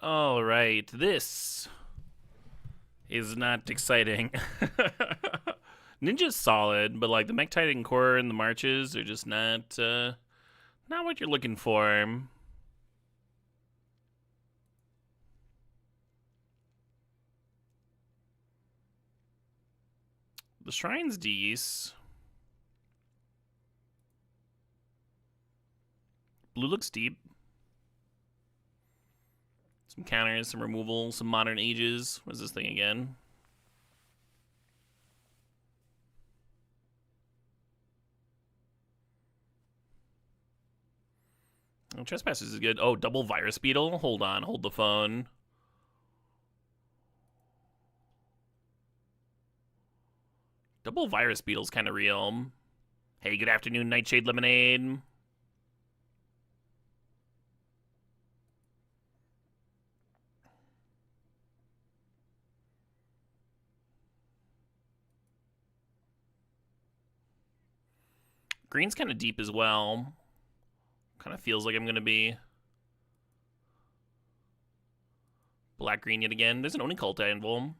All right, this is not exciting. Ninja's solid, but like the Mech Titan core and the marches are just not what you're looking for. The shrine's decent. Blue looks deep. Some counters, some removal, some modern ages. What is this thing again? Oh, Trespassers is good. Oh, double Virus Beetle. Hold on, hold the phone. Double Virus Beetle's kind of real. Hey, good afternoon, Nightshade Lemonade. Green's kind of deep as well. Kind of feels like I'm going to be black-green yet again. There's an Onicult Anvil.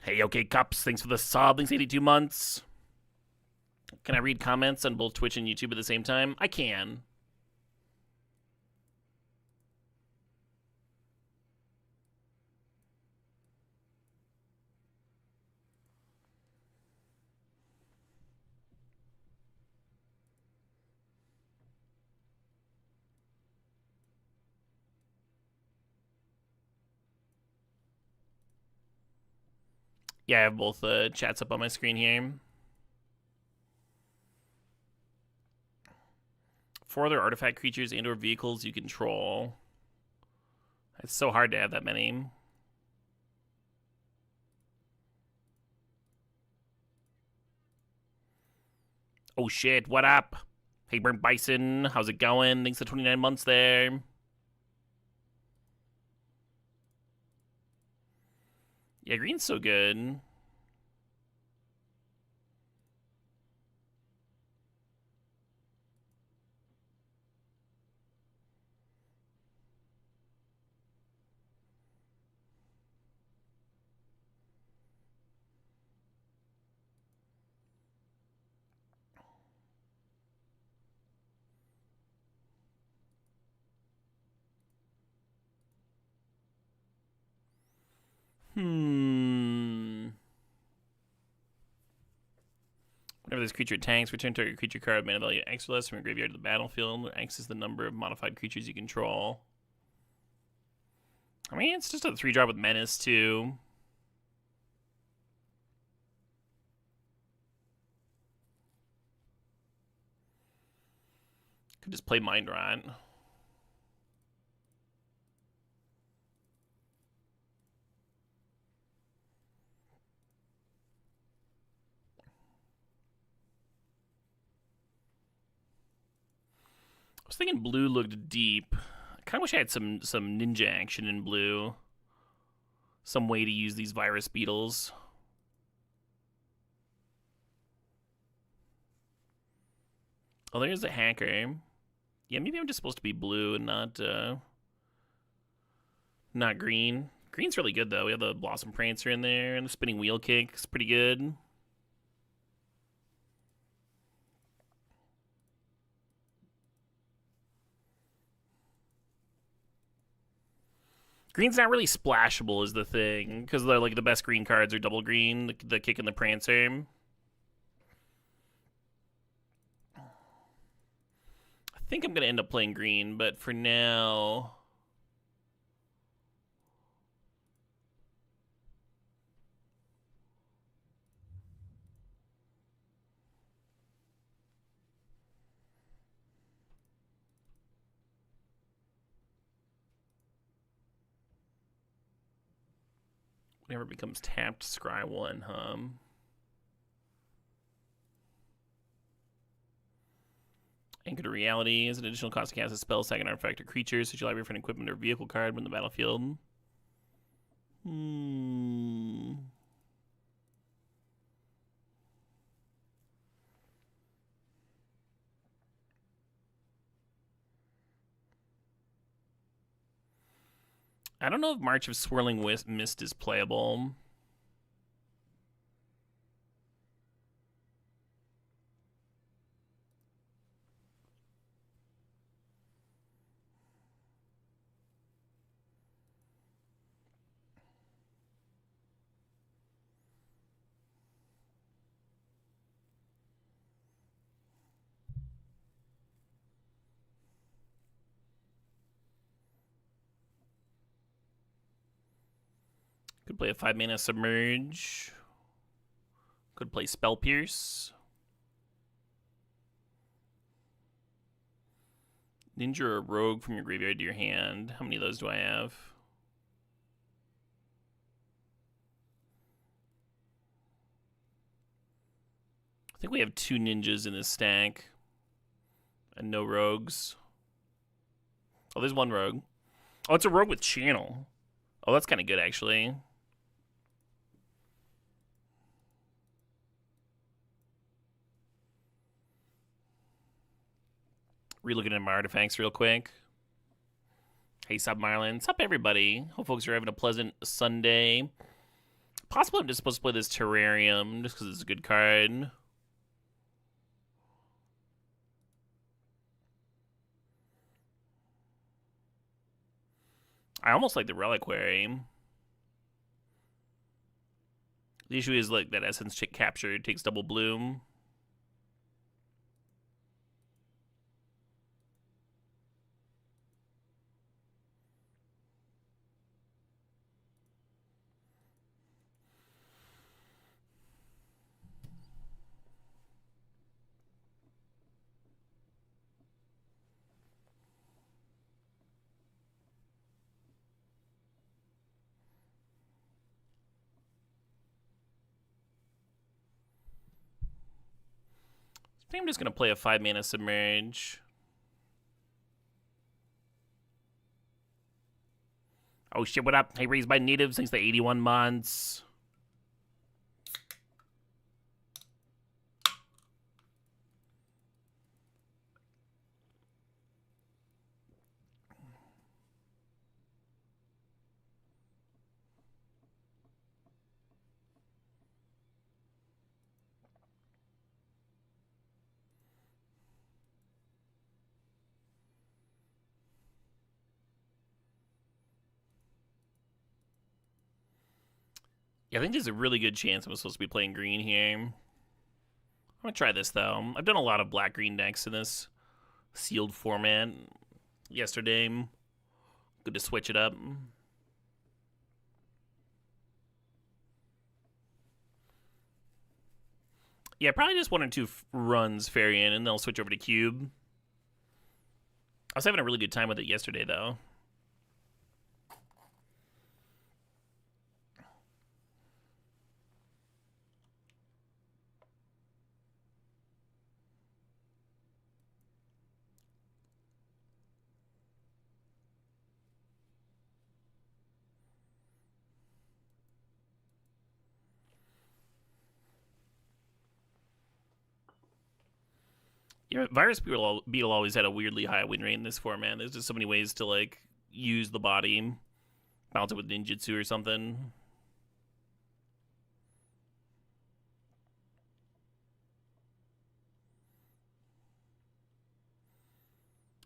Hey, okay, Cups. Thanks for the sub. Thanks 82 months. Can I read comments on both Twitch and YouTube at the same time? I can. Yeah, I have both chats up on my screen here. 4 other artifact creatures and or vehicles you control. It's so hard to have that many. Oh shit, what up? Hey, Burnt Bison, how's it going? Thanks for 29 months there. Yeah, green's so good. Whenever this creature tanks, return target creature card mana value X or less from your graveyard to the battlefield, where X is the number of modified creatures you control. I mean, it's just a 3-drop with Menace, too. Could just play Mind Rot. I was thinking blue looked deep. I kind of wish I had some ninja action in blue. Some way to use these virus beetles. Oh, there's the hacker. Yeah, maybe I'm just supposed to be blue and not green. Green's really good though. We have the Blossom Prancer in there, and the Spinning Wheel Kick is pretty good. Green's not really splashable is the thing, because like the best green cards are double green, the Kick and the Prancer. I think I'm gonna end up playing green, but for now, whenever it becomes tapped, scry 1, huh? Anchor to Reality is an additional cost to cast a spell, second artifact, or creature. Search your library for an equipment or vehicle card when the battlefield. I don't know if March of Swirling Mist is playable. Could play a 5-mana Submerge. Could play Spell Pierce. Ninja or Rogue from your graveyard to your hand. How many of those do I have? I think we have 2 ninjas in this stack. And no rogues. Oh, there's 1 rogue. Oh, it's a rogue with channel. Oh, that's kind of good, actually. Relooking at my artifacts real quick. Hey, Sub Marlin. Sup, everybody. Hope folks are having a pleasant Sunday. Possibly I'm just supposed to play this Terrarium just because it's a good card. I almost like the Reliquary. The issue is like that Essence Capture takes double bloom. I think I'm just going to play a 5-mana Submerge. Oh shit, what up? Hey, Raised by Natives, thanks for 81 months. Yeah, I think there's a really good chance I'm supposed to be playing green here. I'm going to try this, though. I've done a lot of black-green decks in this sealed format yesterday. Good to switch it up. Yeah, probably just 1 or 2 runs Fairy in, and then I'll switch over to Cube. I was having a really good time with it yesterday, though. Yeah, Virus Beetle always had a weirdly high win rate in this format. There's just so many ways to, like, use the body. Bounce it with ninjutsu or something.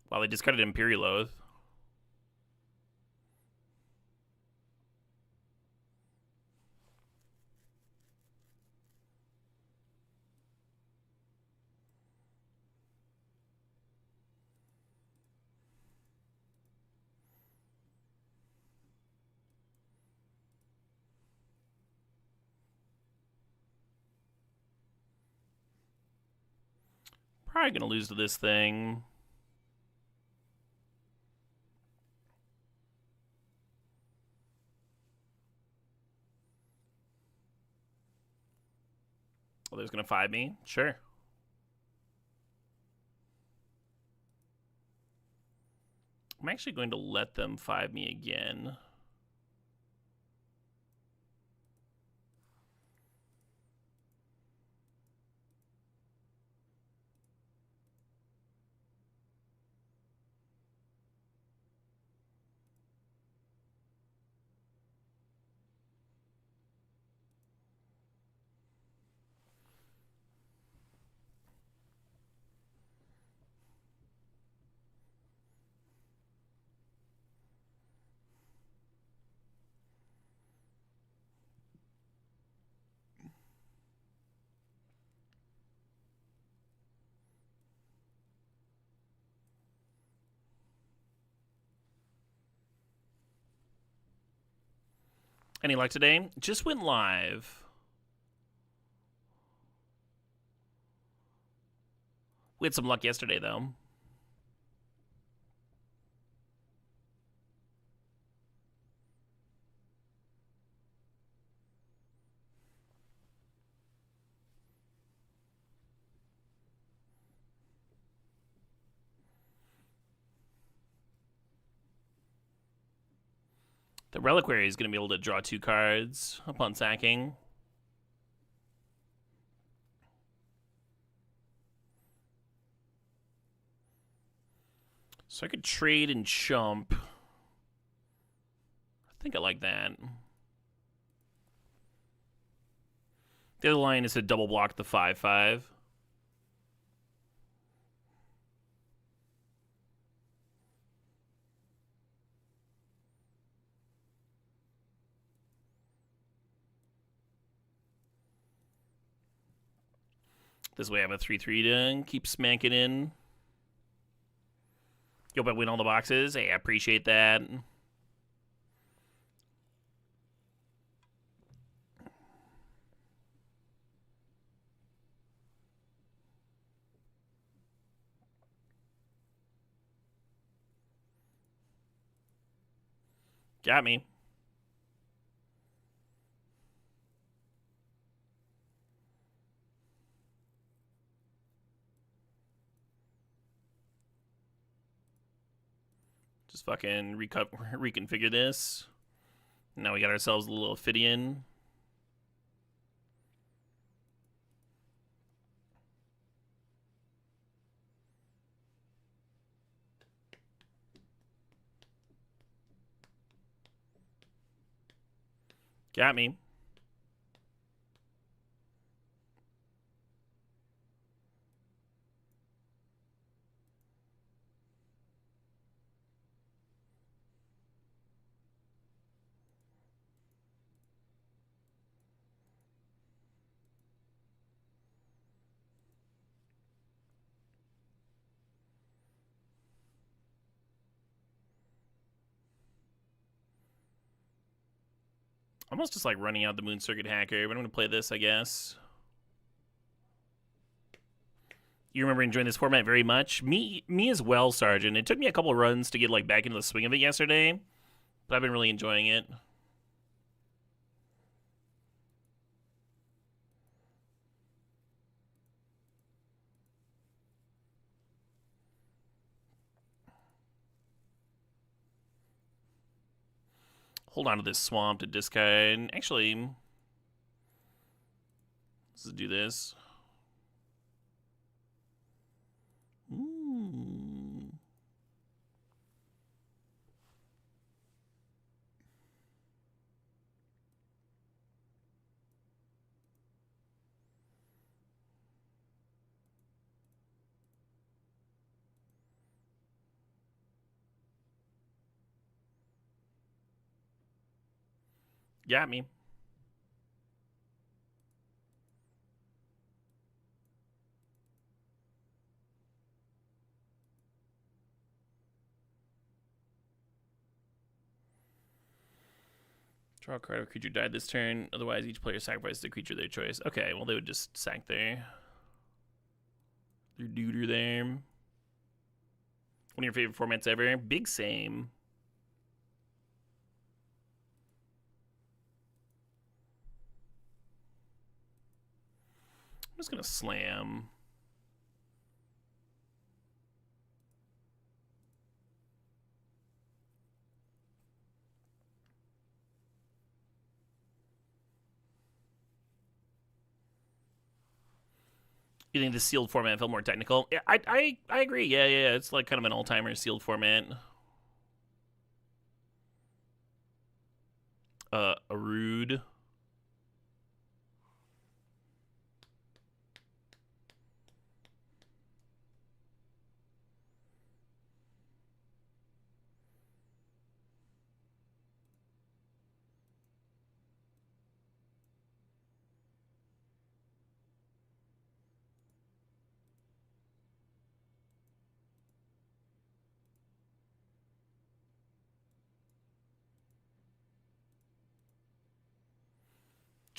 Wow, they discarded Imperial Oath. Probably gonna lose to this thing. Oh, they're gonna 5 me? Sure. I'm actually going to let them 5 me again. Any luck today? Just went live. We had some luck yesterday, though. The Reliquary is going to be able to draw 2 cards upon sacking. So I could trade and chump. I think I like that. The other line is to double block the 5/5. This way I have a 3/3 to keep smacking in. Yo, but win all the boxes. Hey, I appreciate that. Got me. Just fucking reconfigure this. Now we got ourselves a little Ophidian. Got me. Almost just like running out the Moon Circuit Hacker, but I'm going to play this, I guess. You remember enjoying this format very much? Me as well, Sergeant. It took me a couple runs to get like back into the swing of it yesterday, but I've been really enjoying it. Hold on to this swamp to discard. Actually, let's do this. Ooh. Got me. Draw a card if a creature died this turn. Otherwise, each player sacrifices a creature of their choice. Okay, well, they would just sack their duder there. One of your favorite formats ever? Big same. I'm just going to slam. You think the sealed format felt more technical? Yeah, I agree. Yeah, it's like kind of an all-timer sealed format. A rude.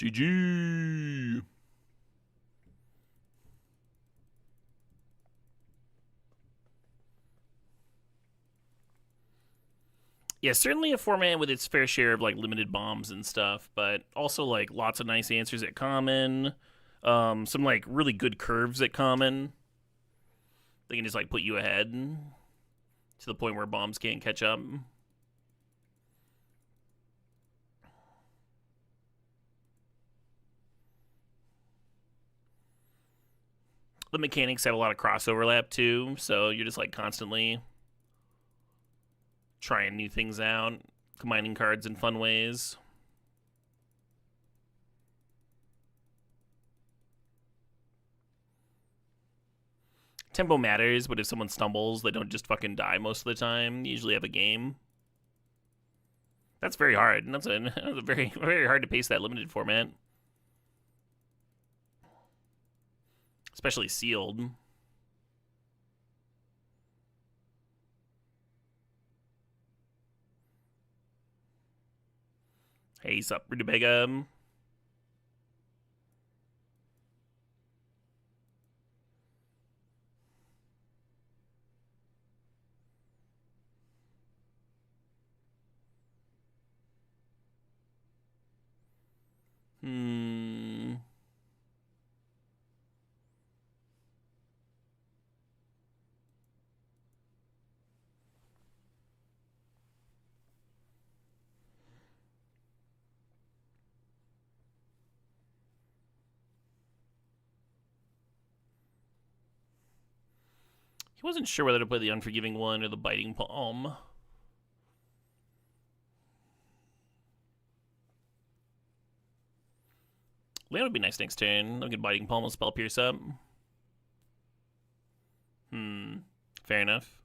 GG. Yeah, certainly a format with its fair share of like limited bombs and stuff, but also like lots of nice answers at common. Some like really good curves at common. They can just like put you ahead to the point where bombs can't catch up. The mechanics have a lot of cross overlap too, so you're just like constantly trying new things out, combining cards in fun ways. Tempo matters, but if someone stumbles, they don't just fucking die most of the time. They usually have a game. That's very hard. That's a very, very hard to pace that limited format. Especially sealed. Hey, sup, Rutabaga. He wasn't sure whether to play the Unforgiving One or the Biting Palm. Land would be nice next turn. I'll get Biting Palm and Spell Pierce up. Fair enough.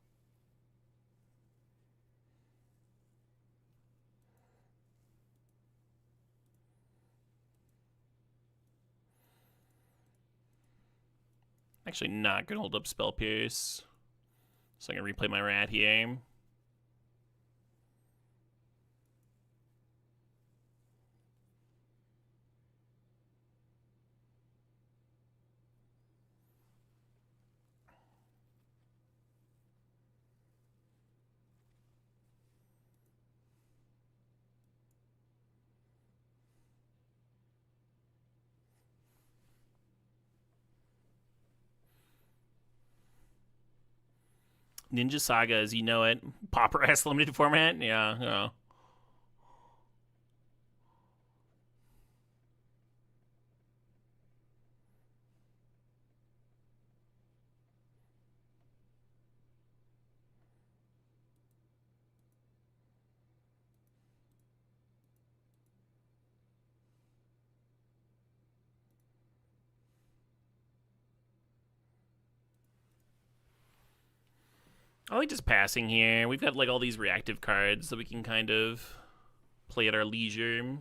Actually not gonna hold up Spell Pierce. So I'm gonna replay my rat here. Ninja Saga as you know it. Pauper S limited format? Yeah. I like just passing here. We've got like all these reactive cards that we can kind of play at our leisure.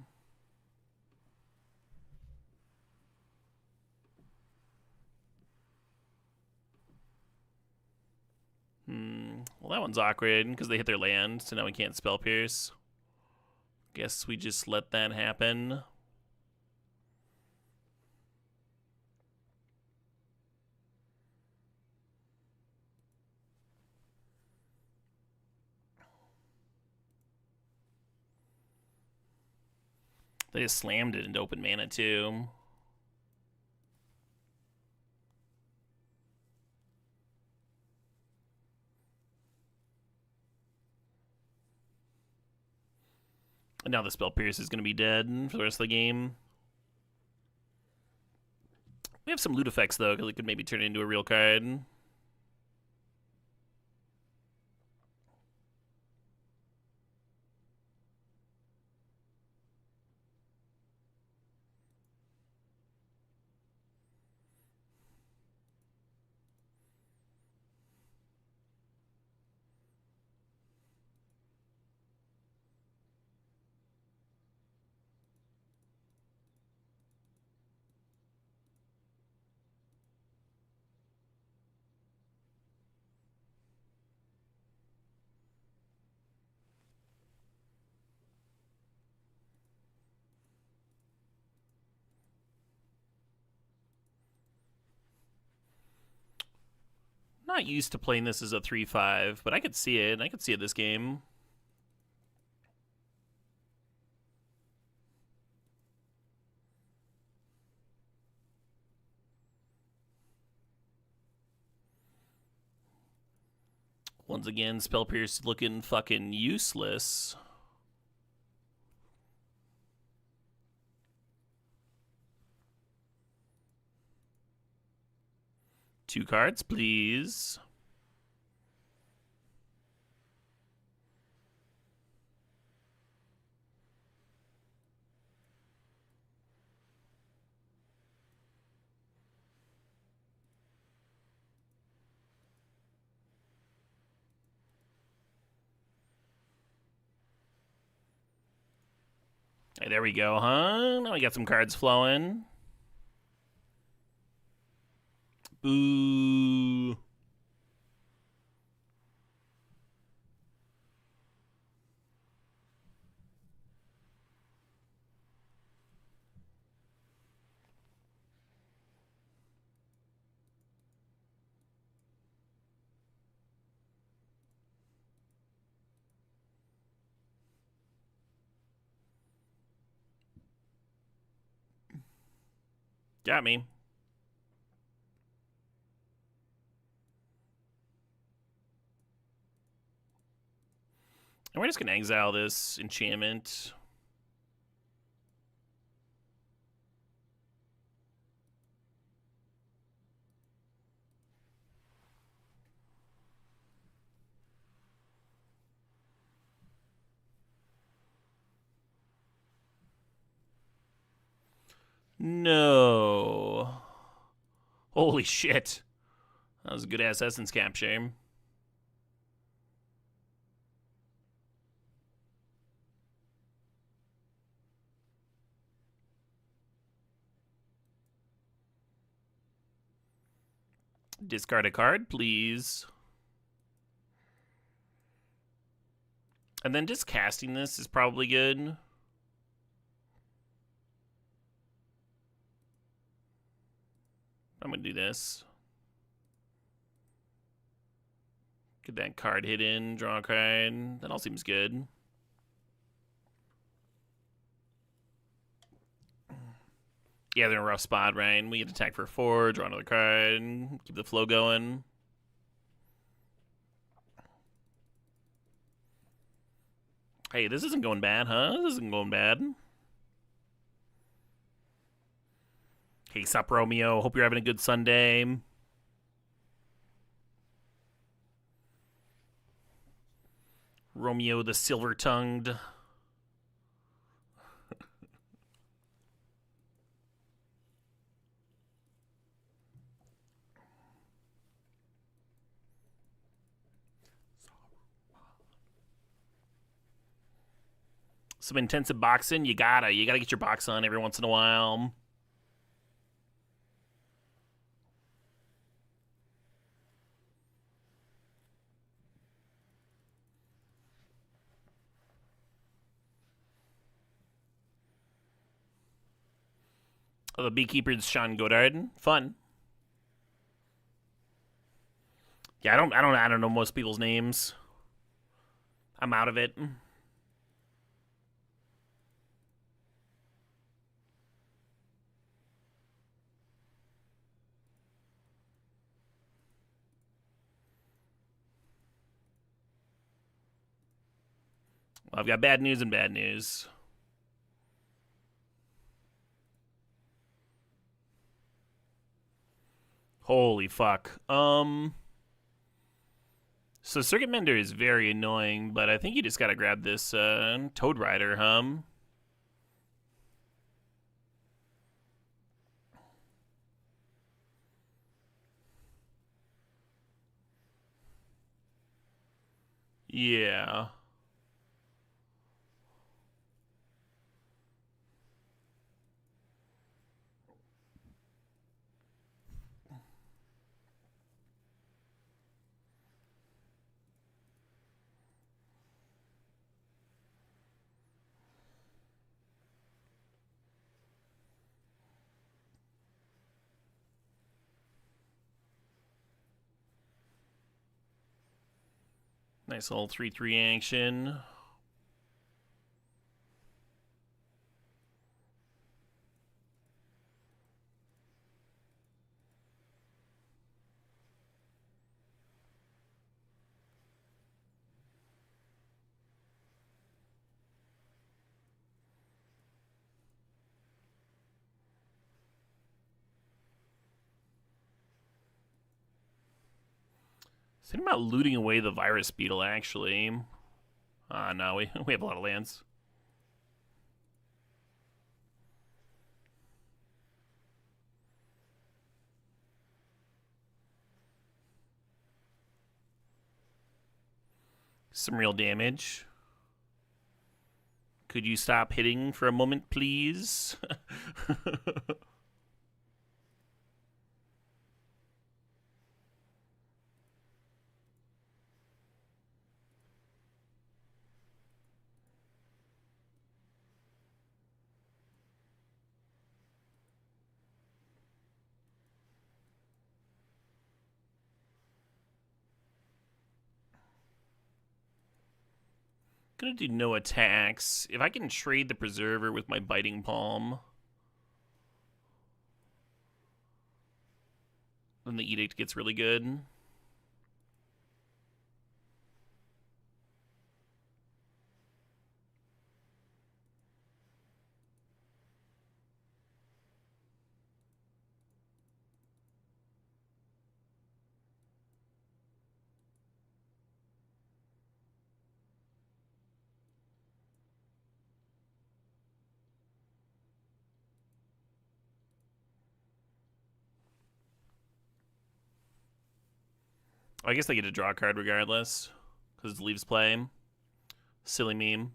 Well, that one's awkward because they hit their land, so now we can't Spell Pierce. Guess we just let that happen. They just slammed it into open mana too. And now the Spell Pierce is going to be dead for the rest of the game. We have some loot effects though, because it could maybe turn it into a real card. not used to playing this as a 3-5, but I could see it. I could see it this game. Once again, Spell Pierce looking fucking useless. Two cards, please. Hey, there we go, huh? Now we got some cards flowing. Boo. Got me. And we're just going to exile this enchantment. No. Holy shit. That was a good ass essence capture. Discard a card, please. And then just casting this is probably good. I'm going to do this. Get that card hidden, draw a card. That all seems good. Yeah, they're in a rough spot, right? We get to attack for 4, draw another card, keep the flow going. Hey, this isn't going bad, huh? This isn't going bad. Hey, sup, Romeo? Hope you're having a good Sunday. Romeo the silver-tongued. Some intensive boxing, you gotta get your box on every once in a while. Oh, the Beekeeper's Sean Godard. Fun. Yeah, I don't know most people's names. I'm out of it. Well, I've got bad news and bad news. Holy fuck. So Circuit Mender is very annoying, but I think you just gotta grab this Toad Rider, Yeah. Nice little 3/3 action. Thinking about looting away the virus beetle, actually. No, we have a lot of lands. Some real damage. Could you stop hitting for a moment, please? Gonna do no attacks. If I can trade the Preserver with my Biting Palm, then the Edict gets really good. I guess they get to draw a card regardless, because it leaves play. Silly meme.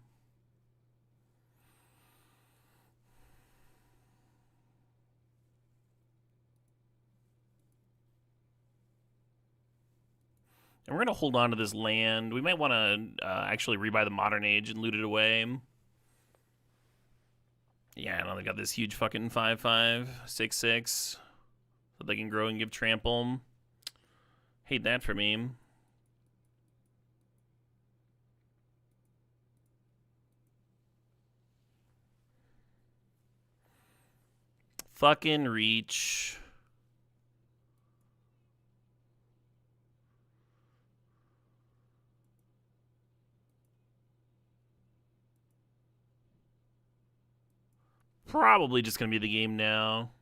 And we're going to hold on to this land. We might want to actually rebuy the Modern Age and loot it away. Yeah, I know they got this huge fucking 5/5, 6/6, so they can grow and give trample. Hate that for me. Fucking reach. Probably just going to be the game now.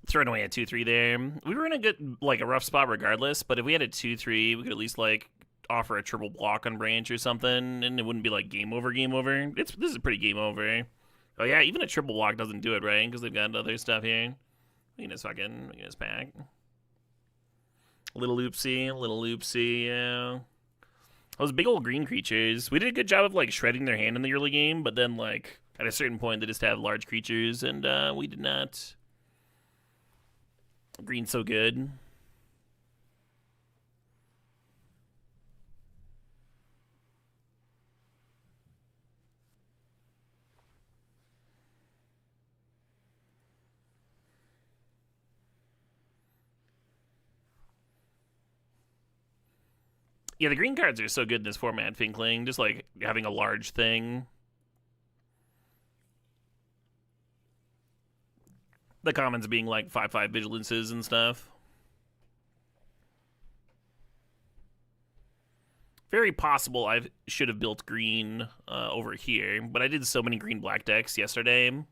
Throwing away a 2/3 there. We were in a good, like, a rough spot regardless, but if we had a 2/3, we could at least, like, offer a triple block on Branch or something, and it wouldn't be like game over, game over. This is pretty game over. Oh yeah, even a triple block doesn't do it, right? Because they've got other stuff here. We can just pack. Little loopsy, yeah. Those big old green creatures. We did a good job of like shredding their hand in the early game, but then like at a certain point they just have large creatures, and we did not. Green's so good. Yeah, the green cards are so good in this format, Finkling. Just like having a large thing. The commons being like 5/5 vigilances and stuff. Very possible I should have built green over here, but I did so many green-black decks yesterday.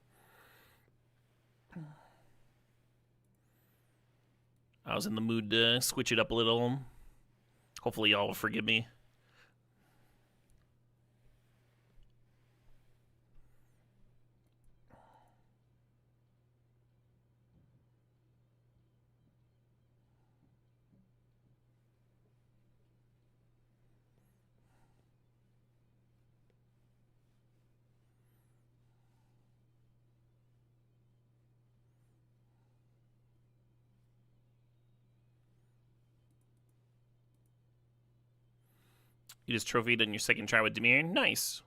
I was in the mood to switch it up a little. Hopefully y'all will forgive me. You just trophied on your second try with Demir. Nice.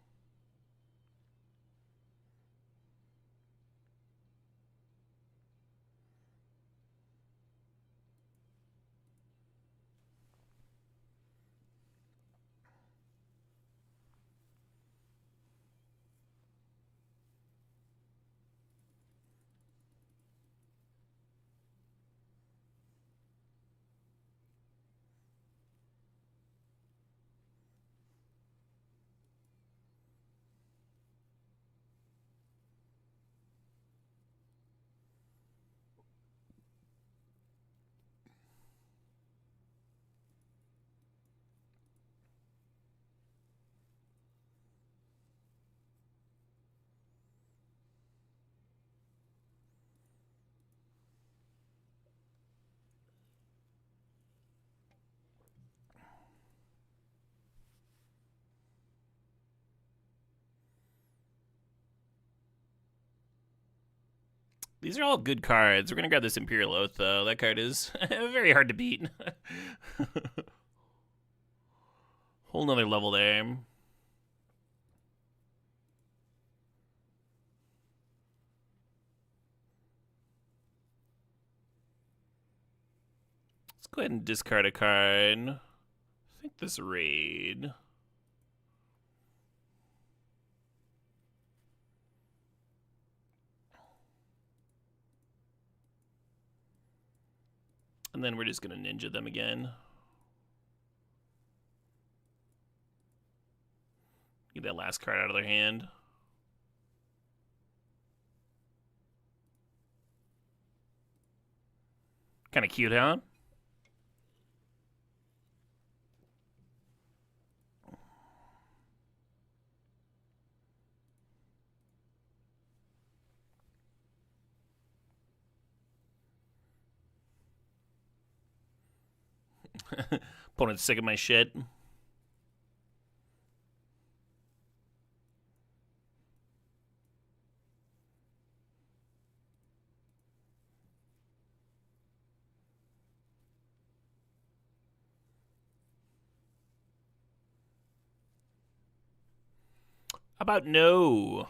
These are all good cards. We're gonna grab this Imperial Oath though. That card is very hard to beat. Whole nother level there. Let's go ahead and discard a card. I think this raid. And then we're just gonna ninja them again. Get that last card out of their hand. Kind of cute, huh? Opponent's sick of my shit. How about no?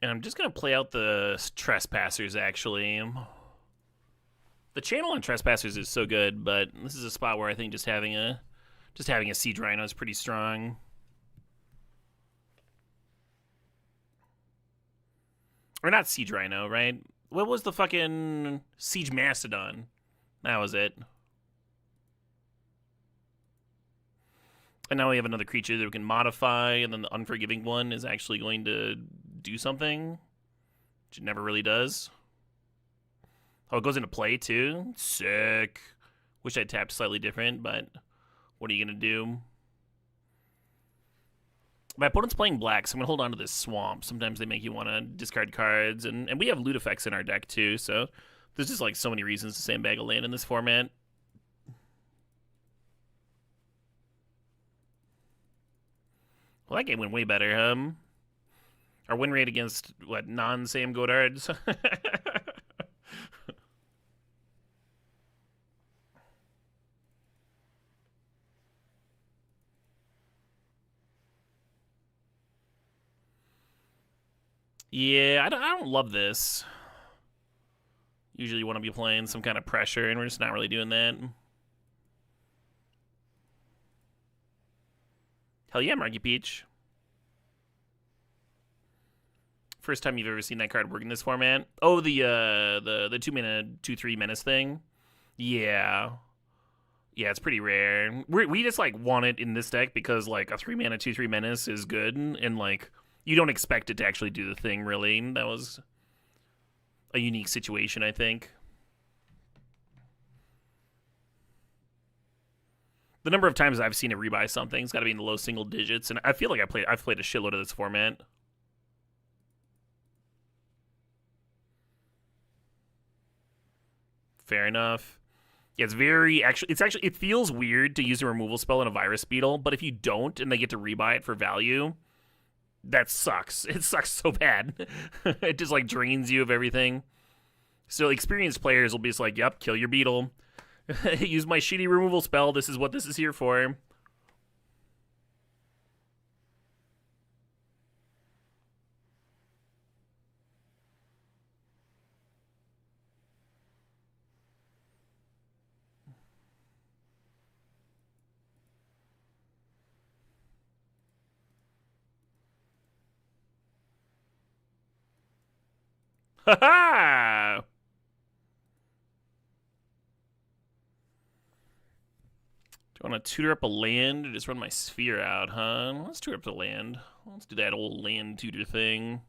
And I'm just gonna play out the Trespassers, actually. The channel on Trespassers is so good, but this is a spot where I think just having a Siege Rhino is pretty strong. Or not Siege Rhino, right? What was the fucking Siege Mastodon? That was it. And now we have another creature that we can modify, and then the Unforgiving one is actually going to do something, which it never really does. Oh, it goes into play too? Sick. Wish I tapped slightly different, but what are you going to do? My opponent's playing black, so I'm going to hold on to this Swamp. Sometimes they make you want to discard cards, and we have loot effects in our deck too, so there's just like so many reasons to sandbag a land in this format. Well, that game went way better, Our win rate against, what, non-Sam Godards? Yeah, I don't love this. Usually you want to be playing some kind of pressure, and we're just not really doing that. Hell yeah, Marky Peach. First time you've ever seen that card work in this format. Oh, the 2-mana 2/3 menace thing. Yeah. Yeah, it's pretty rare. We just like want it in this deck because like a 3-mana 2/3 menace is good, and like you don't expect it to actually do the thing, really. That was a unique situation, I think. The number of times I've seen it rebuy something's got to be in the low single digits, and I feel like I've played a shitload of this format. Fair enough. Yeah, it feels weird to use a removal spell in a Virus Beetle, but if you don't and they get to rebuy it for value, that sucks. It sucks so bad. It just like drains you of everything. So experienced players will be just like, yep, kill your beetle. Use my shitty removal spell. This is what this is here for. Ha ha! Do I want to tutor up a land or just run my sphere out, huh? Let's tutor up the land. Let's do that old land tutor thing.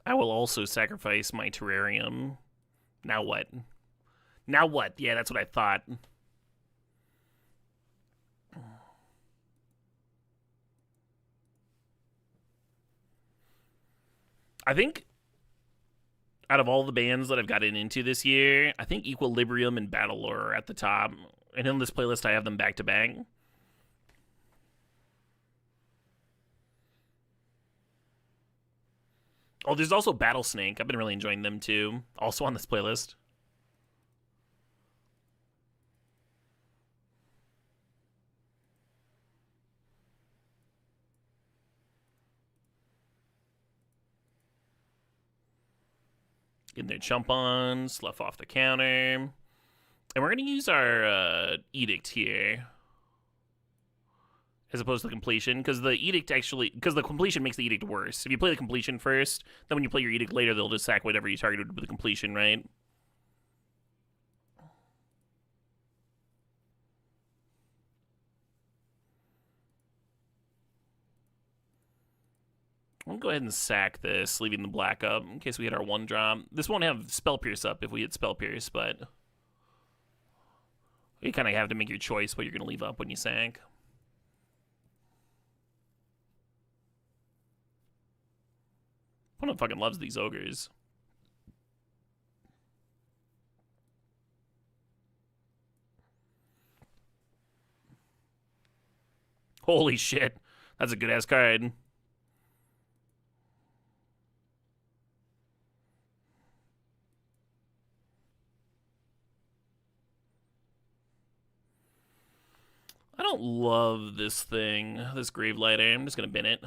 I will also sacrifice my terrarium. Now what? Now what? Yeah, that's what I thought. I think out of all the bands that I've gotten into this year, I think Equilibrium and Battlelore are at the top. And in this playlist, I have them back to back. Oh, there's also Battlesnake. I've been really enjoying them too. Also on this playlist. Getting their chump-on, slough off the counter. And we're going to use our edict here as opposed to the completion, because the edict actually, because the completion makes the edict worse. If you play the completion first, then when you play your edict later, they'll just sack whatever you targeted with the completion, right? I'm going to go ahead and sack this, leaving the black up in case we hit our 1-drop. This won't have Spell Pierce up if we hit Spell Pierce, but you kind of have to make your choice what you're going to leave up when you sack. Opponent fucking loves these ogres. Holy shit. That's a good-ass card. I don't love this thing, this Gravelighter. I'm just going to bin it.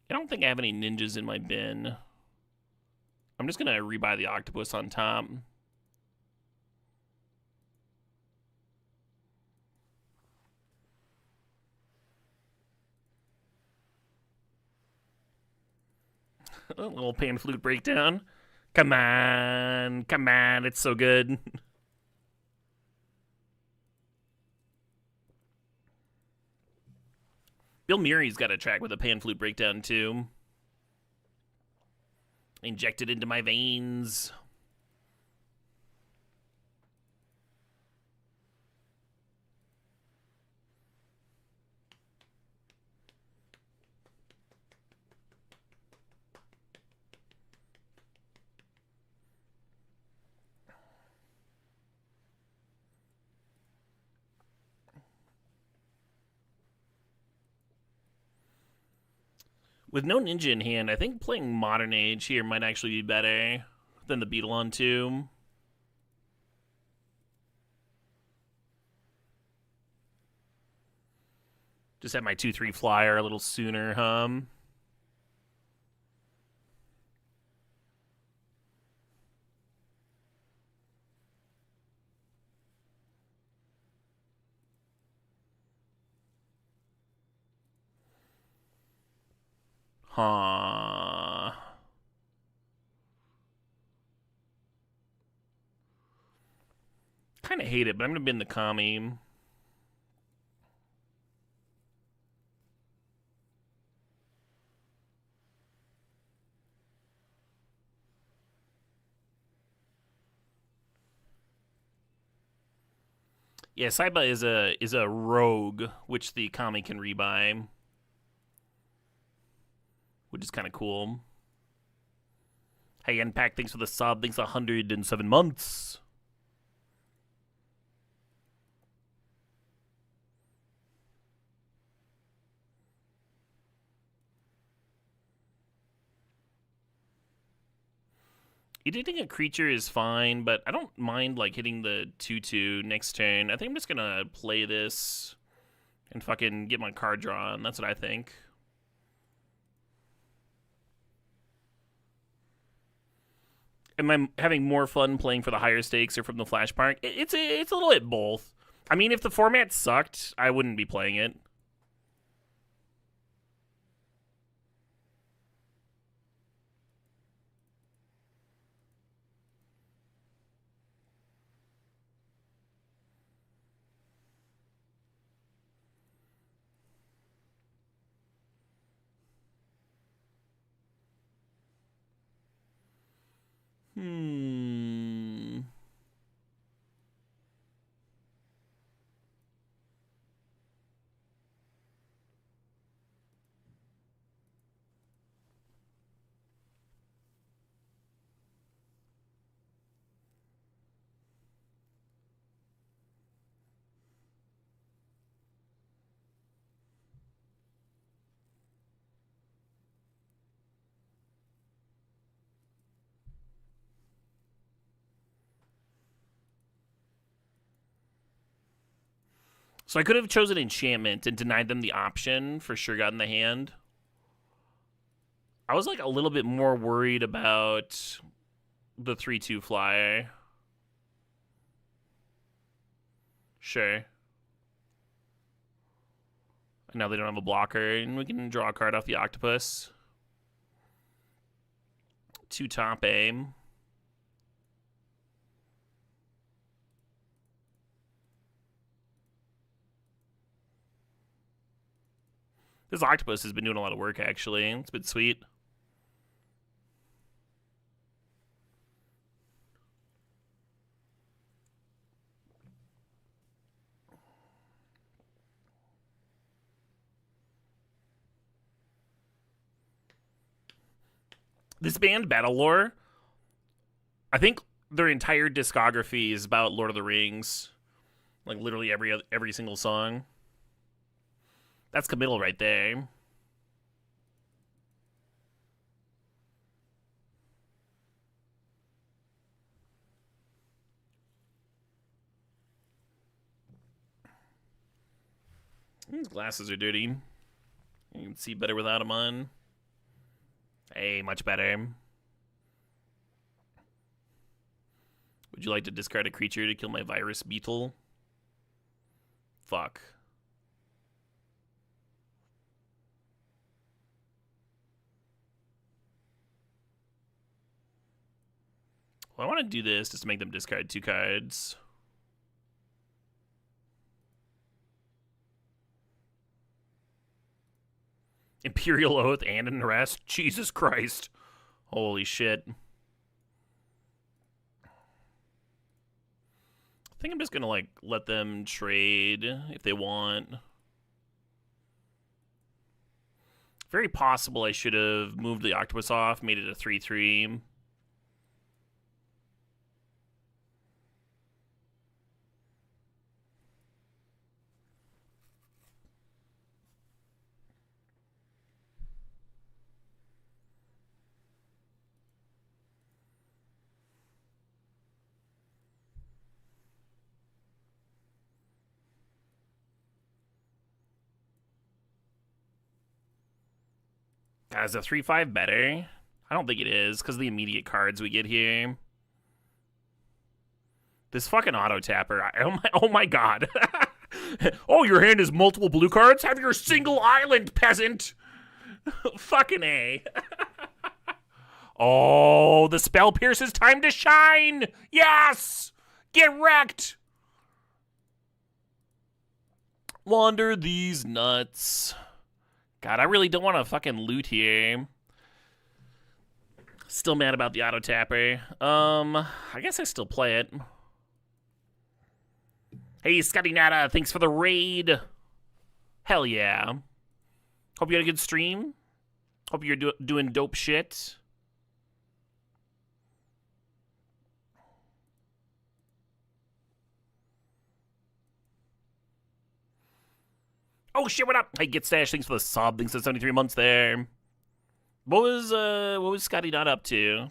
I don't think I have any ninjas in my bin. I'm just going to rebuy the octopus on top. A little pan flute breakdown. Come on. Come on. It's so good. Bill Murray's got a track with a pan flute breakdown, too. Injected into my veins. With no ninja in hand, I think playing Modern Age here might actually be better than the Beetle on 2. Just have my 2/3 flyer a little sooner, Huh. Kind of hate it, but I'm going to bin the Kami. Yeah, Saiba is a rogue, which the Kami can rebuy, which is kind of cool. Hey, Npack, thanks for the sub. Thanks 107 months. Editing a creature is fine, but I don't mind like hitting the 2/2 next turn. I think I'm just gonna play this and fucking get my card drawn. That's what I think. Am I having more fun playing for the higher stakes or from the Flash Park? It's a little bit both. I mean, if the format sucked, I wouldn't be playing it. Hmm. So I could have chosen enchantment and denied them the option for sure got in the hand. I was like a little bit more worried about the 3/2 fly. Sure. Now they don't have a blocker, and we can draw a card off the octopus. 2 top aim. This octopus has been doing a lot of work, actually. It's been sweet. This band, Battle Lore, I think their entire discography is about Lord of the Rings. Like, literally every single song. That's committal right there. These glasses are dirty. You can see better without them on. Hey, much better. Would you like to discard a creature to kill my virus beetle? Fuck. Well, I want to do this just to make them discard 2 cards. Imperial Oath and an arrest? Jesus Christ. Holy shit. I think I'm just gonna, like, let them trade if they want. Very possible I should have moved the octopus off, made it a 3/3. Is a 3/5 better? I don't think it is, because of the immediate cards we get here. This fucking auto tapper. Oh my god. Oh, your hand is multiple blue cards? Have your single island, peasant! Fucking A. Oh, the spell pierces time to shine! Yes! Get wrecked! Wander these nuts. God, I really don't want to fucking loot here. Still mad about the auto tapper. I guess I still play it. Hey, Scotty Nada, thanks for the raid. Hell yeah. Hope you had a good stream. Hope you're doing dope shit. Oh shit, what up? Hey, Get Stash, thanks for the sub. Thanks for 73 months there. What was Scotty not up to?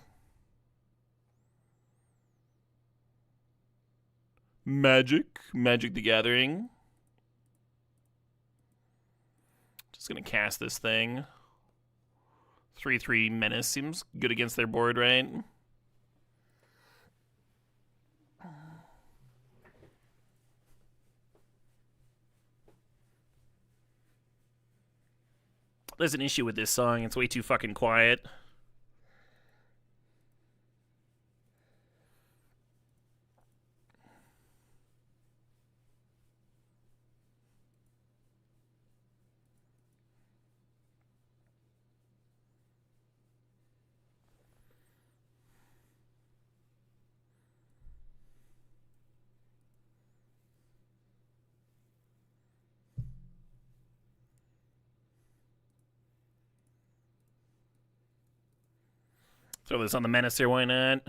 Magic the Gathering. Just gonna cast this thing. 3/3 Menace seems good against their board, right? There's an issue with this song. It's way too fucking quiet. Throw this on the Menacer, why not?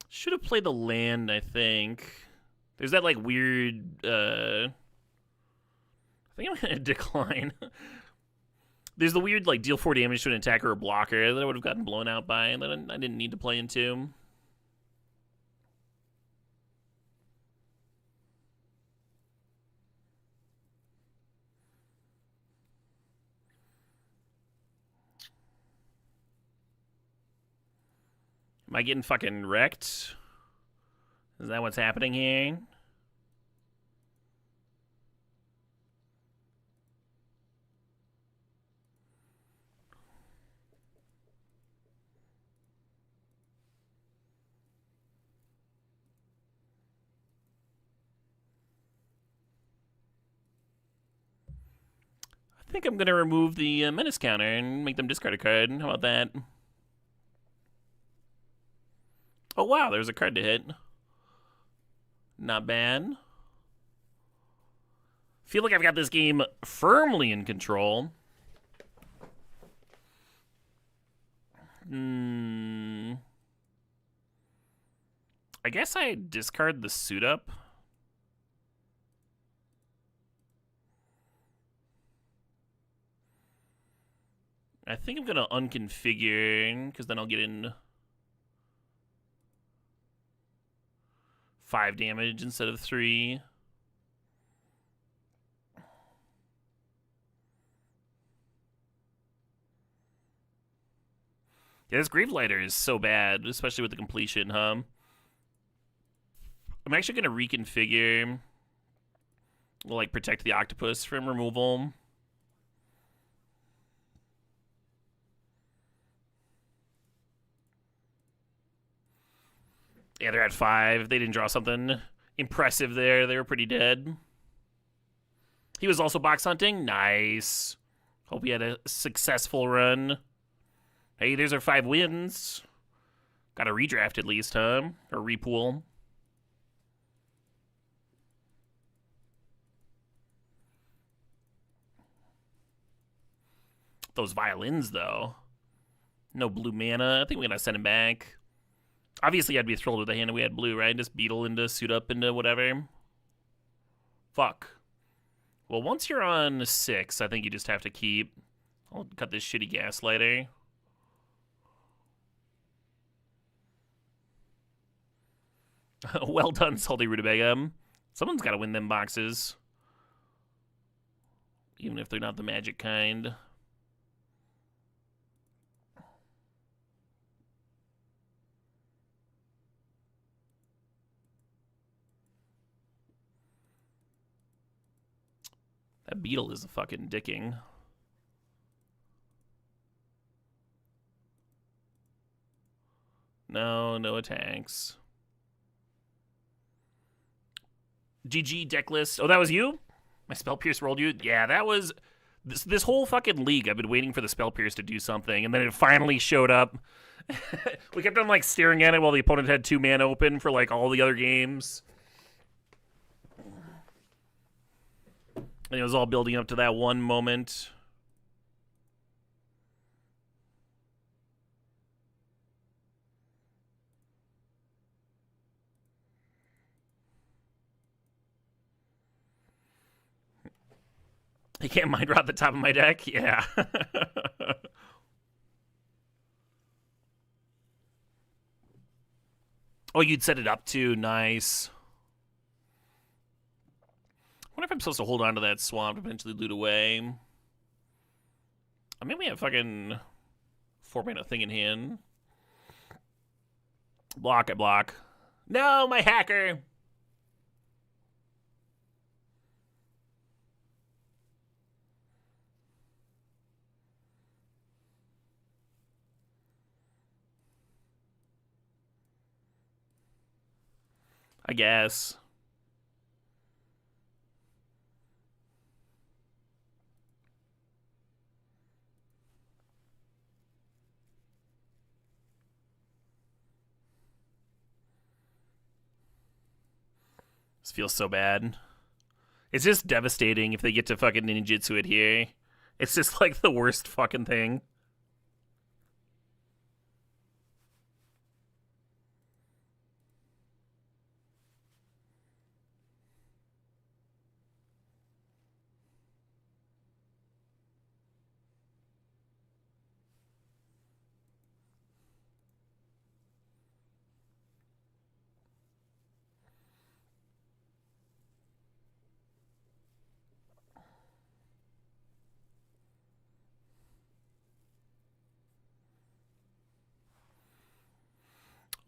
Should have played the land, I think. There's that, like, weird, I think I'm gonna decline. There's the weird, like, deal 4 damage to an attacker or blocker that I would have gotten blown out by, and that I didn't need to play into. Am I getting fucking wrecked? Is that what's happening here? I think I'm going to remove the menace counter and make them discard a card. How about that? Oh, wow, there's a card to hit. Not bad. Feel like I've got this game firmly in control. I guess I discard the suit up. I think I'm going to unconfigure, because then I'll get in 5 damage instead of 3. Yeah, this Gravelighter is so bad, especially with the completion, huh? I'm actually going to reconfigure, like, protect the octopus from removal. Yeah, they're at 5. They didn't draw something impressive there. They were pretty dead. He was also box hunting. Nice. Hope he had a successful run. Hey, there's our 5 wins. Got a redraft at least, huh? Or repool. Those violins, though. No blue mana. I think we're going to send him back. Obviously, I'd be thrilled with the hand that we had blue, right? Just beetle into, suit up into whatever. Fuck. Well, once you're on 6, I think you just have to keep. I'll cut this shitty gaslighter. Well done, Salty Rutabaga. Someone's got to win them boxes. Even if they're not the magic kind. That beetle is a fucking dicking. No, no attacks. GG deck list. Oh, that was you? My Spell Pierce rolled you? Yeah, that was... This whole fucking league, I've been waiting for the Spell Pierce to do something, and then it finally showed up. We kept on, like, staring at it while the opponent had 2 mana open for, like, all the other games. And it was all building up to that one moment. You can't mind rot the top of my deck? Yeah. Oh, you'd set it up too. Nice. I wonder if I'm supposed to hold on to that swamp to eventually loot away. I mean, we have fucking 4 mana thing in hand. Block it, block. No, my hacker! I guess. This feels so bad. It's just devastating if they get to fucking ninjutsu it here. It's just like the worst fucking thing.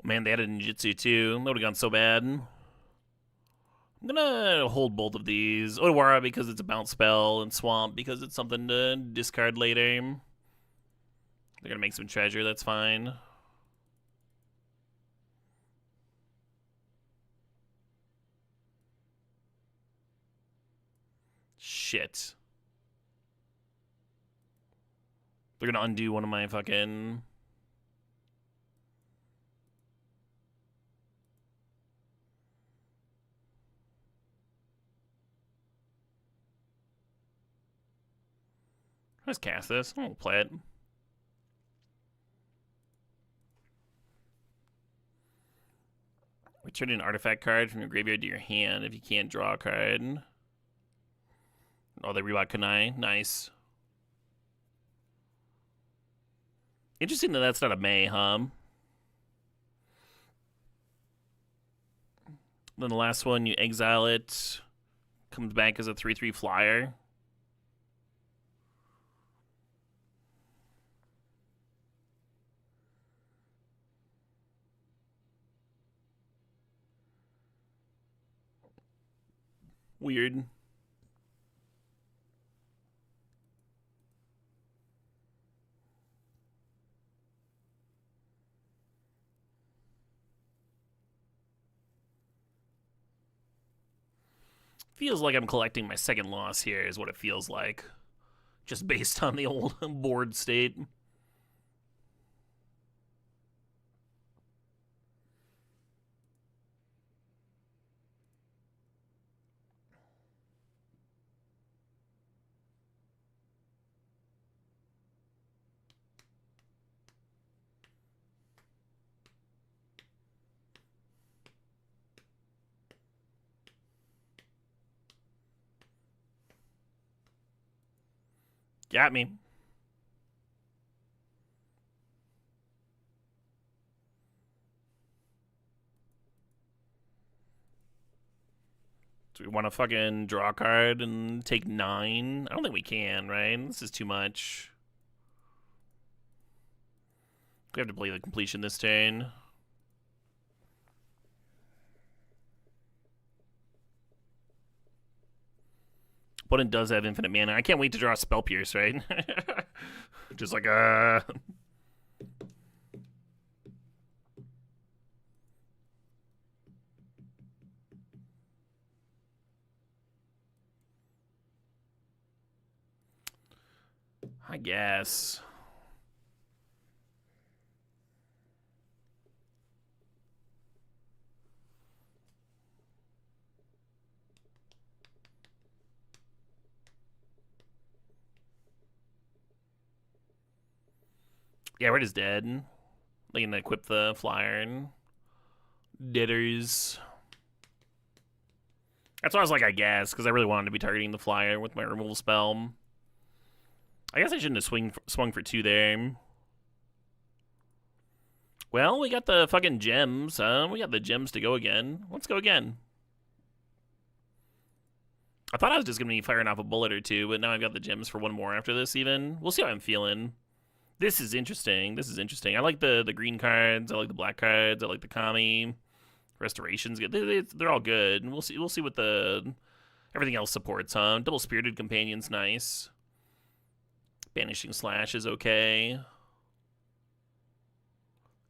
Man, they added ninjutsu too. That would have gone so bad. I'm gonna hold both of these. Odawara because it's a bounce spell, and Swamp because it's something to discard later. They're gonna make some treasure, that's fine. Shit. They're gonna undo one of my fucking... Let's cast this. I'll play it. Return an artifact card from your graveyard to your hand if you can't draw a card. Oh, they rebought Kunai. Nice. Interesting that that's not a May, huh? Then the last one, you exile it. Comes back as a 3/3 flyer. Weird. Feels like I'm collecting my second loss here is what it feels like. Just based on the old board state. Got me. Do we want to fucking draw a card and take 9? I don't think we can, right? This is too much. We have to play the completion this turn. Opponent does have infinite mana. I can't wait to draw a Spell Pierce, right? Just like, I guess. Yeah, we're just dead. They can equip the flyer and ditters. That's why I was like, I guess, because I really wanted to be targeting the flyer with my removal spell. I guess I shouldn't have swung for 2 there. Well, we got the fucking gems, huh? We got the gems to go again. Let's go again. I thought I was just going to be firing off a bullet or 2, but now I've got the gems for 1 more after this even. We'll see how I'm feeling. This is interesting. This is interesting. I like the green cards. I like the black cards. I like the Kami. Restoration's good. They're all good. And we'll see what the everything else supports, huh? Double Spirited Companion's nice. Banishing Slash is okay.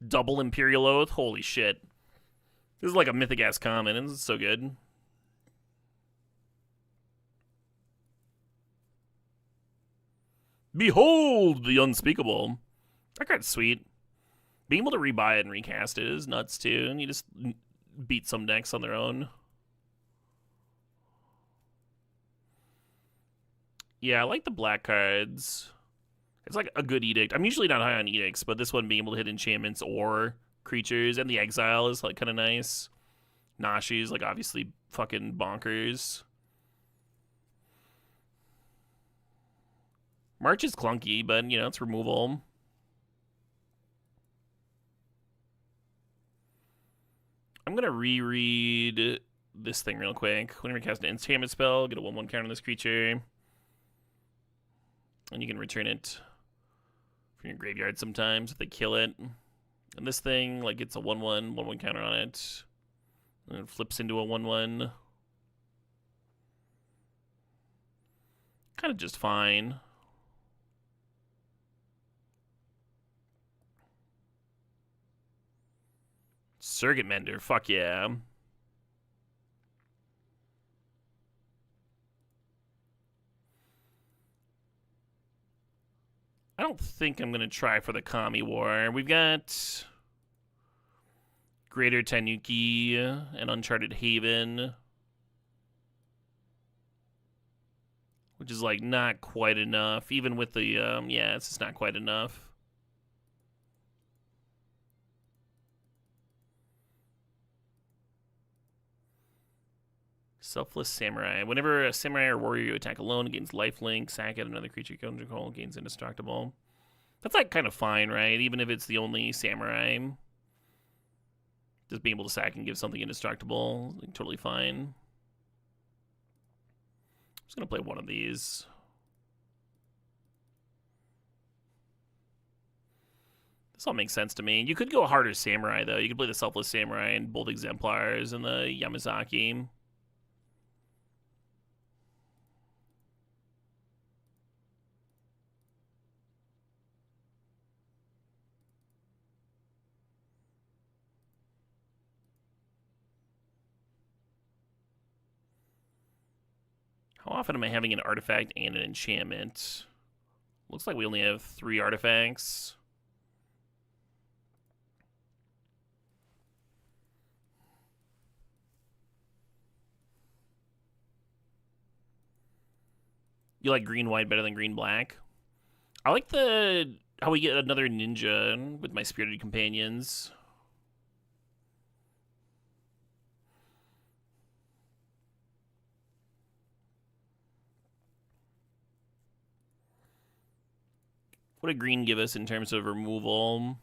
Double Imperial Oath. Holy shit. This is like a mythic-ass common, and this is so good. Behold the unspeakable. That card's sweet. Being able to rebuy it and recast it is nuts, too. And you just beat some decks on their own. Yeah, I like the black cards. It's like a good edict. I'm usually not high on edicts, but this one being able to hit enchantments or creatures, and the exile is like kind of nice. Nashi's like obviously fucking bonkers. March is clunky, but you know, it's removal. I'm gonna reread this thing real quick. Whenever you cast an enchantment spell, get a 1/1 counter on this creature. And you can return it from your graveyard sometimes if they kill it. And this thing, like, it's a 1/1, 1/1 counter on it. And it flips into a 1/1. Kind of just fine. Circuit Mender, fuck yeah. I don't think I'm going to try for the Kami War. We've got Greater Tanuki and Uncharted Haven, which is like not quite enough. Even with the, yeah, it's just not quite enough. Selfless Samurai. Whenever a samurai or warrior you attack alone, gains lifelink. Sack it, another creature you control, gains indestructible. That's like kind of fine, right? Even if it's the only samurai. Just being able to sack and give something indestructible, like, totally fine. I'm just going to play one of these. This all makes sense to me. You could go a harder samurai, though. You could play the Selfless Samurai and Bold Exemplars and the Yamazaki. How often am I having an artifact and an enchantment? Looks like we only have 3 artifacts. You like green-white better than green-black? I like how we get another ninja with my spirited companions. What did green give us in terms of removal?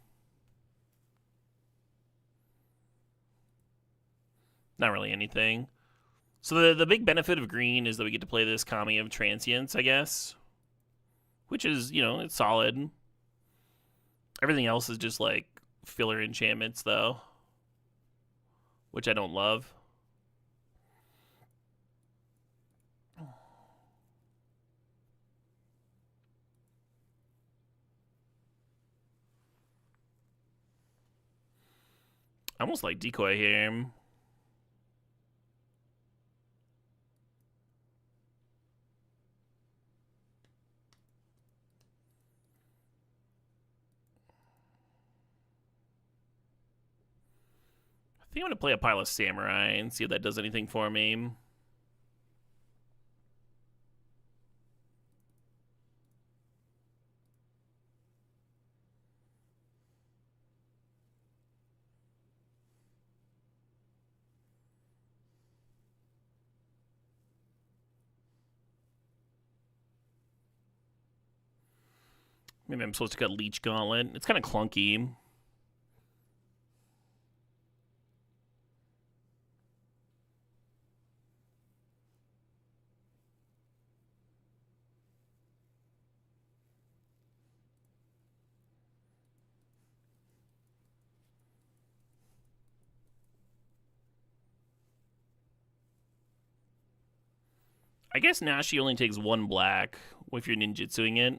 Not really anything. So the big benefit of green is that we get to play this Kami of Transience, I guess. Which is, you know, it's solid. Everything else is just like filler enchantments, though. Which I don't love. I almost like decoy here. I think I'm going to play a pile of Samurai and see if that does anything for me. Maybe I'm supposed to cut Leech Gauntlet. It's kind of clunky. I guess Nashi only takes 1 black if you're ninjutsuing it.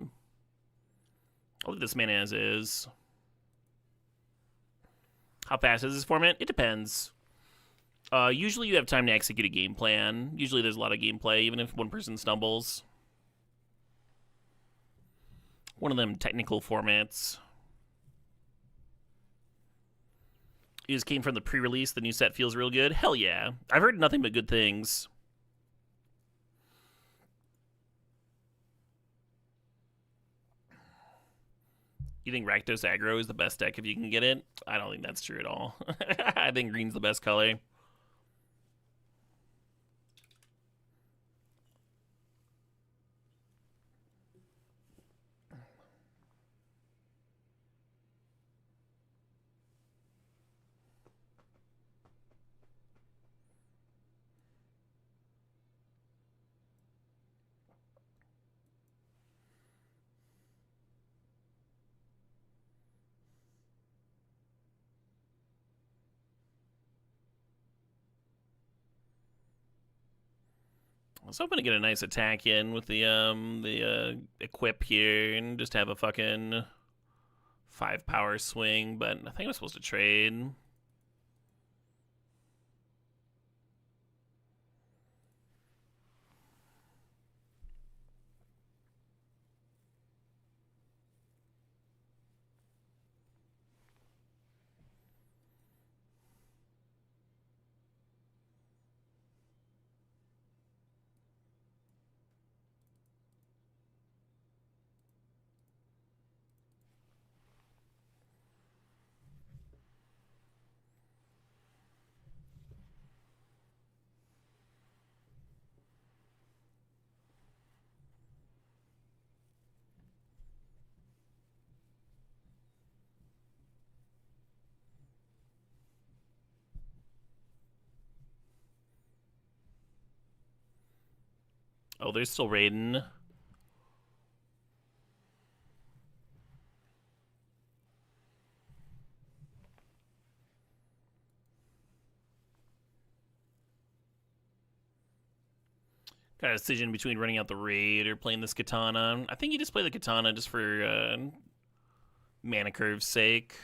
I'll leave this mana as is. How fast is this format? It depends. Usually you have time to execute a game plan. Usually there's a lot of gameplay, even if one person stumbles. One of them technical formats. You just came from the pre-release. The new set feels real good. Hell yeah. I've heard nothing but good things. You think Rakdos aggro is the best deck if you can get it? I don't think that's true at all. I think green's the best color. I was hoping to get a nice attack in with the equip here and just have a fucking 5 power swing, but I think I'm supposed to trade. Oh, there's still Raiden. Got a decision between running out the raid or playing this katana. I think you just play the katana just for mana curve's sake.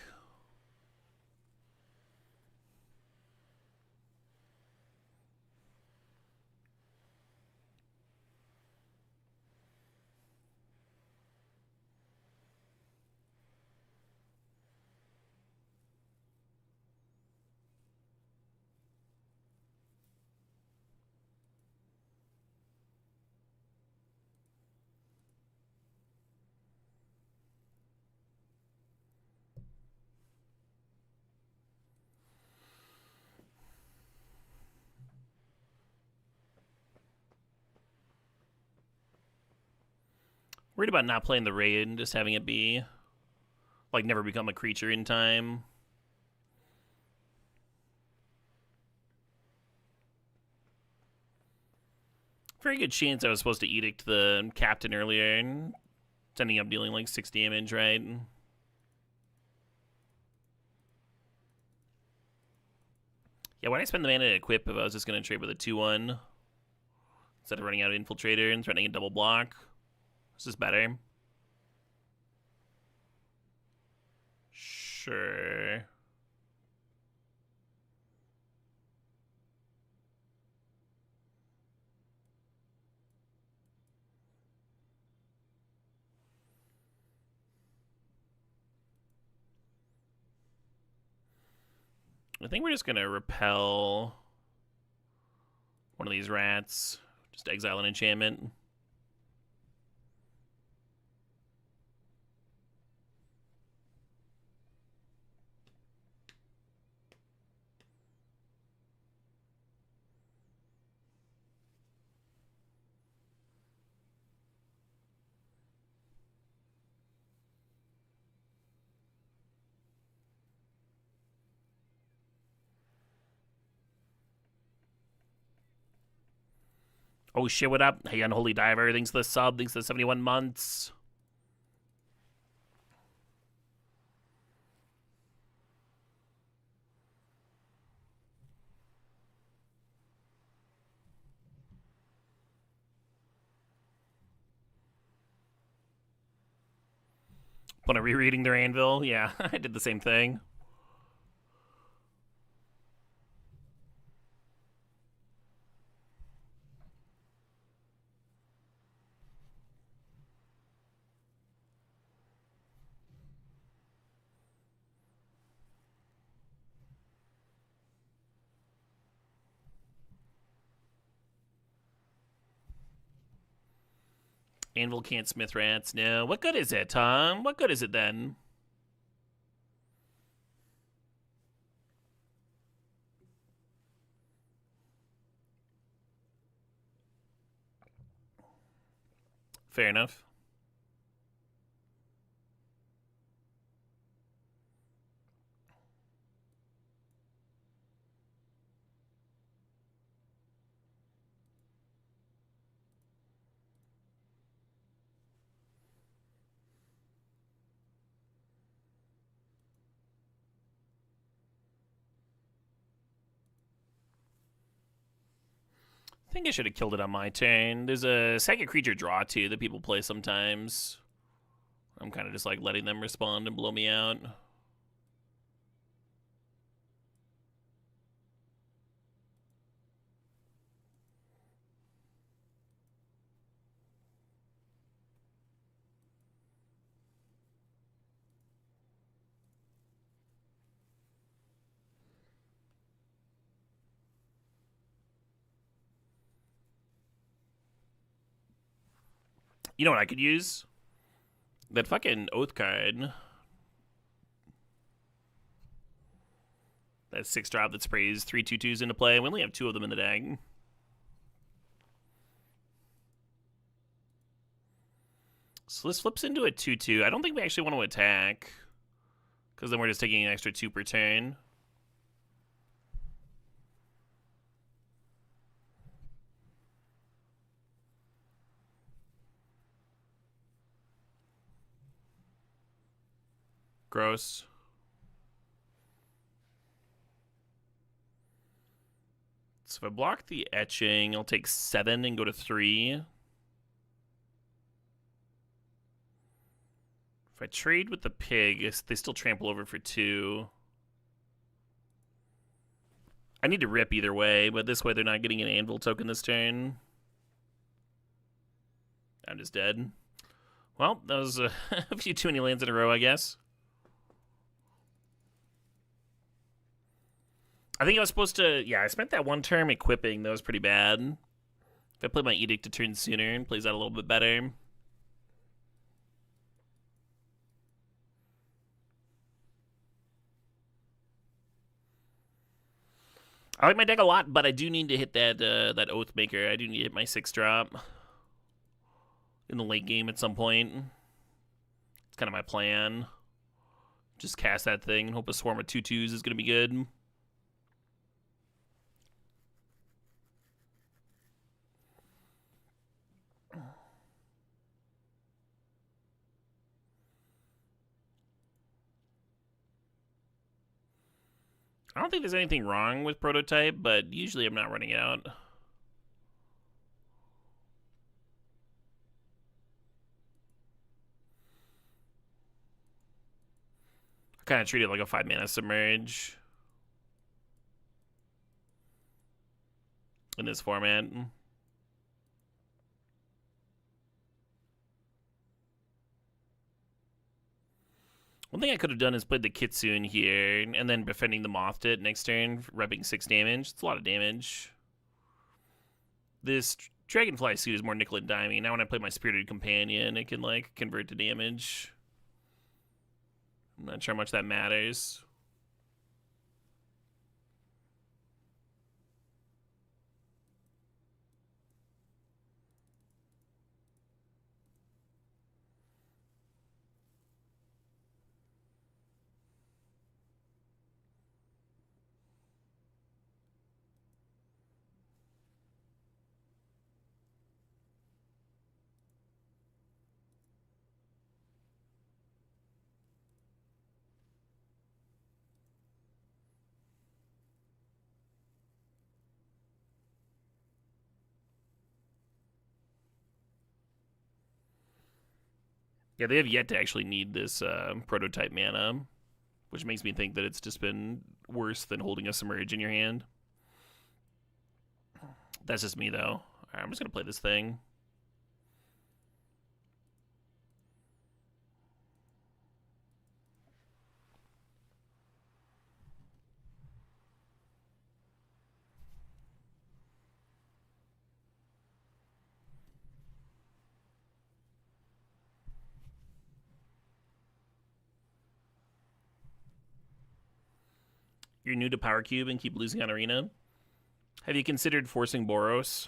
Worried about not playing the raid and just having it be like never become a creature in time. Very good chance I was supposed to edict the captain earlier and ending up dealing like 6 damage, right? Yeah, when I spend the mana to equip, if I was just going to trade with a 2-1 instead of running out of Infiltrator and threatening a double block, this is better. Sure. I think we're just going to repel one of these rats. Just exile an enchantment. Oh shit, what up? Hey, Unholy Diver, thanks for the sub, thanks for the 71 months. When I'm rereading their anvil, yeah, I did the same thing. Anvil can't smith rats. No. What good is it, Tom? What good is it then? Fair enough. I think I should have killed it on my turn. There's a second creature draw too that people play sometimes. I'm kind of just like letting them respond and blow me out. You know what I could use? That fucking Oath card. That 6-drop that sprays 3/2/2s into play. We only have 2 of them in the deck. So this flips into a 2/2. I don't think we actually want to attack, because then we're just taking an extra 2 per turn. Gross. So if I block the etching, I'll take 7 and go to 3. If I trade with the pig, they still trample over for 2. I need to rip either way, but this way they're not getting an anvil token this turn. I'm just dead. Well, that was a few too many lands in a row, I guess. I think I was supposed to... Yeah, I spent that one turn equipping. That was pretty bad. If I play my Edict a turn sooner, and plays out a little bit better. I like my deck a lot, but I do need to hit that Oath Maker. I do need to hit my 6-drop in the late game at some point. It's kind of my plan. Just cast that thing and hope a swarm of 2/2s is going to be good. I don't think there's anything wrong with Prototype, but usually I'm not running out. I kind of treat it like a 5-mana Submerge in this format. One thing I could have done is played the Kitsune here, and then Befriending the Moth it next turn, repping 6 damage. It's a lot of damage. This Dragonfly suit is more nickel and dimey. Now when I play my Spirited Companion, it can, like, convert to damage. I'm not sure how much that matters. Yeah, they have yet to actually need this Prototype mana, which makes me think that it's just been worse than holding a Submerge in your hand. That's just me, though. All right, I'm just going to play this thing. You're new to Power Cube and keep losing on Arena. Have you considered forcing Boros?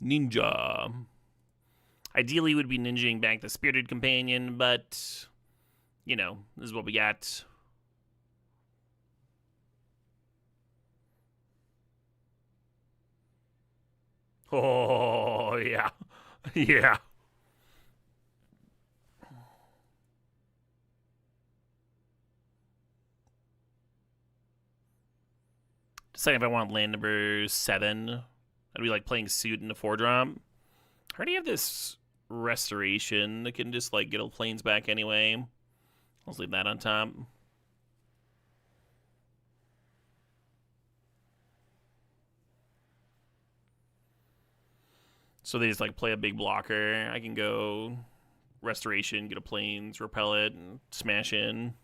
Ninja. Ideally, would be ninjaing back the Spirited Companion, but, you know, this is what we got. Oh, yeah. Yeah. Deciding if I want land number 7. I'd be like playing suit in the 4-drop. I already have this restoration that can just like get all planes back anyway. Let's leave that on top. So they just like play a big blocker. I can go restoration, get a planes, repel it, and smash in.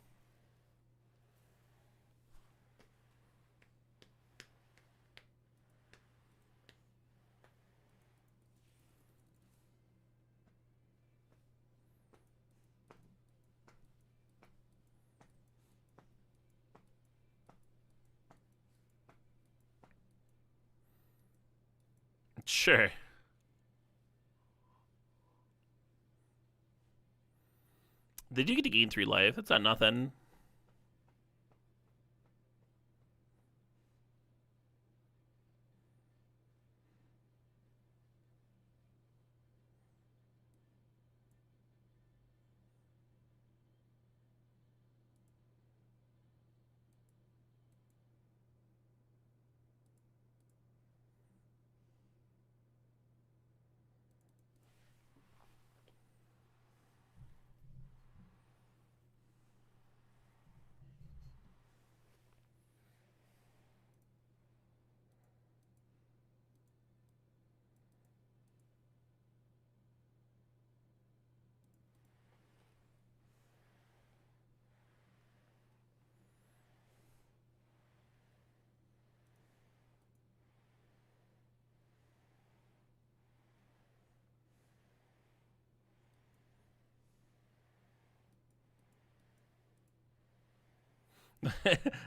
Sure. They do get to gain 3 life. That's not nothing.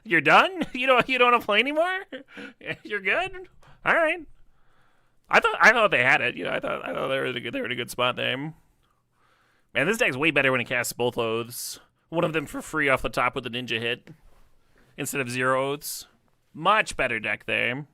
You're done? You don't want to play anymore? You're good? All right. I thought they had it. I thought they were in a good spot there. Man, this deck's way better when it casts both oaths. One of them for free off the top with a ninja hit instead of 0 oaths. Much better deck there.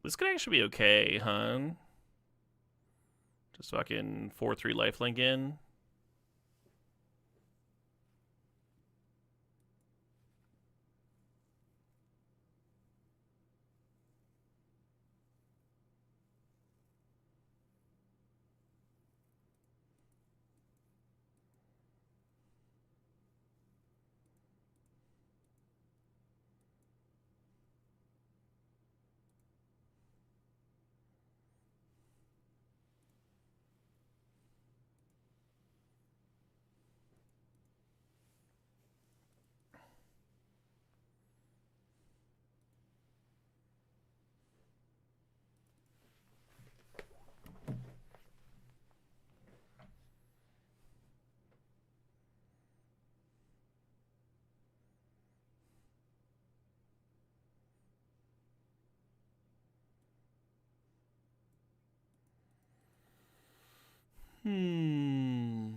This could actually be okay, huh? Just fucking 4/3 lifelink in. Hmm.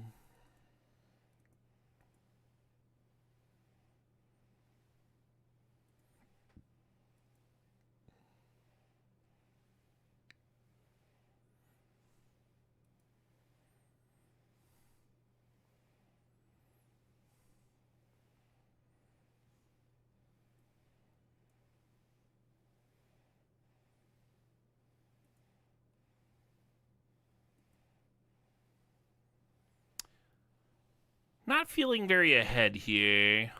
Not feeling very ahead here.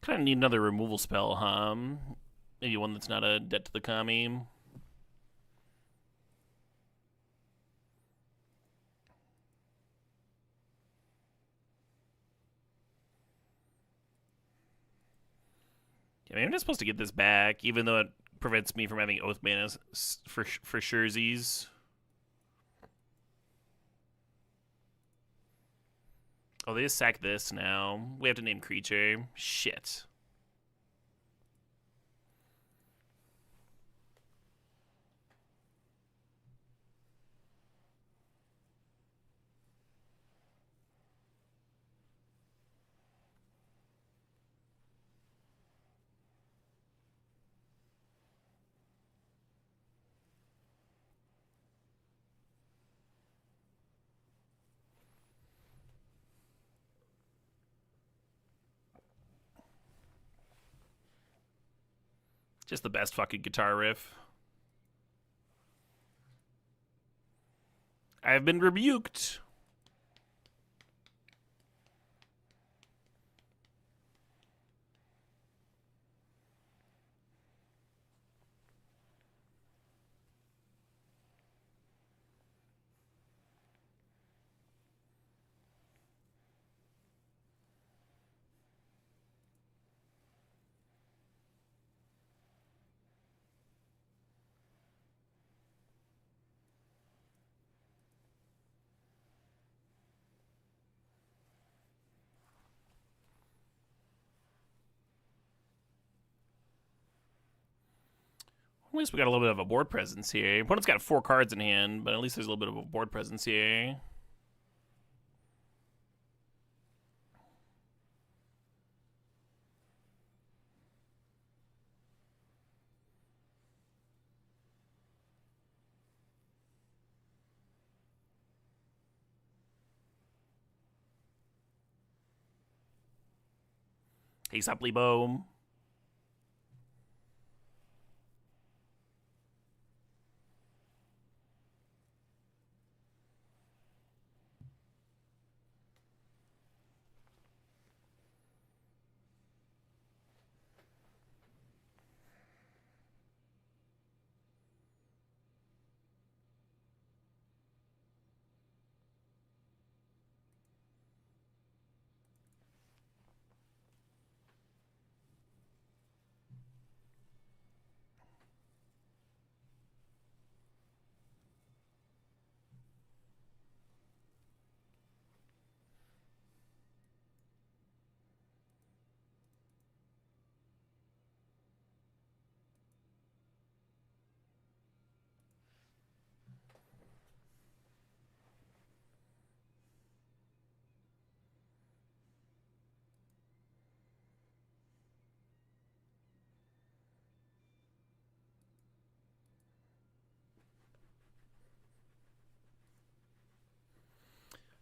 Kind of need another removal spell, huh? Maybe one that's not a debt to the Kami. Yeah, maybe I'm just supposed to get this back, even though it prevents me from having Oath Mana for surezies. Oh, they just sack this now. We have to name creature. Shit. Just the best fucking guitar riff. I've been rebuked. At least we got a little bit of a board presence here. Opponent's got 4 cards in hand, but at least there's a little bit of a board presence here. Hey, sup, Lebo.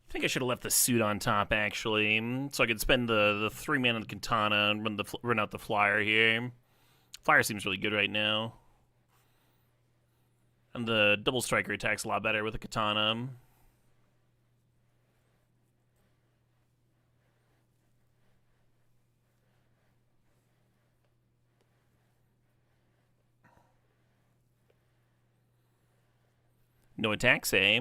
I think I should have left the suit on top, actually, so I could spend the 3 mana on the katana and run out the flyer here. Flyer seems really good right now. And the double striker attacks a lot better with a katana. No attacks, eh?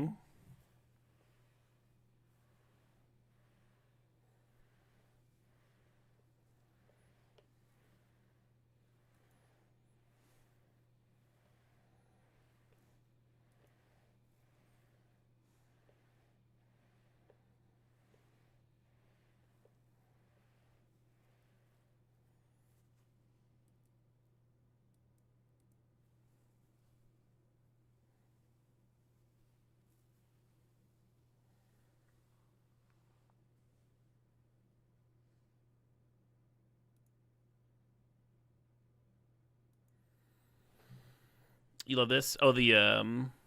You love this? Oh, the Emrakul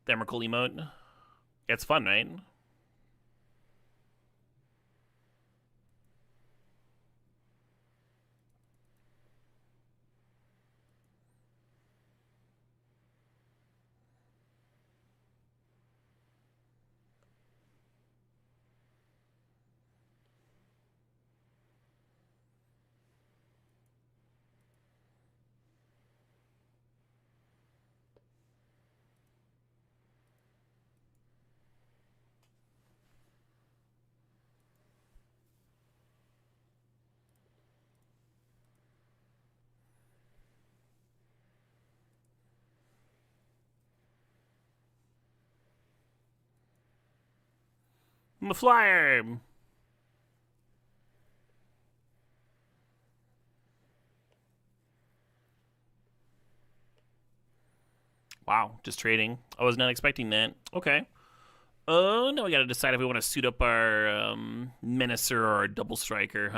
emote. Yeah, it's fun, right? I'm a flyer. Wow, just trading. I was not expecting that. Okay. Now we gotta decide if we want to suit up our Menacer or our Double Striker,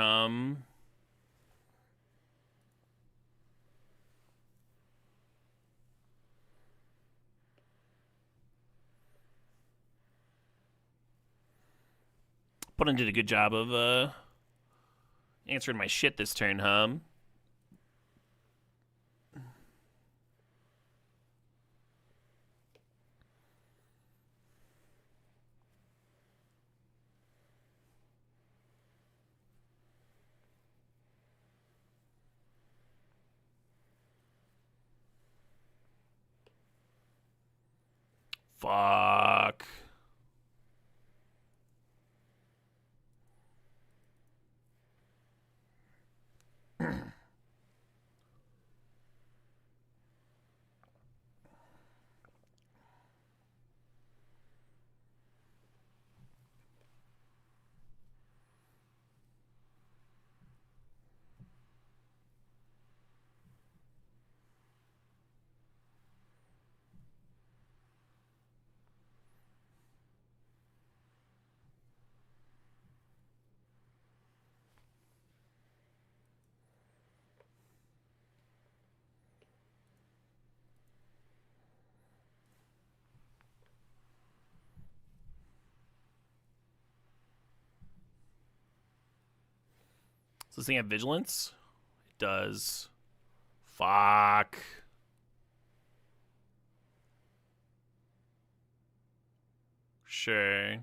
Opponent did a good job of answering my shit this turn, Fuck. Does this thing have vigilance? It does. Fuck. Sure.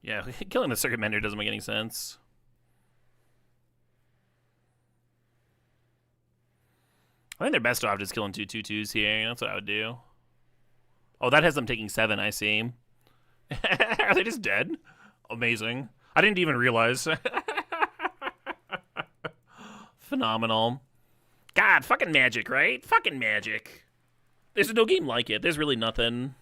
Yeah, killing the Circuit Mender doesn't make any sense. I think they're best off just killing 2/2/2s here. That's what I would do. Oh, that has them taking 7, I see. Are they just dead? Amazing. I didn't even realize. Phenomenal. God, fucking magic, right? Fucking magic. There's no game like it. There's really nothing.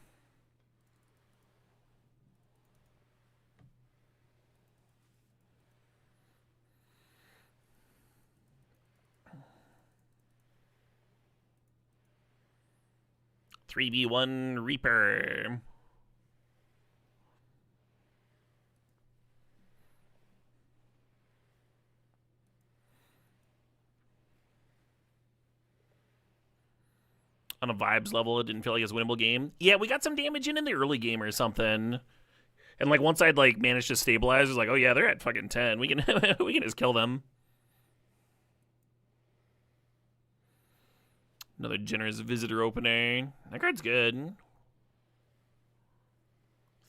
"3v1 Reaper." On a vibes level, it didn't feel like it was a winnable game. Yeah, we got some damage in the early game or something. And like once I'd like managed to stabilize, it was like, oh yeah, they're at fucking 10. We can we can just kill them. Another generous visitor opener. That card's good. I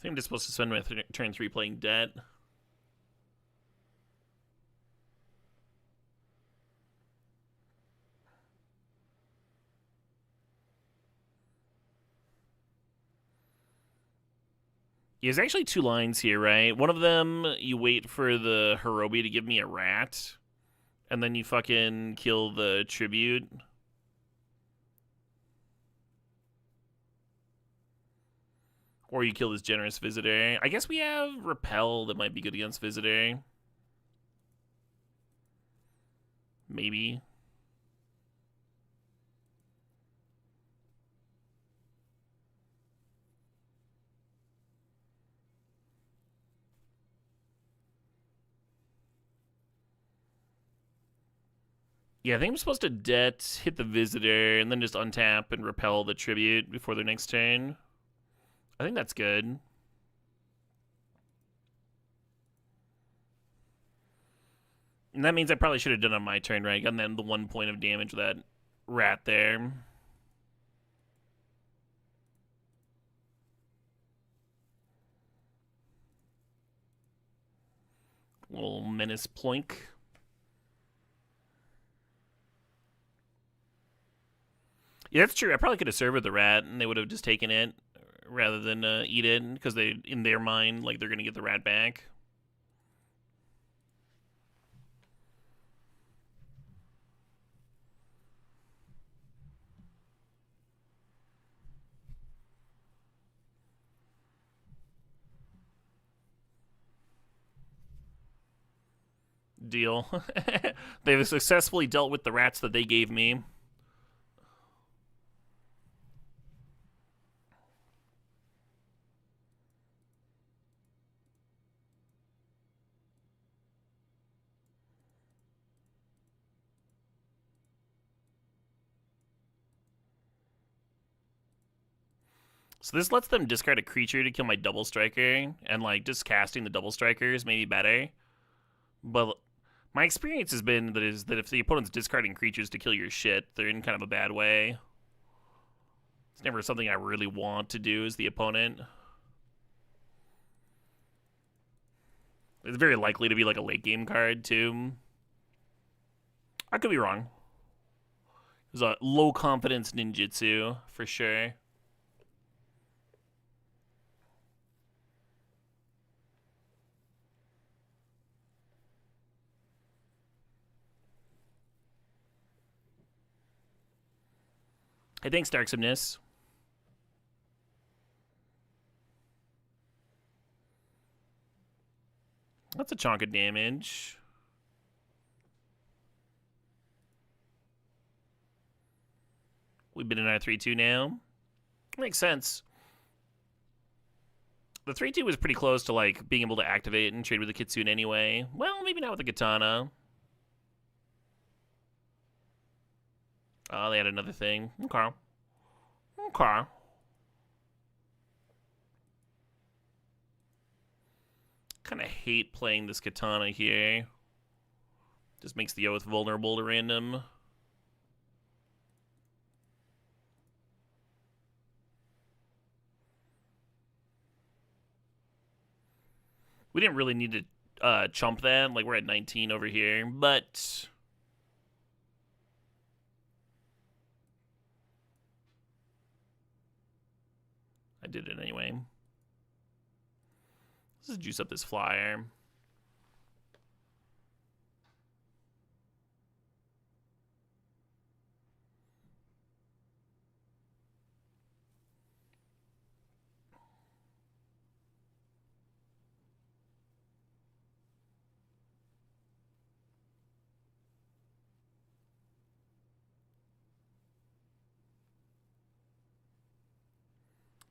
think I'm just supposed to spend my turn 3 playing debt. Yeah, there's actually 2 lines here, right? One of them, you wait for the Hirobi to give me a rat, and then you fucking kill the tribute. Or you kill this generous visitor. I guess we have Repel that might be good against visitor. Maybe. Yeah, I think I'm supposed to debt, hit the visitor, and then just untap and repel the tribute before their next turn. I think that's good. And that means I probably should have done it on my turn, right? Gotten them the 1 point of damage with that rat there. Little menace ploink. Yeah, that's true. I probably could have served with the rat, and they would have just taken it rather than eat it, because they, in their mind, like they're gonna get the rat back. Deal. They've successfully dealt with the rats that they gave me. So this lets them discard a creature to kill my double striker, and like just casting the double striker is maybe better. But my experience has been that if the opponent's discarding creatures to kill your shit, they're in kind of a bad way. It's never something I really want to do as the opponent. It's very likely to be like a late game card too. I could be wrong. It was a low confidence ninjutsu for sure. Hey, thanks, Darksomeness. That's a chunk of damage. We've been in our 3-2 now. Makes sense. The 3-2 was pretty close to like being able to activate and trade with the Kitsune anyway. Well, maybe not with the Katana. Oh, they had another thing. Okay. Okay. Kind of hate playing this Katana here. Just makes the Oath vulnerable to random. We didn't really need to chump that. Like, we're at 19 over here, but I did it anyway. Let's just juice up this flyer.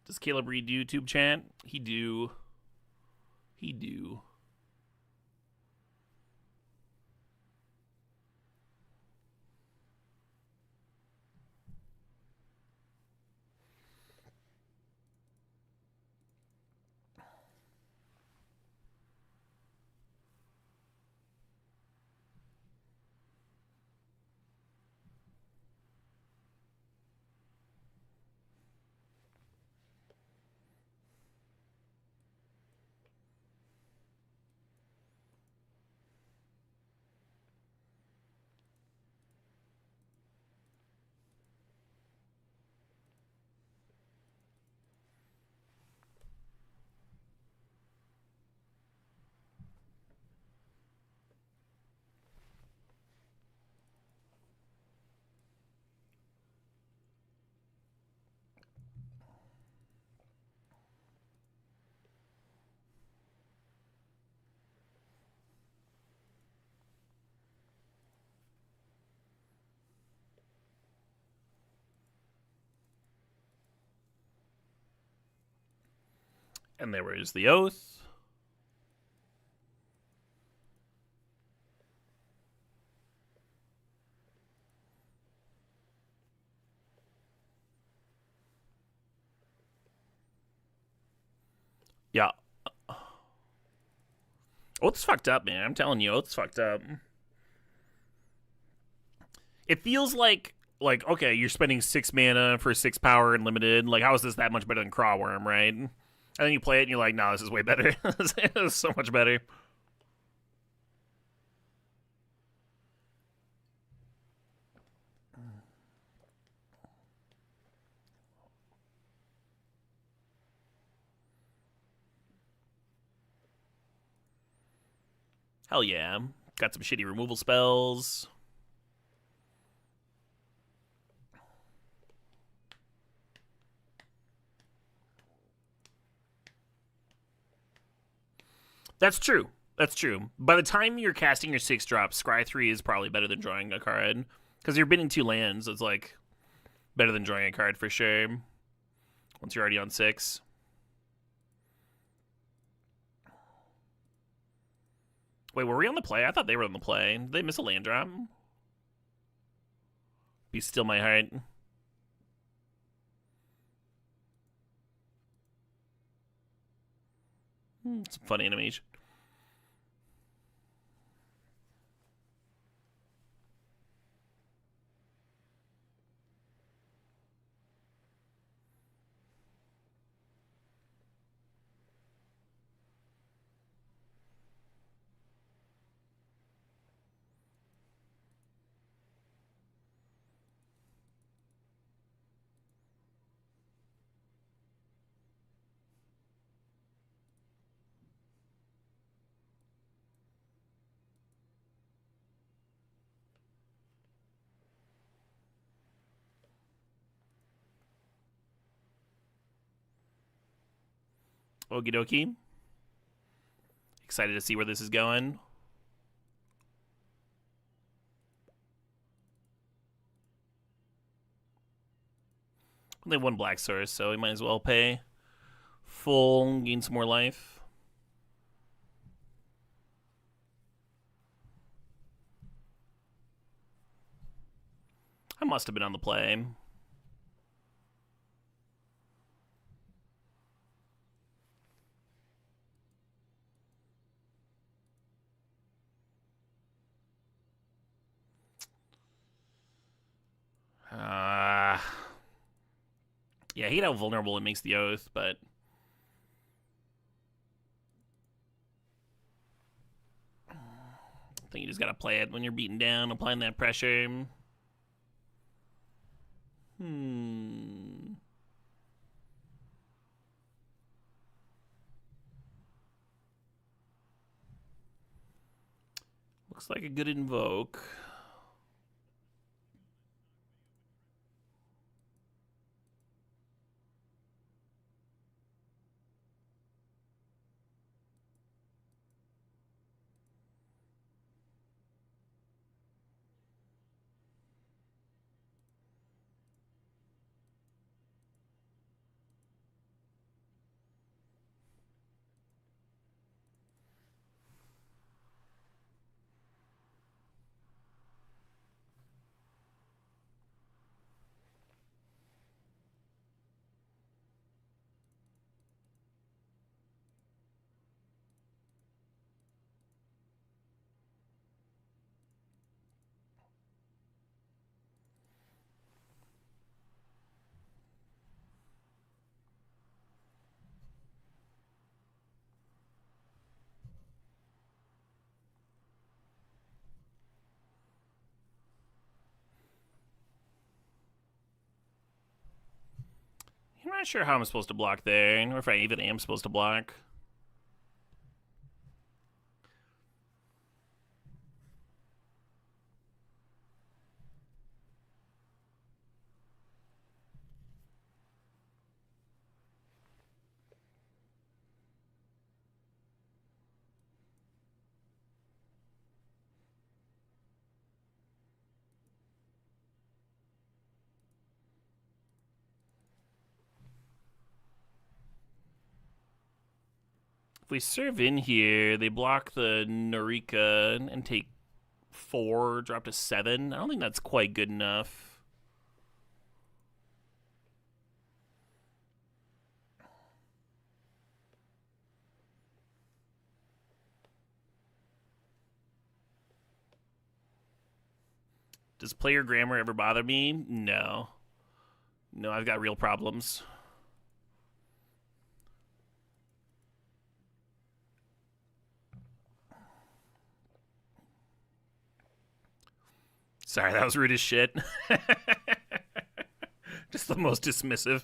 Does Caleb read YouTube chat? He do. He do. And there was the Oath. Yeah. Oath's fucked up, man. I'm telling you, Oath's fucked up. It feels like like, okay, you're spending 6 mana for 6 power and limited. Like, how is this that much better than Crawworm, right? And then you play it and you're like, no, this is way better. This is so much better. Hell yeah. Got some shitty removal spells. That's true. That's true. By the time you're casting your 6-drop, Scry 3 is probably better than drawing a card. Because you're bidding 2 lands. It's like better than drawing a card for sure. Once you're already on 6. Wait, were we on the play? I thought they were on the play. Did they miss a land drop? Be still my heart. It's a fun animation. Okie dokie. Excited to see where this is going. Only one black source, so we might as well pay full, gain some more life. I must have been on the play. Yeah, I hate how vulnerable it makes the Oath, but I think you just gotta play it when you're beaten down, applying that pressure. Looks like a good invoke. I'm not sure how I'm supposed to block there, or if I even am supposed to block. If we serve in here, they block the Narika and take 4, drop to 7. I don't think that's quite good enough. Does player grammar ever bother me? No. No, I've got real problems. Sorry, that was rude as shit. Just the most dismissive.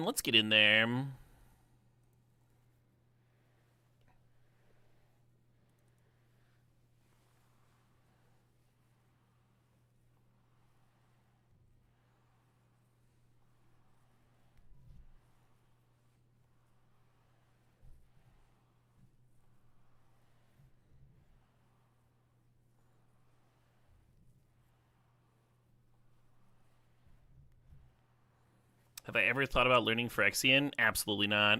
Let's get in there. Have I ever thought about learning Phyrexian? Absolutely not.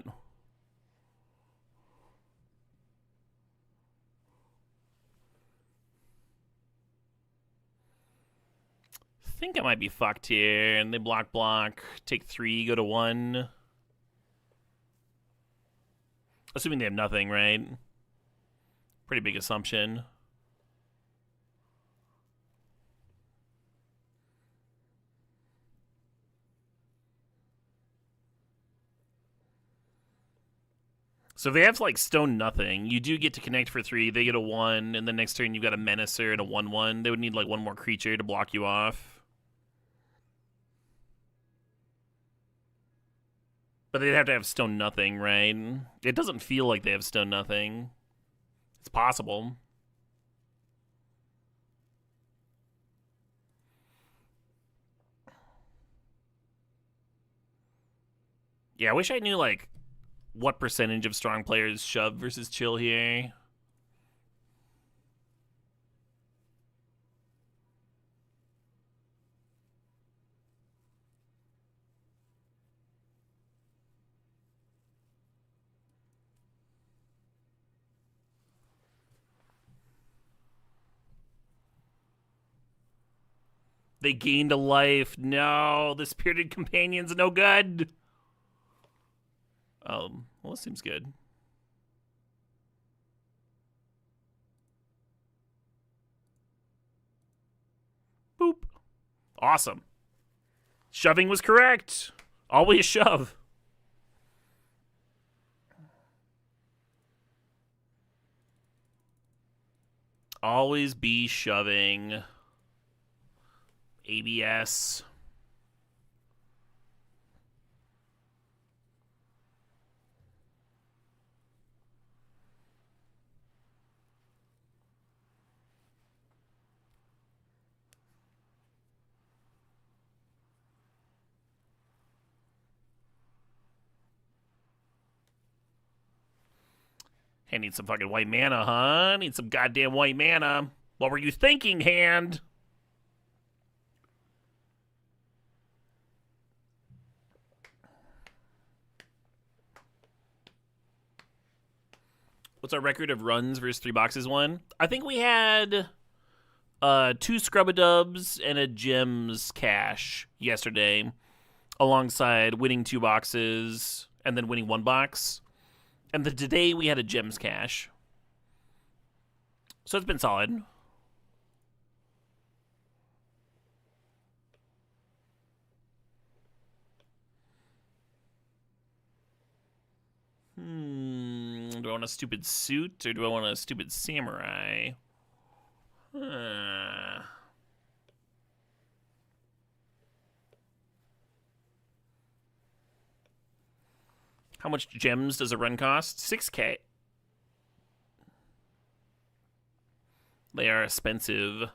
I think I might be fucked here. And they block, take 3, go to 1. Assuming they have nothing, right? Pretty big assumption. So if they have like stone nothing, you do get to connect for 3. They get a 1, and the next turn you've got a Menacer and a 1/1. They would need like one more creature to block you off. But they'd have to have stone nothing, right? It doesn't feel like they have stone nothing. It's possible. Yeah, I wish I knew like what percentage of strong players shove versus chill here. They gained a life. No, the Spirited Companion's no good. Well, this seems good. Boop. Awesome. Shoving was correct. Always shove. Always be shoving. ABS. Hey, need some fucking white mana, huh? Need some goddamn white mana. What were you thinking, hand? What's our record of runs versus 3 boxes won? I think we had 2 Scrub-a-Dubs and a Gems cash yesterday, alongside winning 2 boxes and then winning 1 box. And then today we had a Gems cash. So it's been solid. Do I want a stupid suit or do I want a stupid samurai? How much gems does a run cost? 6K. They are expensive.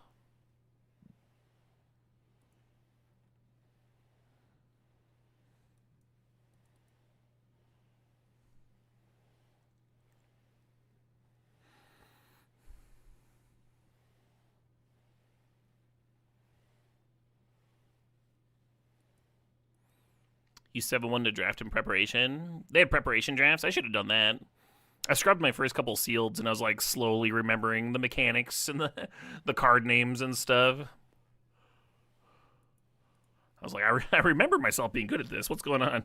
You 7-1 to draft in preparation. They had preparation drafts. I should have done that. I scrubbed my first couple sealeds, and I was like slowly remembering the mechanics and the card names and stuff. I was like, I remember myself being good at this. What's going on?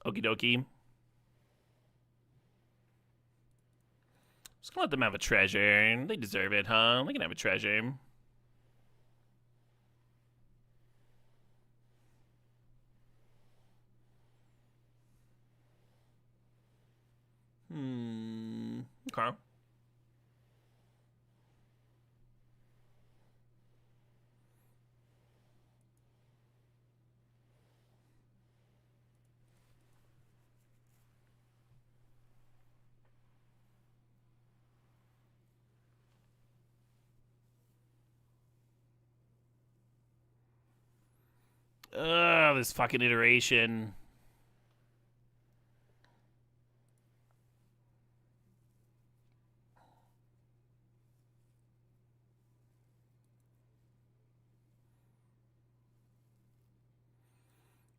Okie dokie. Just gonna let them have a treasure. They deserve it, huh? They can have a treasure. Okay. Ugh, this fucking iteration.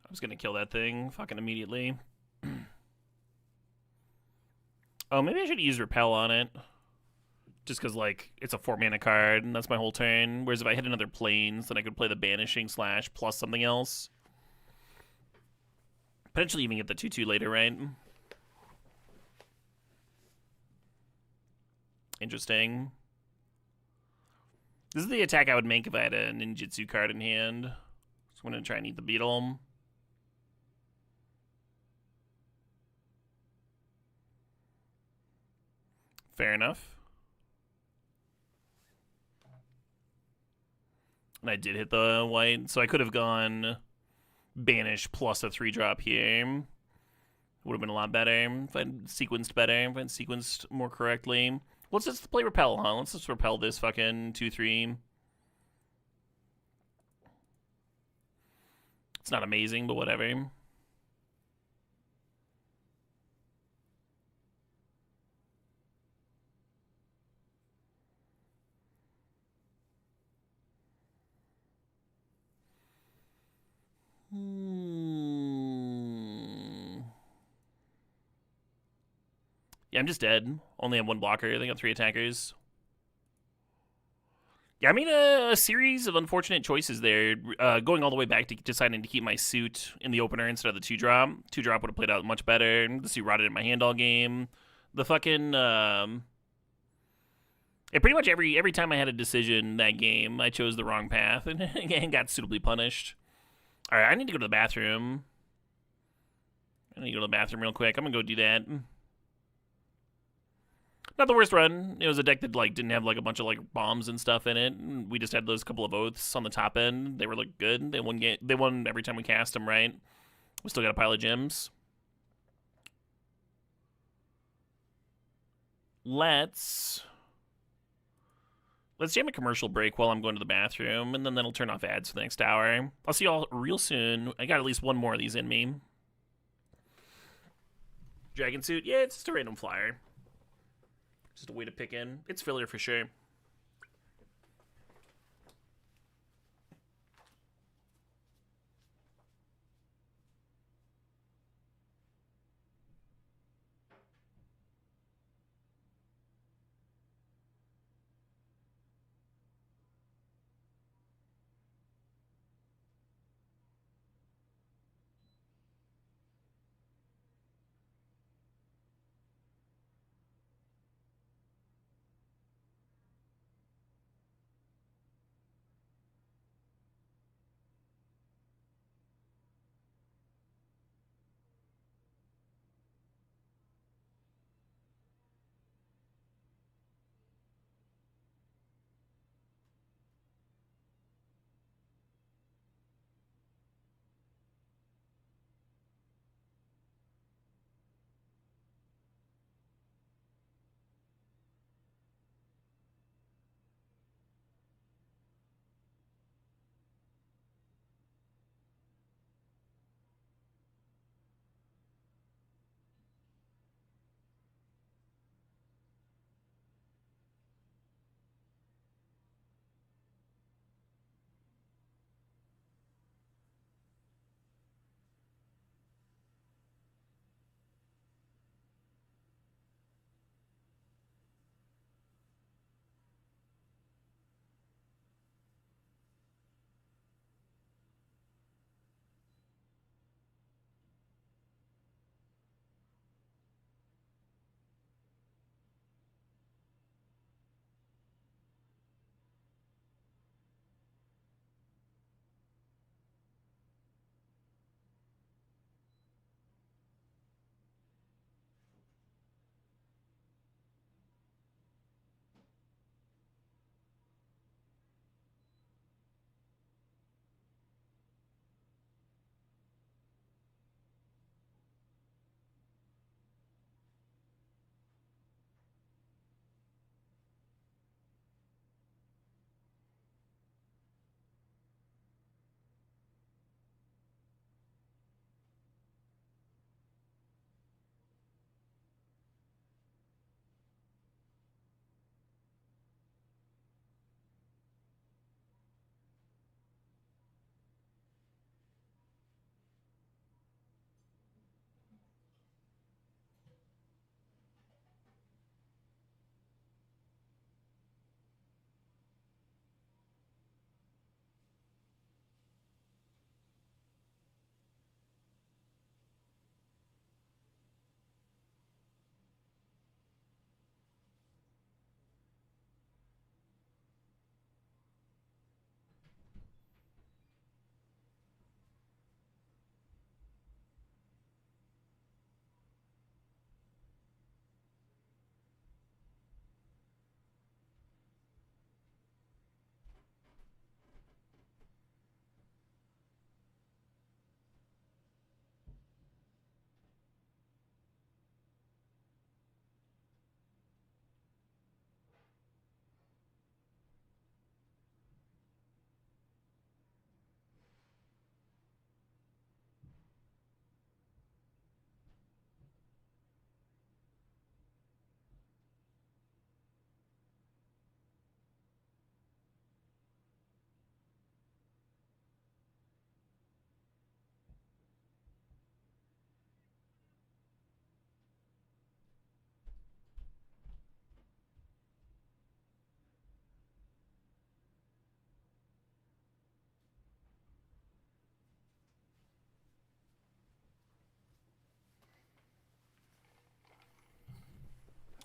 I was gonna kill that thing fucking immediately. Oh, maybe I should use Repel on it. Just because, like, it's a 4-mana card, and that's my whole turn. Whereas if I hit another Plains, then I could play the Banishing / plus something else. Potentially even get the 2/2 later, right? Interesting. This is the attack I would make if I had a ninjutsu card in hand. So I'm going to try and eat the beetle. Fair enough. And I did hit the white, so I could have gone Banish plus a 3-drop here. Would have been a lot better if I'd sequenced better, if I'd sequenced more correctly. Let's just play Repel, huh? Let's just Repel this fucking 2/3. It's not amazing, but whatever. Yeah, I'm just dead. Only have 1 blocker. They got 3 attackers. Yeah, I made a series of unfortunate choices there, going all the way back to deciding to keep my suit in the opener instead of the 2-drop. 2-drop would have played out much better. The suit rotted in my hand all game. The fucking pretty much every time I had a decision that game, I chose the wrong path and got suitably punished. All right, I need to go to the bathroom. I need to go to the bathroom real quick. I'm gonna go do that. Not the worst run. It was a deck that like didn't have like a bunch of like bombs and stuff in it. We just had those couple of oaths on the top end. They were like good. They won every time we cast them, right? We still got a pile of gems. Let's jam a commercial break while I'm going to the bathroom, and then that'll turn off ads for the next hour. I'll see y'all real soon. I got at least 1 more of these in me. Dragon suit? Yeah, it's just a random flyer. Just a way to pick in. It's filler for sure.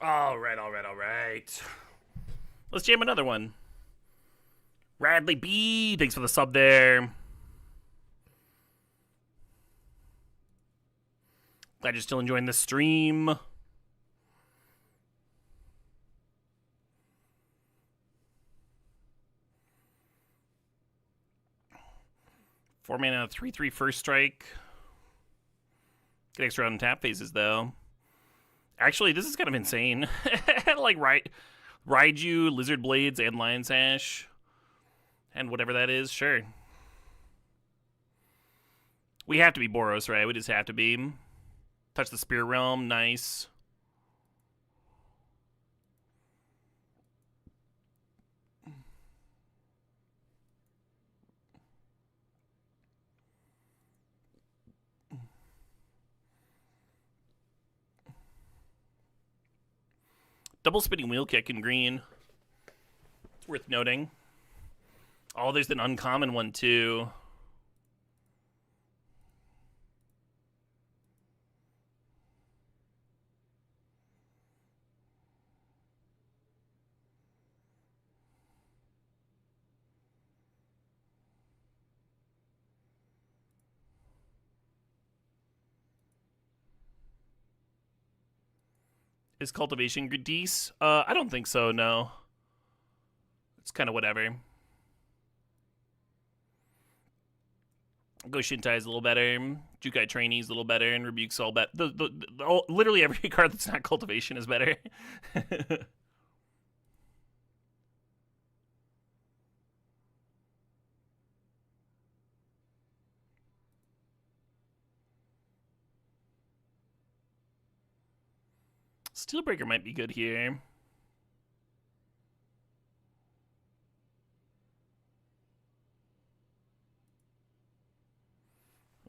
All right, all right, all right. Let's jam another one. Radley B, thanks for the sub there. Glad you're still enjoying the stream. Four mana, 3/3 first strike. Get extra on tap phases though. Actually, this is kind of insane. Like Raiju, Lizard Blades, and Lion Sash. And whatever that is, sure. We have to be Boros, right? We just have to be. Touch the Spirit Realm, nice. Double spinning wheel kick in green. It's worth noting. Oh, there's an uncommon one too. Is cultivation good? I don't think so, no. It's kind of whatever. Go Shintai is a little better. Jukai Trainee is a little better, and Rebuke's all better. Literally every card that's not cultivation is better. Steelbreaker might be good here.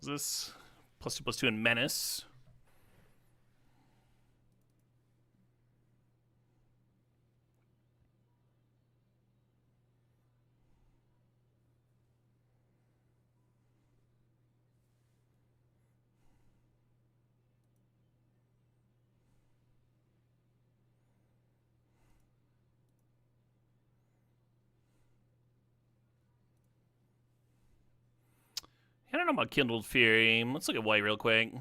Is this +2/+2 and Menace? I don't know about Kindled Fury. Let's look at white real quick.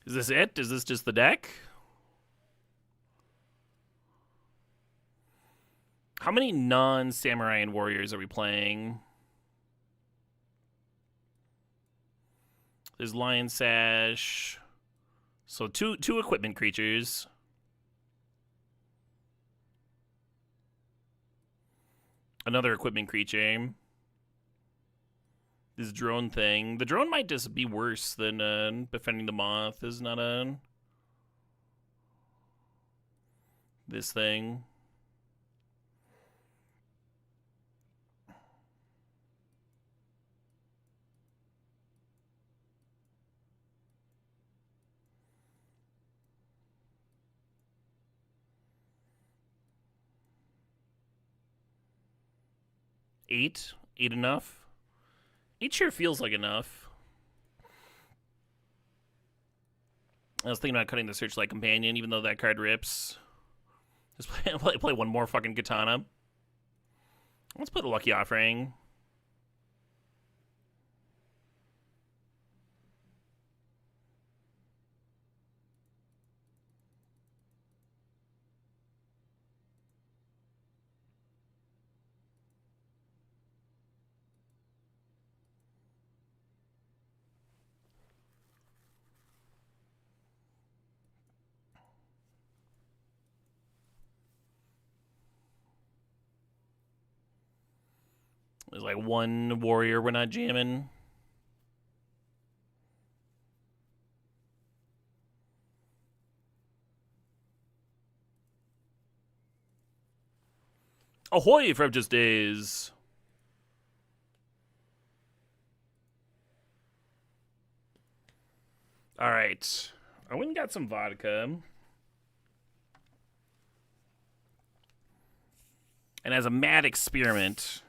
Is this it? Is this just the deck? How many non-samurai and warriors are we playing? There's Lion Sash. So two equipment creatures. Another equipment creature. This drone thing. The drone might just be worse than Befriending the Moth. Is not a... This thing. Eight enough? 8 sure feels like enough. I was thinking about cutting the Searchlight Companion, even though that card rips. Just play one more fucking Katana. Let's play the Lucky Offering. There's like one warrior we're not jamming. Ahoy from Just Days. All right. I went and got some vodka. And as a mad experiment,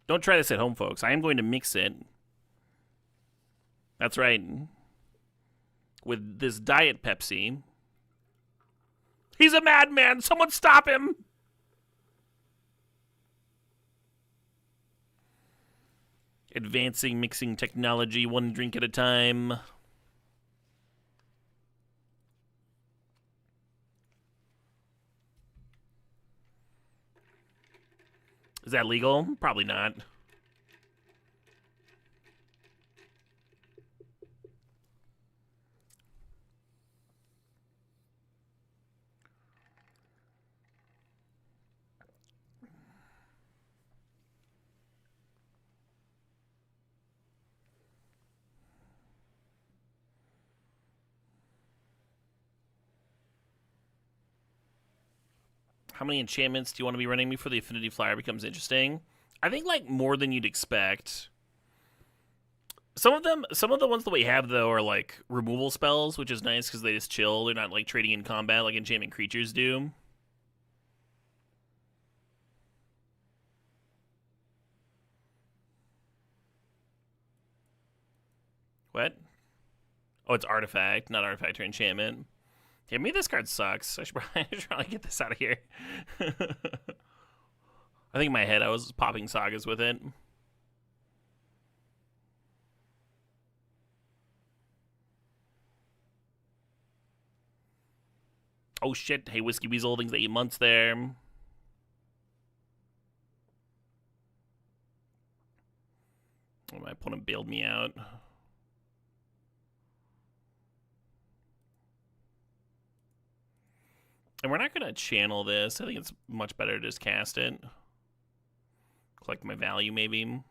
don't try this at home, folks. I am going to mix it. That's right. With this Diet Pepsi. He's a madman. Someone stop him. Advancing mixing technology, one drink at a time. Is that legal? Probably not. How many enchantments do you want to be running before the Affinity Flyer becomes interesting? I think like more than you'd expect. Some of the ones that we have though are like removal spells, which is nice because they just chill. They're not like trading in combat like enchantment creatures do. What? Oh, it's artifact, not artifact or enchantment. Yeah, maybe this card sucks. I should probably get this out of here. I think in my head I was popping sagas with it. Oh shit, hey Whiskey Weasel, things that 8 months there. Oh, my opponent bailed me out. And we're not going to channel this. I think it's much better to just cast it. Collect my value, maybe.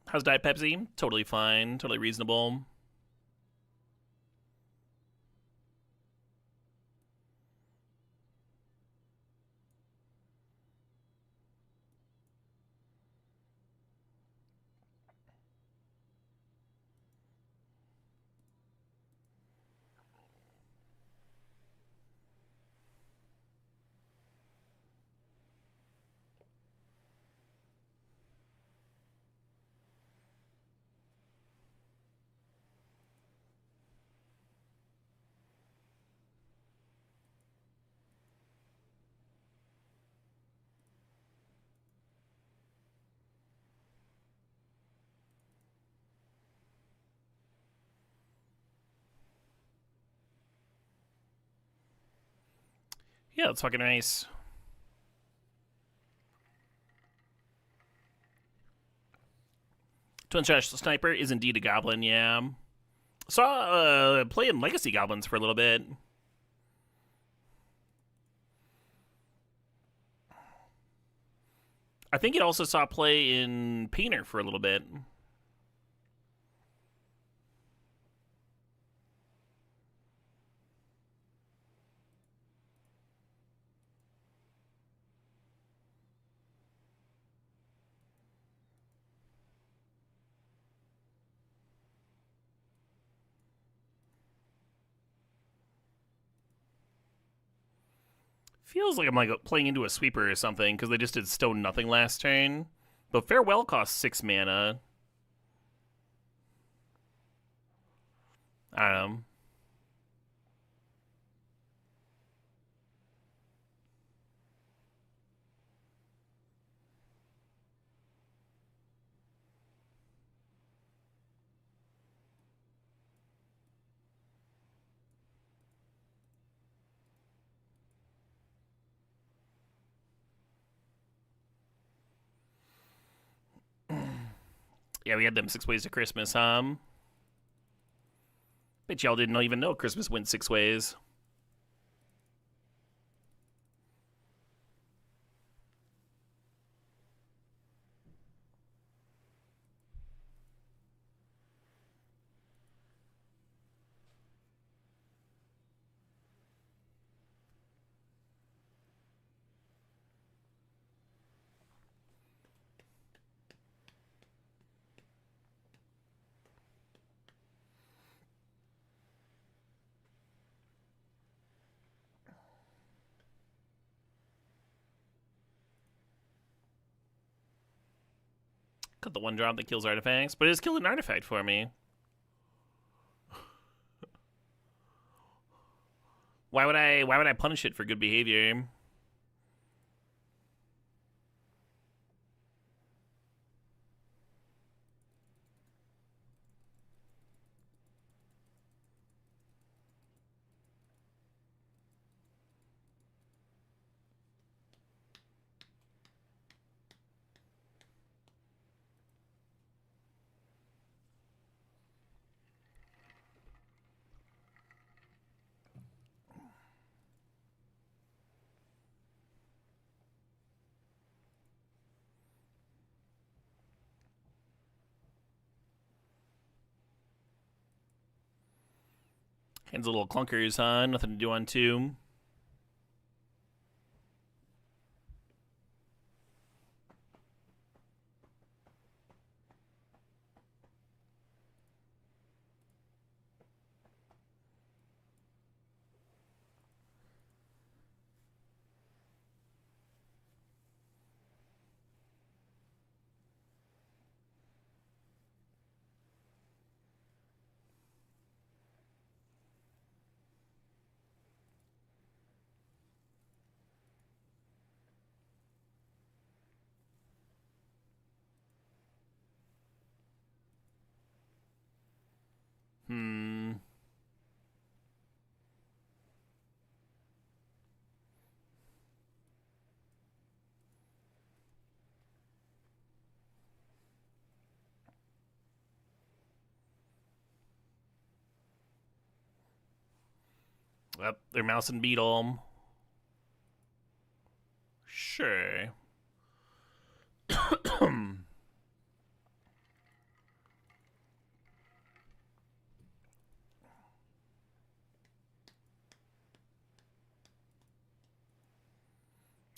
How's Diet Pepsi? Totally fine. Totally reasonable. Yeah, that's fucking nice. Twin Shot Sniper is indeed a goblin, yeah. Saw playing Legacy Goblins for a little bit. I think it also saw play in Painter for a little bit. Feels like I'm like playing into a sweeper or something because they just did Stone Nothing last turn. But Farewell costs 6 mana. I don't know. Yeah, we had them 6 ways to Christmas, huh? Bet y'all didn't even know Christmas went 6 ways. Got the one drop that kills artifacts, but it is killing an artifact for me. Why would I punish it for good behavior? Hands a little clunkers, huh? Nothing to do on 2. Yep, they're mouse and beetle. Sure.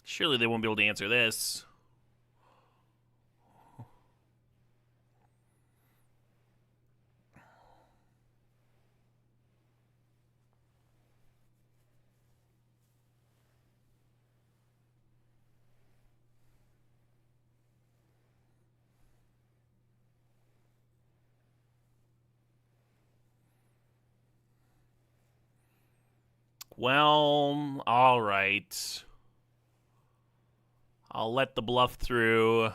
Surely they won't be able to answer this. Well, all right. I'll let the bluff through.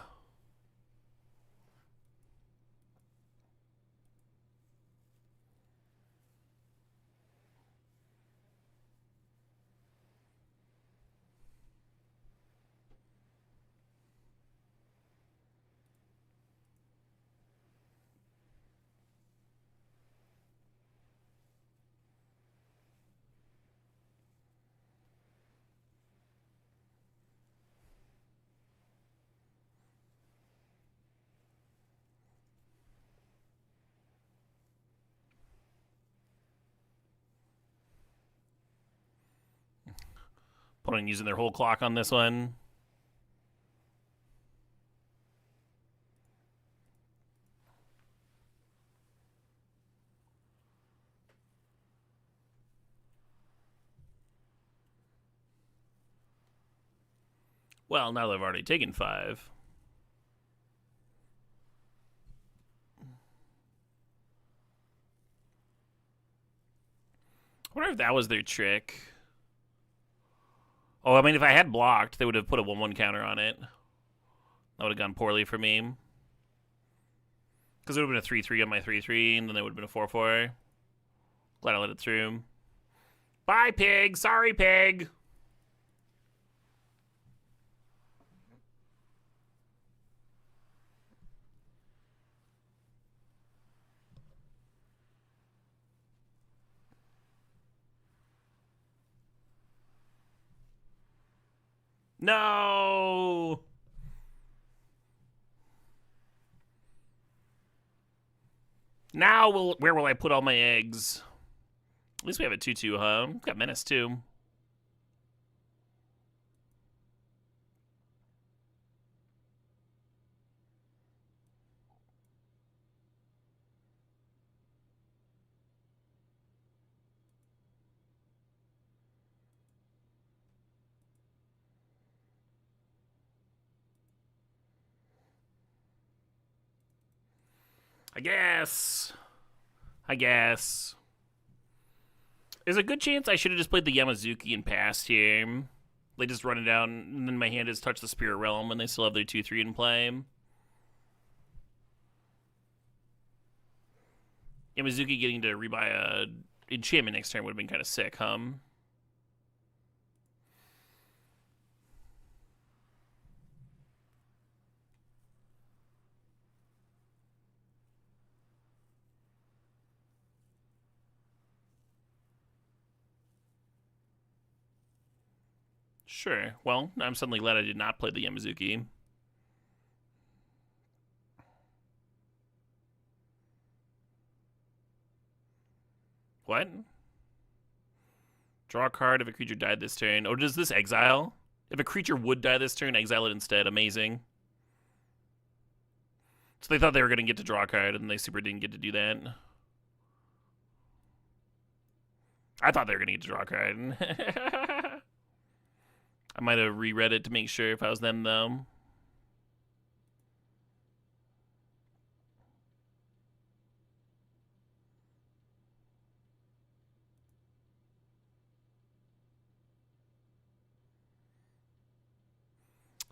Opponent using their whole clock on this one. Well, now they've already taken 5. I wonder if that was their trick. Oh, I mean, if I had blocked, they would have put a 1/1 counter on it. That would have gone poorly for me. Because it would have been a 3/3 on my 3/3, and then it would have been a 4/4. Glad I let it through. Bye, pig. Sorry, pig. No. Now, where will I put all my eggs? At least we have a 2/2, huh? We've got menace, too. I guess. I guess. There's a good chance I should have just played the Yamazuki and passed here. They just run it down, and then my hand has touched the Spirit Realm, and they still have their 2-3 in play. Yamazuki getting to rebuy a enchantment next turn would have been kind of sick, huh? Sure. Well, I'm suddenly glad I did not play the Yamazuki. What? Draw a card if a creature died this turn. Or does this exile? If a creature would die this turn, exile it instead. Amazing. So they thought they were going to get to draw a card, and they super didn't get to do that. I thought they were going to get to draw a card. I might have reread it to make sure if I was them, though.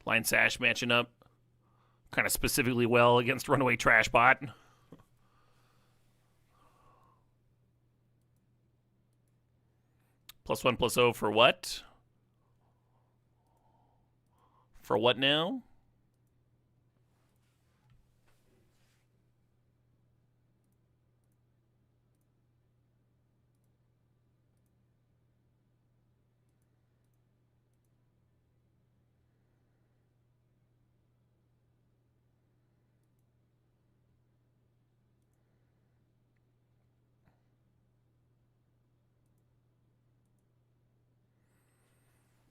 Line Sash matching up kind of specifically well against Runaway Trashbot. +1/+0 for what? For what now?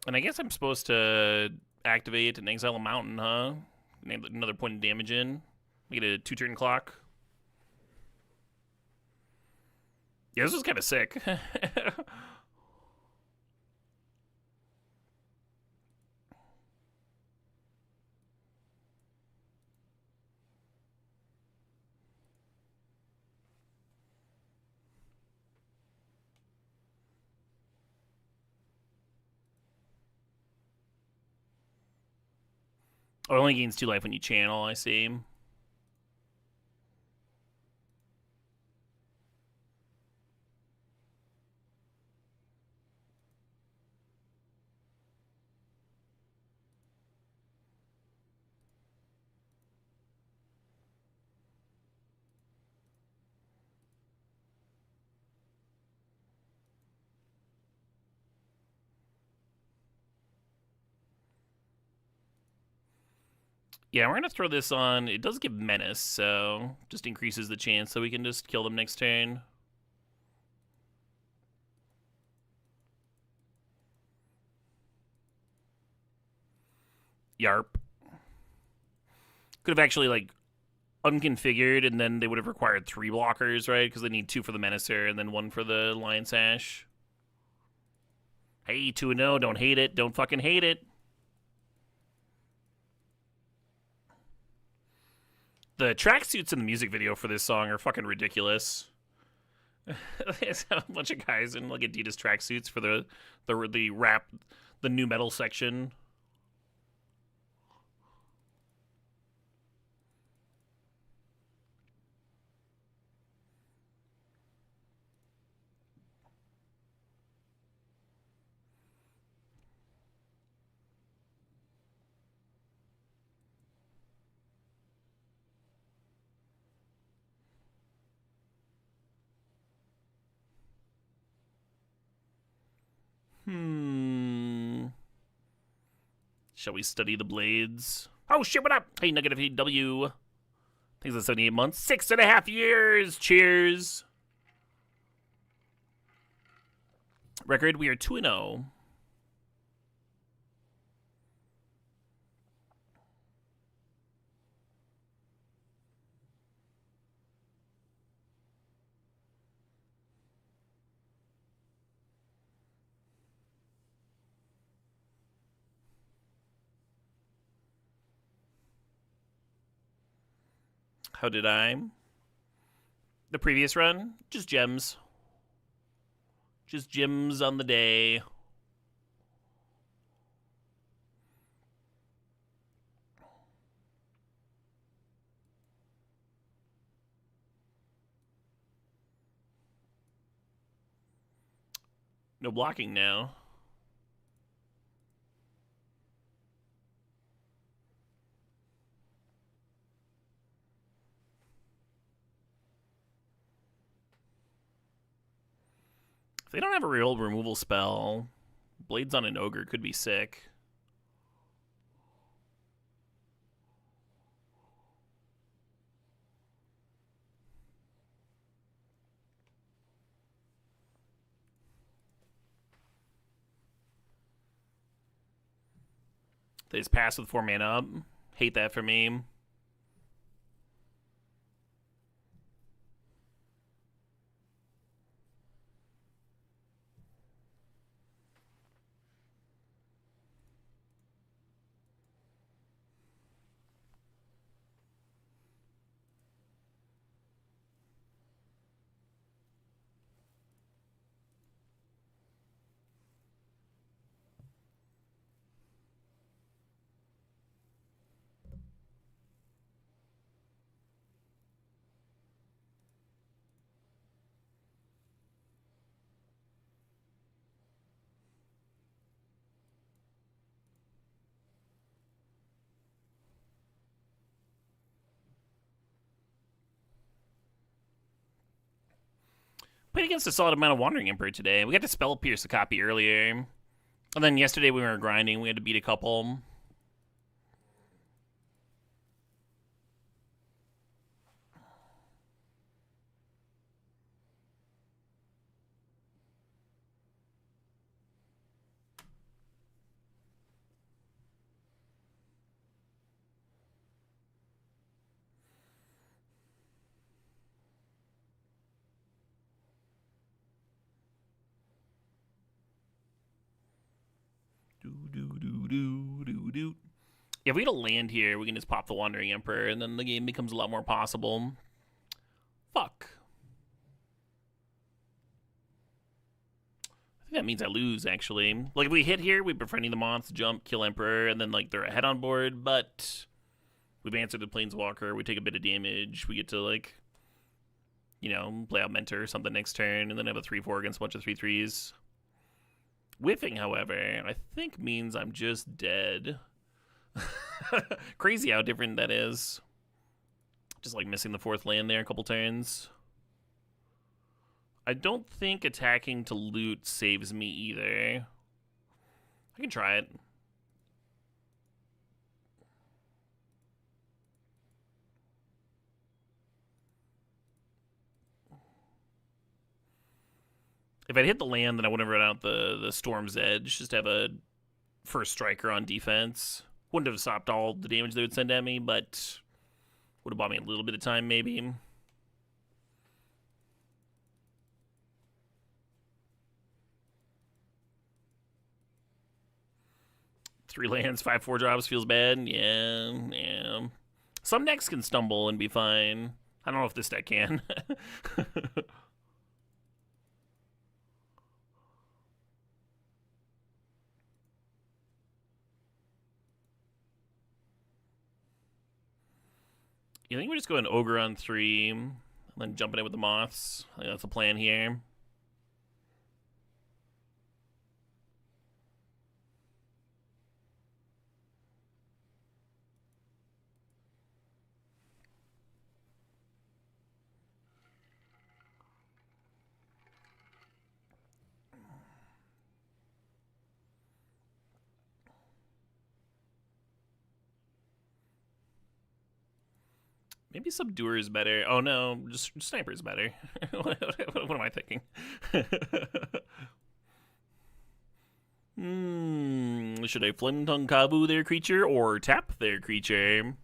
And I guess I'm supposed to activate and exile a mountain, huh? Another point of damage in. Get a 2-turn clock. Yeah, this was kind of sick. Oh, it only gains 2 life when you channel, I see. Yeah, we're going to throw this on. It does give Menace, so just increases the chance so we can just kill them next turn. Yarp. Could have actually, like, unconfigured, and then they would have required 3 blockers, right? Because they need 2 for the Menacer and then 1 for the Lion Sash. Hey, 2-0. Don't hate it. Don't fucking hate it. The tracksuits in the music video for this song are fucking ridiculous. There's a bunch of guys in like Adidas tracksuits for the rap, the new metal section. Shall we study the blades? Oh shit, what up? Hey, Nugget of AW. Thanks for 78 months. 6.5 years. Cheers. Record, we are 2-0. How did I? The previous run, just gems. Just gems on the day. No blocking now. If they don't have a real removal spell, Blades on an Ogre could be sick. They just pass with 4 mana up. Hate that for me. Played against a solid amount of Wandering Emperor today. We got to Spell Pierce a copy earlier. And then yesterday we were grinding. We had to beat a couple. If we get a land here, we can just pop the Wandering Emperor, and then the game becomes a lot more possible. Fuck. I think that means I lose, actually. Like, if we hit here, we befriending the Moths, jump, kill Emperor, and then, like, they're ahead on board, but we've answered the Planeswalker, we take a bit of damage, we get to, like, you know, play out Mentor or something next turn, and then have a 3-4 against a bunch of 3-3s. Whiffing, however, I think means I'm just dead. Crazy how different that is. Just like missing the 4th land there a couple turns. I don't think attacking to loot saves me either. I can try it. If I'd hit the land, then I would have run out the Storm's Edge. Just have a first striker on defense. Wouldn't have stopped all the damage they would send at me, but would have bought me a little bit of time, maybe. Three lands, 5/4 drops feels bad. Yeah. Some decks can stumble and be fine. I don't know if this deck can. You think we just go an Ogre on 3, and then jumping in with the Moths? I think that's the plan here. Maybe Subduer is better. Oh no, just Sniper is better. What am I thinking? Should I Flame Tongue Kabu their creature or tap their creature?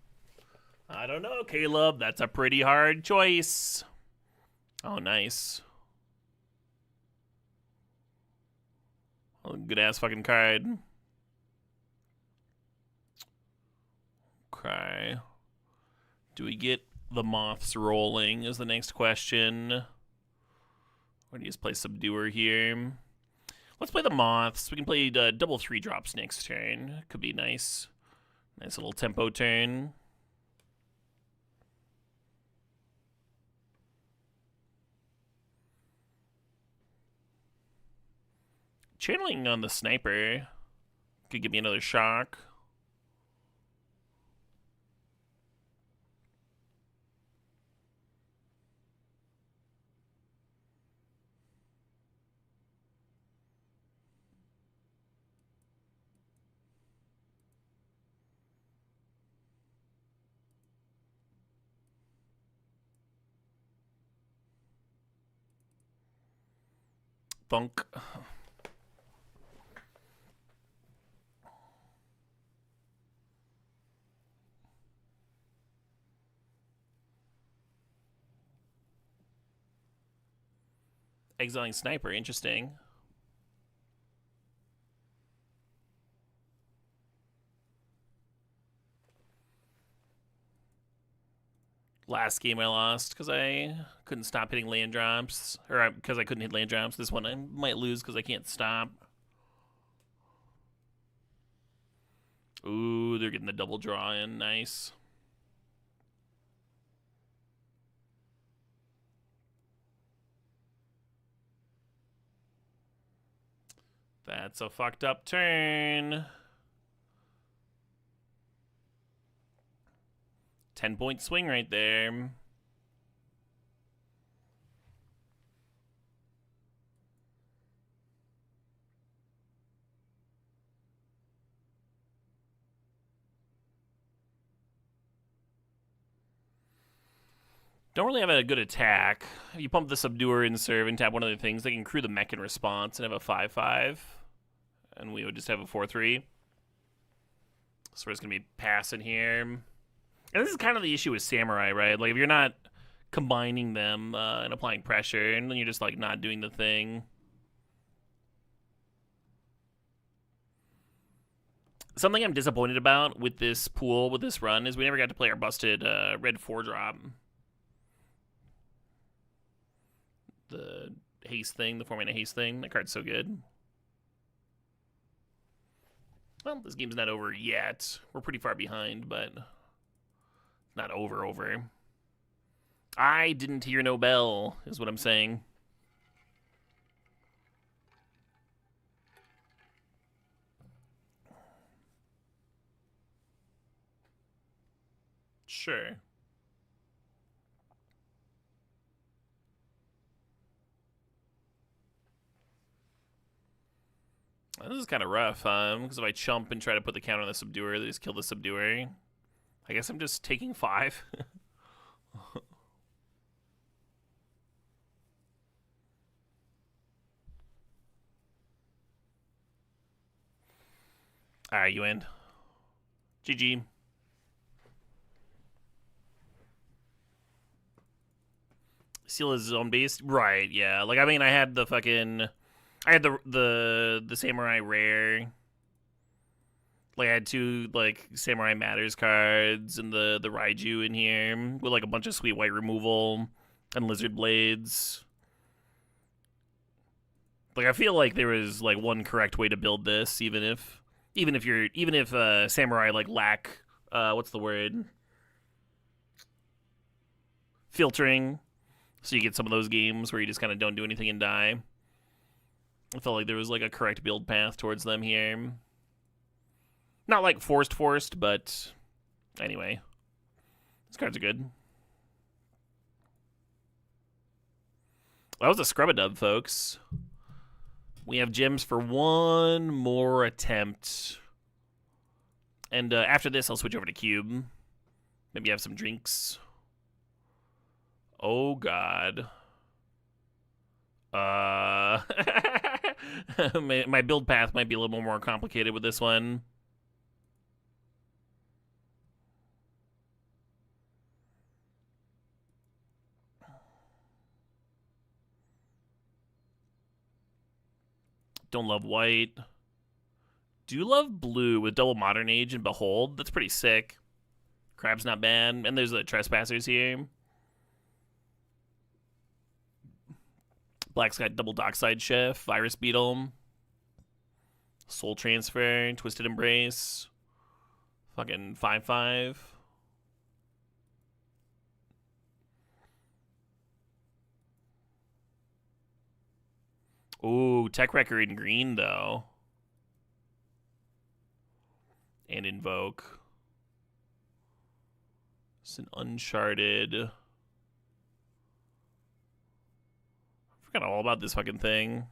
I don't know, Caleb. That's a pretty hard choice. Oh, nice. Oh, good ass fucking card. Okay. Do we get the moths rolling is the next question. Where do you just play Subduer here? Let's play the moths. We can play double 3-drops next turn. Could be nice. Nice little tempo turn. Channeling on the sniper could give me another shock. Thunk. Exiling sniper, interesting. Last game I lost because I couldn't stop hitting land drops. Or because I couldn't hit land drops. This one I might lose because I can't stop. Ooh, they're getting the double draw in. Nice. That's a fucked up turn. 10-point swing right there. Don't really have a good attack. If you pump the Subduer in serve and tap one of the things, they can crew the mech in response and have a 5-5. And we would just have a 4-3. So we're just going to be passing here. And this is kind of the issue with Samurai, right? Like, if you're not combining them and applying pressure, and then you're just, like, not doing the thing. Something I'm disappointed about with this pool, with this run, is we never got to play our busted red 4-drop. The haste thing, the 4-mana haste thing. That card's so good. Well, this game's not over yet. We're pretty far behind, but not over. I didn't hear no bell, is what I'm saying. Sure. This is kind of rough, because if I chump and try to put the counter on the Subduer, they just kill the Subduer. I guess I'm just taking 5. Alright, you win. GG. Seal is zone based? Right, yeah. Like, I mean, I had the fucking... I had the Samurai Rare. Like, I had 2, like, Samurai Matters cards and the Raiju in here with, like, a bunch of sweet white removal and Lizard Blades. Like, I feel like there was, like, one correct way to build this, even if Samurai, like, lack, what's the word? Filtering. So you get some of those games where you just kind of don't do anything and die. I felt like there was, like, a correct build path towards them here. Not, like, forced, but anyway. These cards are good. That was a Scrub-a-Dub, folks. We have gems for one more attempt. And after this, I'll switch over to Cube. Maybe have some drinks. Oh, God. My build path might be a little more complicated with this one. Don't love white. Do love blue with double Modern Age and Behold. That's pretty sick. Crab's not bad. And there's the Trespassers here. Black's got double Dockside Chef, Virus Beetle, Soul Transfer, Twisted Embrace, fucking 5/5. Ooh, Tech Wrecker in green, though. And Invoke. It's an Uncharted. I forgot all about this fucking thing.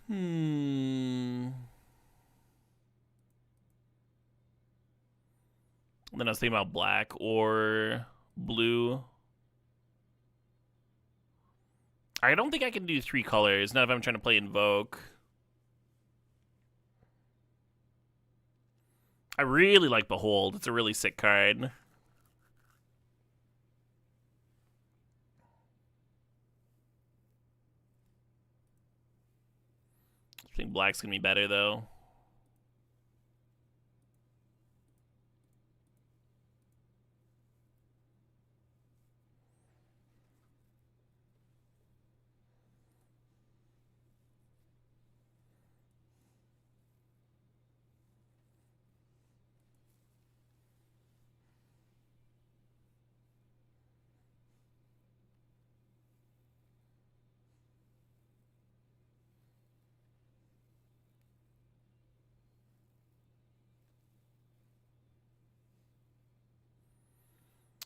And then I was thinking about black or blue. I don't think I can do 3 colors, not if I'm trying to play Invoke. I really like Behold. It's a really sick card. I think black's going to be better, though.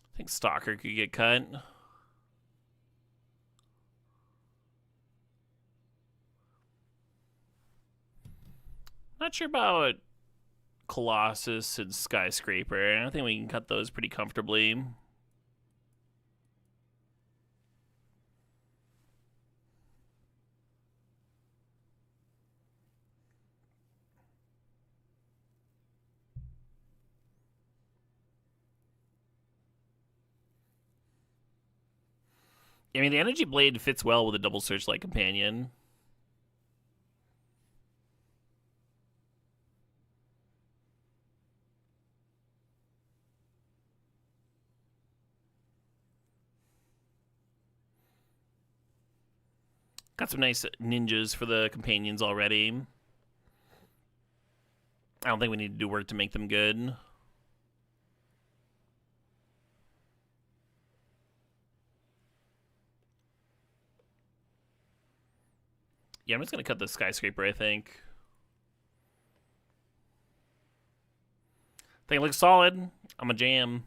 I think Stalker could get cut. Not sure about Colossus and Skyscraper. I think we can cut those pretty comfortably. I mean, the Energy Blade fits well with a double Searchlight Companion. Got some nice ninjas for the companions already. I don't think we need to do work to make them good. Yeah, I'm just going to cut the Skyscraper, I think. I think it looks solid. I'm a jam.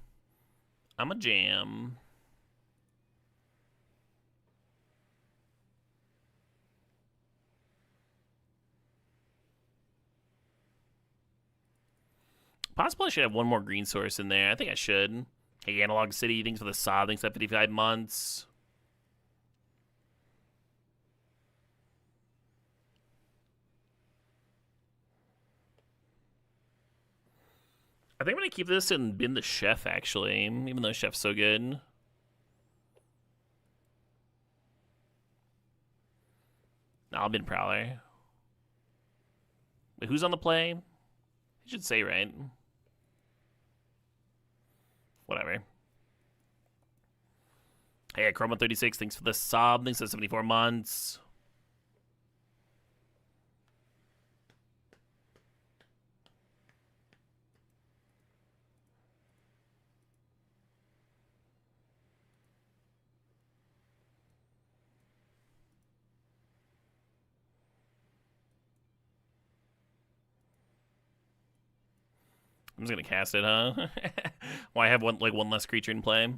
I'm a jam. Possibly I should have one more green source in there. I think I should. Hey, Analog City, thanks for the sob. Thanks for 55 months. I think I'm going to keep this and bin the Chef, actually, even though Chef's so good. I'll bin Prowler. Wait, who's on the play? I should say, right? Whatever. Hey, Chroma36, thanks for the sub. Thanks for 74 months. I'm just gonna cast it, huh? Why have one less creature in play?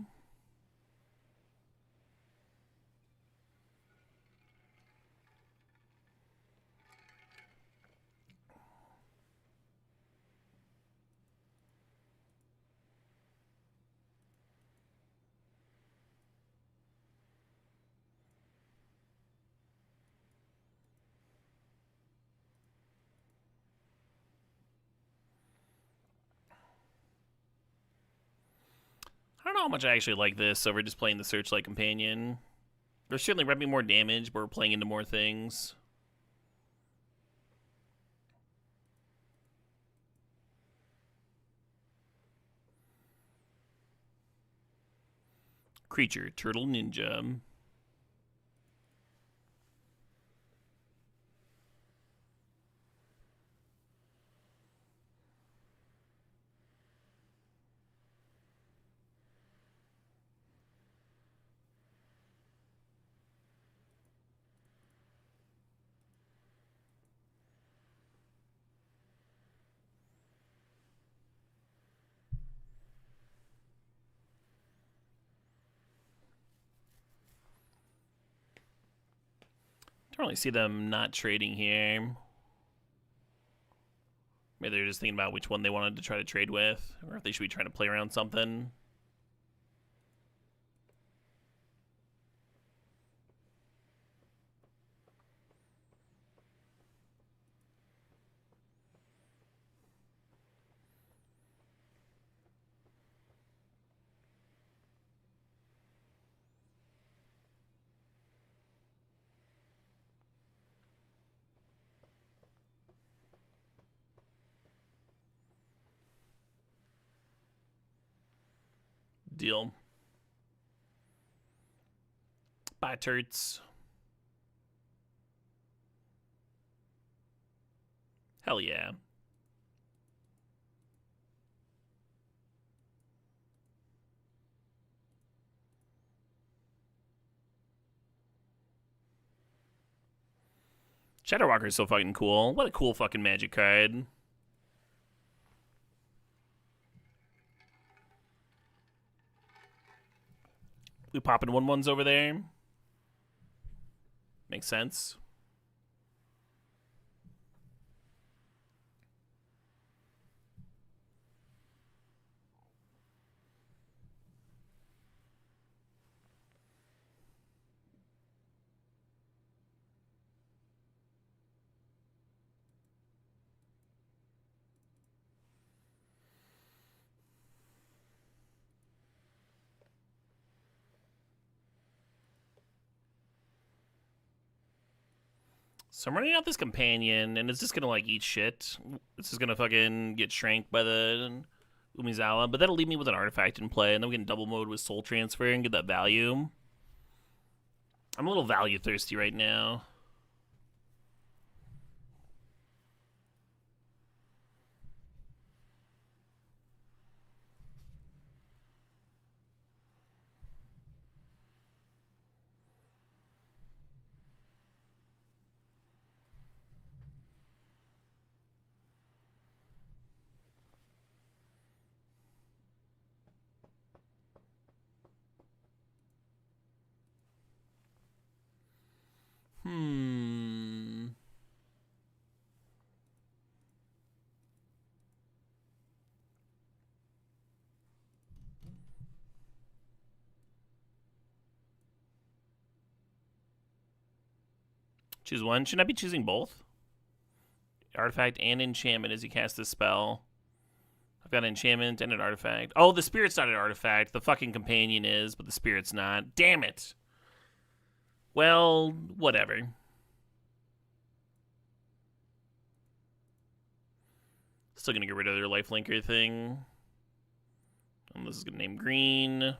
know how much I actually like this over just playing the Searchlight Companion. They're certainly repping more damage, but we're playing into more things. Creature, Turtle Ninja. Don't really see them not trading here. Maybe they're just thinking about which one they wanted to try to trade with, or if they should be trying to play around something. Deal. Bye, turts. Hell yeah. Shadowwalker is so fucking cool. What a cool fucking magic card. We popping 1/1s over there. Makes sense. So I'm running out this companion, and it's just gonna like eat shit. It's just gonna fucking get shranked by the Umizawa, but that'll leave me with an artifact in play, and then we can double mode with Soul Transfer and get that value. I'm a little value thirsty right now. Choose one. Shouldn't I be choosing both? Artifact and enchantment as you cast this spell. I've got an enchantment and an artifact. Oh, the spirit's not an artifact. The fucking companion is, but the spirit's not. Damn it. Well, whatever. Still gonna get rid of their lifelinker thing. And this is gonna name green.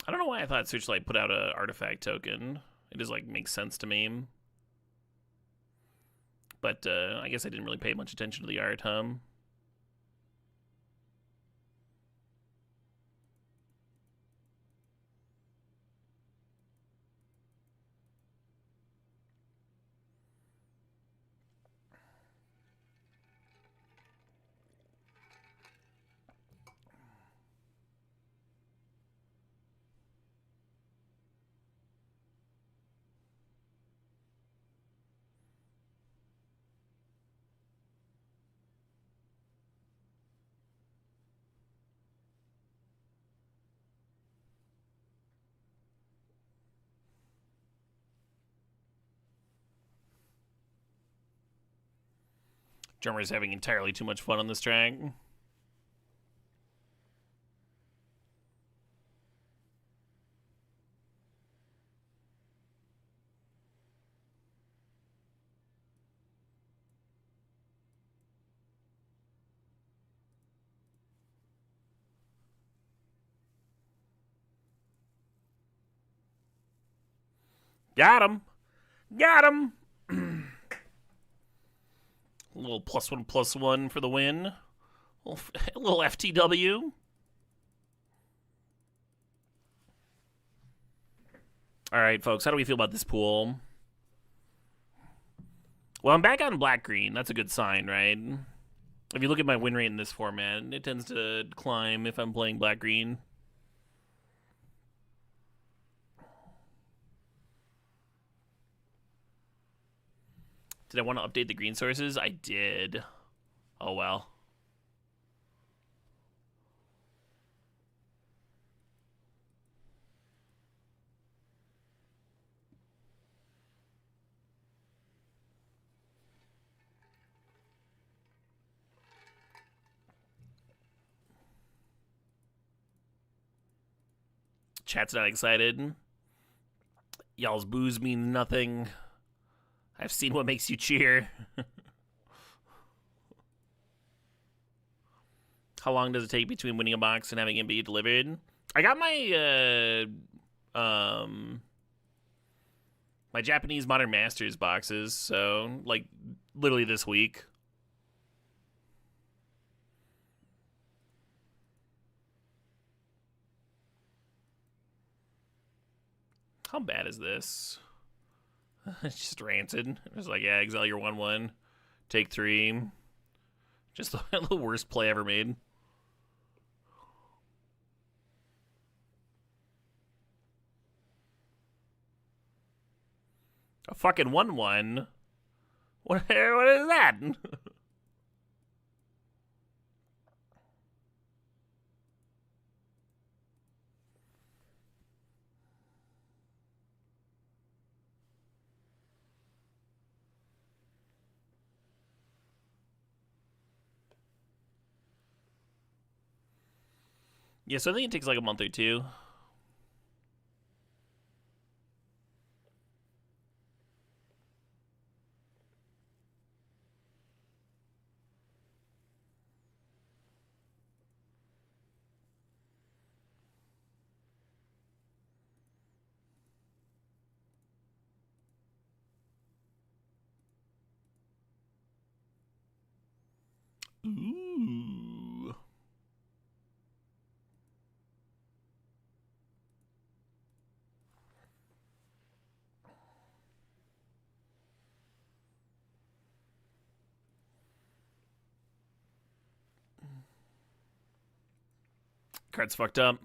I don't know why I thought Searchlight put out an artifact token. It just like makes sense to me. But I guess I didn't really pay much attention to the art, huh? Drummer's having entirely too much fun on this track. Got him. Got him. A little +1/+1 for the win. A little FTW. All right, folks, how do we feel about this pool? Well, I'm back on black-green. That's a good sign, right? If you look at my win rate in this format, it tends to climb if I'm playing black-green. Did I want to update the green sources? I did. Oh, well. Chat's not excited. Y'all's boos mean nothing. I've seen what makes you cheer. How long does it take between winning a box and having it be delivered? I got my my Japanese Modern Masters boxes, so like literally this week. How bad is this? It's just rancid. It's like, yeah, exile your 1/1. Take 3. Just the worst play ever made. A fucking 1/1? What is that? Yeah, so I think it takes like a month or two. Ooh. Card's fucked up.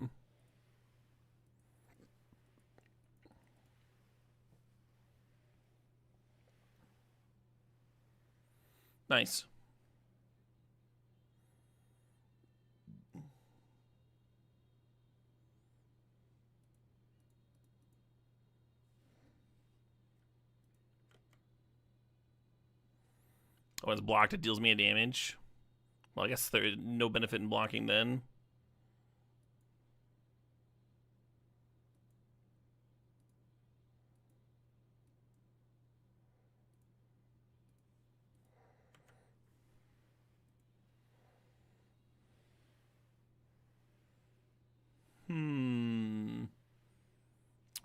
Nice. Oh, it's blocked. It deals me a damage. Well, I guess there's no benefit in blocking then.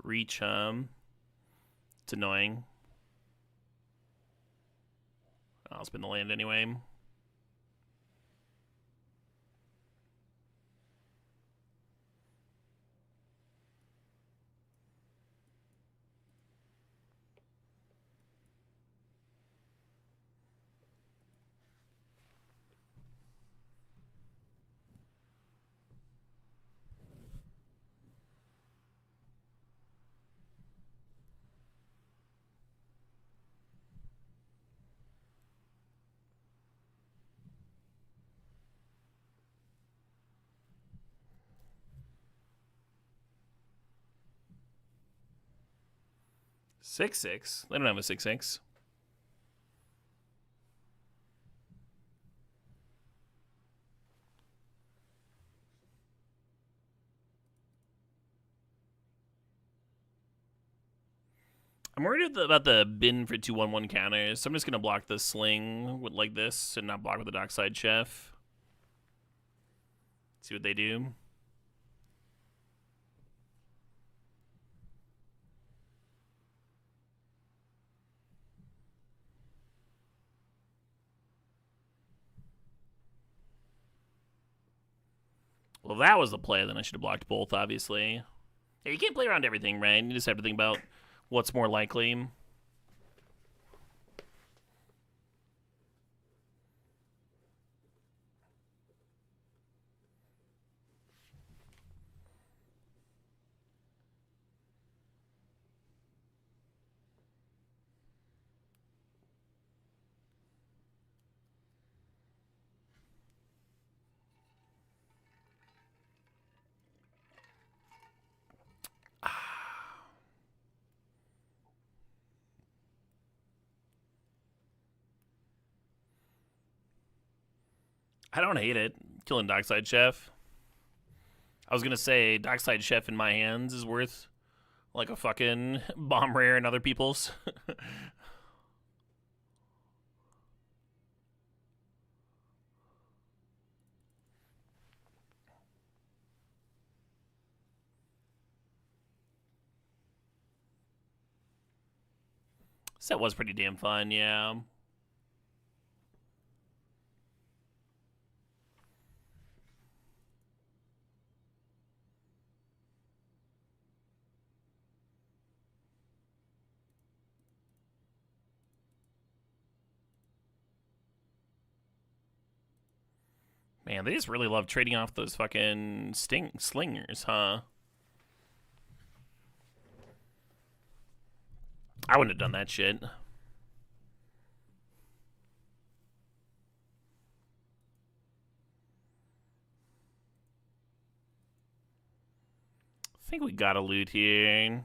Reach, it's annoying. I'll spin the land anyway. Six. They don't have a 6/6. I'm worried about the bin for 2/1/1 counters, so I'm just gonna block the sling with like this and not block with the Dockside Chef. See what they do. Well, if that was the play, then I should have blocked both, obviously. Yeah, you can't play around everything, right? You just have to think about what's more likely. I don't hate it. Killing Dockside Chef. I was gonna say Dockside Chef in my hands is worth like a fucking bomb rare in other people's. Set was pretty damn fun, yeah. Man, they just really love trading off those fucking slingers, huh? I wouldn't have done that shit. I think we gotta loot here.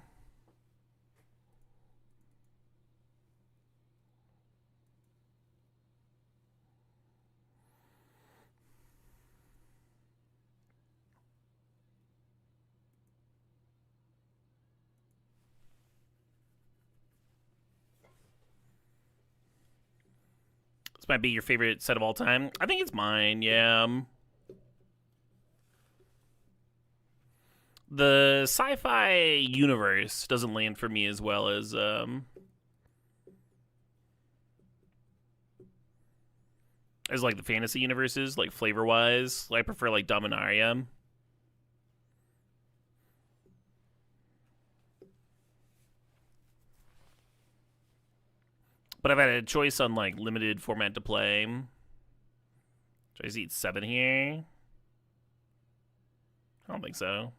This might be your favorite set of all time. I think it's mine, yeah. The sci-fi universe doesn't land for me as well as like the fantasy universes, like flavor wise. I prefer like Dominaria. But I've had a choice on like limited format to play. Should I just eat 7 here? I don't think so.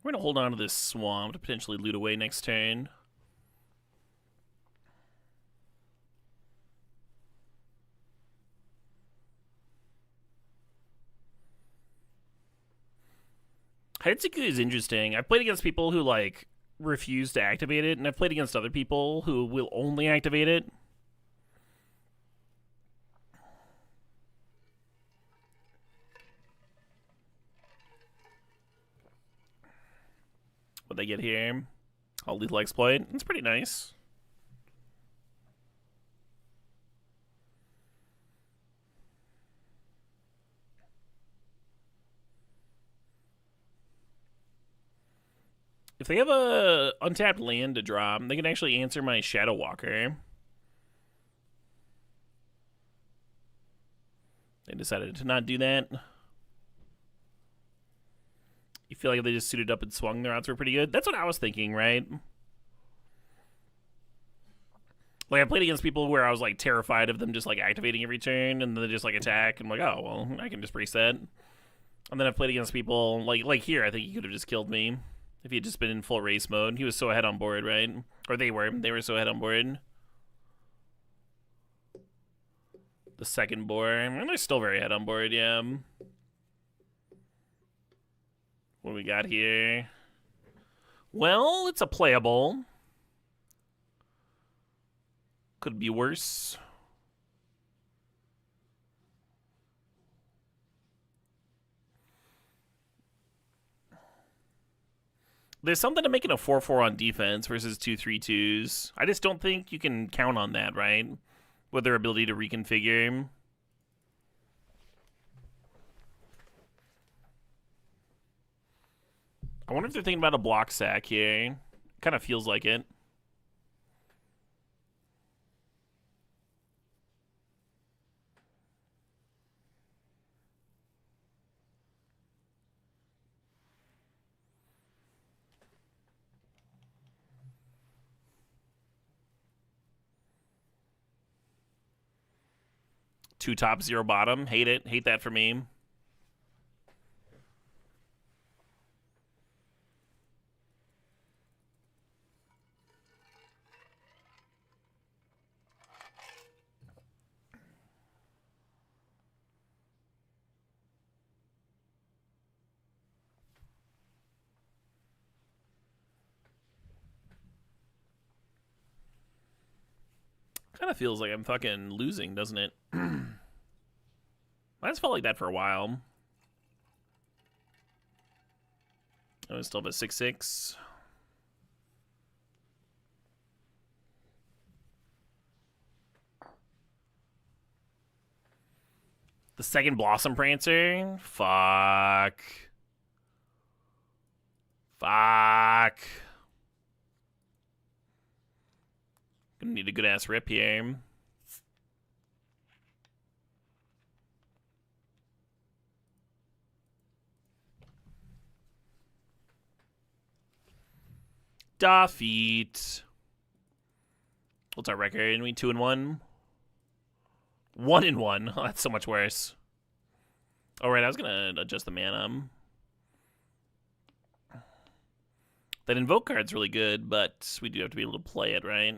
We're gonna hold on to this swamp to potentially loot away next turn. Hitsuku is interesting. I've played against people who like refuse to activate it, and I've played against other people who will only activate it. What they get here? All lethal exploit. It's pretty nice. If they have a untapped land to drop, they can actually answer my Shadow Walker. They decided to not do that. You feel like if they just suited up and swung, their odds were pretty good? That's what I was thinking, right? Like, I played against people where I was, like, terrified of them just, like, activating every turn, and then they just, like, attack, and I'm like, oh, well, I can just reset. And then I've played against people, like here, I think he could have just killed me if he had just been in full race mode. He was so ahead on board, right? Or they were so ahead on board. The second board, and they're still very ahead on board, yeah. What do we got here? Well, it's a playable. Could be worse. There's something to making a 4-4 on defense versus 2-3-2s. I just don't think you can count on that, right? With their ability to reconfigure. I wonder if they're thinking about a block sack here. Kind of feels like it. Two top, zero bottom. Hate it. Hate that for me. Kind of feels like I'm fucking losing, doesn't it? I just felt like that for a while. I was still up at 6-6. The second Blossom Prancer? Fuck. Fuck. Gonna need a good ass rip here. Defeat. What's our record? We 2-1? 1-1. Oh, that's so much worse. All right, I was gonna adjust the mana. That invoke card's really good, but we do have to be able to play it, right?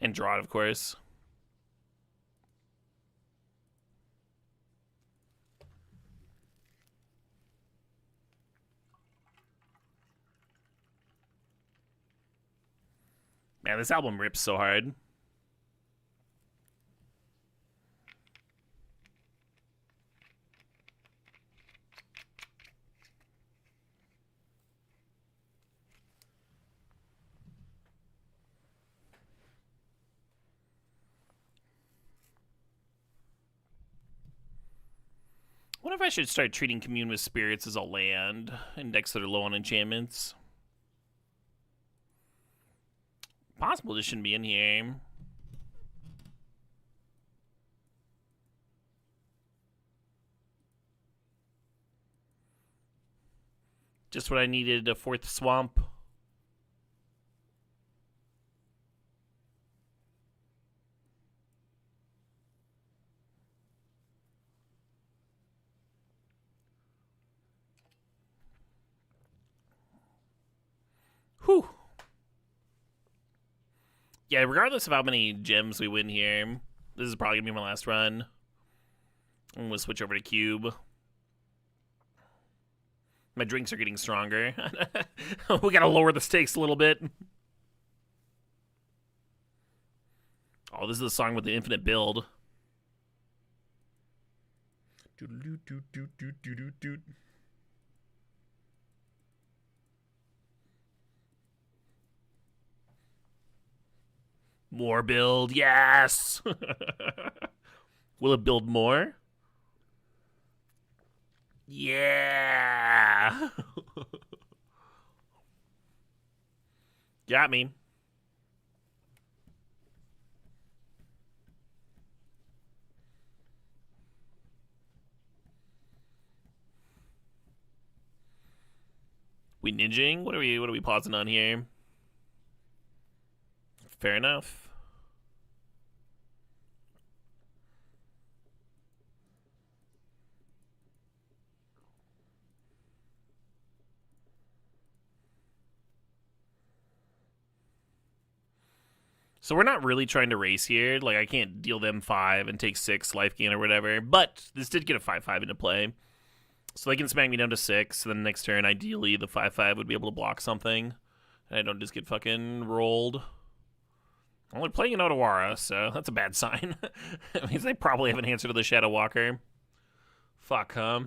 And draw it, of course. Man, this album rips so hard. I wonder if I should start treating Commune with Spirits as a land in decks that are low on enchantments. Possible this shouldn't be in here. Just what I needed, a fourth swamp. Whew. Yeah, regardless of how many gems we win here, this is probably going to be my last run. I'm going to switch over to Cube. My drinks are getting stronger. We got to lower the stakes a little bit. Oh, this is the song with the infinite build. More build, yes! Will it build more? Yeah. Got me. We ninjing? What are we pausing on here? Fair enough. So we're not really trying to race here. Like, I can't deal them 5 and take 6 life gain or whatever. But this did get a 5/5 into play. So they can smack me down to 6. Then the next turn, ideally, the 5/5 would be able to block something. And I don't just get fucking rolled. I'm only playing an Otawara, so that's a bad sign. It means they probably have an answer to the Shadow Walker. Fuck, huh?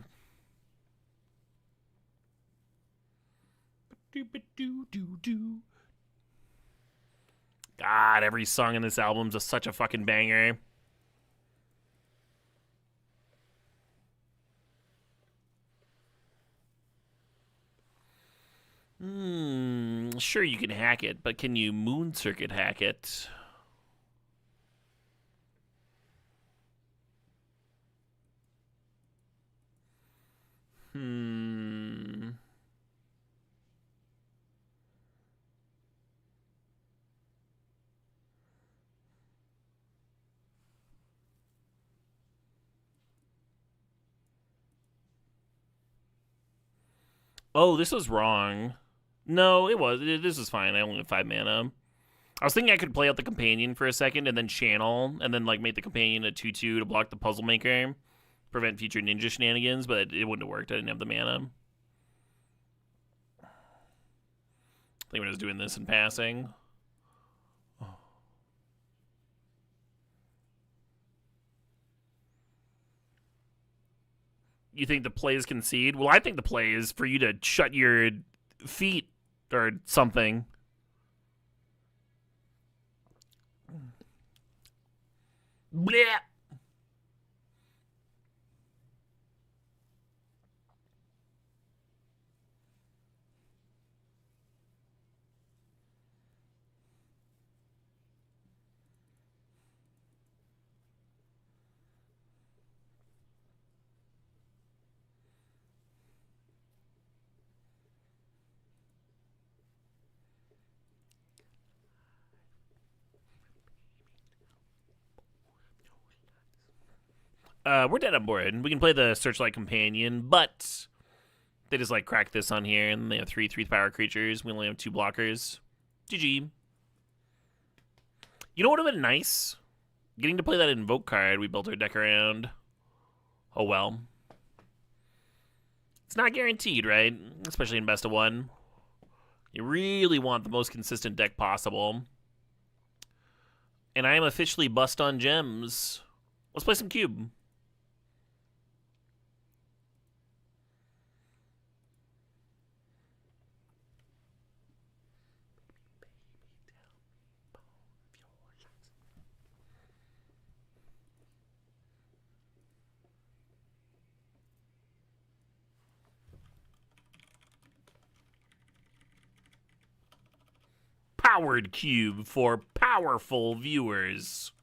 God, every song in this album's such a fucking banger. Sure you can hack it, but can you Moon Circuit hack it? Oh, this was wrong. No, it was. This is fine. I only have 5 mana. I was thinking I could play out the companion for a second and then channel and then like make the companion a 2/2 to block the puzzle maker, prevent future ninja shenanigans, but it wouldn't have worked. I didn't have the mana. I think we're just doing this in passing. You think the play is concede? Well, I think the play is for you to shut your feet or something. Blech. We're dead on board. We can play the Searchlight Companion, but they just like crack this on here, and they have 3 power creatures. We only have 2 blockers. GG. You know what would have been nice? Getting to play that Invoke card we built our deck around. Oh well. It's not guaranteed, right? Especially in best of 1. You really want the most consistent deck possible. And I am officially bust on gems. Let's play some Cube. Powered Cube for powerful viewers.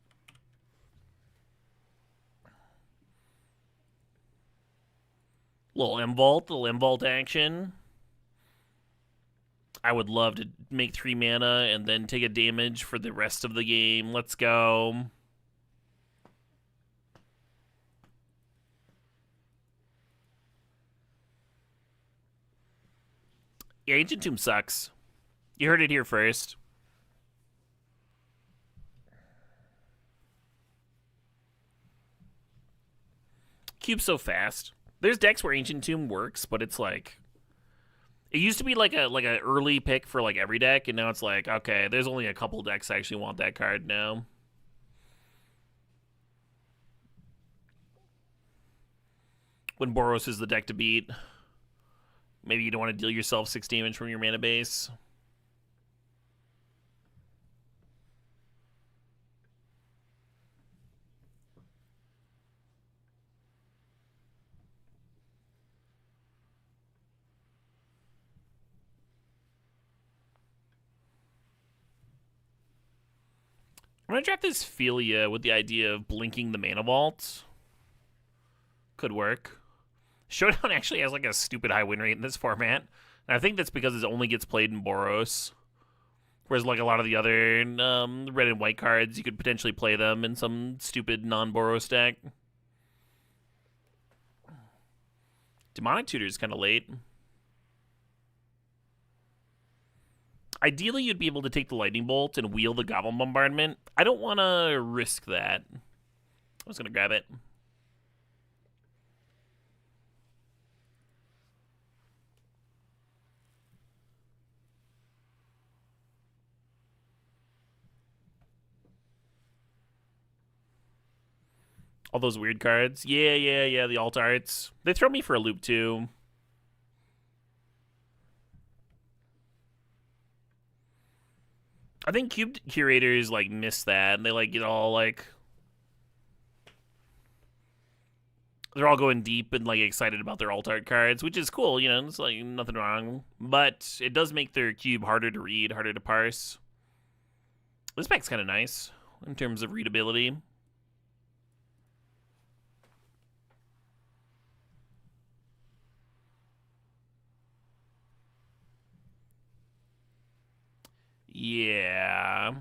Little M-Vault action. I would love to make 3 mana and then take a damage for the rest of the game. Let's go. Yeah, Ancient Tomb sucks. You heard it here first. Cube's so fast. There's decks where Ancient Tomb works, but it's like it used to be like a early pick for like every deck, and now it's like, okay, there's only a couple decks that actually want that card now. When Boros is the deck to beat, maybe you don't want to deal yourself 6 damage from your mana base. I'm gonna draft this Philia with the idea of blinking the mana vault. Could work. Showdown actually has like a stupid high win rate in this format. And I think that's because it only gets played in Boros. Whereas like a lot of the other red and white cards, you could potentially play them in some stupid non-Boros deck. Demonic Tutor is kind of late. Ideally, you'd be able to take the Lightning Bolt and wheel the Goblin Bombardment. I don't want to risk that. I was going to grab it. All those weird cards. Yeah, the alt arts. They throw me for a loop, too. I think Cube Curators, like, miss that. And they, like, get all, like... They're all going deep and, like, excited about their alt art cards, which is cool, you know, it's, like, nothing wrong. But it does make their cube harder to read, harder to parse. This pack's kind of nice in terms of readability. Yeah.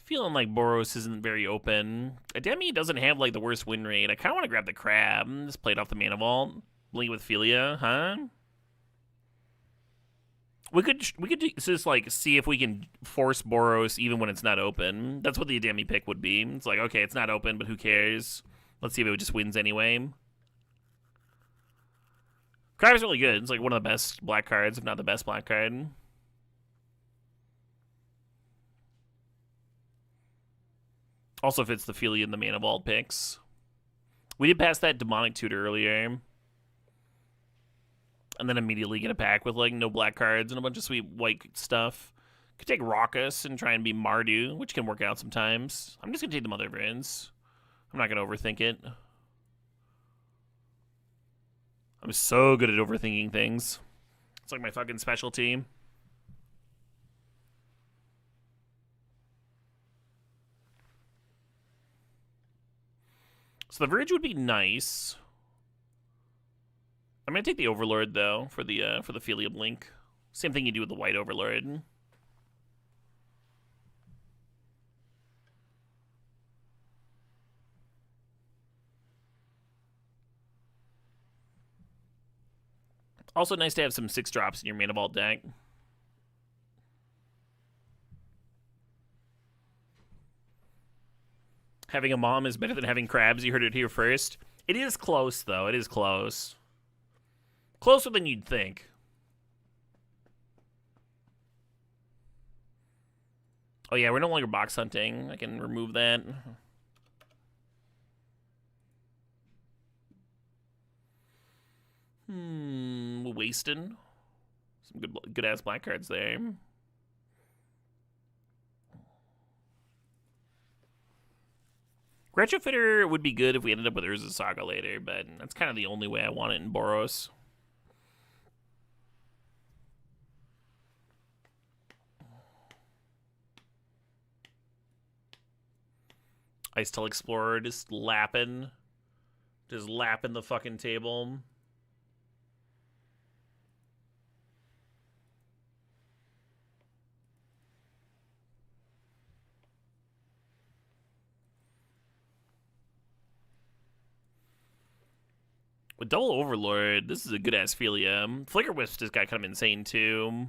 Feeling like Boros isn't very open. Ademi doesn't have like the worst win rate. I kind of want to grab the crab. Just played off the mana vault. Blink with Philia, huh? We could just like see if we can force Boros even when it's not open. That's what the Ademi pick would be. It's like, okay, it's not open, but who cares? Let's see if it just wins anyway. Crab is really good. It's like one of the best black cards, if not the best black card. Also fits the Philia and the Mana Vault picks. We did pass that Demonic Tutor earlier. And then immediately get a pack with, like, no black cards and a bunch of sweet white stuff. Could take Raucous and try and be Mardu, which can work out sometimes. I'm just going to take the Mother Vrins. I'm not going to overthink it. I'm so good at overthinking things. It's like my fucking specialty. So the Verge would be nice. I'm gonna take the Overlord though for the Philia Blink. Same thing you do with the White Overlord. Also nice to have some 6-drops in your Mana Vault deck. Having a mom is better than having crabs. You heard it here first. It is close, though. It is close. Closer than you'd think. Oh, yeah, we're no longer box hunting. I can remove that. Wasting. Some good-ass black cards there. Retrofitter would be good if we ended up with Urza Saga later, but that's kind of the only way I want it in Boros. Ice-Tail Explorer just lapping the fucking table. With Double Overlord, this is a good-ass Philia. Flicker Wisp just got kind of insane, too.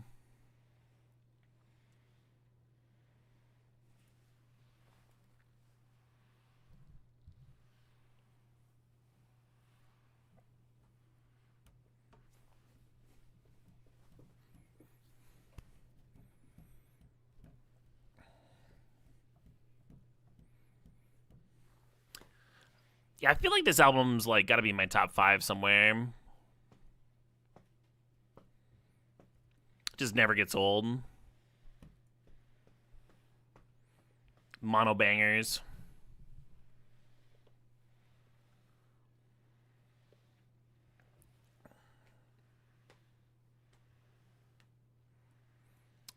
Yeah, I feel like this album's, like, gotta be in my top 5 somewhere. Just never gets old. Mono bangers.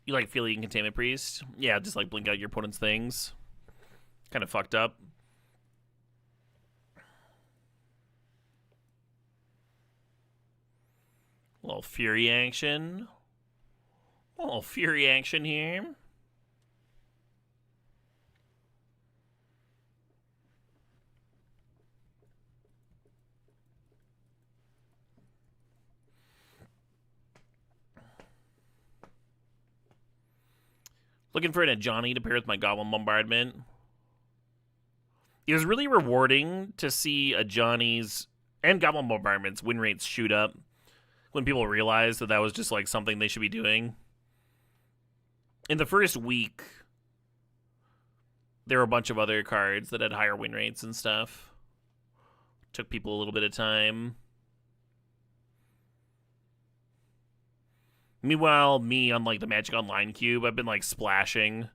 You like feeling Containment Priest? Yeah, just like blink out your opponent's things. Kind of fucked up. A little Fury action. A little Fury action here. Looking for a Johnny to pair with my Goblin Bombardment. It was really rewarding to see a Johnny's and Goblin Bombardment's win rates shoot up when people realized that that was just like something they should be doing. In the first week, there were a bunch of other cards that had higher win rates and stuff. Took people a little bit of time. Meanwhile, me on like the Magic Online cube, I've been like splashing.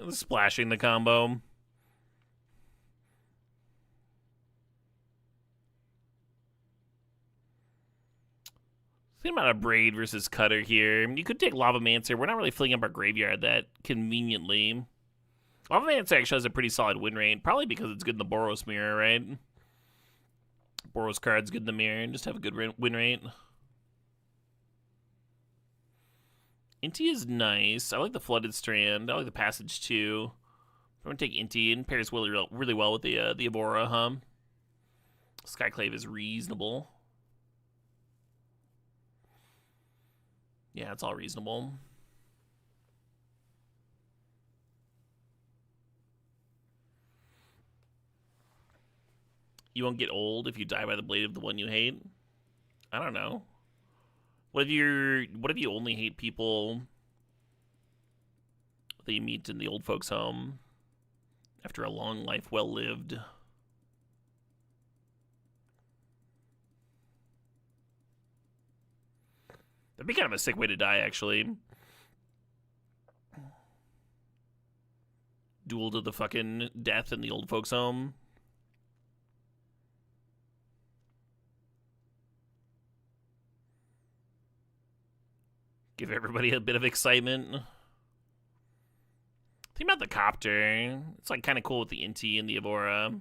Splashing the combo. Think about a Braid versus Cutter here. You could take Lavamancer. We're not really filling up our graveyard that conveniently. Lavamancer actually has a pretty solid win rate, probably because it's good in the Boros mirror, right? Boros card's good in the mirror and just have a good win rate. Inti is nice. I like the Flooded Strand. I like the Passage too. I'm going to take Inti and pairs really well with the Evora, huh? Skyclave is reasonable. Yeah, it's all reasonable. You won't get old if you die by the blade of the one you hate? I don't know. What if you only hate people that you meet in the old folks' home after a long life well lived? That'd be kind of a sick way to die, actually. Duel to the fucking death in the old folks' home. Give everybody a bit of excitement. Think about the Copter. It's like kind of cool with the Inti and the Evora.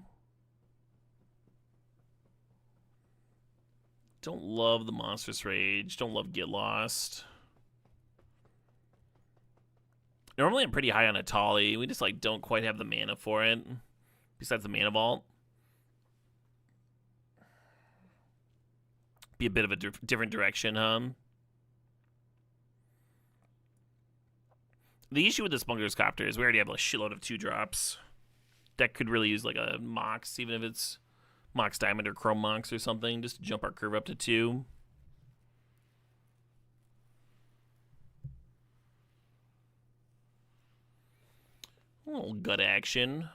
Don't love the Monstrous Rage. Don't love Get Lost. Normally I'm pretty high on Atali. We just like don't quite have the mana for it. Besides the Mana Vault. Be a bit of a different direction, huh? The issue with the Spunker's Copter is we already have a shitload of 2-drops. Deck could really use like a Mox, even if it's Mox Diamond or Chrome Mox or something, just to jump our curve up to 2. A little gut action.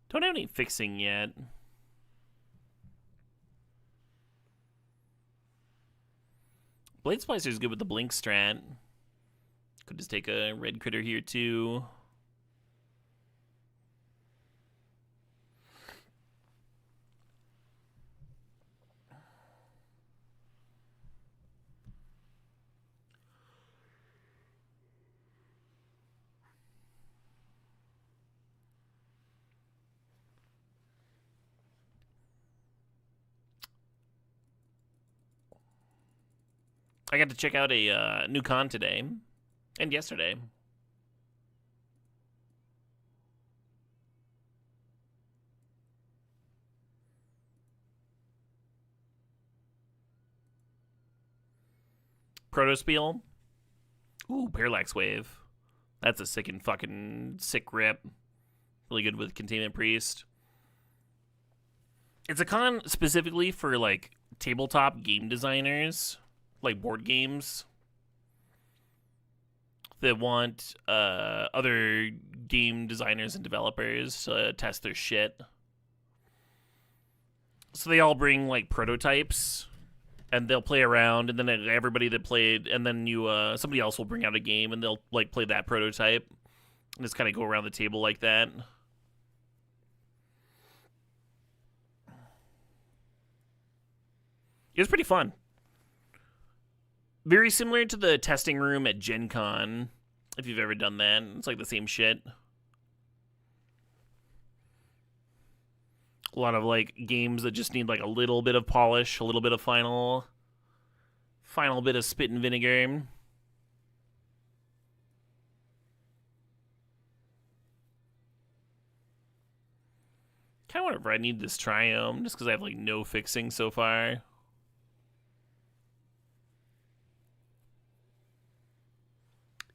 Don't have any fixing yet. Blade Splicer is good with the Blink strat. Could just take a red critter here too. I got to check out a new con today and yesterday. Protospiel. Ooh, Parallax Wave. That's a sick and fucking sick rip. Really good with Containment Priest. It's a con specifically for like tabletop game designers. Like board games. that want other game designers and developers to test their shit. So they all bring like prototypes, and they'll play around, and then everybody that played, and then somebody else will bring out a game, and they'll like play that prototype, and just kind of go around the table like that. It was pretty fun. Very similar to the testing room at Gen Con, if you've ever done that. It's like the same shit. A lot of like games that just need like a little bit of polish, a little bit of final bit of spit and vinegar. Kind of wonder if I need this Triome, just because I have like no fixing so far.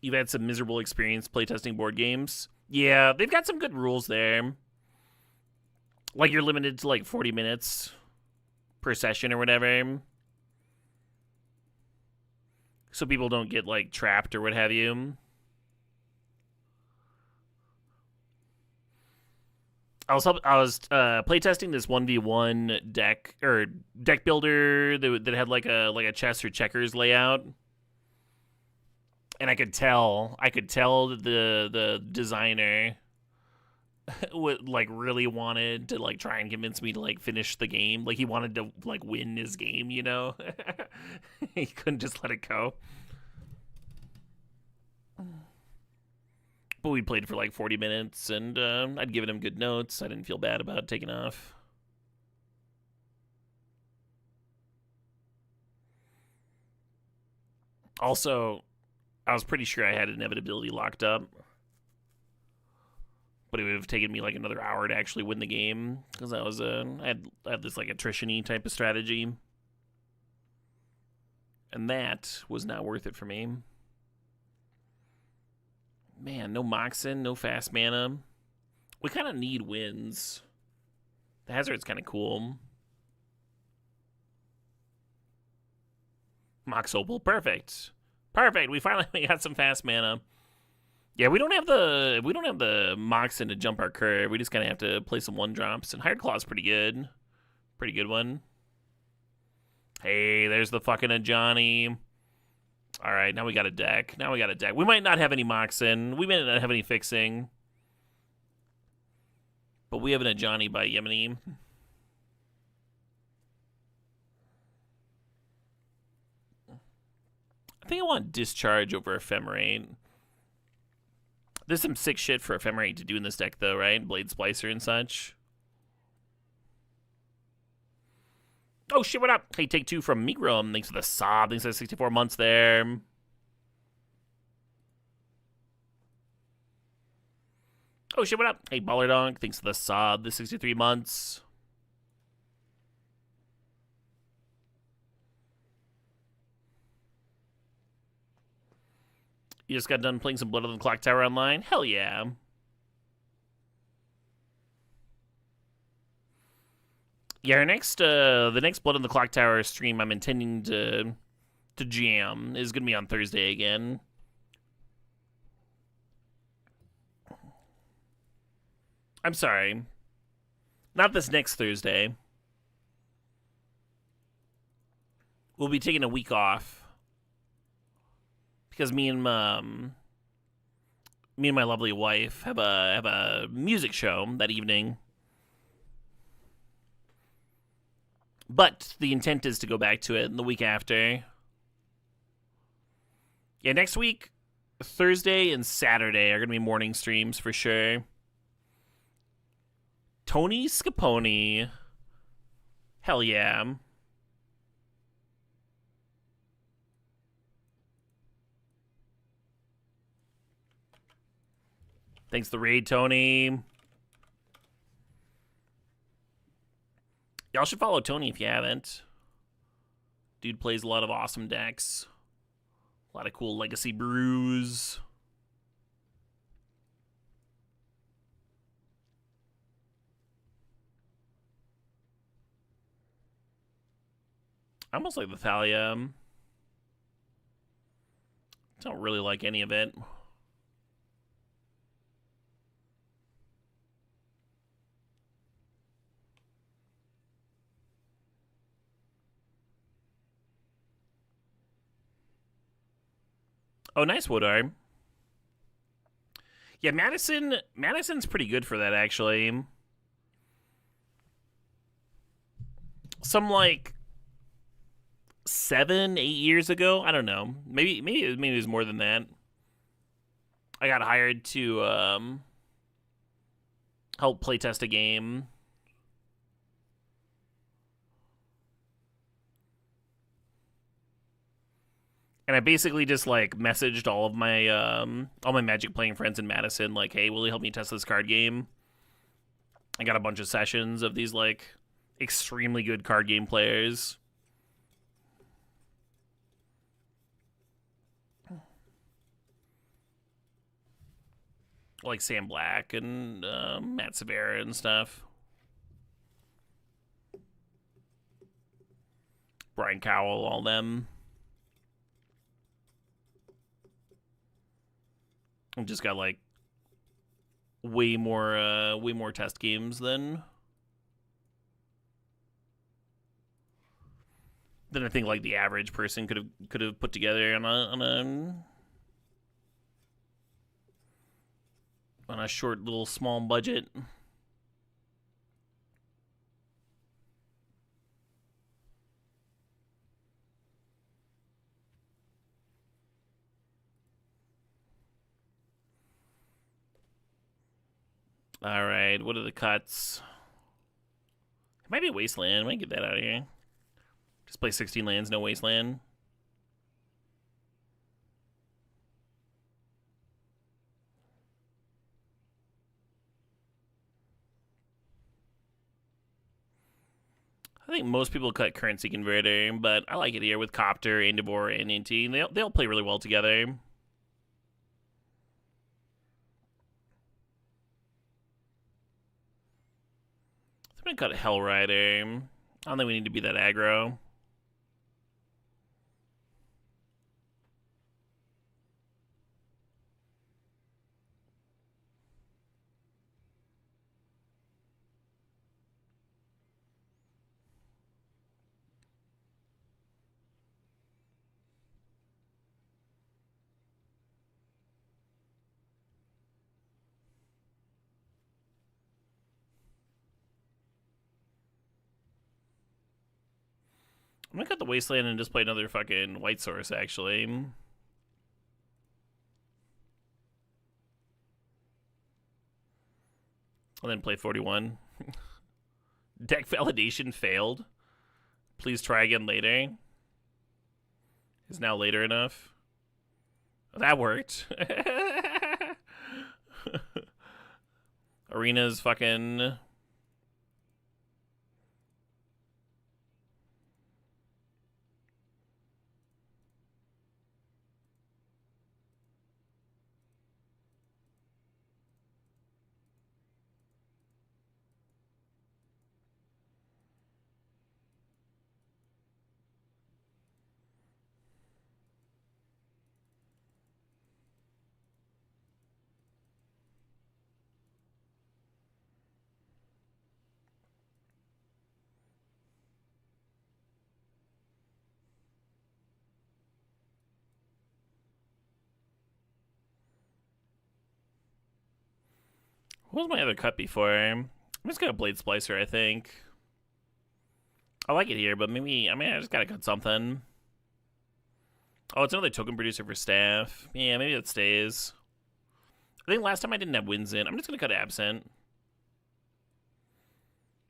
You've had some miserable experience playtesting board games. Yeah, they've got some good rules there. Like you're limited to like 40 minutes per session or whatever. So people don't get like trapped or what have you. I was playtesting this 1v1 deck or deck builder that had like a chess or checkers layout. And I could tell that the designer would like really wanted to like try and convince me to like finish the game. Like he wanted to like win his game, you know. He couldn't just let it go. But we played for like 40 minutes, and I'd given him good notes. I didn't feel bad about taking off. Also, I was pretty sure I had inevitability locked up, but it would have taken me like another hour to actually win the game because I had this like attrition-y type of strategy, and that was not worth it for me. Man, no Moxen, no fast mana. We kind of need wins. The Hazard's kind of cool. Mox Opal, perfect. Perfect. We finally got some fast mana. Yeah, we don't have the Moxen to jump our curve. We just kind of have to play some 1-drops. And Hired Claw's pretty good. Pretty good one. Hey, there's the fucking Ajani. All right, now we got a deck. We might not have any Moxen. We may not have any fixing. But we have an Ajani by Yemeni. I think I want Discharge over Ephemerate. There's some sick shit for Ephemerate to do in this deck, though, right? Blade Splicer and such. Oh, shit, what up? Hey, take 2 from Migrum. Thanks for the sob. Thanks for the 64 months there. Oh, shit, what up? Hey, Ballerdonk. Thanks for the sob. The 63 months. You just got done playing some Blood on the Clock Tower online? Hell yeah. Yeah, the next Blood on the Clock Tower stream I'm intending to jam is going to be on Thursday again. I'm sorry. Not this next Thursday. We'll be taking a week off because me and my lovely wife have a music show that evening. But the intent is to go back to it the week after. Yeah, next week, Thursday and Saturday are going to be morning streams for sure. Tony Scapone. Hell yeah. Thanks the raid, Tony. Y'all should follow Tony if you haven't. Dude plays a lot of awesome decks. A lot of cool legacy brews. I almost like the Thalia. Don't really like any of it. Oh, nice wood arm. Yeah, Madison's pretty good for that, actually. Some, like, 7, 8 years ago, I don't know. Maybe it was more than that. I got hired to help playtest a game. And I basically just like messaged all my Magic playing friends in Madison, like, hey, will you help me test this card game? I got a bunch of sessions of these like extremely good card game players. Like Sam Black and Matt Severa and stuff. Brian Cowell, all them. I've just got like way more test games than I think like the average person could have put together on a short little small budget. All right, what are the cuts? It might be a Wasteland. I might get that out of here. Just play 16 lands, no Wasteland. I think most people cut Currency Converter, but I like it here with Copter, Endivore, and Inti. They all play really well together. I'm gonna cut Hellrider. I don't think we need to be that aggro. I'm gonna cut the Wasteland and just play another fucking White Source, actually. And then play 41. Deck validation failed. Please try again later. Is now later enough? That worked. Arena's fucking... What was my other cut before? I'm just gonna Blade Splicer, I think. I like it here, but maybe... I mean, I just gotta cut something. Oh, it's another token producer for staff. Yeah, maybe it stays. I think last time I didn't have wins in. I'm just gonna cut Absent.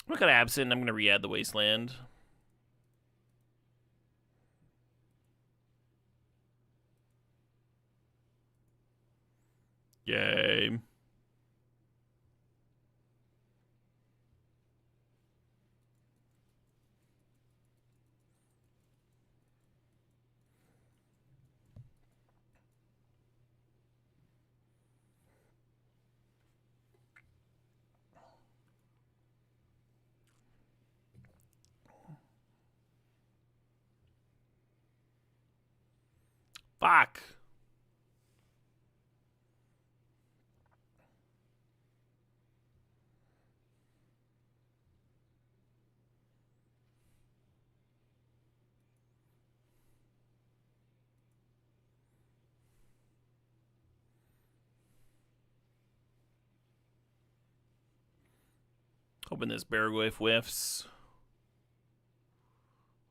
I'm gonna cut Absent and I'm gonna re-add the Wasteland. Yay. Fuck. Hoping this Baragoi whiffs.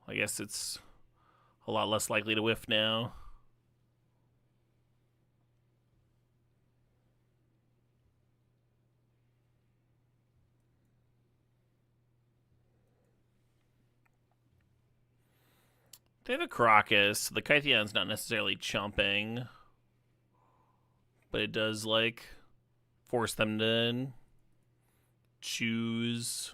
I guess it's a lot less likely to whiff now. They have a Caracas. The Kytheon's not necessarily chomping, but it does, like, force them to choose.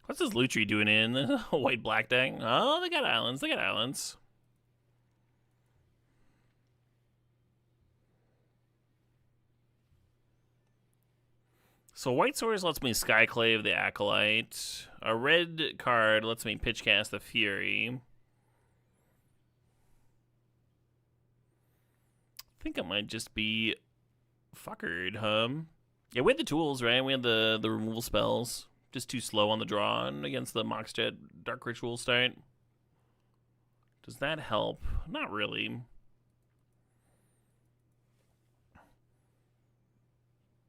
What's this Lutri doing in a white-black deck? Oh, they got islands. They got islands. So White Swords lets me Skyclave the Acolyte. A red card lets me Pitchcast the Fury. I think it might just be fuckered, huh? Yeah, we had the tools, right? We had the removal spells. Just too slow on the draw against the Moxjet Dark Ritual start. Does that help? Not really.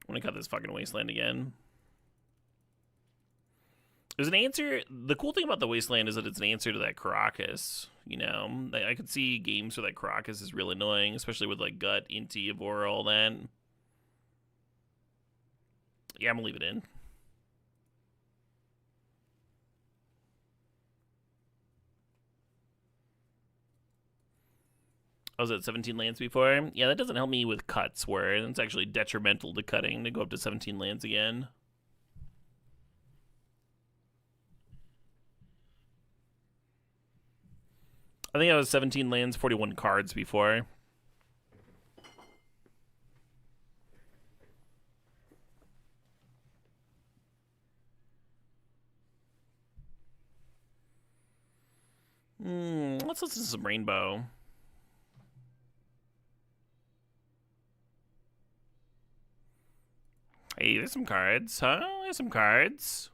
I'm gonna cut this fucking Wasteland again. There's an answer. The cool thing about the Wasteland is that it's an answer to that Caracas. You know, I could see games where that Caracas is real annoying, especially with like Gut, Inti, Evora, all that. Yeah, I'm gonna leave it in. I was at 17 lands before. Yeah, that doesn't help me with cuts, where it's actually detrimental to cutting to go up to 17 lands again. I think I was 17 lands, 41 cards before. Let's listen to some Rainbow. Hey, there's some cards, huh? There's some cards.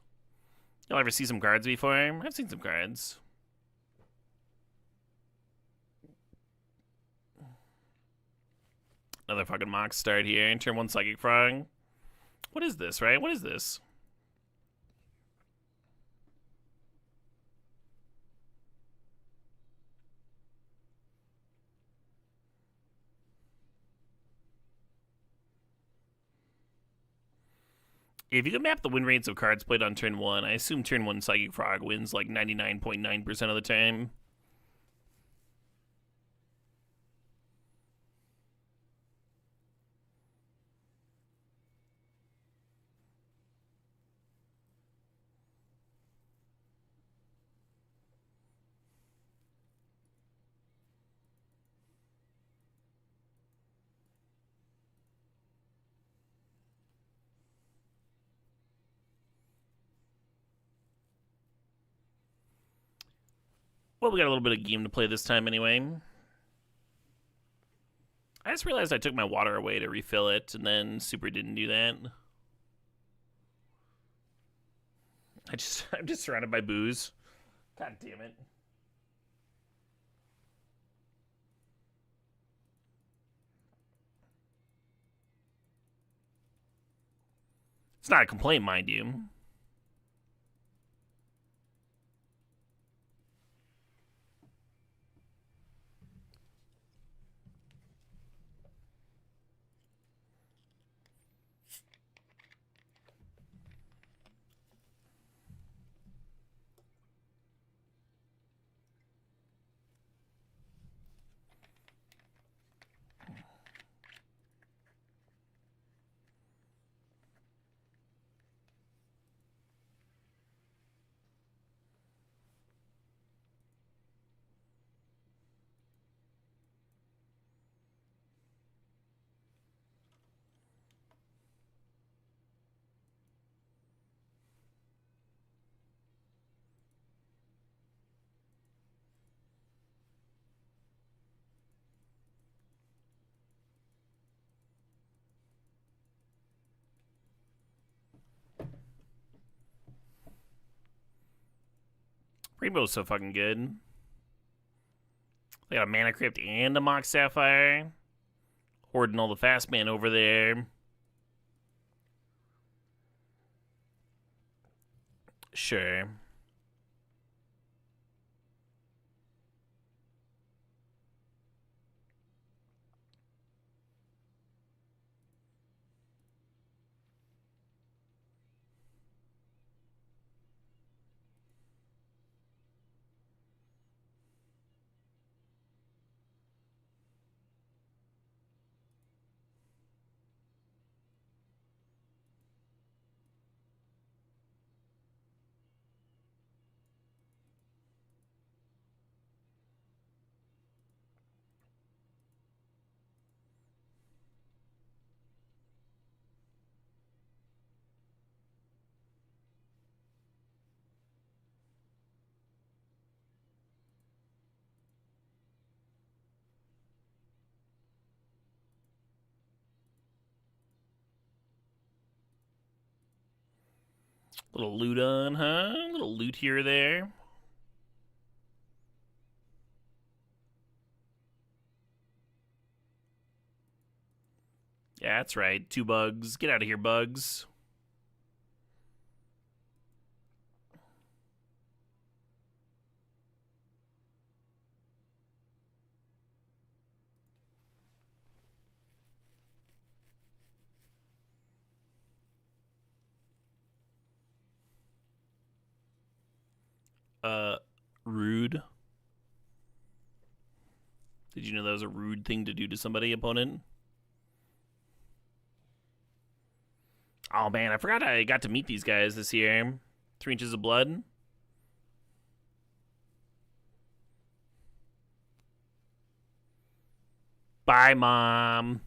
Y'all ever see some cards before? I've seen some cards. Another fucking mock start here. Turn 1 Psychic Frog. What is this, right? What is this? If you can map the win rates of cards played on turn 1, I assume turn 1 Psychic Frog wins like 99.9% of the time. Well, we got a little bit of game to play this time anyway. I just realized I took my water away to refill it, and then Super didn't do that. I'm just surrounded by booze. God damn it. It's not a complaint, mind you. Rainbow's so fucking good. They got a Mana Crypt and a Mox Sapphire. Hoarding all the fast man over there. Sure. Little loot on, huh? Little loot here or there. Yeah, that's right. 2 bugs. Get out of here, bugs. Rude. Did you know that was a rude thing to do to somebody, opponent? Oh man, I forgot I got to meet these guys this year. 3 inches of blood. Bye, Mom.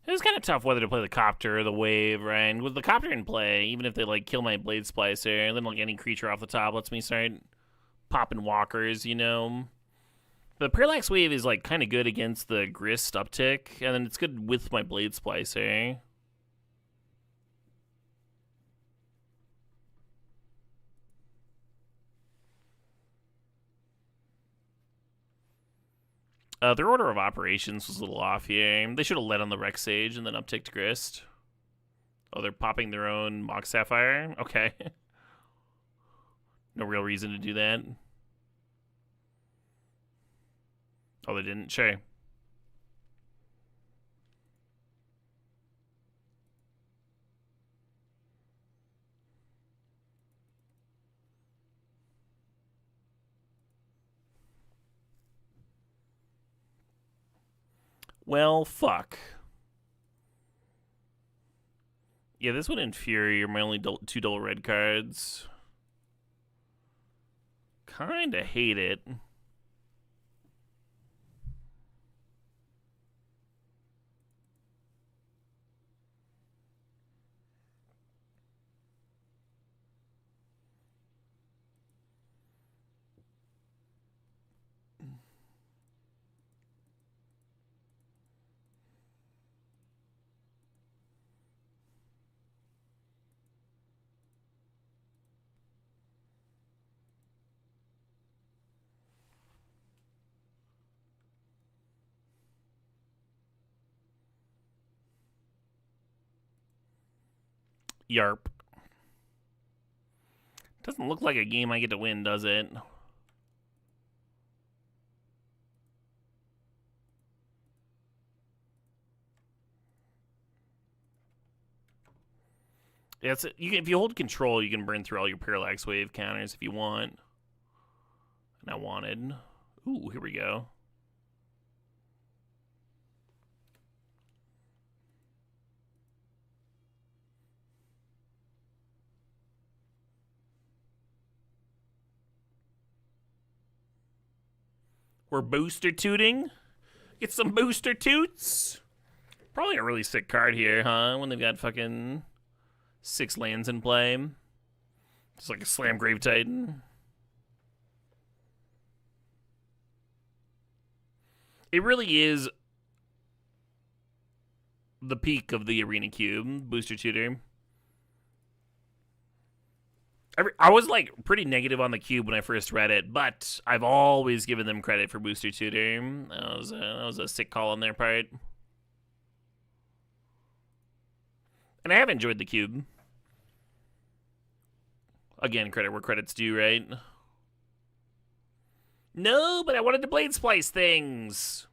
It was kind of tough whether to play the copter or the wave, right? And with the copter in play, even if they like kill my blade splicer, then like any creature off the top lets me start popping walkers, you know. The parallax wave is like kind of good against the grist uptick, and then it's good with my blade splicer. Their order of operations was a little off here. They should have led on the Rex Sage and then upticked Grist. Oh, they're popping their own Mox Sapphire? Okay. No real reason to do that. Oh, they didn't? Sure. Well, fuck. Yeah, this would infuriate my only 2 double red cards. Kinda hate it. Yarp. Doesn't look like a game I get to win, does it? Yeah, if you hold control, you can burn through all your parallax wave counters if you want. And I wanted. Ooh, here we go. We're booster tooting. Get some booster toots. Probably a really sick card here, huh? When they've got fucking 6 lands in play. Just like a Slam Grave Titan. It really is the peak of the Arena Cube, Booster Tutor. I was like pretty negative on the Cube when I first read it, but I've always given them credit for Booster Tutor. That was a sick call on their part. And I have enjoyed the Cube. Again, credit where credit's due, right? No, but I wanted to Blade Splice things.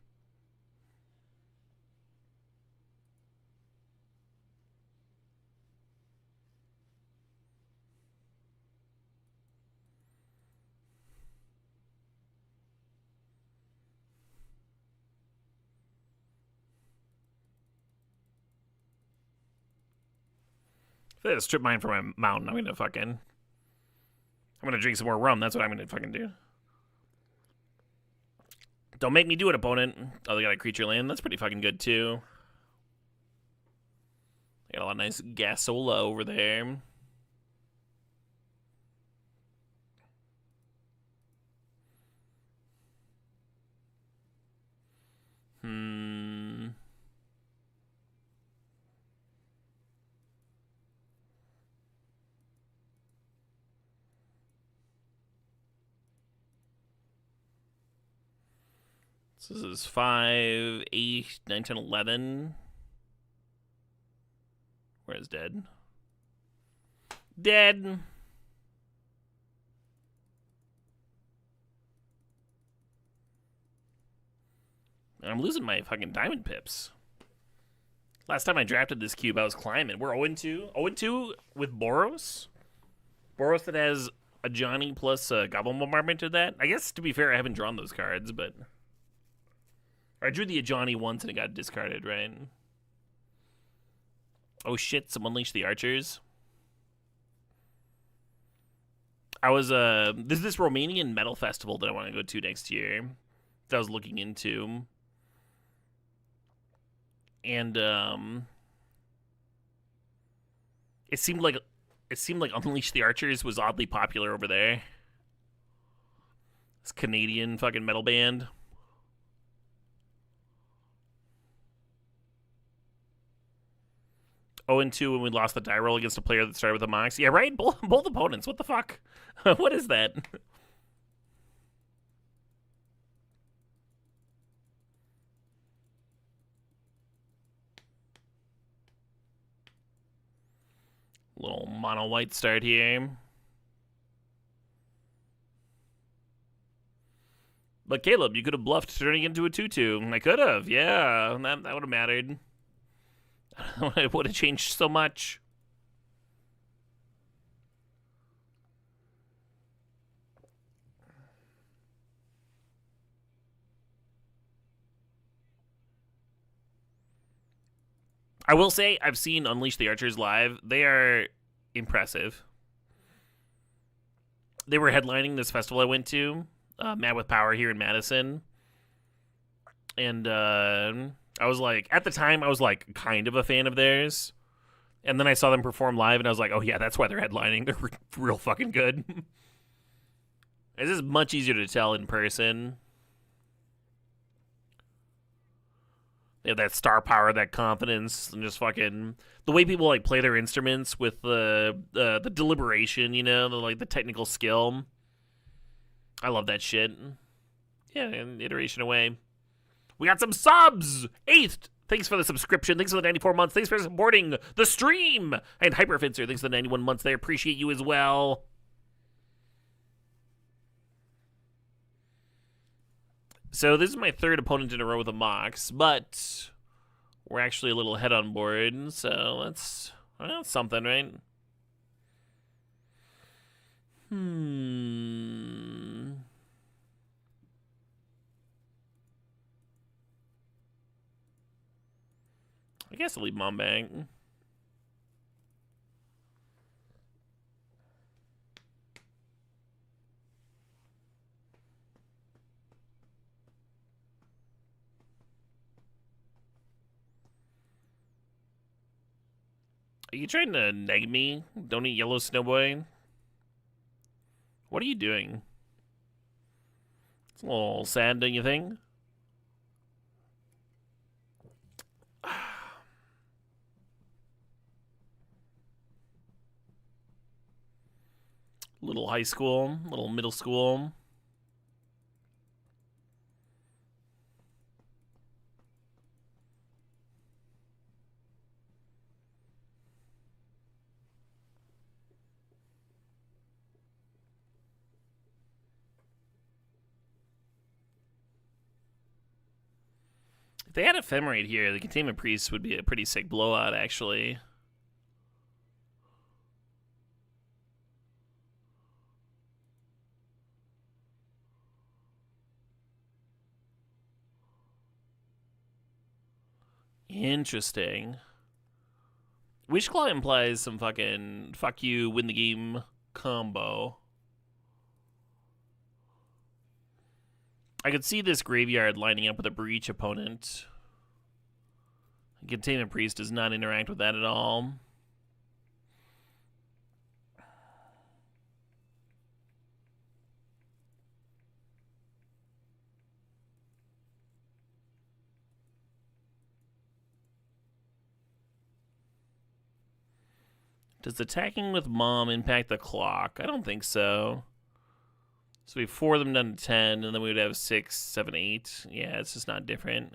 If I strip mine from my mountain, I'm gonna drink some more rum. That's what I'm gonna fucking do. Don't make me do it, opponent. Oh, they got a creature land. That's pretty fucking good, too. They got a lot of nice Gasola over there. So this is 5, 8, 9, 10, 11. Where's dead? Dead. I'm losing my fucking diamond pips. Last time I drafted this cube, I was climbing. We're 0-2. 0-2 with Boros. Boros that has a Johnny plus a Goblin Bombardment to that. I guess, to be fair, I haven't drawn those cards, but... I drew the Ajani once and it got discarded, right? Oh shit, some Unleash the Archers. I was, there's this Romanian metal festival that I want to go to next year that I was looking into. And, it seemed like Unleash the Archers was oddly popular over there. This Canadian fucking metal band. Oh, and 2 when we lost the die roll against a player that started with a Mox. Yeah, right? Both opponents. What the fuck? What is that? Little mono white start here. But Caleb, you could have bluffed turning into a 2-2. I could have, yeah. That would have mattered. It would have changed so much. I will say, I've seen Unleash the Archers live. They are impressive. They were headlining this festival I went to, Mad with Power here in Madison. And I was like, at the time, I was like kind of a fan of theirs. And then I saw them perform live, and I was like, oh yeah, that's why they're headlining. They're real fucking good. This is much easier to tell in person. They have that star power, that confidence, and just fucking the way people like play their instruments with the deliberation, you know, the technical skill. I love that shit. Yeah, and iteration away. We got some subs! 8th! Thanks for the subscription. Thanks for the 94 months. Thanks for supporting the stream! And Hyperfencer, thanks for the 91 months. They appreciate you as well. So this is my 3rd opponent in a row with a Mox, but we're actually a little ahead on board, so that's something, right? I guess I'll leave Mom back. Are you trying to neg me? Don't eat yellow snowboy? What are you doing? It's a little sad, don't you think? Little high school, little middle school. If they had Ephemerate here, the Containment Priest would be a pretty sick blowout, actually. Interesting. Wishclaw implies some fucking fuck you, win the game combo. I could see this graveyard lining up with a Breach opponent. Containment Priest does not interact with that at all. Does attacking with Mom impact the clock? I don't think so. So we have 4 of them down to 10, and then we would have 6, 7, 8. Yeah, it's just not different.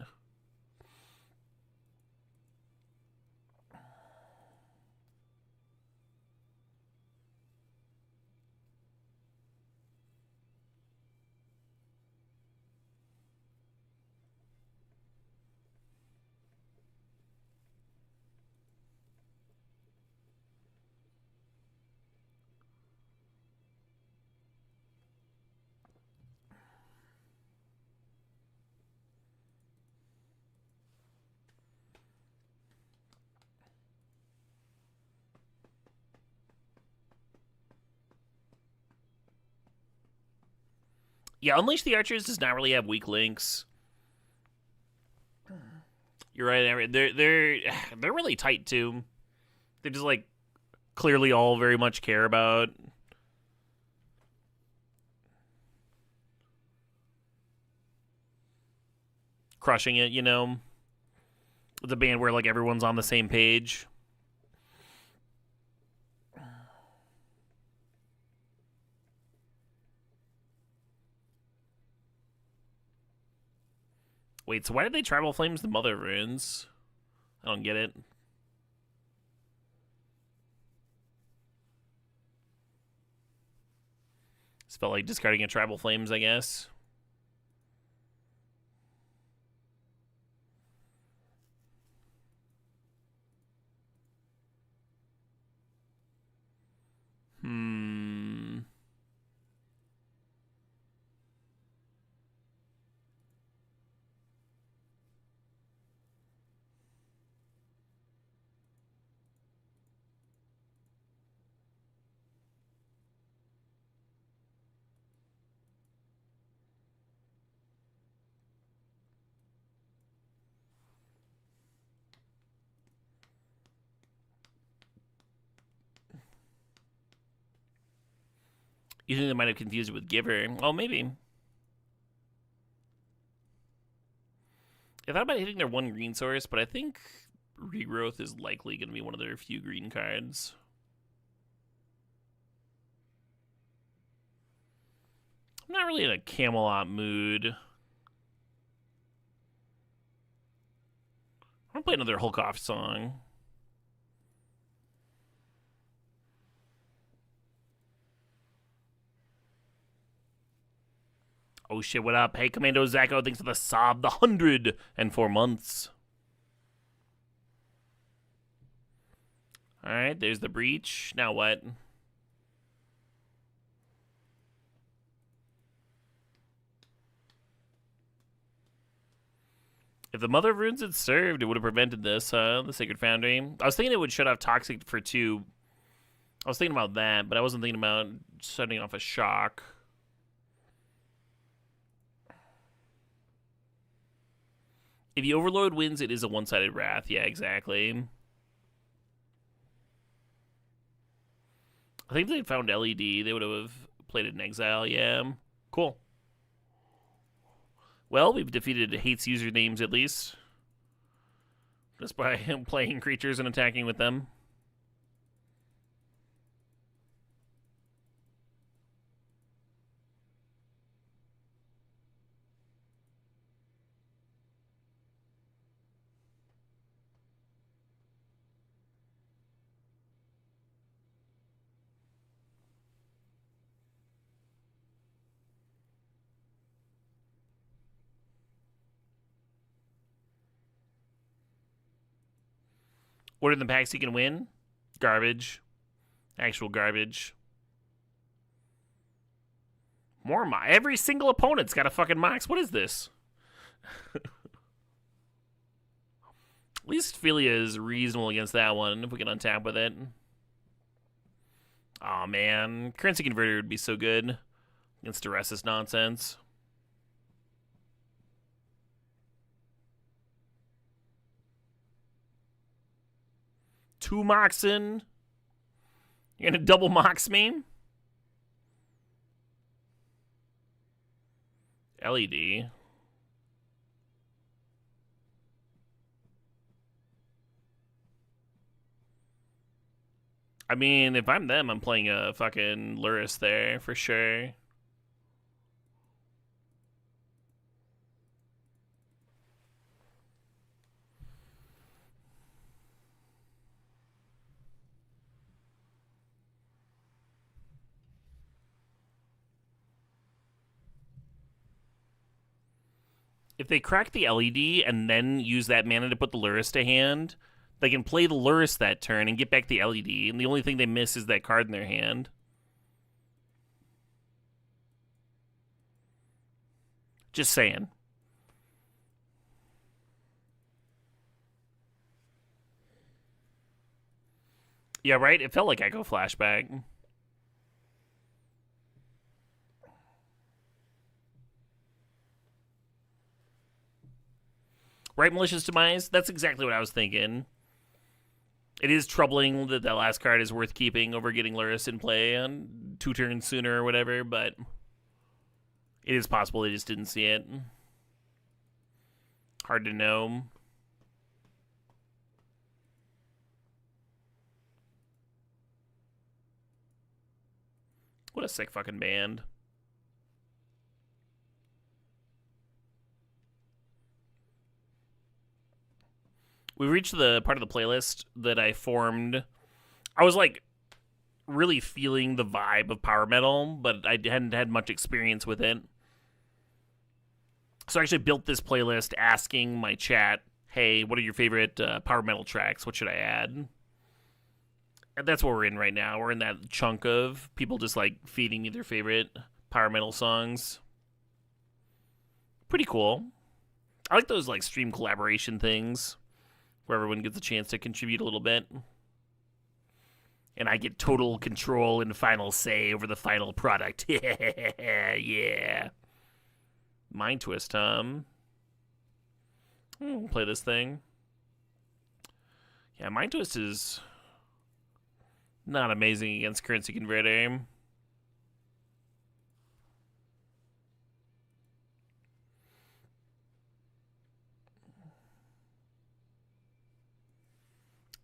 Yeah, Unleash the Archers does not really have weak links. You're right. They're really tight too. They just like clearly all very much care about crushing it. You know, it's a band where like everyone's on the same page. Wait, so why did they Tribal Flames the Mother Runes? I don't get it. It's felt like discarding a Tribal Flames, I guess. You think they might have confused it with Giver? Oh, maybe. I thought about hitting their 1 green source, but I think Regrowth is likely going to be one of their few green cards. I'm not really in a Camelot mood. I'm going to play another Hulk-Off song. Oh shit, what up? Hey, Commando Zacko, thanks for the sob, the 104 months. Alright, there's the Breach. Now what? If the Mother of Runes had served, it would have prevented this, the Sacred Foundry. I was thinking it would shut off Toxic for 2. I was thinking about that, but I wasn't thinking about shutting off a Shock. If the Overload wins, it is a one-sided Wrath. Yeah, exactly. I think if they found LED, they would have played it in Exile. Yeah. Cool. Well, we've defeated Hate's usernames at least. Just by playing creatures and attacking with them. What are the packs you can win? Garbage. Actual garbage. More Mox. Every single opponent's got a fucking Mox. What is this? At least Philia is reasonable against that one if we can untap with it. Aw, man. Currency Converter would be so good against Duresis nonsense. Two Moxin. You're gonna double Mox me? LED. I mean, if I'm them, I'm playing a fucking Luris there for sure. If they crack the LED and then use that mana to put the Luris to hand, they can play the Luris that turn and get back the LED, and the only thing they miss is that card in their hand. Just saying. Yeah, right? It felt like Echo Flashback. Right, Malicious Demise? That's exactly what I was thinking. It is troubling that that last card is worth keeping over getting Luris in play on 2 turns sooner or whatever, but it is possible they just didn't see it. Hard to know. What a sick fucking band. We reached the part of the playlist that I formed. I was like really feeling the vibe of power metal, but I hadn't had much experience with it. So I actually built this playlist asking my chat, hey, what are your favorite power metal tracks? What should I add? And that's what we're in right now. We're in that chunk of people just like feeding me their favorite power metal songs. Pretty cool. I like those like stream collaboration things where everyone gets a chance to contribute a little bit. And I get total control and final say over the final product. Yeah. Mind Twist, Tom. Play this thing. Yeah, Mind Twist is not amazing against Currency Converter.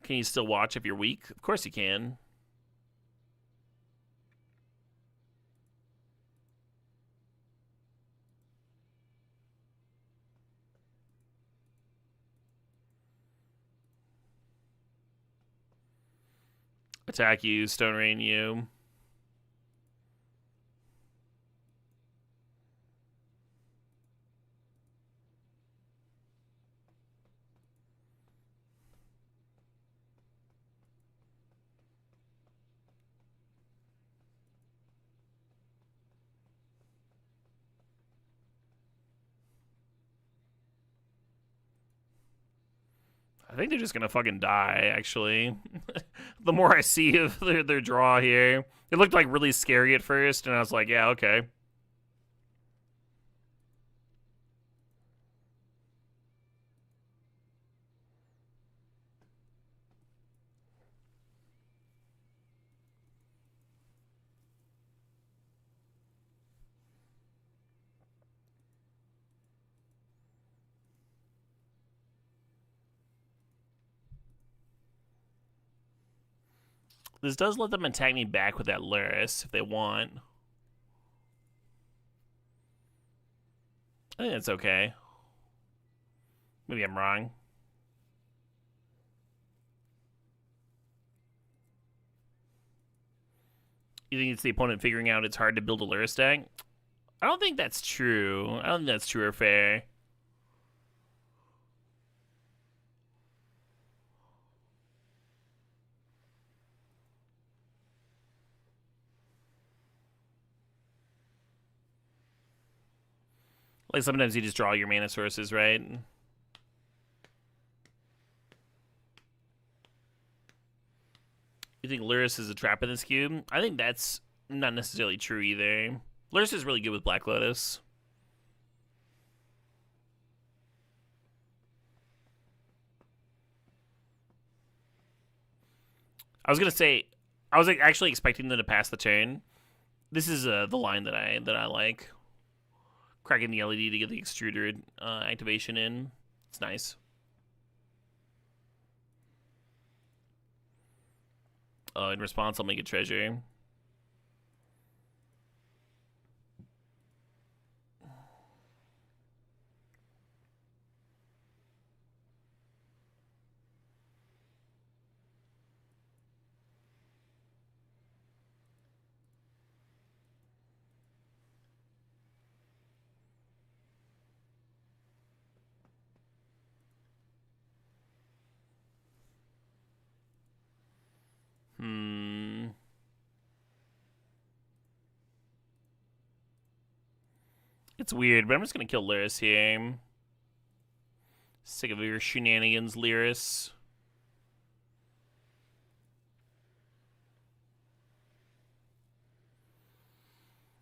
Can you still watch if you're weak? Of course you can. Attack you, Stone Rain you. I think they're just gonna fucking die, actually. The more I see of their draw here, it looked like really scary at first, and I was like, yeah, okay. This does let them attack me back with that Luris if they want. I think that's okay. Maybe I'm wrong. You think it's the opponent figuring out it's hard to build a Luris deck? I don't think that's true. I don't think that's true or fair. Like sometimes you just draw your mana sources, right? You think Luris is a trap in this cube? I think that's not necessarily true either. Luris is really good with Black Lotus. I was gonna say, I was actually expecting them to pass the turn. This is the line that I like. Cracking the LED to get the extruder activation in. It's nice. In response, I'll make a treasure. It's weird, but I'm just gonna kill Lyris here. Sick of your shenanigans, Lyris.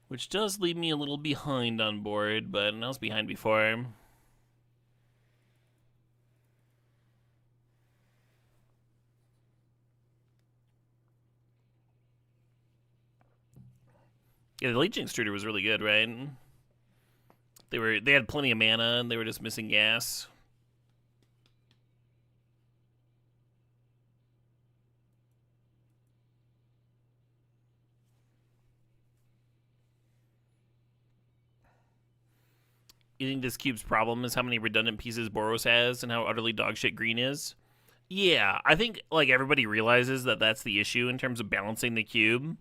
Which does leave me a little behind on board, but I was behind before. Yeah, the Legion Extruder was really good, right? They had plenty of mana and they were just missing gas. You think this cube's problem is how many redundant pieces Boros has and how utterly dogshit green is? Yeah, I think like everybody realizes that that's the issue in terms of balancing the cube.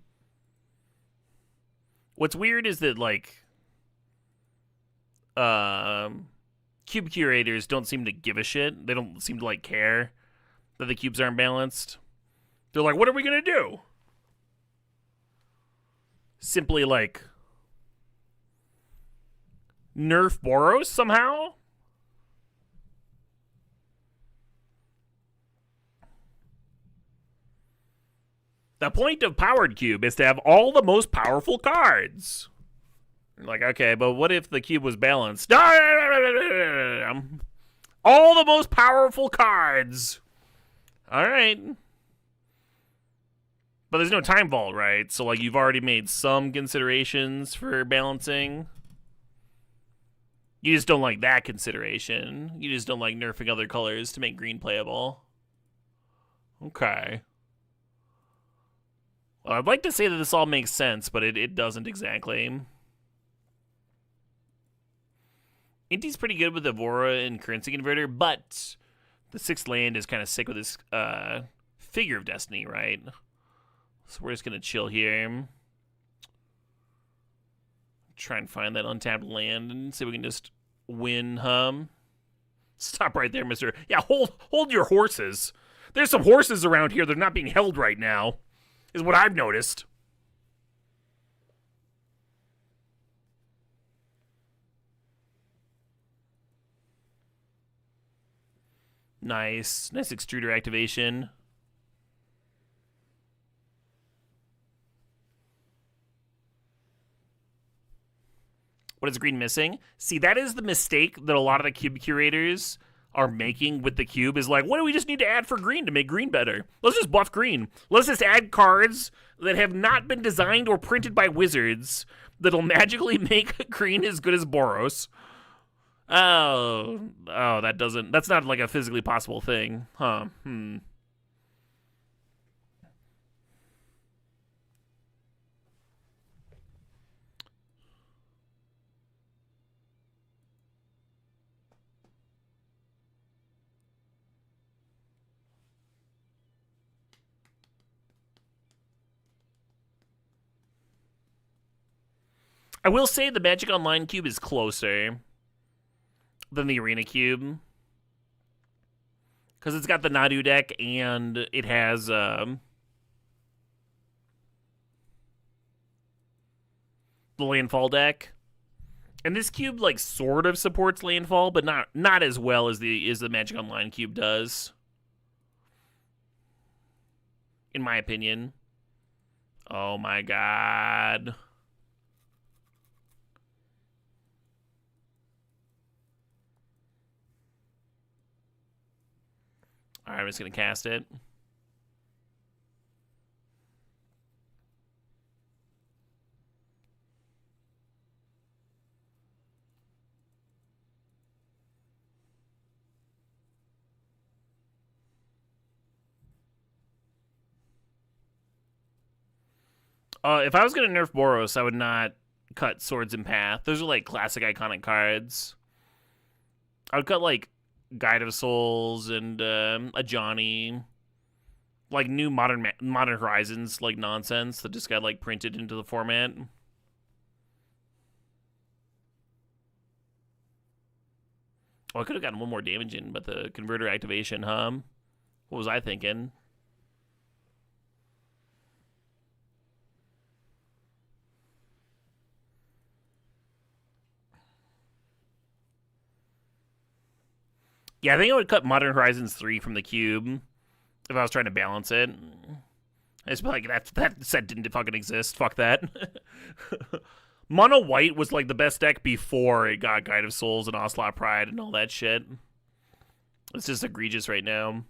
What's weird is that like cube curators don't seem to give a shit. They don't seem to like care that the cubes aren't balanced. They're like, what are we gonna do? Simply like nerf Boros somehow? The point of Powered Cube is to have all the most powerful cards. Like, okay, but what if the cube was balanced? All the most powerful cards. All right. But there's no time vault, right? So, like, you've already made some considerations for balancing. You just don't like that consideration. You just don't like nerfing other colors to make green playable. Okay. Well, I'd like to say that this all makes sense, but it doesn't exactly. Inti's pretty good with Evora and Currency Converter, but the 6th land is kind of sick with this Figure of Destiny, right? So we're just going to chill here. Try and find that untapped land and see if we can just win, Stop right there, mister. Yeah, hold your horses. There's some horses around here that are not being held right now, is what I've noticed. Nice extruder activation. What is green missing? See, that is the mistake that a lot of the cube curators are making with the cube, is like, what do we just need to add for green to make green better? Let's just buff green. Let's just add cards that have not been designed or printed by wizards that'll magically make green as good as Boros. Oh, that's not like a physically possible thing. I will say the Magic Online cube is closer than the Arena cube. Because it's got the Nadu deck and it has the landfall deck. And this cube like sort of supports landfall, but not as well as the Magic Online cube does. In my opinion. Oh my god. Alright, I'm just gonna cast it. If I was gonna nerf Boros, I would not cut Swords and Path. Those are like classic iconic cards. I would cut like Guide of Souls and a Johnny, like new modern Horizons like nonsense that just got like printed into the format. Oh, I could have gotten one more damage in, but the converter activation, huh? What was I thinking? Yeah, I think I would cut Modern Horizons 3 from the cube if I was trying to balance it. I just be like, that set didn't fucking exist. Fuck that. Mono White was like the best deck before it got Guide of Souls and Ocelot Pride and all that shit. It's just egregious right now.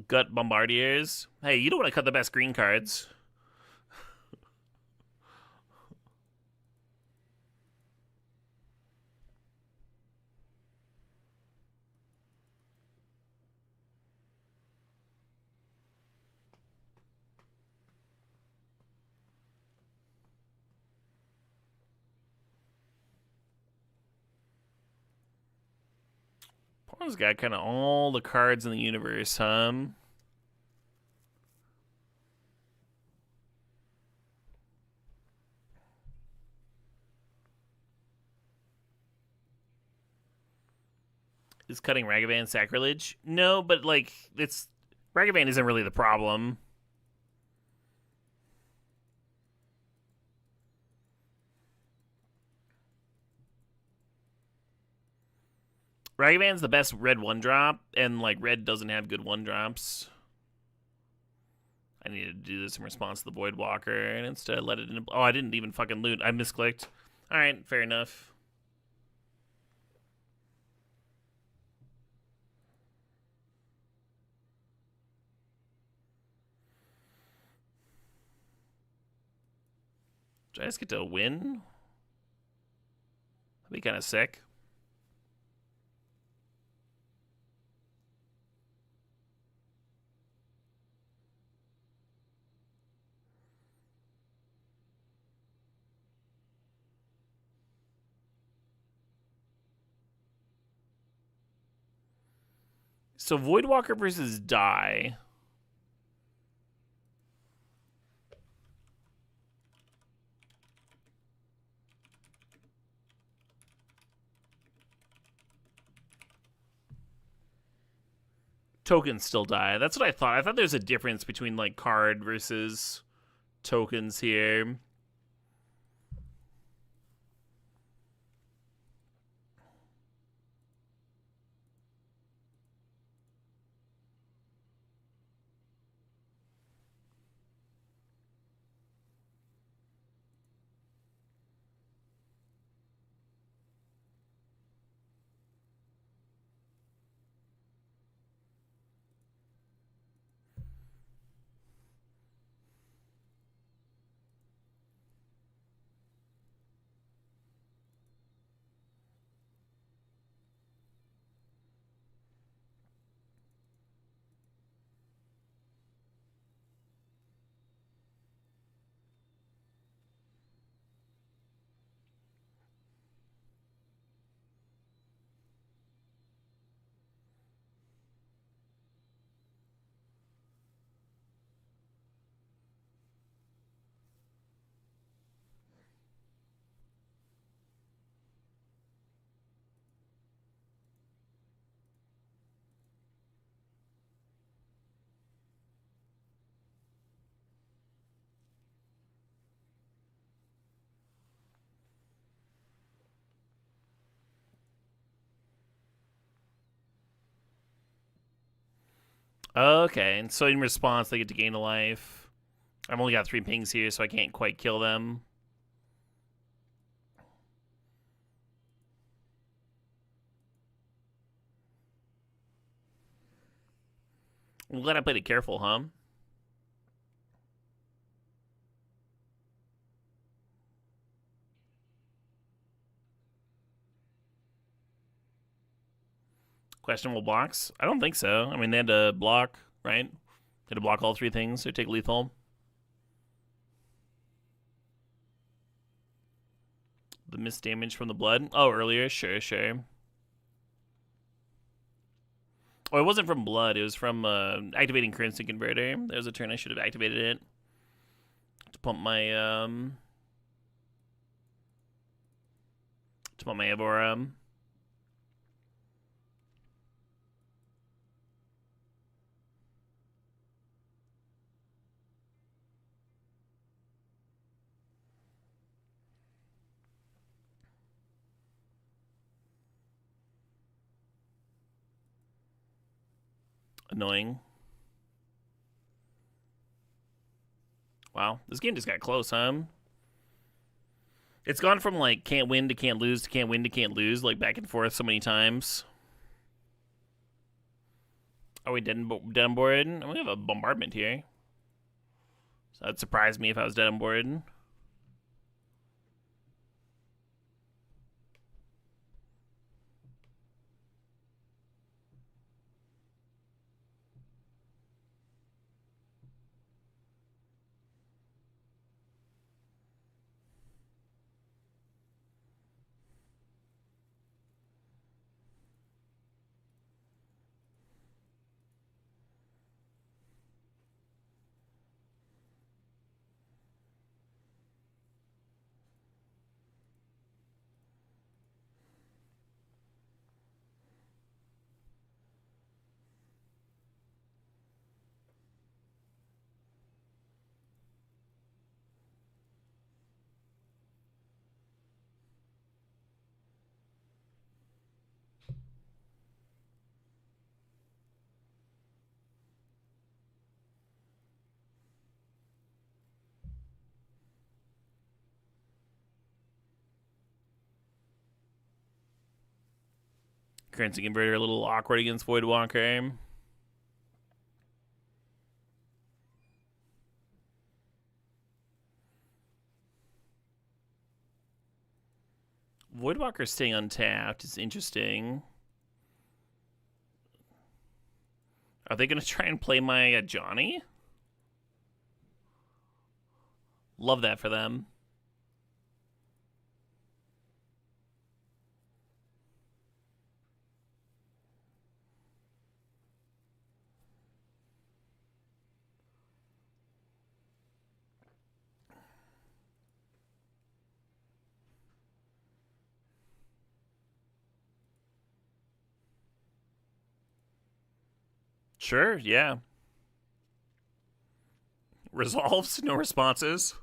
Gut Bombardiers. Hey, you don't want to cut the best green cards. Pawn's got kind of all the cards in the universe, huh? Is cutting Ragavan sacrilege? No, but like it's Ragavan isn't really the problem. Ragavan's the best red 1-drop, and like red doesn't have good 1-drops. I needed to do this in response to the Voidwalker, and instead let it in. Oh, I didn't even fucking loot. I misclicked. Alright, fair enough. Did I just get to win? That'd be kind of sick. So Voidwalker versus Die. Tokens still die. That's what I thought. I thought there's a difference between like card versus tokens here. Okay, and so in response, they get to gain a life. I've only got 3 pings here, so I can't quite kill them. I'm glad I played it careful, huh? Questionable blocks? I don't think so. I mean, they had to block, right? They had to block all 3 things or take lethal. The missed damage from the blood? Oh, earlier? Sure, sure. Oh, it wasn't from blood. It was from activating currency converter. There was a turn I should have activated it to pump my Evora. Annoying. Wow, this game just got close, huh? It's gone from like can't win to can't lose to can't win to can't lose, like back and forth so many times. Are we dead on board? We have a bombardment here. So that'd surprise me if I was dead on board. Currency converter a little awkward against Voidwalker. Voidwalker staying untapped is interesting. Are they going to try and play my Johnny? Love that for them. Sure, yeah. Resolves, no responses.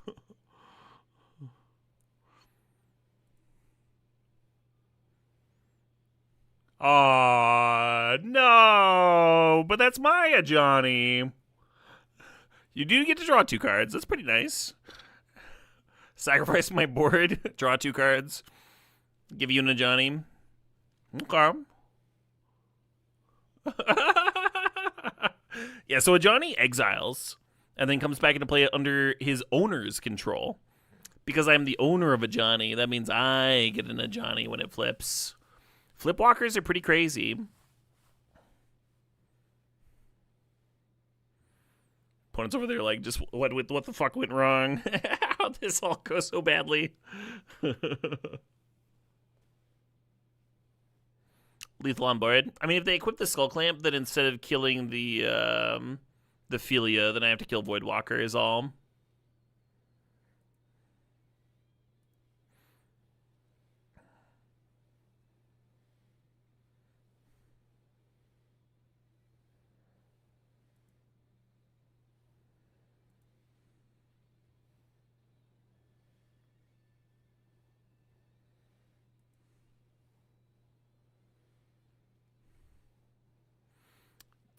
Aw, no. But that's Maya, Johnny. You do get to draw 2 cards. That's pretty nice. Sacrifice my board, draw 2 cards, give you a Johnny. Okay. Yeah, so a Johnny exiles and then comes back into play under his owner's control. Because I'm the owner of a Johnny, that means I get in a Johnny when it flips. Flipwalkers are pretty crazy. Opponents over there like, just what the fuck went wrong? How'd this all go so badly? Lethal on board. I mean, if they equip the Skull Clamp, then instead of killing the Philia, then I have to kill Voidwalker is all.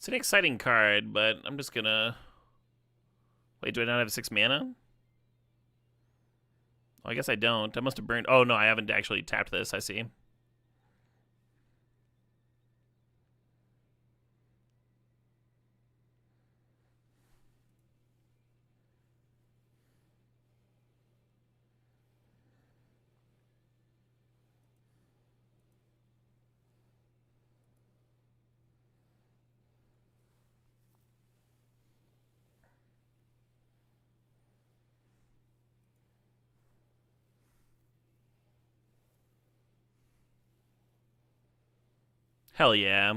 It's an exciting card, but I'm just gonna... Wait, do I not have 6 mana? Oh, I guess I don't. I must have burned... Oh, no, I haven't actually tapped this, I see. Hell yeah.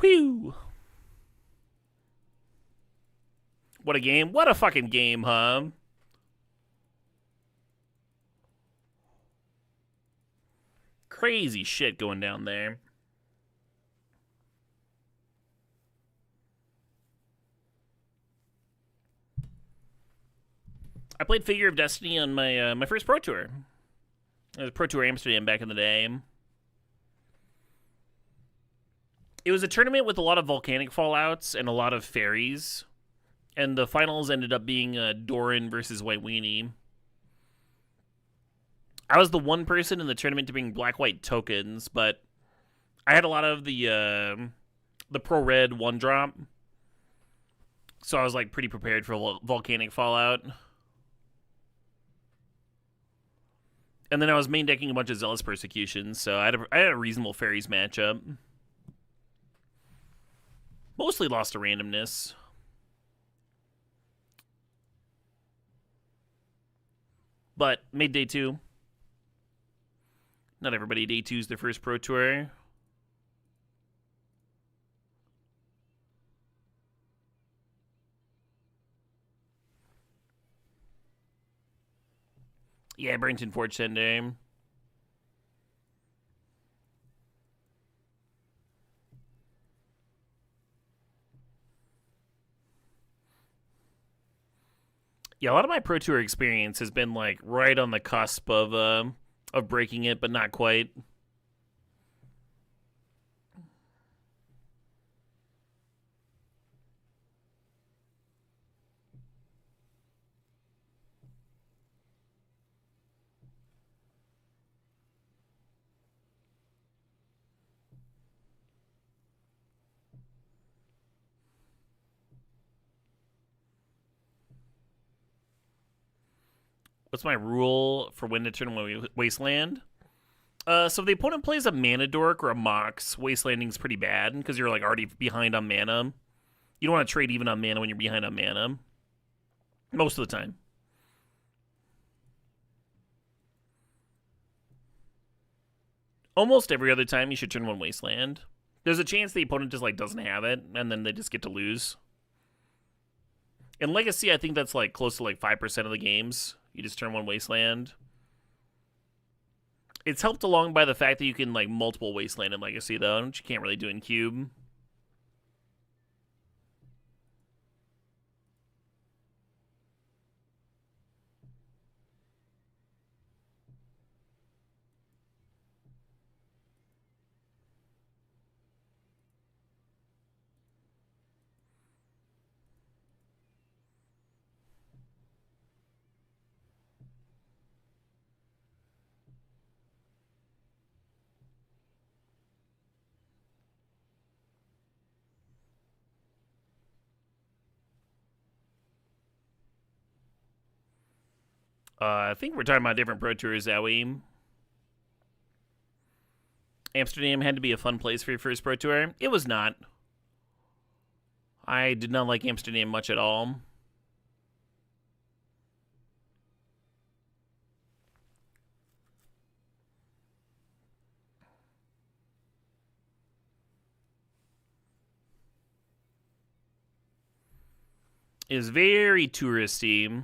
Whew. What a game. What a fucking game, huh? Crazy shit going down there. I played Figure of Destiny on my my first Pro Tour. It was Pro Tour Amsterdam back in the day. It was a tournament with a lot of volcanic fallouts and a lot of fairies. And the finals ended up being Doran versus White Weenie. I was the one person in the tournament to bring black-white tokens, but I had a lot of the pro-red one-drop. So I was like pretty prepared for volcanic fallout. And then I was main decking a bunch of Zealous Persecution, so I had a reasonable fairies matchup. Mostly lost to randomness. But made day 2. Not everybody day 2's their first Pro Tour. Yeah, Burrington Forge Tender. Yeah, a lot of my Pro Tour experience has been like right on the cusp of breaking it, but not quite. What's my rule for when to turn away Wasteland? So if the opponent plays a Mana Dork or a Mox, Wastelanding's pretty bad because you're like already behind on mana. You don't want to trade even on mana when you're behind on mana. Most of the time. Almost every other time you should turn one Wasteland. There's a chance the opponent just like doesn't have it, and then they just get to lose. In Legacy, I think that's like close to like 5% of the games. You just turn one Wasteland. It's helped along by the fact that you can like multiple Wasteland in Legacy, though, which you can't really do in Cube. I think we're talking about different Pro Tours, Zowie. Amsterdam had to be a fun place for your first Pro Tour. It was not. I did not like Amsterdam much at all. It was very touristy.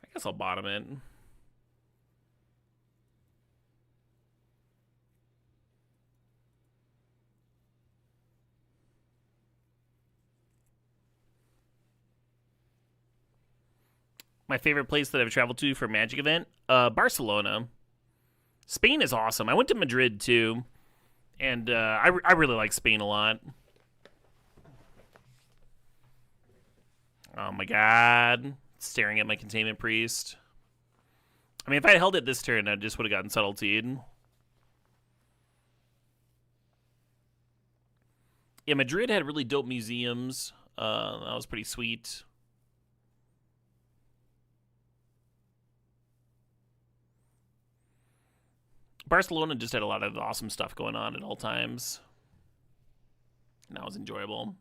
I guess I'll bottom it. My favorite place that I've traveled to for a Magic event? Barcelona. Spain is awesome. I went to Madrid too, and I really like Spain a lot. Oh my god. Staring at my containment priest. I mean, if I had held it this turn, I just would have gotten subtletied. Yeah, Madrid had really dope museums. That was pretty sweet. Barcelona just had a lot of awesome stuff going on at all times. And that was enjoyable.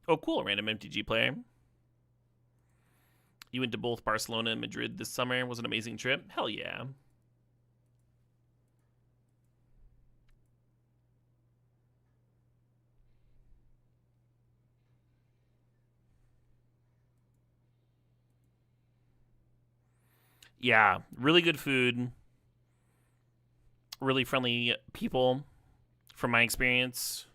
Oh, cool. Random MTG player. You went to both Barcelona and Madrid this summer. It was an amazing trip. Hell yeah. Yeah, really good food. Really friendly people, from my experience.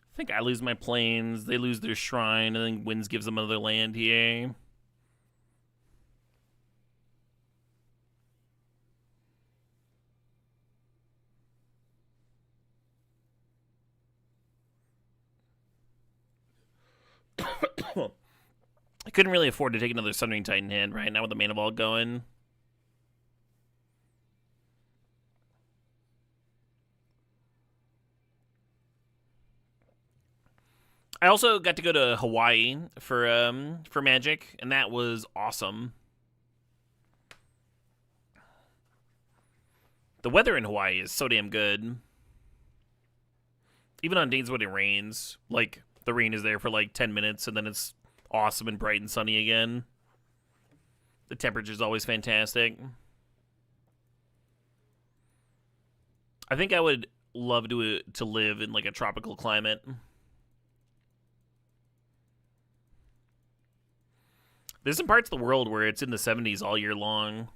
I think I lose my planes, they lose their shrine, and then Winds gives them another land here. I couldn't really afford to take another Sundering Titan hand right now with the Mana Vault going. I also got to go to Hawaii for Magic, and that was awesome. The weather in Hawaii is so damn good. Even on days when it rains, like the rain is there for like 10 minutes and then it's awesome and bright and sunny again. The temperature's always fantastic. I think I would love to live in like a tropical climate. There's some parts of the world where it's in the 70s all year long.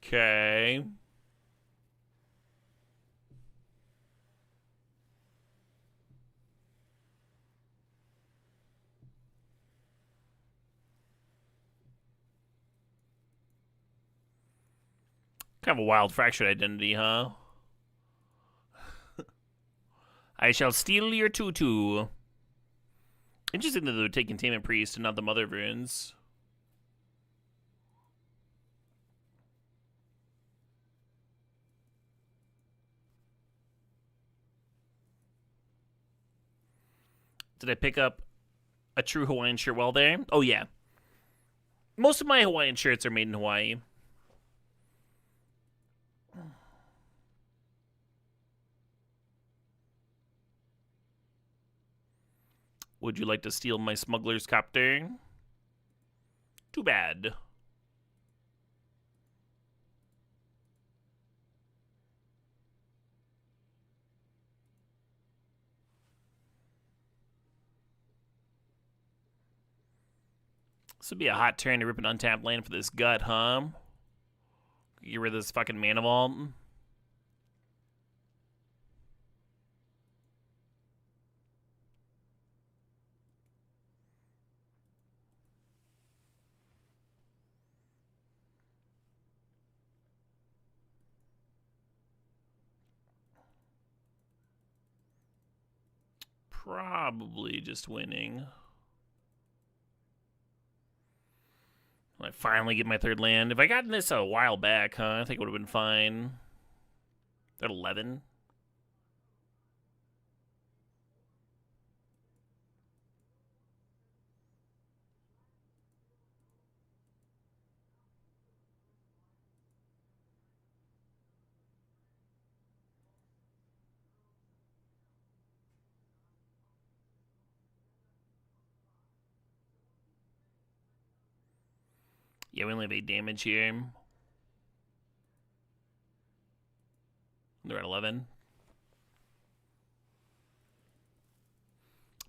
Okay. Kind of a wild fractured identity, huh? I shall steal your tutu. Interesting that they would take Containment Priest and not the Mother of Runes. Did I pick up a true Hawaiian shirt while there? Oh, yeah. Most of my Hawaiian shirts are made in Hawaii. Would you like to steal my smuggler's copter? Too bad. This would be a hot turn to rip an untapped land for this gut, huh? Get rid of this fucking Mana Vault. Probably just winning. When I finally get my third land. If I gotten this a while back, huh? I think it would have been fine. They're at 11. Yeah, we only have 8 damage here. They're at 11.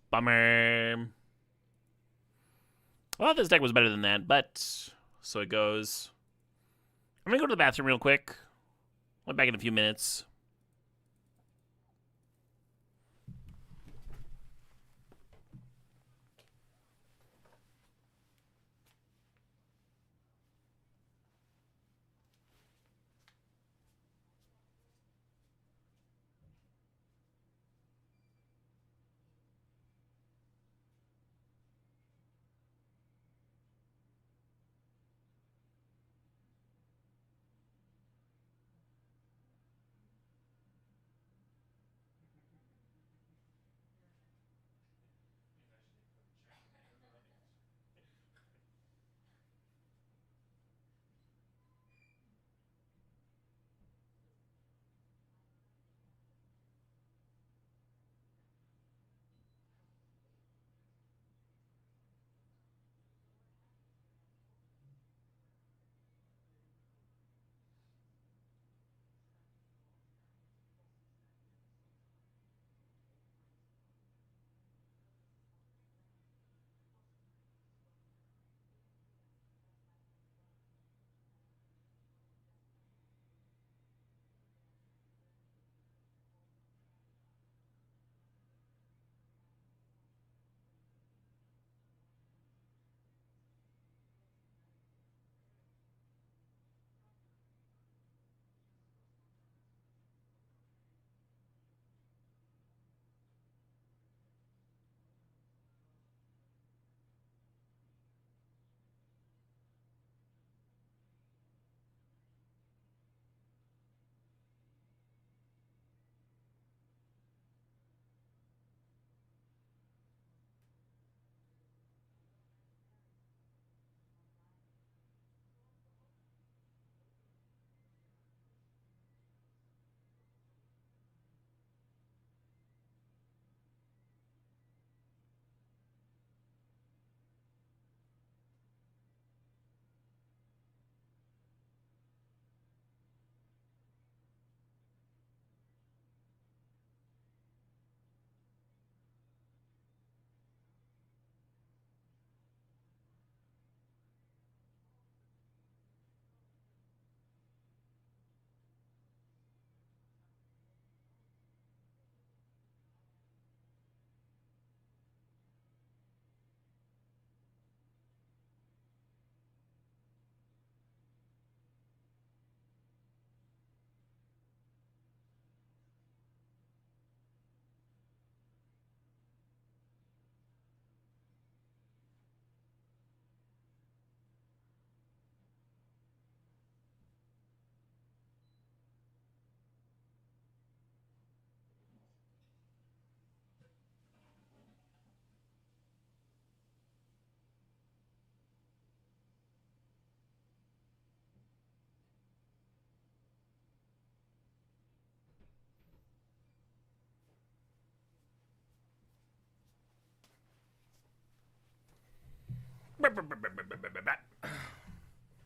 Bummer. Well, this deck was better than that, but so it goes. I'm going to go to the bathroom real quick. I'll be back in a few minutes.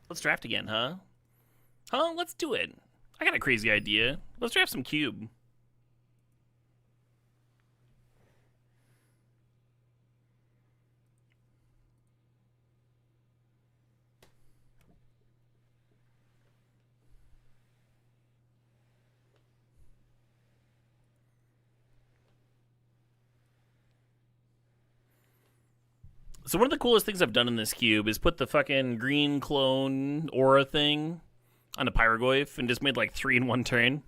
Let's draft again, huh? Huh? Let's do it. I got a crazy idea. Let's draft some cube. So one of the coolest things I've done in this cube is put the fucking green clone aura thing on a Pyrogoyf and just made like 3 in 1 turn.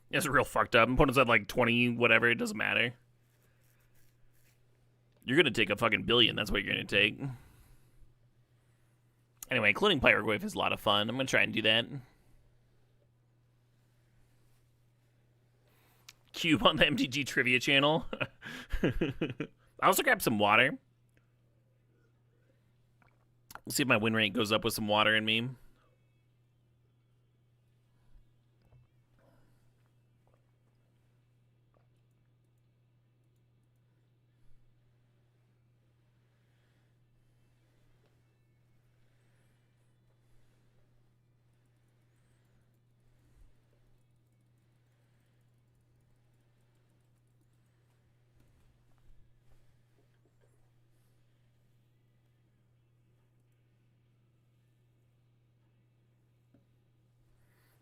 It's real fucked up. Opponents had like 20, whatever, it doesn't matter. You're gonna take a fucking billion, that's what you're gonna take. Anyway, cloning Pyroglyph is a lot of fun. I'm going to try and do that. Cube on the MTG Trivia channel. I also grabbed some water. We'll see if my win rate goes up with some water in me.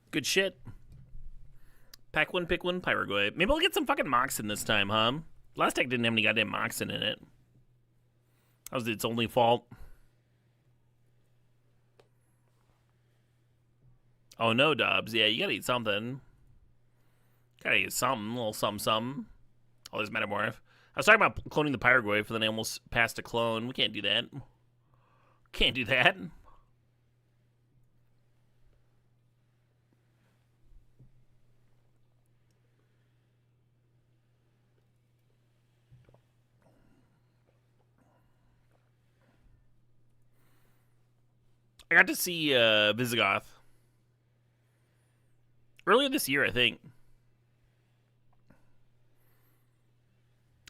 Good shit. Pack one, pick one, Pyroglyph. Maybe I'll get some fucking Moxen this time, huh? Last deck didn't have any goddamn Moxen in it. That was its only fault. Oh no, Dobbs. Yeah, you gotta eat something. Gotta eat something. A little something. Oh, there's Metamorph. I was talking about cloning the Pyroglyph, but then I almost passed a clone. We can't do that. Can't do that. I got to see Visigoth earlier this year, I think.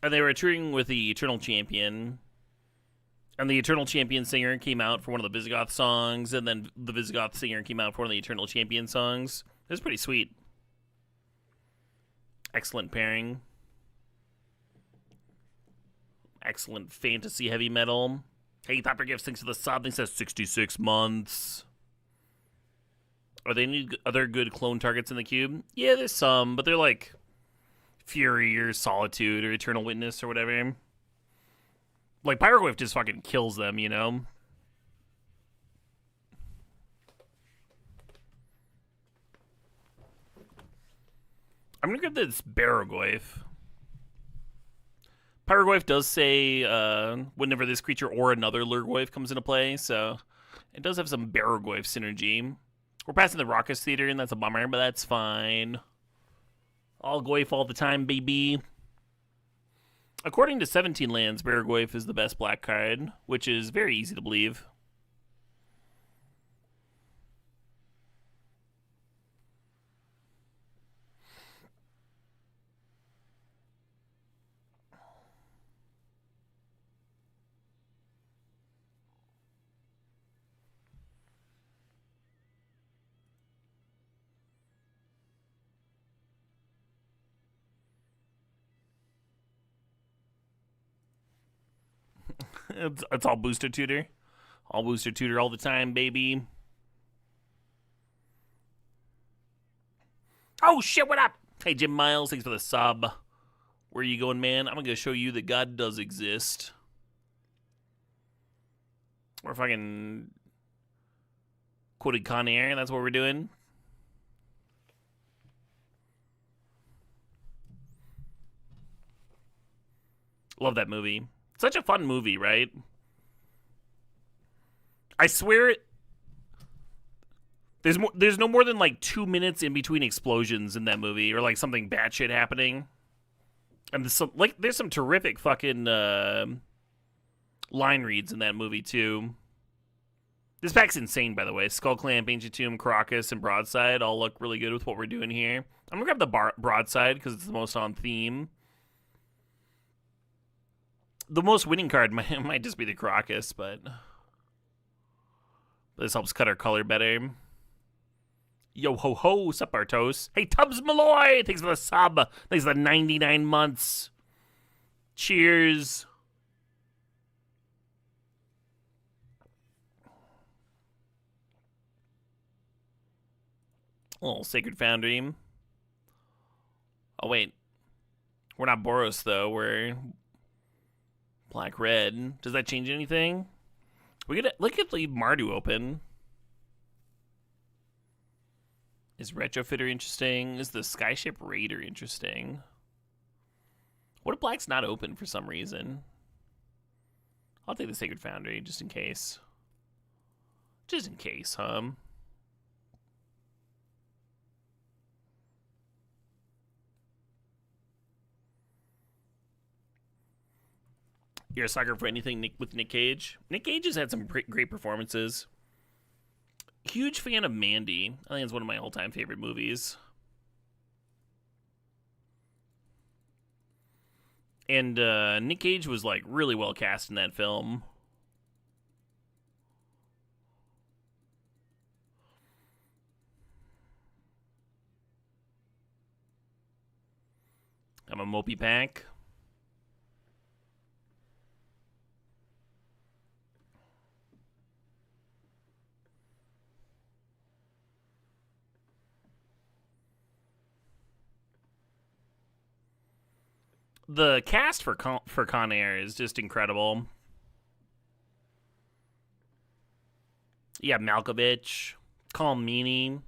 And they were touring with the Eternal Champion. And the Eternal Champion singer came out for one of the Visigoth songs, and then the Visigoth singer came out for one of the Eternal Champion songs. It was pretty sweet. Excellent pairing. Excellent fantasy heavy metal. Hey, Topper Gifts, thanks for the sub. He says 66 months. Are there any other good clone targets in the cube? Yeah, there's some, but they're like Fury or Solitude or Eternal Witness or whatever. Like, Pyroglyph just fucking kills them, you know? I'm gonna grab this Baroglyph. Pyroglyph does say whenever this creature or another Lurglyph comes into play, so it does have some Baroglyph synergy. We're passing the Raucous Theater, and that's a bummer, but that's fine. All Glyph all the time, baby. According to 17 lands, Baroglyph is the best black card, which is very easy to believe. It's all Booster Tutor. All Booster Tutor all the time, baby. Oh, shit, what up? Hey, Jim Miles, thanks for the sub. Where are you going, man? I'm going to show you that God does exist. We're fucking quoted Con Air. That's what we're doing. Love that movie. Such a fun movie, right? I swear there's no more than like 2 minutes in between explosions in that movie, or like something batshit happening. And there's some terrific fucking line reads in that movie too. This pack's insane, by the way. Skull Clamp, Ancient Tomb, Crocus, and Broadside all look really good with what we're doing here. I'm gonna grab the Broadside because it's the most on theme. The most winning card might just be the Crocus, but this helps cut our color better. Yo ho ho, sup Artos. Hey, Tubbs Malloy, thanks for the sub. Thanks for the 99 months. Cheers. Oh, Sacred Foundry. Oh, wait. We're not Boros, though. We're black-red. Does that change anything? We could leave Mardu open. Is Retrofitter interesting? Is the Skyship Raider interesting? What if black's not open for some reason? I'll take the Sacred Foundry, just in case. Just in case, huh? You're a sucker for anything with Nick Cage? Nick Cage has had some great performances. Huge fan of Mandy. I think it's one of my all-time favorite movies. And Nick Cage was like really well cast in that film. I'm a mopey pack. The cast for Con Air is just incredible. Yeah, Malkovich, Colm Meaney.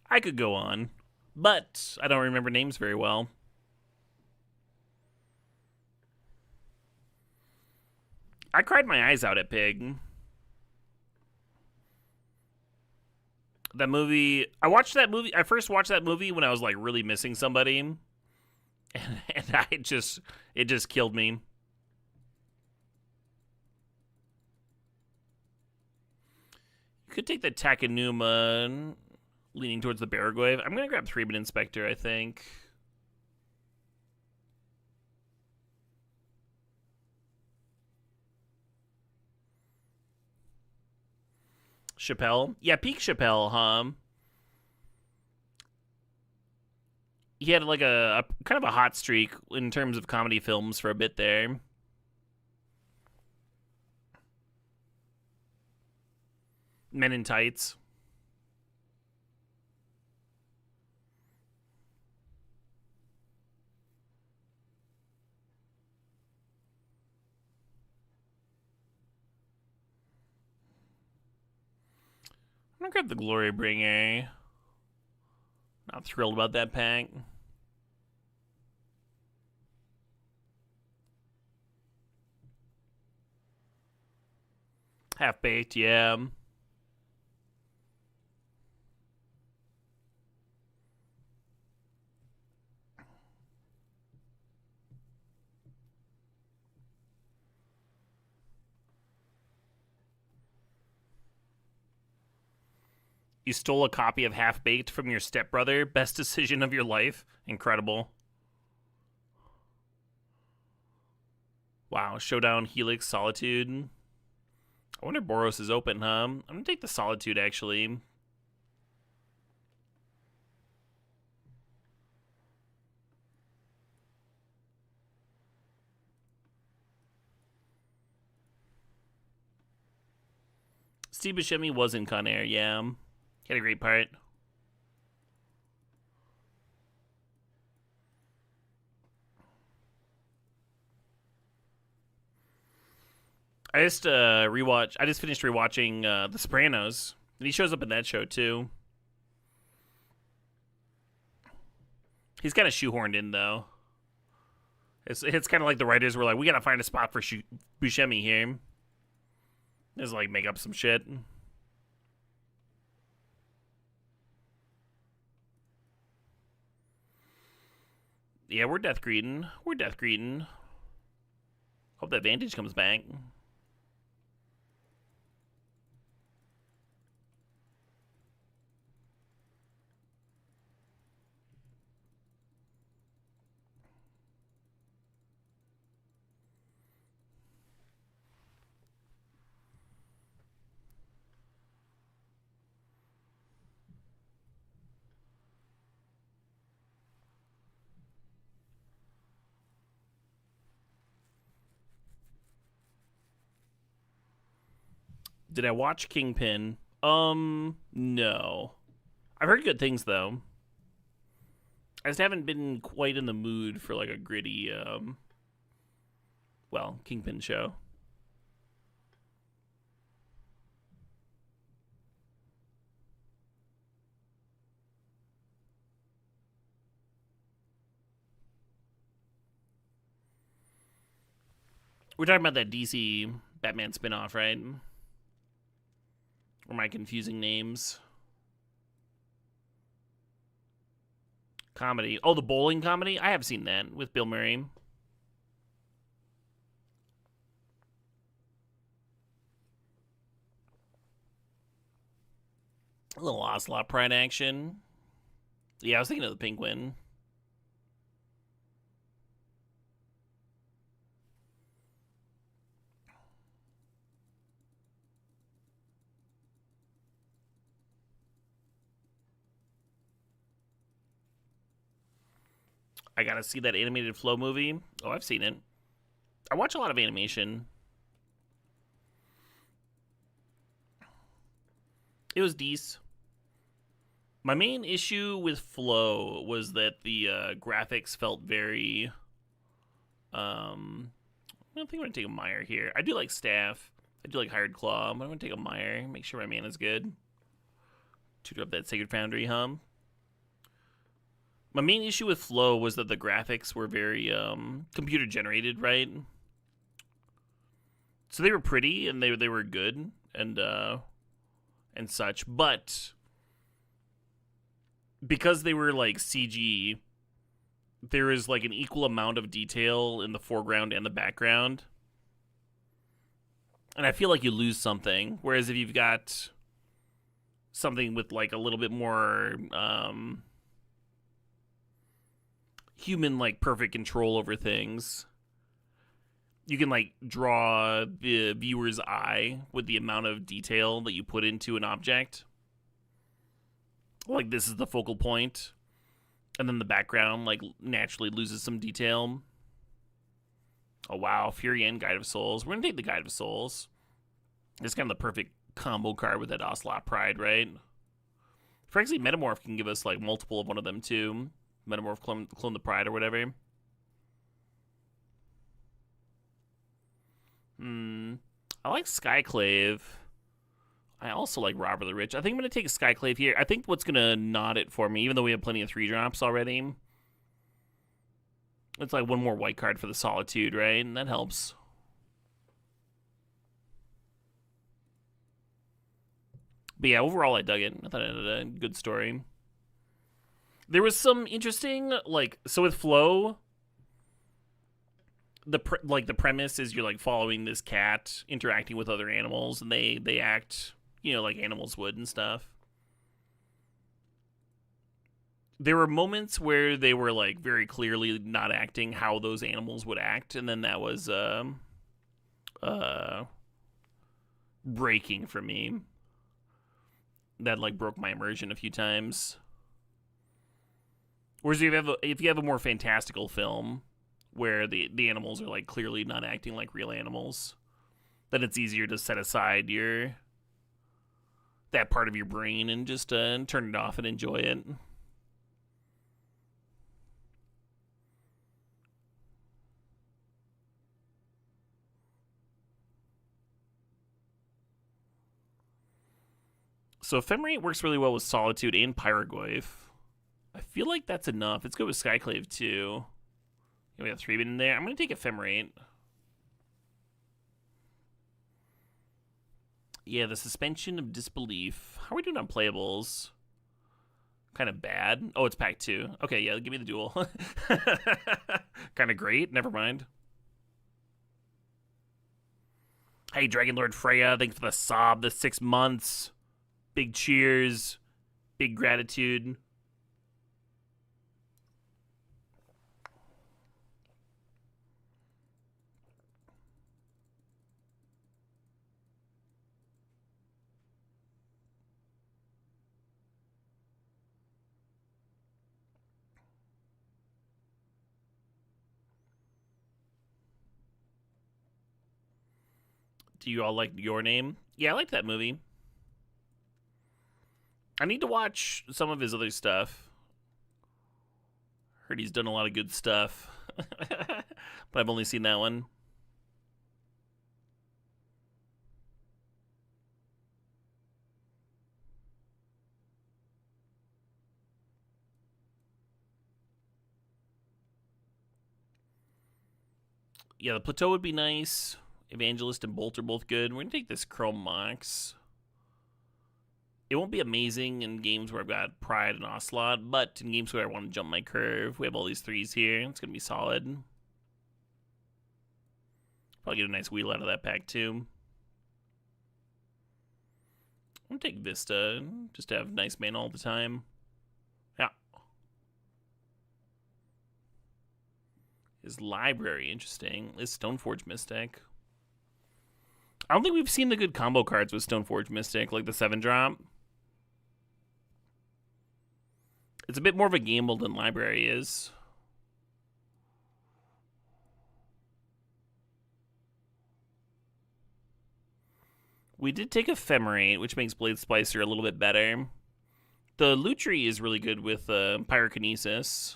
I could go on, but I don't remember names very well. I cried my eyes out at Pig. That movie, I watched that movie. I first watched that movie when I was like really missing somebody, and it just killed me. You could take the Takanuma, leaning towards the Baragwave. I'm gonna grab 3-Bit Inspector, I think. Chappelle? Yeah, peak Chappelle, huh? He had like a kind of a hot streak in terms of comedy films for a bit there. Men in Tights. I'm gonna grab the Glory Bringer. Not thrilled about that pack. Half Baked, yeah. You stole a copy of Half Baked from your stepbrother. Best decision of your life. Incredible. Wow. Showdown, Helix, Solitude. I wonder if Boros is open, huh? I'm gonna take the Solitude, actually. Steve Buscemi was in Con Air, yeah. He had a great part. I just rewatch. I just finished rewatching The Sopranos, and he shows up in that show too. He's kind of shoehorned in though. It's kind of like the writers were like, we gotta find a spot for Buscemi here. Just like make up some shit. Yeah, we're Death Greeting. We're Death Greeting. Hope that Vantage comes back. Did I watch Kingpin? No. I've heard good things though. I just haven't been quite in the mood for like a gritty, Kingpin show. We're talking about that DC Batman spinoff, right? Or am I confusing names? Comedy. Oh, the bowling comedy? I have seen that with Bill Murray. A little Ocelot Pride action. Yeah, I was thinking of the Penguin. I gotta see that animated Flow movie. Oh, I've seen it. I watch a lot of animation. It was decent. My main issue with Flow was that the graphics felt very. I don't think I'm gonna take a Meyer here. I do like Staff. I do like Hired Claw, but I'm gonna take a Meyer. Make sure my mana's good. Tutor up that Sacred Foundry hum. My main issue with Flow was that the graphics were very computer generated, right? So they were pretty and they were good and such, but because they were like CG, there is like an equal amount of detail in the foreground and the background. And I feel like you lose something. Whereas if you've got something with like a little bit more human like perfect control over things, you can like draw the viewer's eye with the amount of detail that you put into an object. Like this is the focal point, and then the background like naturally loses some detail. Oh wow, Fury and Guide of Souls. We're gonna take the Guide of Souls. It's kind of the perfect combo card with that Ocelot Pride, right? Frankly, Metamorph can give us like multiple of one of them too. Metamorph clone the Pride or whatever. I like Skyclave. I also like Robber the Rich. I think I'm going to take a Skyclave here. I think what's going to nod it for me, even though we have plenty of 3-drops already, it's like one more white card for the Solitude, right? And that helps. But yeah, overall I dug it. I thought it had a good story. There was some interesting, like, so with Flow, the premise is you're like following this cat interacting with other animals, and they act, you know, like animals would and stuff. There were moments where they were like very clearly not acting how those animals would act, and then that was breaking for me. That like broke my immersion a few times. Whereas if you have a more fantastical film where the animals are like clearly not acting like real animals, then it's easier to set aside that part of your brain and just turn it off and enjoy it. So Ephemerate works really well with Solitude and Pyrogoyf. I feel like that's enough. It's good with Skyclave too. We have 3 in there. I'm going to take Ephemerate. Yeah, the suspension of disbelief. How are we doing on playables? Kind of bad. Oh, it's pack 2. Okay, yeah, give me the duel. Kind of great. Never mind. Hey, Dragon Lord Freya, thanks for the sob, the 6 months. Big cheers. Big gratitude. Do you all like Your Name? Yeah, I liked that movie. I need to watch some of his other stuff. Heard he's done a lot of good stuff. But I've only seen that one. Yeah, the Plateau would be nice. Evangelist and Bolt are both good. We're going to take this Chrome Mox. It won't be amazing in games where I've got Pride and Ocelot, but in games where I want to jump my curve, we have all these 3s here. It's going to be solid. Probably get a nice wheel out of that pack, too. I'm going to take Vista, just to have nice mana all the time. Yeah. His Library, interesting. Is Stoneforge Mystic. I don't think we've seen the good combo cards with Stoneforge Mystic, like the 7-drop. It's a bit more of a gamble than Library is. We did take Ephemerate, which makes Blade Splicer a little bit better. The Lutri is really good with Pyrokinesis.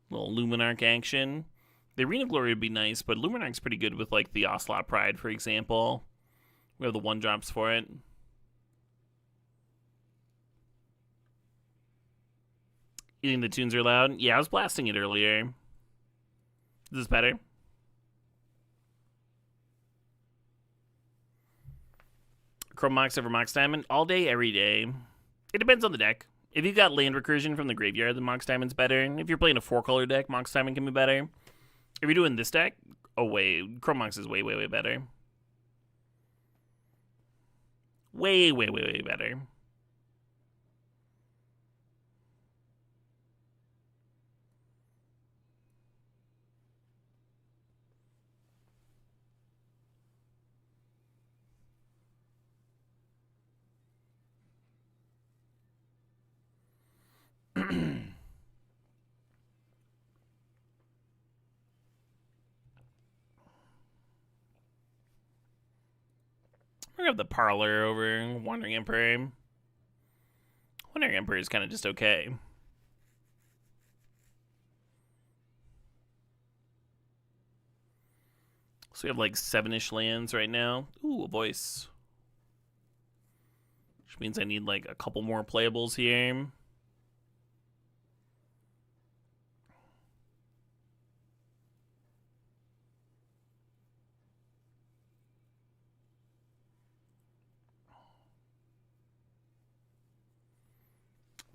Little Luminarch action. The Arena Glory would be nice, but Luminarch's pretty good with, like, the Ocelot Pride, for example. We have the 1-drops for it. You think the tunes are loud? Yeah, I was blasting it earlier. Is this better? Chrome Mox over Mox Diamond? All day, every day. It depends on the deck. If you've got land recursion from the graveyard, then Mox Diamond's better. If you're playing a 4-color deck, Mox Diamond can be better. If you're doing this deck, Chrome Mox is way, way, way better. Way, way, way, way better. We're gonna have the Parlor over Wandering Emperor. Wandering Emperor is kind of just okay. So we have like 7-ish lands right now. Ooh, a voice. Which means I need like a couple more playables here.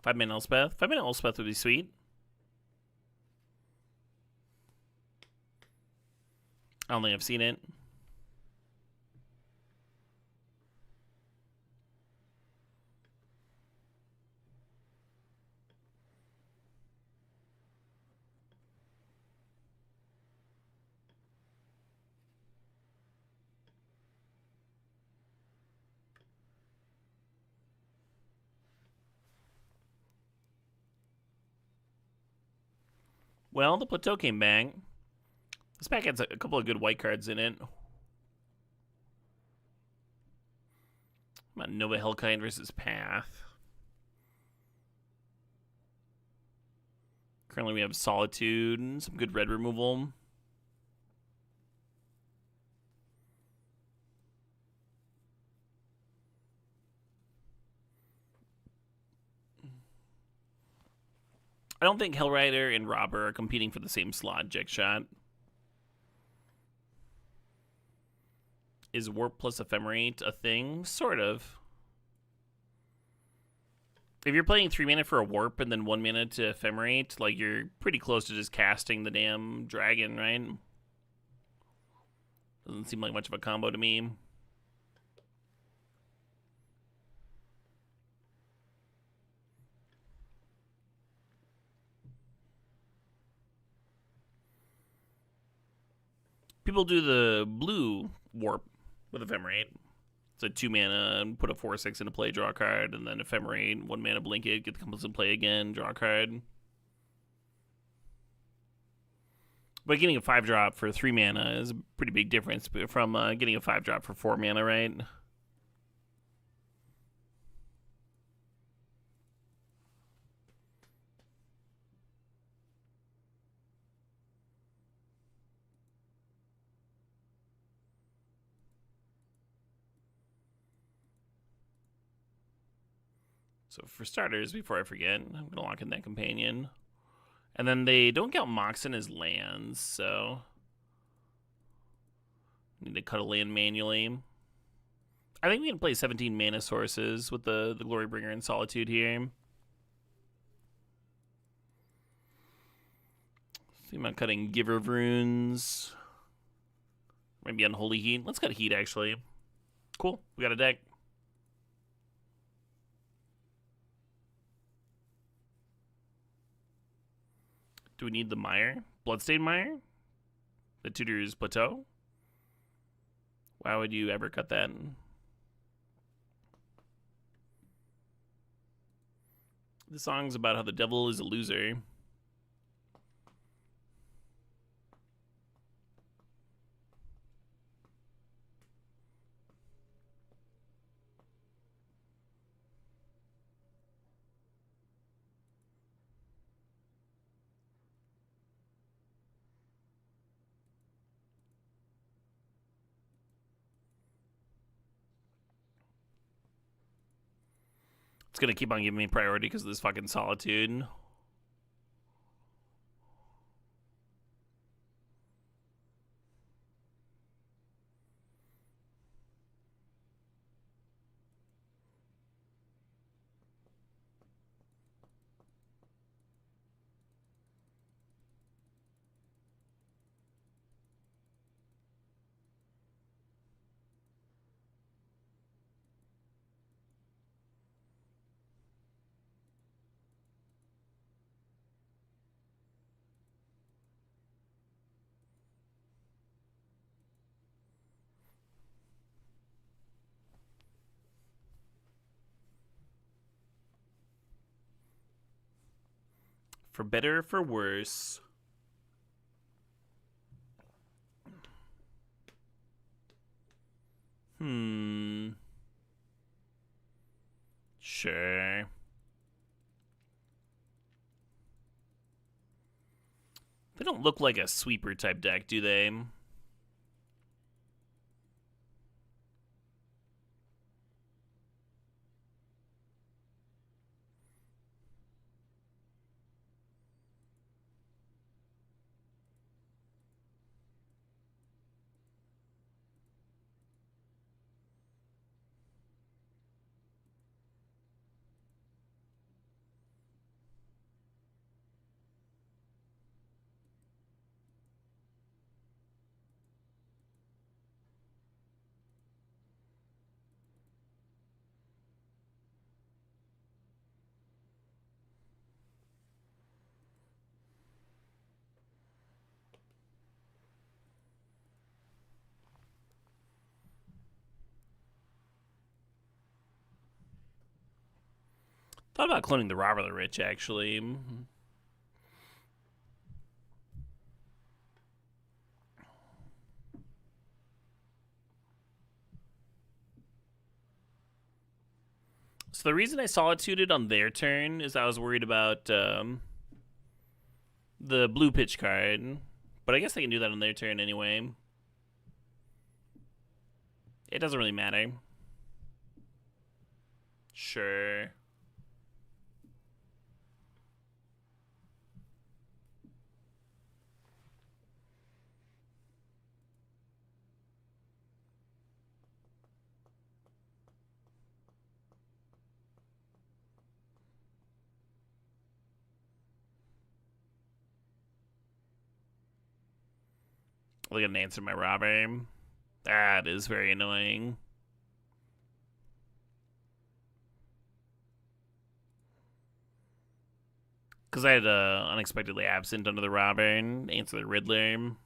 Five-mana Elspeth. 5-mana Elspeth would be sweet. I don't think I've seen it. Well, the Plateau came back. This pack has a couple of good white cards in it. Nova Hellkite versus Path. Currently we have Solitude and some good red removal. I don't think Hellrider and Robber are competing for the same slot, Jack Shot. Is Warp plus Ephemerate a thing? Sort of. If you're playing 3 mana for a Warp and then 1 mana to Ephemerate, like, you're pretty close to just casting the damn dragon, right? Doesn't seem like much of a combo to me. People do the blue Warp with Ephemerate. It's a 2 mana, put a 4/6 into play, draw a card, and then Ephemerate, 1 mana blink it, get the compulsive in play again, draw a card. But getting a 5-drop for 3 mana is a pretty big difference from getting a 5-drop for 4 mana, right? So for starters, before I forget, I'm going to lock in that companion. And then they don't count Moxen as lands, so need to cut a land manually. I think we can play 17 mana sources with the Glorybringer and Solitude here. See about cutting Giver of Runes. Maybe Unholy Heat. Let's cut Heat, actually. Cool. We got a deck. Do we need the Mire? Bloodstained Mire? The Tutor's Plateau? Why would you ever cut that? The song's about how the devil is a loser. It's gonna keep on giving me priority because of this fucking Solitude. For better or for worse. Sure. They don't look like a sweeper type deck, do they? Thought about cloning the Robber the Rich, actually. So the reason I solituded on their turn is I was worried about the blue pitch card. But I guess they can do that on their turn anyway. It doesn't really matter. Sure. I'll get an answer to my robber. That is very annoying. Because I had unexpectedly absent under the robber and answer the Riddler.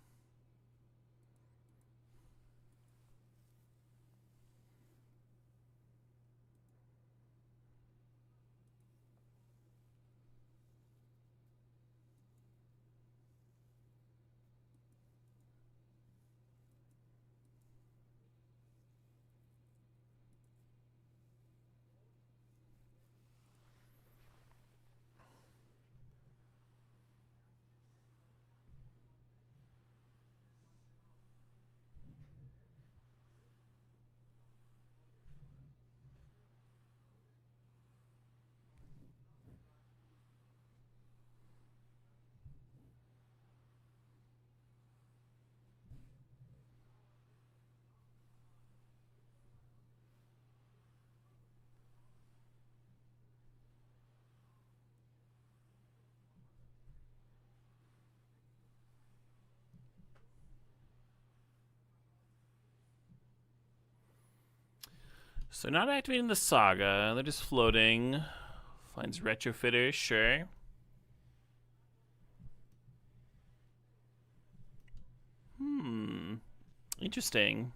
So not activating the Saga. They're just floating. Finds Retrofitter, sure. Interesting.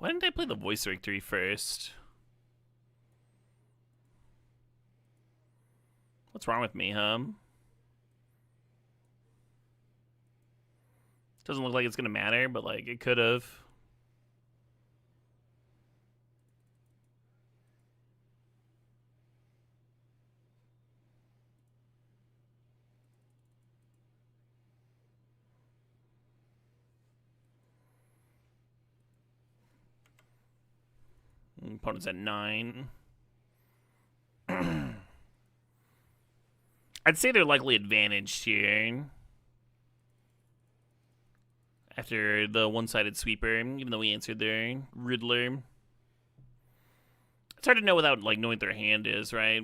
Why didn't I play the voice victory first? What's wrong with me, huh? Doesn't look like it's gonna matter, but like it could have. Opponent's at 9. I'd say they're likely advantaged here. After the one-sided sweeper, even though we answered their Riddler. It's hard to know without like knowing what their hand is, right?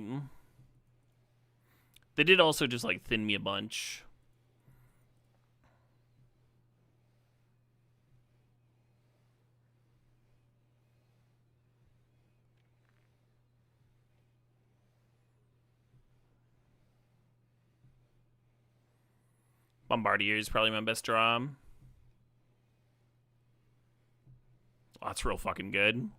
They did also just like thin me a bunch. Bombardier is probably my best draw. Oh, that's real fucking good.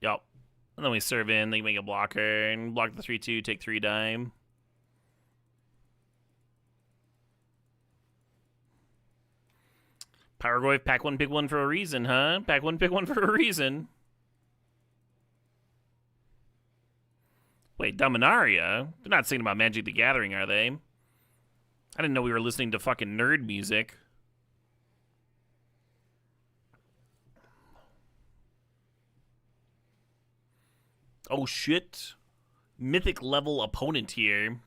Yup. And then we serve in, they can make a blocker and block the 3-2, take 3 dime. Power Goy, pack one, pick one for a reason, huh? Pack one, pick one for a reason. Wait, Dominaria? They're not singing about Magic the Gathering, are they? I didn't know we were listening to fucking nerd music. Oh shit. Mythic level opponent here.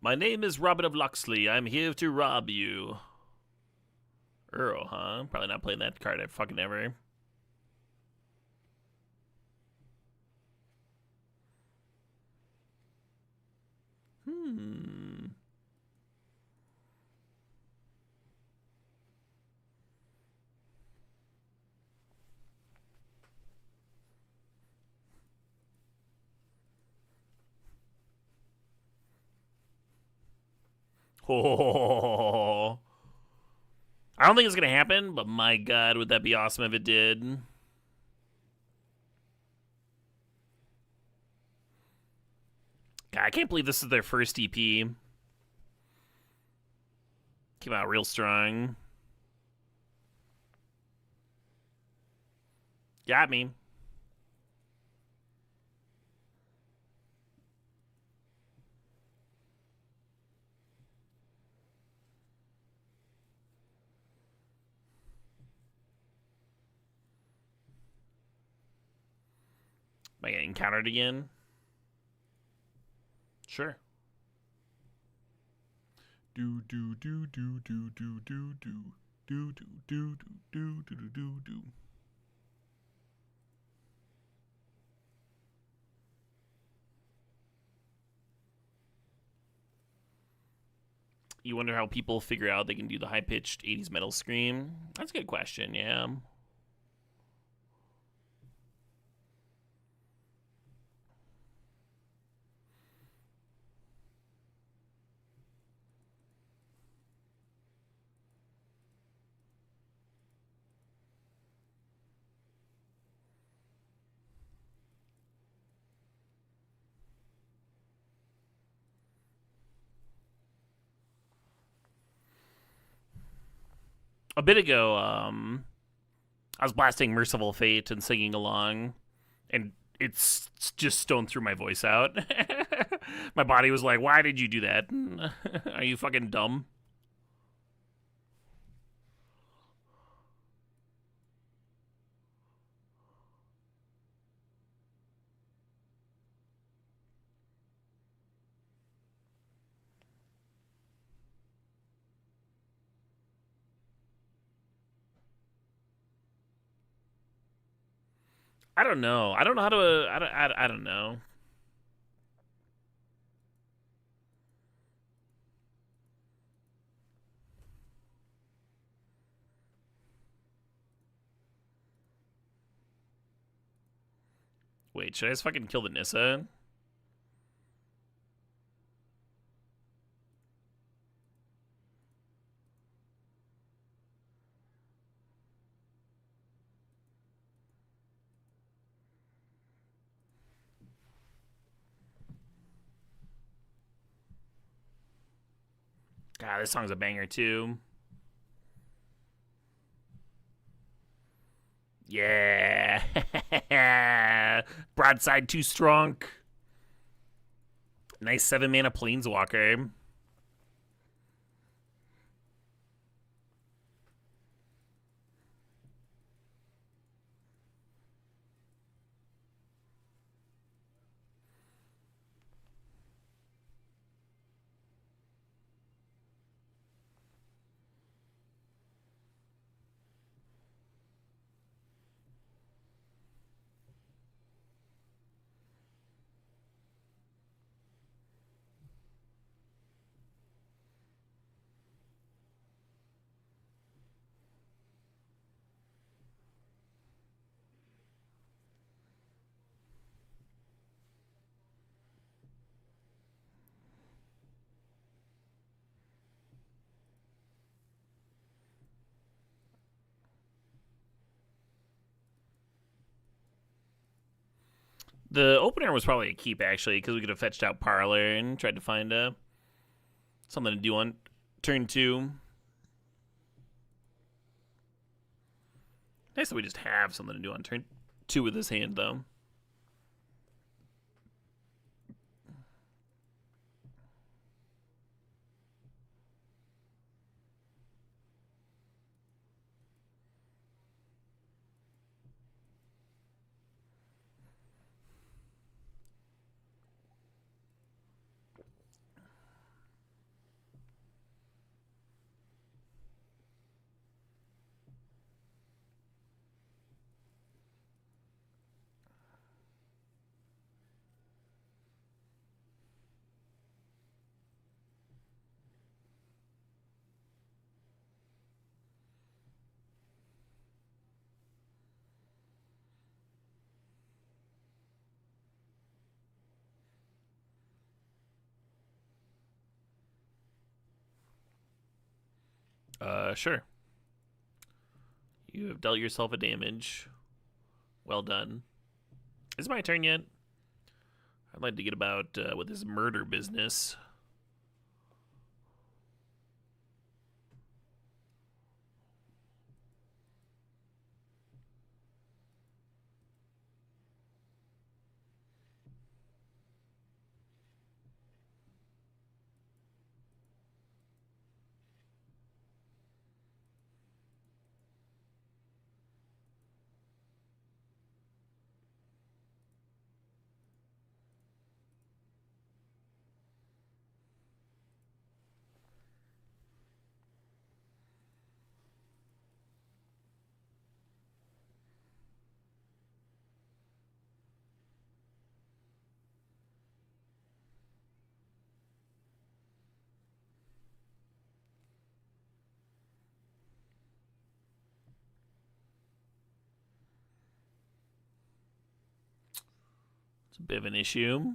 My name is Robin of Locksley. I'm here to rob you. Earl, huh? Probably not playing that card fucking ever. Oh. I don't think it's going to happen, but my god, would that be awesome if it did. God, I can't believe this is their first EP. Came out real strong. Got me. Am I getting encountered again? Sure. Do do do do do do do do do do do do do do do. You wonder how people figure out they can do the high-pitched 80s metal scream? That's a good question, yeah. a bit ago, I was blasting Merciful Fate and singing along, and it's just stoned through my voice out. My body was like, "Why did you do that? Are you fucking dumb?" I don't know. I don't know how to. I don't know. Wait, should I just fucking kill the Nissa? God, this song's a banger too. Yeah. Broadside too strong. Nice 7 mana Planeswalker. The opener was probably a keep actually, because we could have fetched out Parlor and tried to find something to do on turn 2. Nice that we just have something to do on turn 2 with this hand, though. Sure. You have dealt yourself a damage. Well done. Is it my turn yet? I'd like to get about with this murder business. It's a bit of an issue.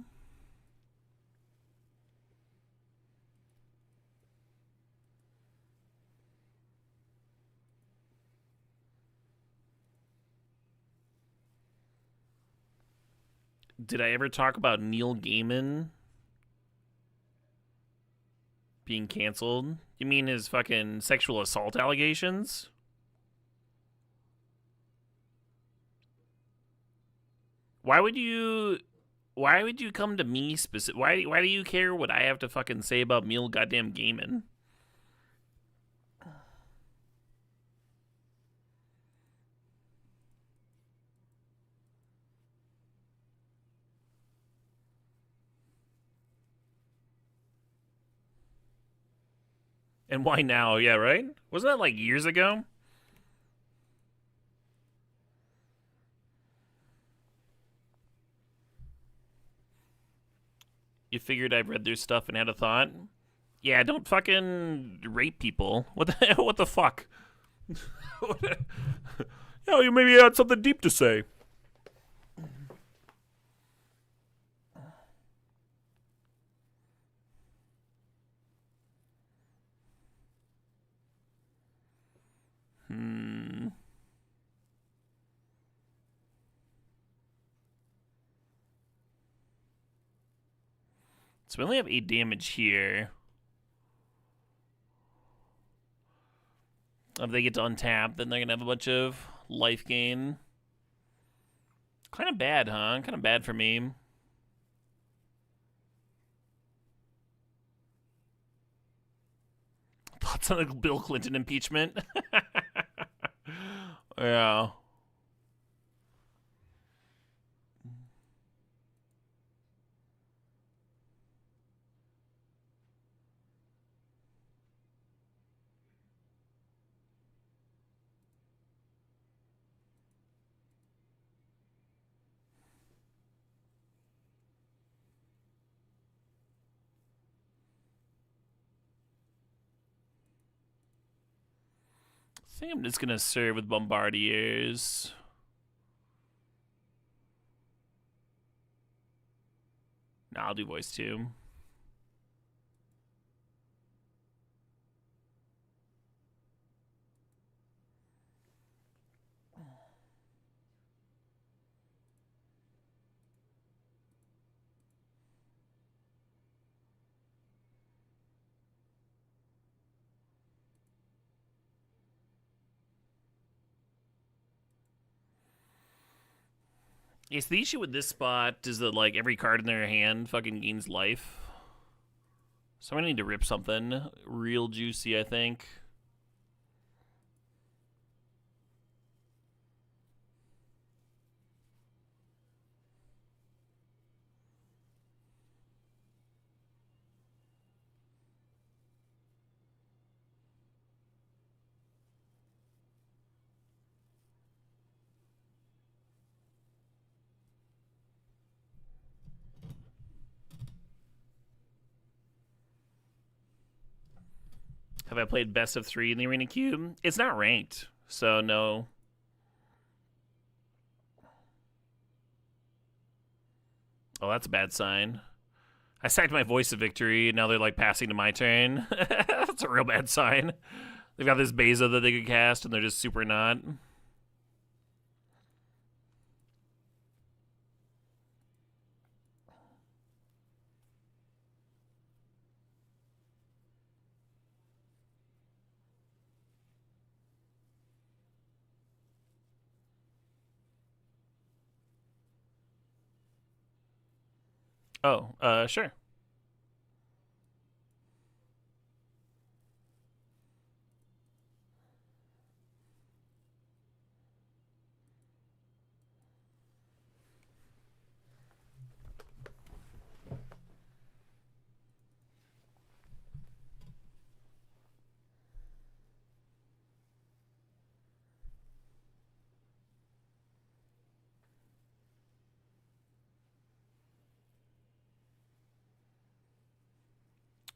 Did I ever talk about Neil Gaiman being canceled. You mean his fucking sexual assault allegations? Why would you? Why would you come to me specific? Why do you care what I have to fucking say about Neil goddamn Gaiman? And why now? Yeah, right? Wasn't that like years ago? You figured I've read their stuff and had a thought? Yeah, don't fucking rape people. What the what the fuck? Yeah, you maybe had something deep to say. Hmm. So we only have 8 damage here. If they get to untap, then they're gonna have a bunch of life gain. Kind of bad, huh? Kind of bad for me. Thoughts on the Bill Clinton impeachment? Yeah. I think I'm just gonna serve with bombardiers. Nah, I'll do voice too. Yes, the issue with this spot is that like every card in their hand fucking gains life. So I'm gonna need to rip something real juicy, I think. Have I played best of 3 in the Arena Cube? It's not ranked, so no. Oh, that's a bad sign. I sacked my voice of victory, and now they're like passing to my turn. That's a real bad sign. They've got this Beza that they could cast, and they're just super not. Oh, sure.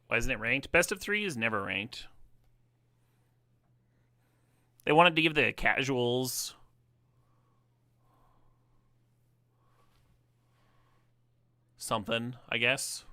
Why isn't it ranked? Best of 3 is never ranked. They wanted to give the casuals something, I guess.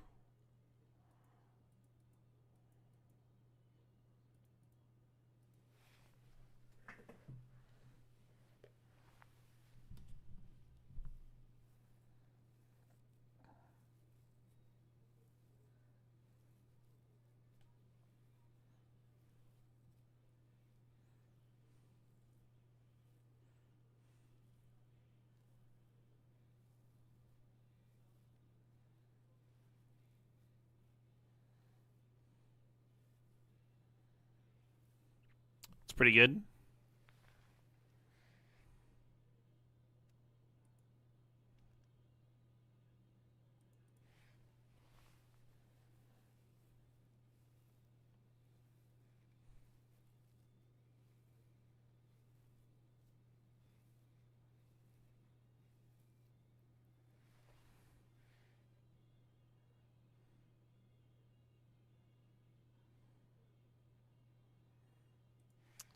pretty good.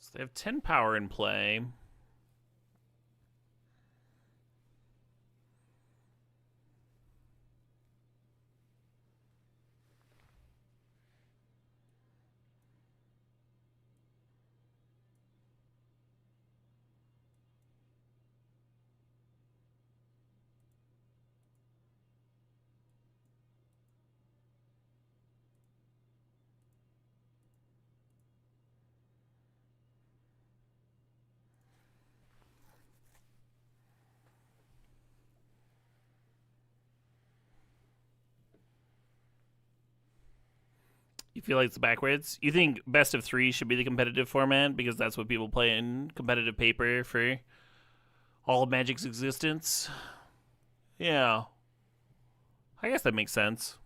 So they have 10 power in play. You feel like it's backwards? You think best of 3 should be the competitive format because that's what people play in competitive paper for all of Magic's existence? Yeah. I guess that makes sense.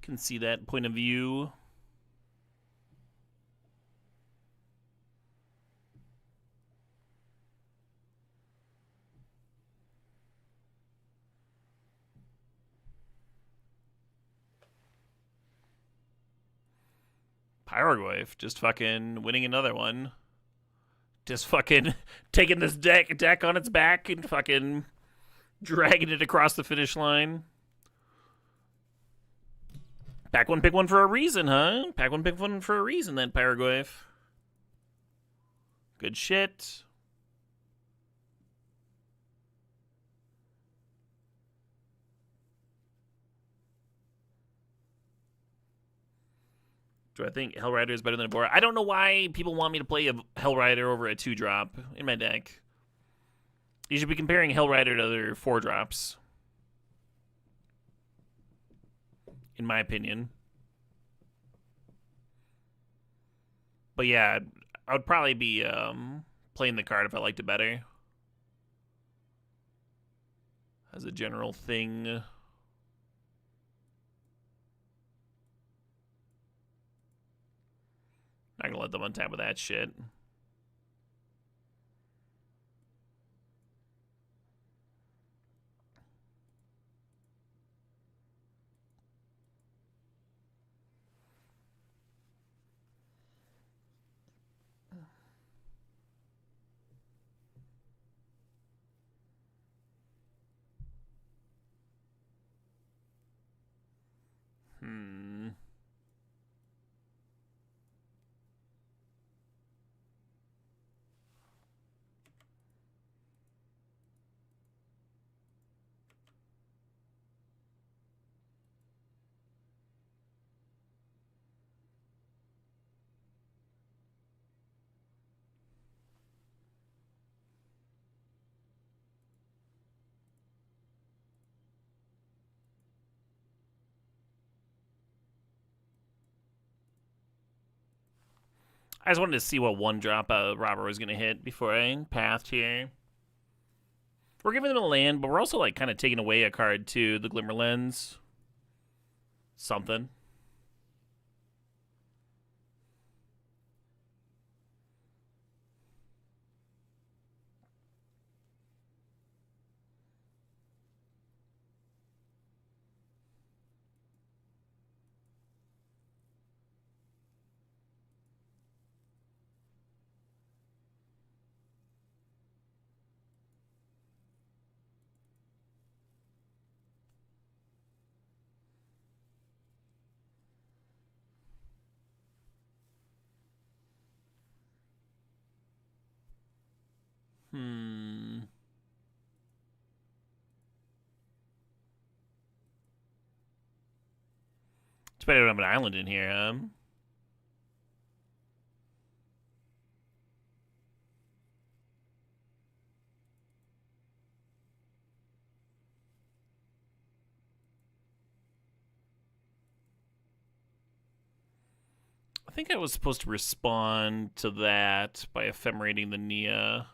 Can see that point of view. Pyroglyph just fucking winning another one. Just fucking taking this deck on its back and fucking dragging it across the finish line. Pack one, pick one for a reason, huh? Pack one, pick one for a reason, then, Pyroglyph. Good shit. Do I think Hellrider is better than a Bora? I don't know why people want me to play a Hellrider over a 2-drop in my deck. You should be comparing Hellrider to other 4-drops. In my opinion. But yeah, I would probably be playing the card if I liked it better. As a general thing. Not gonna let them untap with that shit. I just wanted to see what 1-drop Robber was going to hit before I pathed here. We're giving them a land, but we're also like kind of taking away a card too. The Glimmer Lens. Something. It's better to have an island in here, huh? think I was supposed to respond to that by ephemerating the Nia.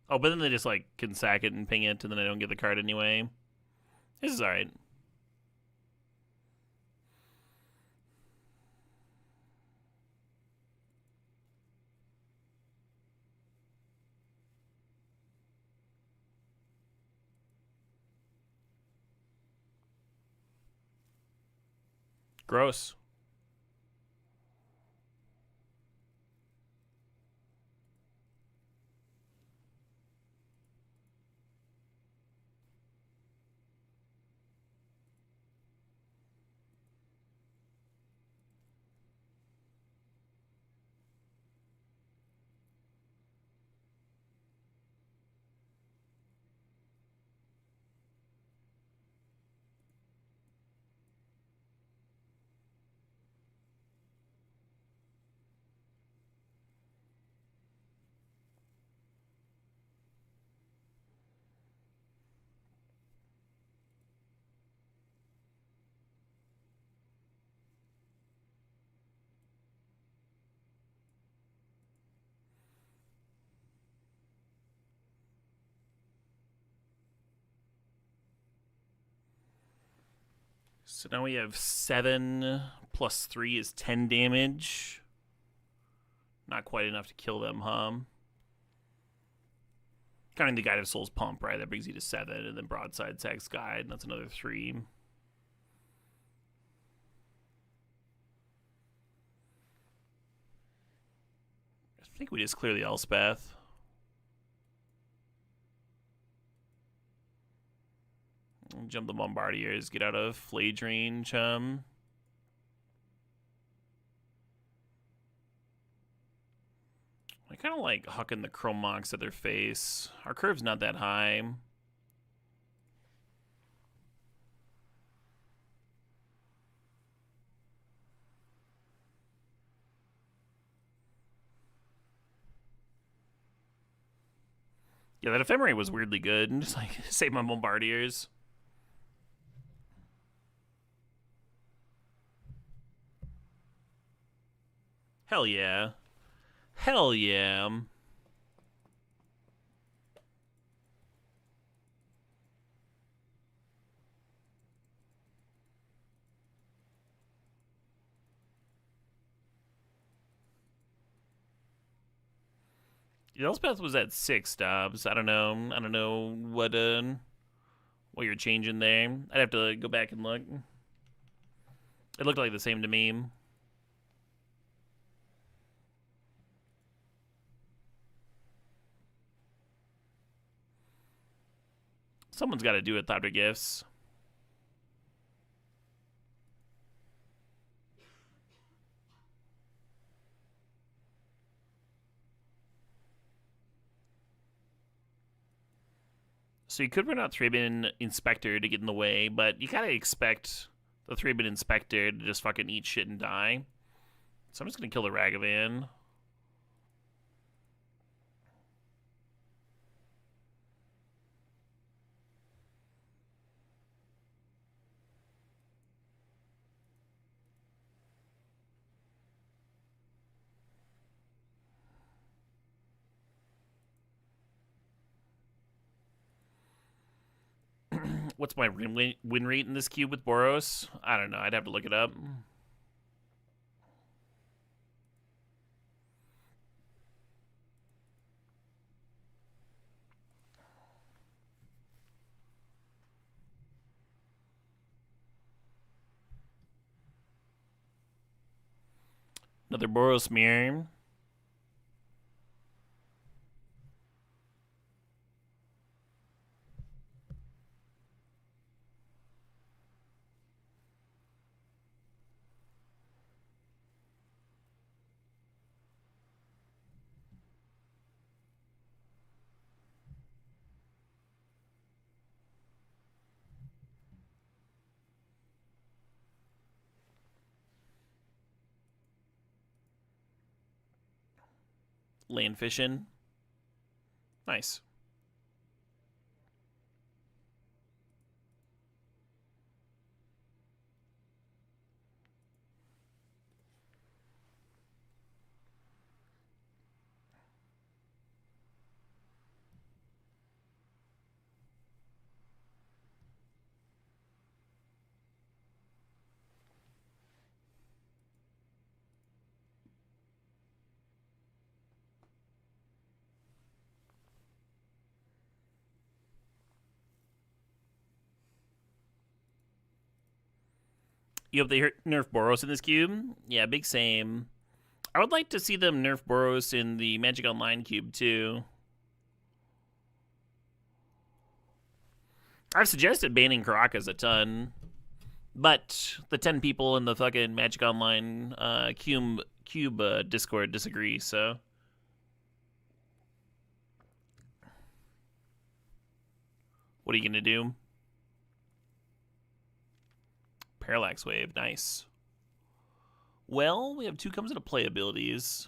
Oh, but then they just like can sack it and ping it, and then I don't get the card anyway. This is alright. Gross. So now we have 7 plus 3 is 10 damage. Not quite enough to kill them, huh? Counting the Guide of Souls pump, right? That brings you to 7, and then Broadside Sack's Guide, and that's another 3. I think we just clear the Elspeth. Jump the Bombardiers, get out of Flage range. I kind of like hucking the Chrome Mox at their face. Our curve's not that high. Yeah, that Ephemerate was weirdly good. And just like save my Bombardiers. Hell yeah. Hell yeah. Elspeth was at 6 stops. I don't know. I don't know what you're changing there. I'd have to go back and look. It looked like the same to me. Someone's got to do it, Thopter Gifts. So you could run out 3-bin Inspector to get in the way, but you gotta expect the 3-bin Inspector to just fucking eat shit and die. So I'm just gonna kill the Ragavan. What's my win rate in this cube with Boros? I don't know. I'd have to look it up. Another Boros mirror. Land fishing. Nice. You hope they nerf Boros in this cube? Yeah, big same. I would like to see them nerf Boros in the Magic Online cube too. I've suggested banning Karakas a ton, but the 10 people in the fucking Magic Online cube Discord disagree, so. What are you gonna do? Parallax Wave, nice. Well, we have 2 comes into play abilities.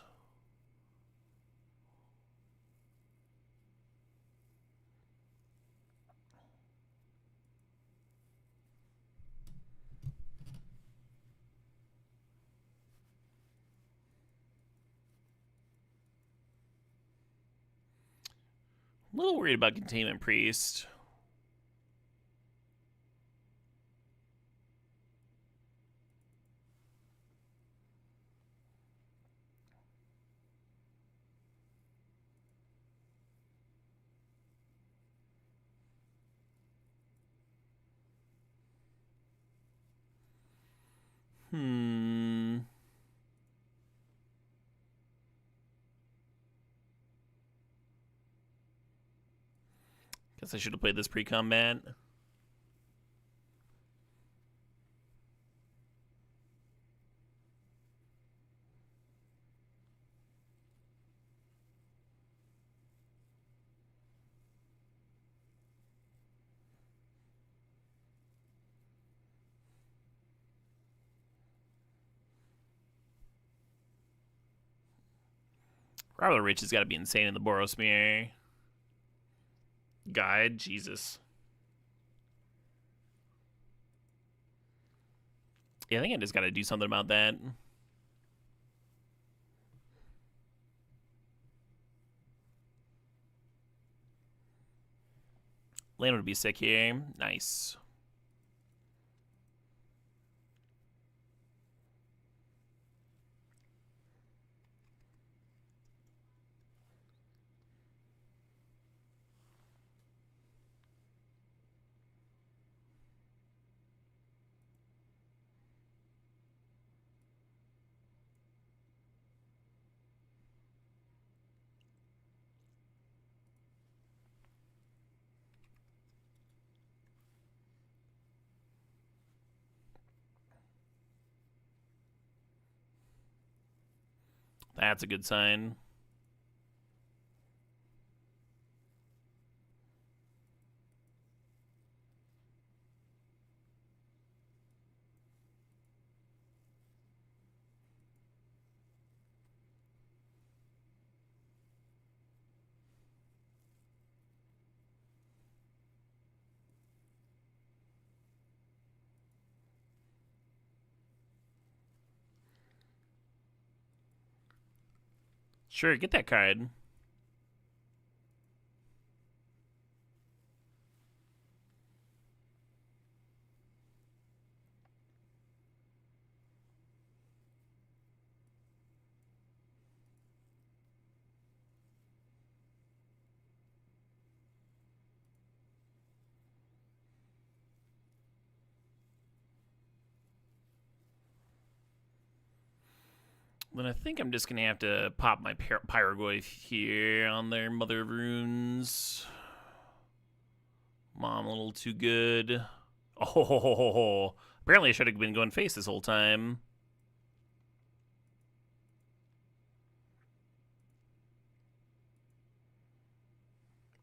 A little worried about Containment Priest. Guess I should have played this pre-combat. Robert Rich has got to be insane in the Borosmere. Guide, Jesus. Yeah, I think I just got to do something about that. Land would be sick here. Nice. That's a good sign. Sure, get that card. Then I think I'm just going to have to pop my Pyrogoyf here on their Mother of Runes. Mom, a little too good. Oh, apparently I should have been going face this whole time.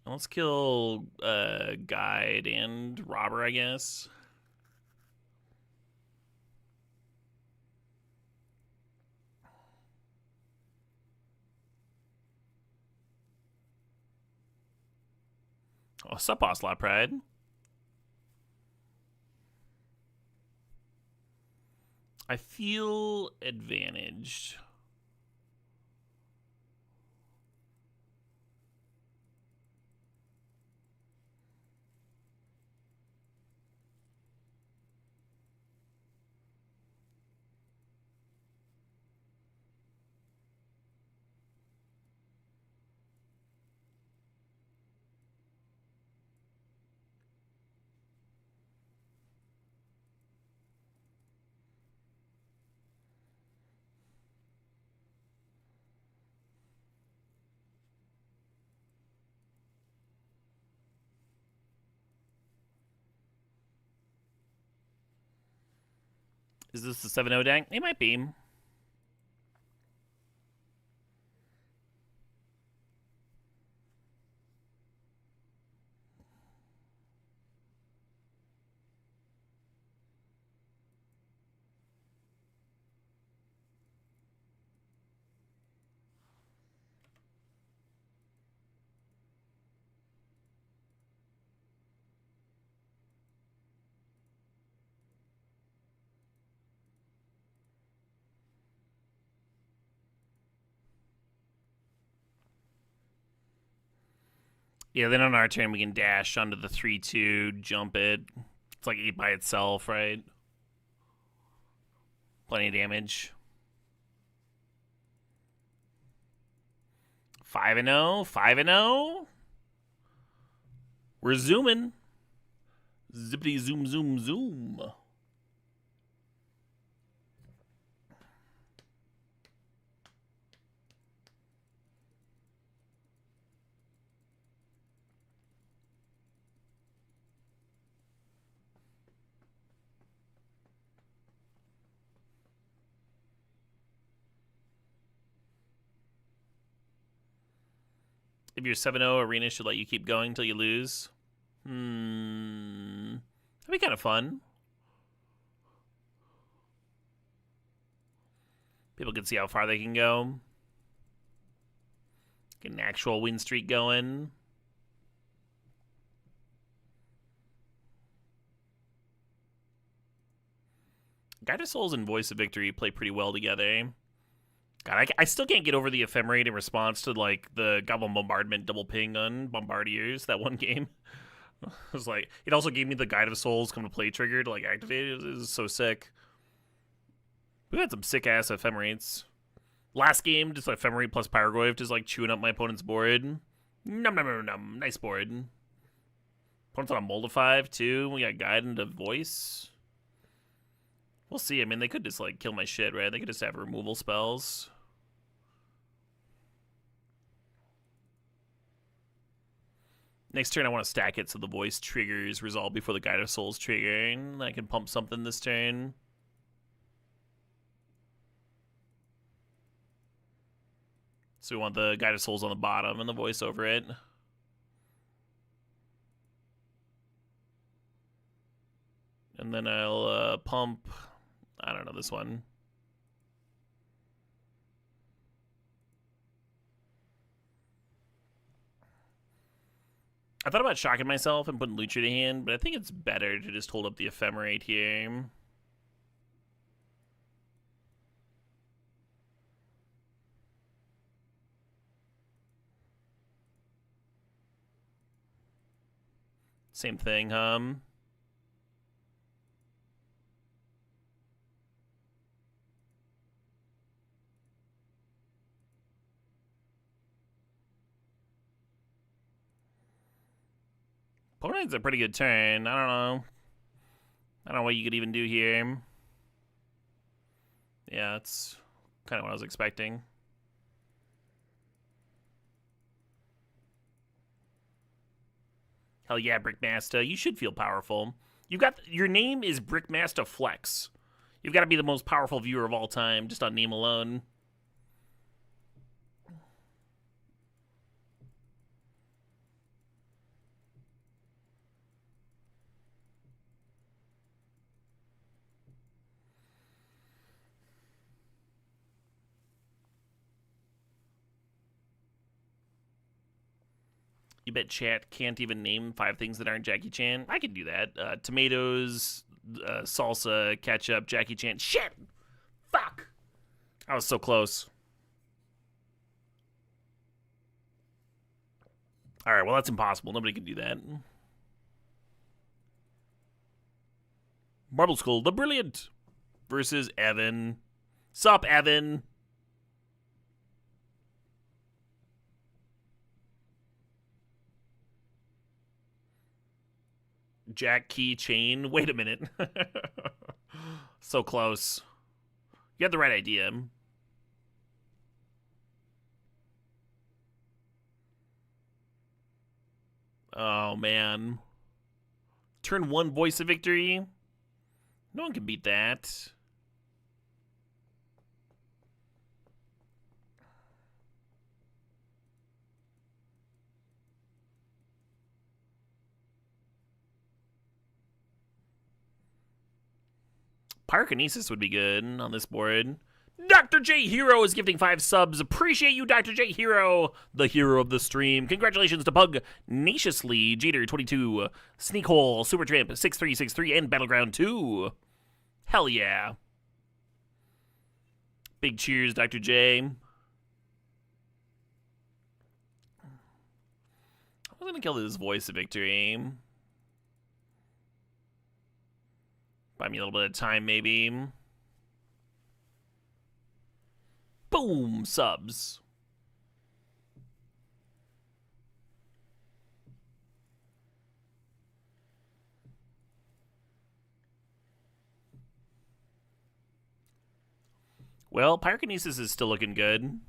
Let's kill Guide and Robber, I guess. Oh, sup, Ocelot Pride. I feel advantaged. Is this the 7-0 deck? It might be. Yeah, then on our turn we can dash onto the 3-2, jump it. It's like 8 by itself, right? Plenty of damage. 5-0, 5-0. We're zooming. Zippity zoom zoom zoom. If you're 7-0, Arena should let you keep going until you lose. That'd be kind of fun. People can see how far they can go. Get an actual win streak going. Guide of Souls and Voice of Victory play pretty well together. God, I still can't get over the ephemerate in response to like the Goblin Bombardment double ping on Bombardiers, that one game. It was like, it also gave me the Guide of Souls come to play trigger to like activate it. It was so sick. We had some sick ass ephemerates. Last game, just like ephemerate plus Pyrogoyf, just like chewing up my opponent's board. Num num num num. Nice board. Opponent's on a mold of 5 too. We got Guide into Voice. We'll see. I mean, they could just like kill my shit, right? They could just have removal spells. Next turn, I want to stack it so the Voice triggers resolve before the Guide of Souls trigger, and I can pump something this turn. So we want the Guide of Souls on the bottom and the Voice over it. And then I'll pump, I don't know, this one. I thought about shocking myself and putting Lucha to hand, but I think it's better to just hold up the Ephemerate here. Same thing, Opponent's a pretty good turn. I don't know. I don't know what you could even do here. Yeah, that's kind of what I was expecting. Hell yeah, Brickmaster. You should feel powerful. You got your name is Brickmaster Flex. You've got to be the most powerful viewer of all time, just on name alone. You bet chat can't even name 5 things that aren't Jackie Chan? I can do that. Tomatoes, salsa, ketchup, Jackie Chan. Shit! Fuck! I was so close. Alright, well, that's impossible. Nobody can do that. Marble Skull, the Brilliant, versus Evan. Sup, Evan? Jack Key Chain. Wait a minute. So close. You had the right idea. Oh, man. Turn 1 Voice of Victory. No one can beat that. Pyrokinesis would be good on this board. Dr. J Hero is gifting 5 subs. Appreciate you, Dr. J Hero, the hero of the stream. Congratulations to Pug Naciously, Jeter22, Sneakhole, Supertramp 6363, and Battleground 2. Hell yeah. Big cheers, Dr. J. I was gonna kill this voice of victory. Buy me a little bit of time, maybe. Boom! Subs. Well, Pyrokinesis is still looking good.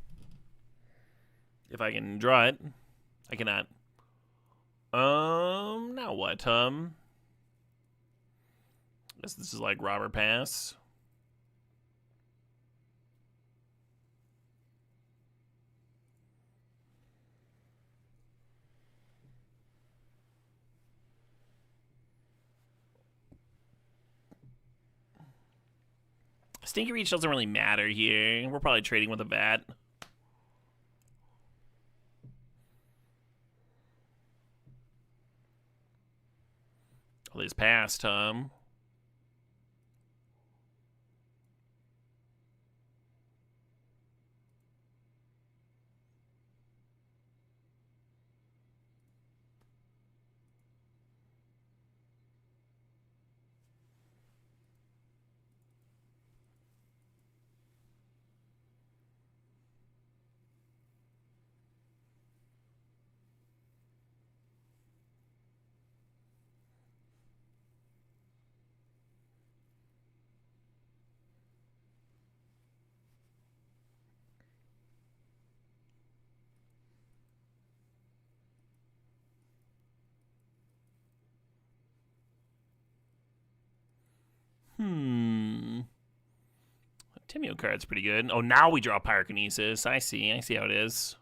If I can draw it. I cannot. Now what, Guess this is like Robber Pass. Stinky Reach doesn't really matter here. We're probably trading with a vat. All these passed, Timio card's pretty good. Oh, now we draw Pyrokinesis. I see how it is.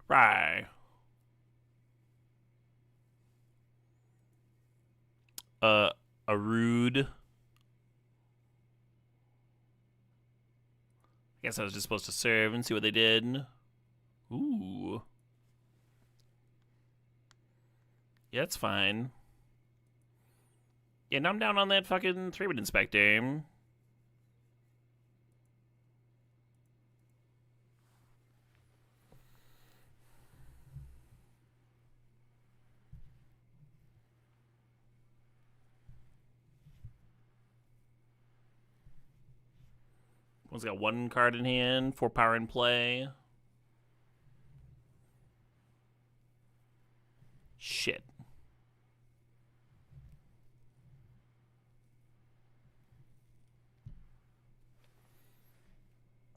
Right. A rude. I guess I was just supposed to serve and see what they did. Ooh. Yeah, it's fine. Yeah, now I'm down on that fucking 3-bit inspector. One's got 1 card in hand, 4 power in play. Shit.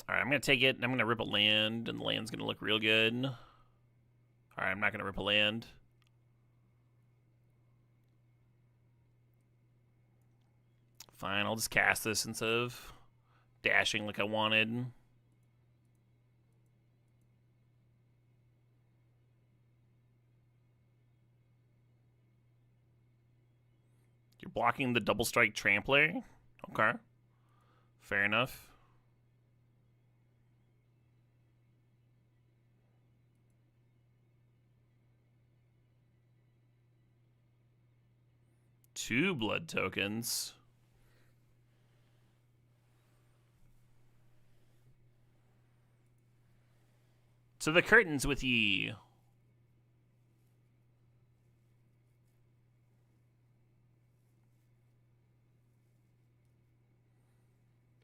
Alright, I'm going to take it, and I'm going to rip a land, and the land's going to look real good. Alright, I'm not going to rip a land. Fine, I'll just cast this instead of dashing like I wanted. You're blocking the double strike trampler? Okay. Fair enough. Two blood tokens. To the curtains with ye.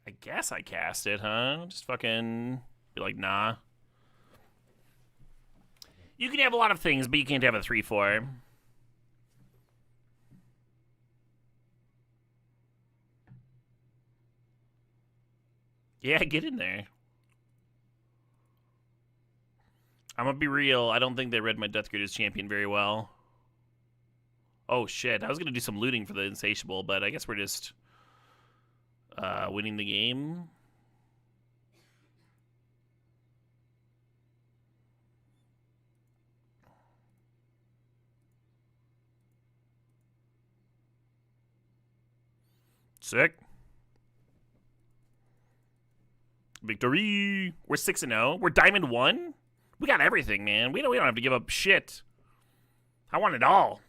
I guess I cast it, huh? Just fucking be like, nah. You can have a lot of things, but you can't have a 3-4. Yeah, get in there. I'm gonna be real. I don't think they read my Death Graders champion very well. Oh, shit. I was gonna do some looting for the Insatiable, but I guess we're just winning the game. Sick. Victory. We're 6-0. We're Diamond 1. We got everything, man. We don't have to give up shit. I want it all.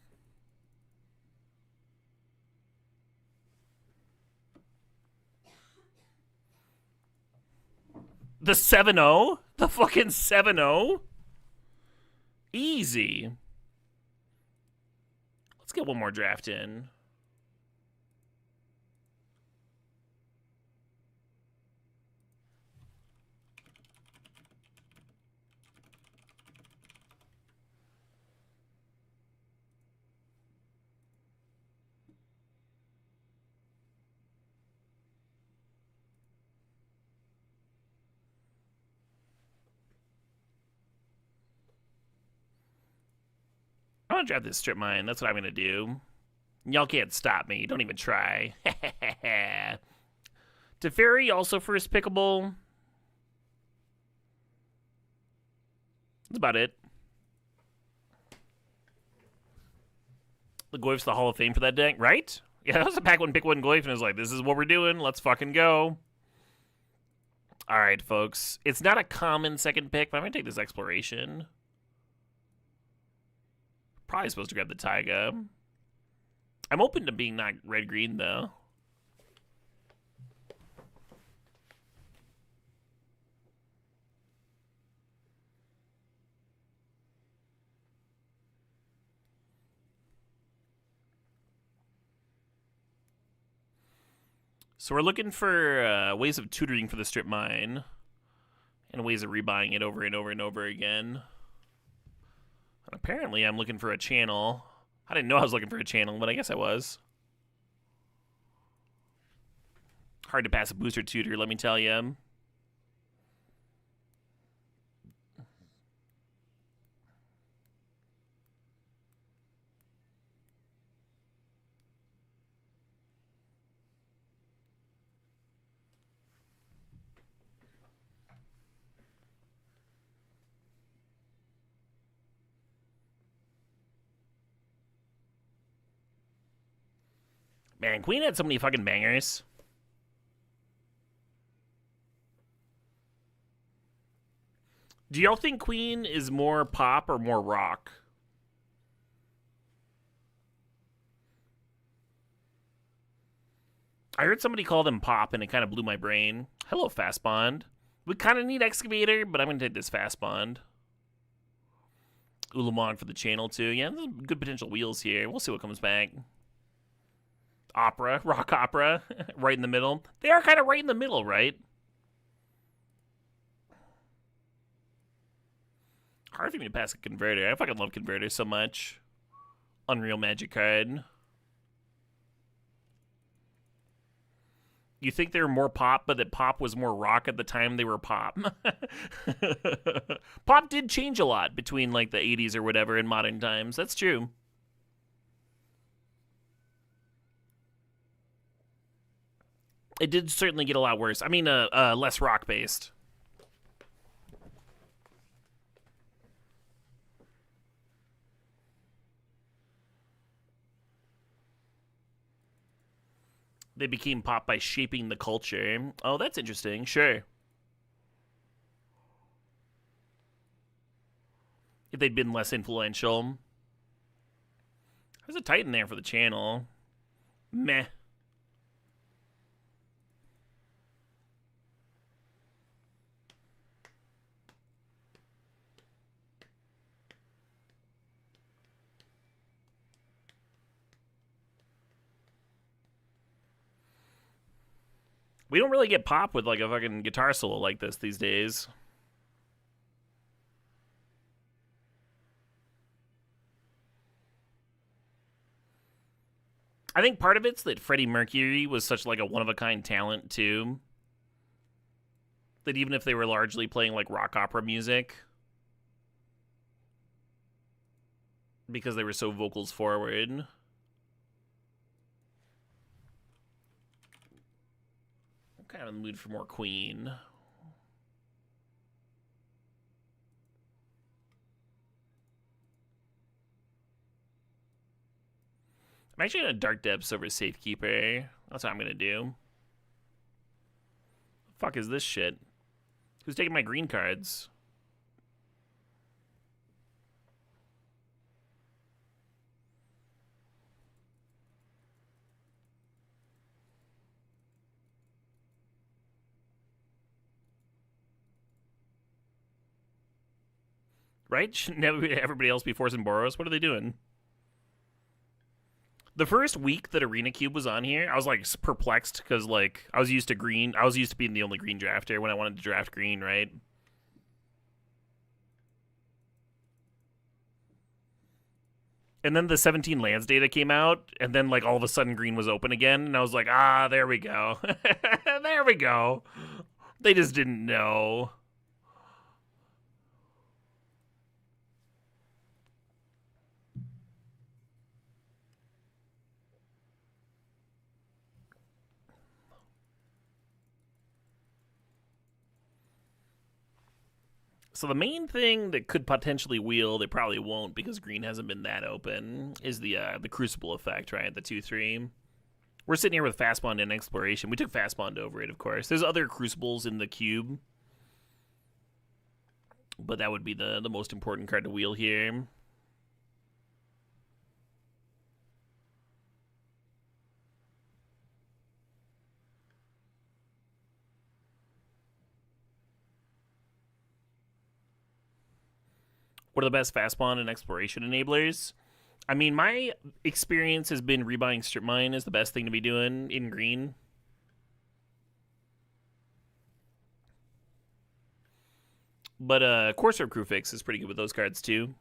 The 7-0? The fucking 7-0? Easy. Let's get one more draft in. I'm gonna draft this strip mine. That's what I'm gonna do. Y'all can't stop me. Don't even try. Teferi also first pickable. That's about it. The Goyf's the Hall of Fame for that deck, right? Yeah, that was a pack one, pick one Goyf, and it was like, this is what we're doing. Let's fucking go. All right, folks. It's not a common second pick, but I'm gonna take this Exploration. Probably supposed to grab the Taiga. I'm open to being not red-green, though. So we're looking for ways of tutoring for the strip mine. And ways of rebuying it over and over and over again. And apparently I'm looking for a channel. I didn't know I was looking for a channel, but I guess I was. Hard to pass a booster tutor, let me tell you. Man, Queen had so many fucking bangers. Do y'all think Queen is more pop or more rock? I heard somebody call them pop, and it kind of blew my brain. Hello, Fast Bond. We kind of need Excavator, but I'm going to take this Fast Bond. Ulamog for the channel, too. Yeah, there's good potential wheels here. We'll see what comes back. Opera, rock opera, right in the middle. They are kind of right in the middle, right? Hard for me to pass a Converter. I fucking love Converter so much. Unreal Magic card. You think they were more pop, but that pop was more rock at the time they were pop. Pop did change a lot between like the 80s or whatever in modern times. That's true. It did certainly get a lot worse. I mean, less rock-based. They became pop by shaping the culture. Oh, that's interesting. Sure. If they'd been less influential. There's a Titan there for the channel. Meh. We don't really get pop with like a fucking guitar solo like this these days. I think part of it's that Freddie Mercury was such like a one-of-a-kind talent, too. That even if they were largely playing like rock opera music, because they were so vocals forward. I'm kind of in the mood for more Queen. I'm actually going to Dark Depths over Safekeeper. That's what I'm going to do. The fuck is this shit? Who's taking my green cards? Right? Shouldn't everybody else be forcing Boros? What are they doing? The first week that Arena Cube was on here, I was like perplexed because like I was used to green. I was used to being the only green drafter when I wanted to draft green, right? And then the 17 lands data came out, and then like all of a sudden green was open again, and I was like, ah, there we go. There we go. They just didn't know. So the main thing that could potentially wheel, they probably won't because green hasn't been that open, is the Crucible effect, right? The 2/3. We're sitting here with Fast Bond and Exploration. We took Fast Bond over it, of course. There's other Crucibles in the cube, but that would be the most important card to wheel here. What are the best Fast Bond and Exploration enablers? I mean, my experience has been rebuying Strip Mine is the best thing to be doing in green. But Corsair Crew Fix is pretty good with those cards, too.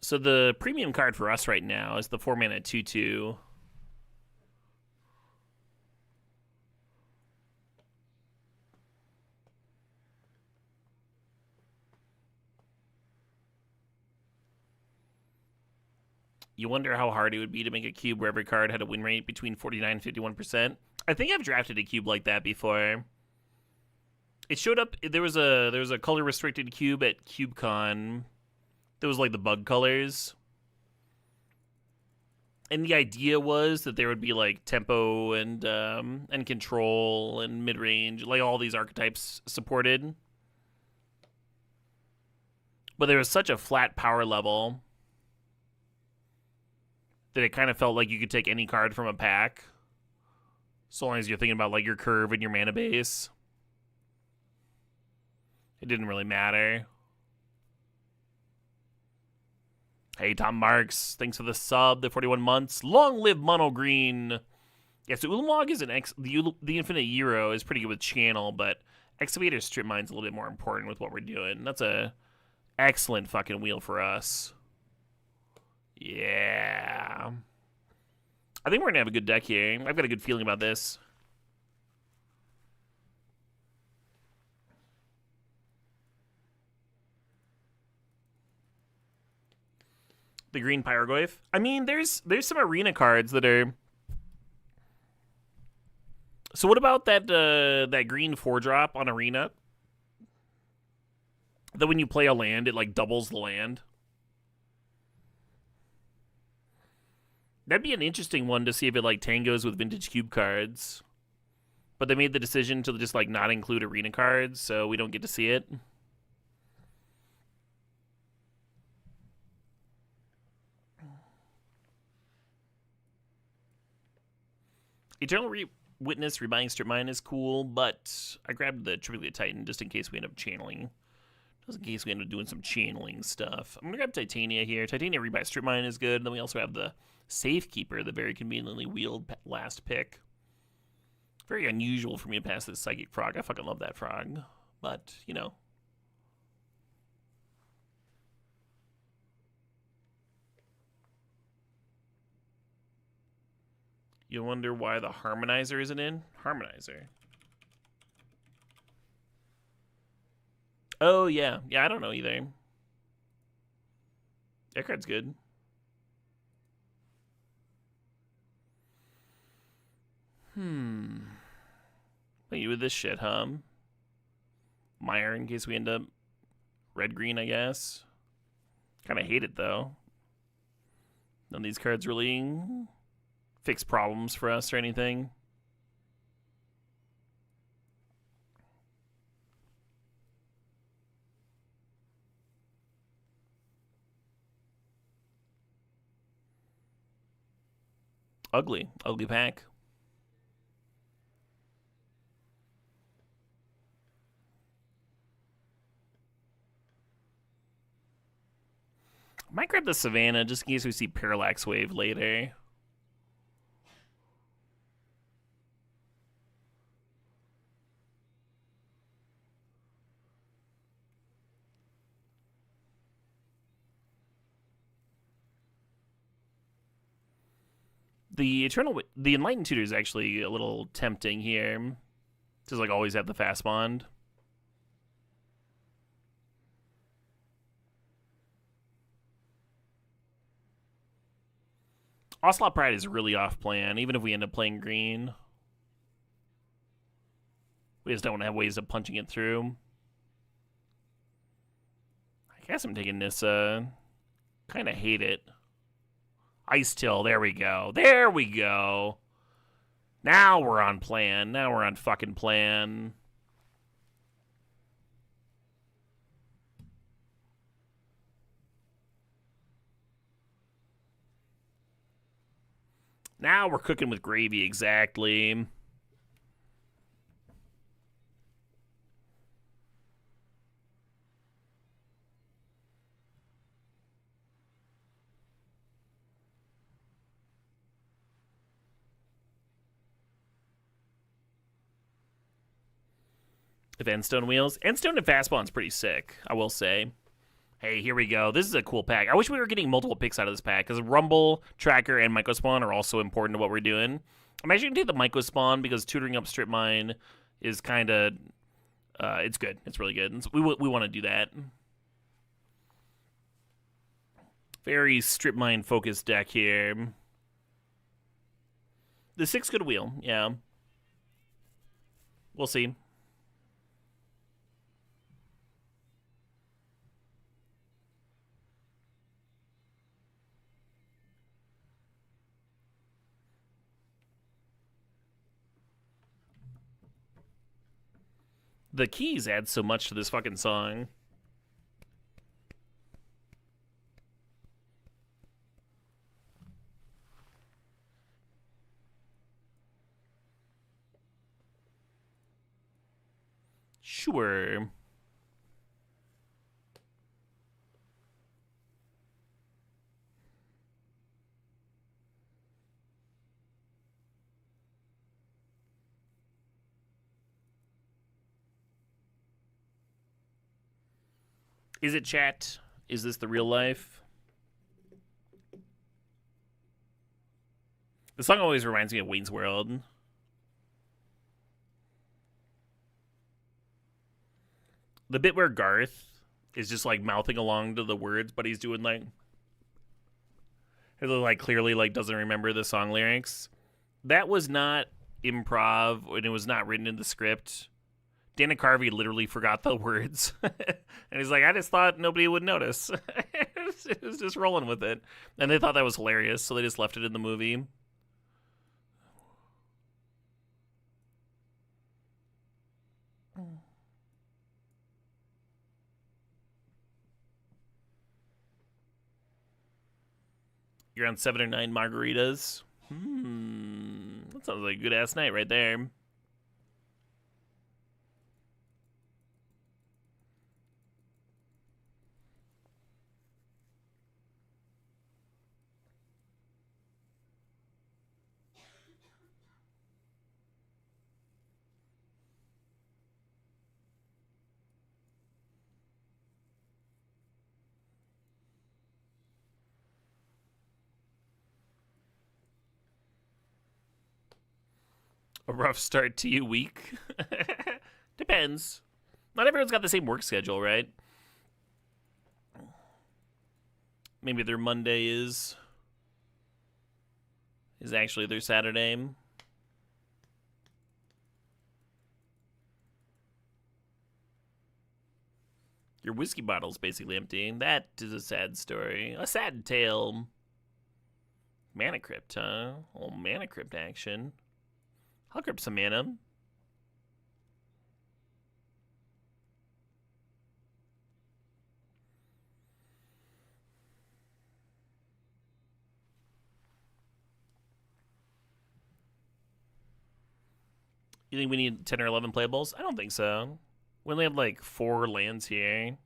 So the premium card for us right now is the 4-mana 2/2. You wonder how hard it would be to make a cube where every card had a win rate between 49 and 51%. I think I've drafted a cube like that before. It showed up. There was a color restricted cube at CubeCon. That was like the bug colors. And the idea was that there would be like tempo and control and mid range, like all these archetypes supported. But there was such a flat power level that it kind of felt like you could take any card from a pack, so long as you're thinking about like your curve and your mana base. It didn't really matter. Hey, Tom Marks, thanks for the sub, the 41 months. Long live Mono Green. Yeah, so Ulamog is the Infinite Euro is pretty good with Channel, but Excavator Strip Mine's a little bit more important with what we're doing. That's a excellent fucking wheel for us. Yeah. I think we're going to have a good deck here. I've got a good feeling about this. The green Pyroglyph. I mean, there's some arena cards that are... So what about that green 4-drop on arena? That when you play a land, it like doubles the land. That'd be an interesting one to see if it like tangos with vintage cube cards. But they made the decision to just like not include arena cards, so we don't get to see it. Eternal Witness rebuying Strip Mine is cool, but I grabbed the Triplicate Titan just in case we end up channeling. Just in case we end up doing some channeling stuff. I'm going to grab Titania here. Titania rebuy Strip Mine is good. And then we also have the Safekeeper, the very conveniently wheeled last pick. Very unusual for me to pass this Psychic Frog. I fucking love that frog. But, you know. You wonder why the Harmonizer isn't in? Harmonizer. Oh, yeah. Yeah, I don't know either. That card's good. What you with this shit, huh? Meyer, in case we end up red-green, I guess. Kind of hate it, though. None of these cards really fix problems for us or anything. Ugly pack. Might grab the Savannah just in case we see Parallax Wave later. The Enlightened Tutor is actually a little tempting here. Just like always have the fast bond. Ocelot Pride is really off plan, even if we end up playing green. We just don't have ways of punching it through. I guess I'm taking Nissa. Kind of hate it. Ice Till, there we go. There we go. Now we're on plan. Now we're on fucking plan. Now we're cooking with gravy, exactly. If Endstone wheels. Endstone and Fastball's pretty sick, I will say. Hey, here we go. This is a cool pack. I wish we were getting multiple picks out of this pack, because Rumble, Tracker, and Mycospawn are also important to what we're doing. I'm actually going to take the Mycospawn because tutoring up Strip Mine is kind of... it's good. It's really good. So we want to do that. Very Strip Mine focused deck here. The 6 could wheel, yeah. We'll see. The keys add so much to this fucking song. Sure. Is it chat? Is this the real life? The song always reminds me of Wayne's World. The bit where Garth is just like mouthing along to the words, but he's doing like clearly like doesn't remember the song lyrics. That was not improv, and it was not written in the script. Dana Carvey literally forgot the words. And he's like, I just thought nobody would notice. It was just rolling with it. And they thought that was hilarious, so they just left it in the movie. You're on 7 or 9 margaritas. That sounds like a good-ass night right there. A rough start to your week. Depends. Not everyone's got the same work schedule, right? Maybe their Monday is actually their Saturday. Your whiskey bottle's basically empty. That is a sad story. A sad tale. Mana Crypt, huh? Oh, Mana Crypt action. I'll crypt some mana. You think we need 10 or 11 playables? I don't think so. We only have like 4 lands here.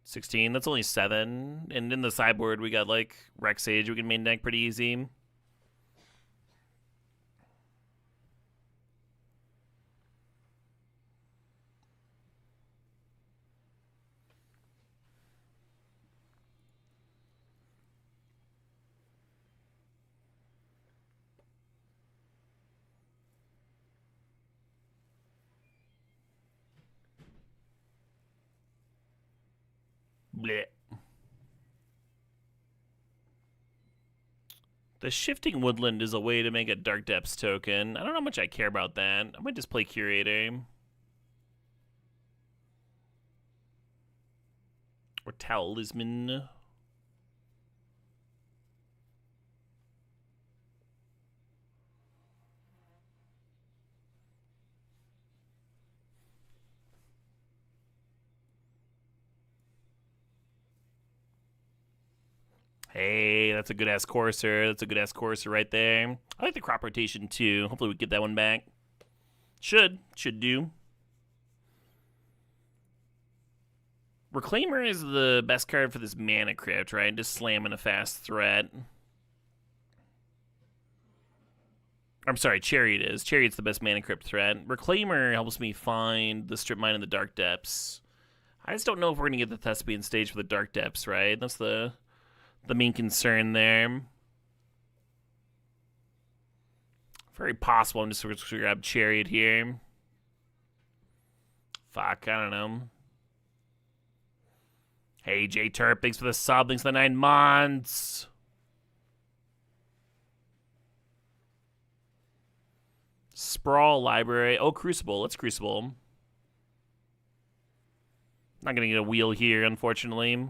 16, that's only 7. And in the sideboard, we got like Rex Age we can main deck pretty easy. Blech. The Shifting Woodland is a way to make a Dark Depths token. I don't know how much I care about that. I might just play Curator. Or Talisman. Hey, that's a good-ass Courser. That's a good-ass Courser right there. I like the crop rotation, too. Hopefully we get that one back. Should do. Reclaimer is the best card for this Mana Crypt, right? Just slamming a fast threat. I'm sorry, Chariot is. Chariot's the best Mana Crypt threat. Reclaimer helps me find the Strip Mine in the Dark Depths. I just don't know if we're going to get the Thespian stage for the Dark Depths, right? That's the main concern there. Very possible. I'm just going to grab Chariot here. Fuck, I don't know. Hey, J Turp, thanks for the sub. Thanks for the 9 months. Sprawl Library. Oh, Crucible. Let's Crucible. Not going to get a wheel here, unfortunately.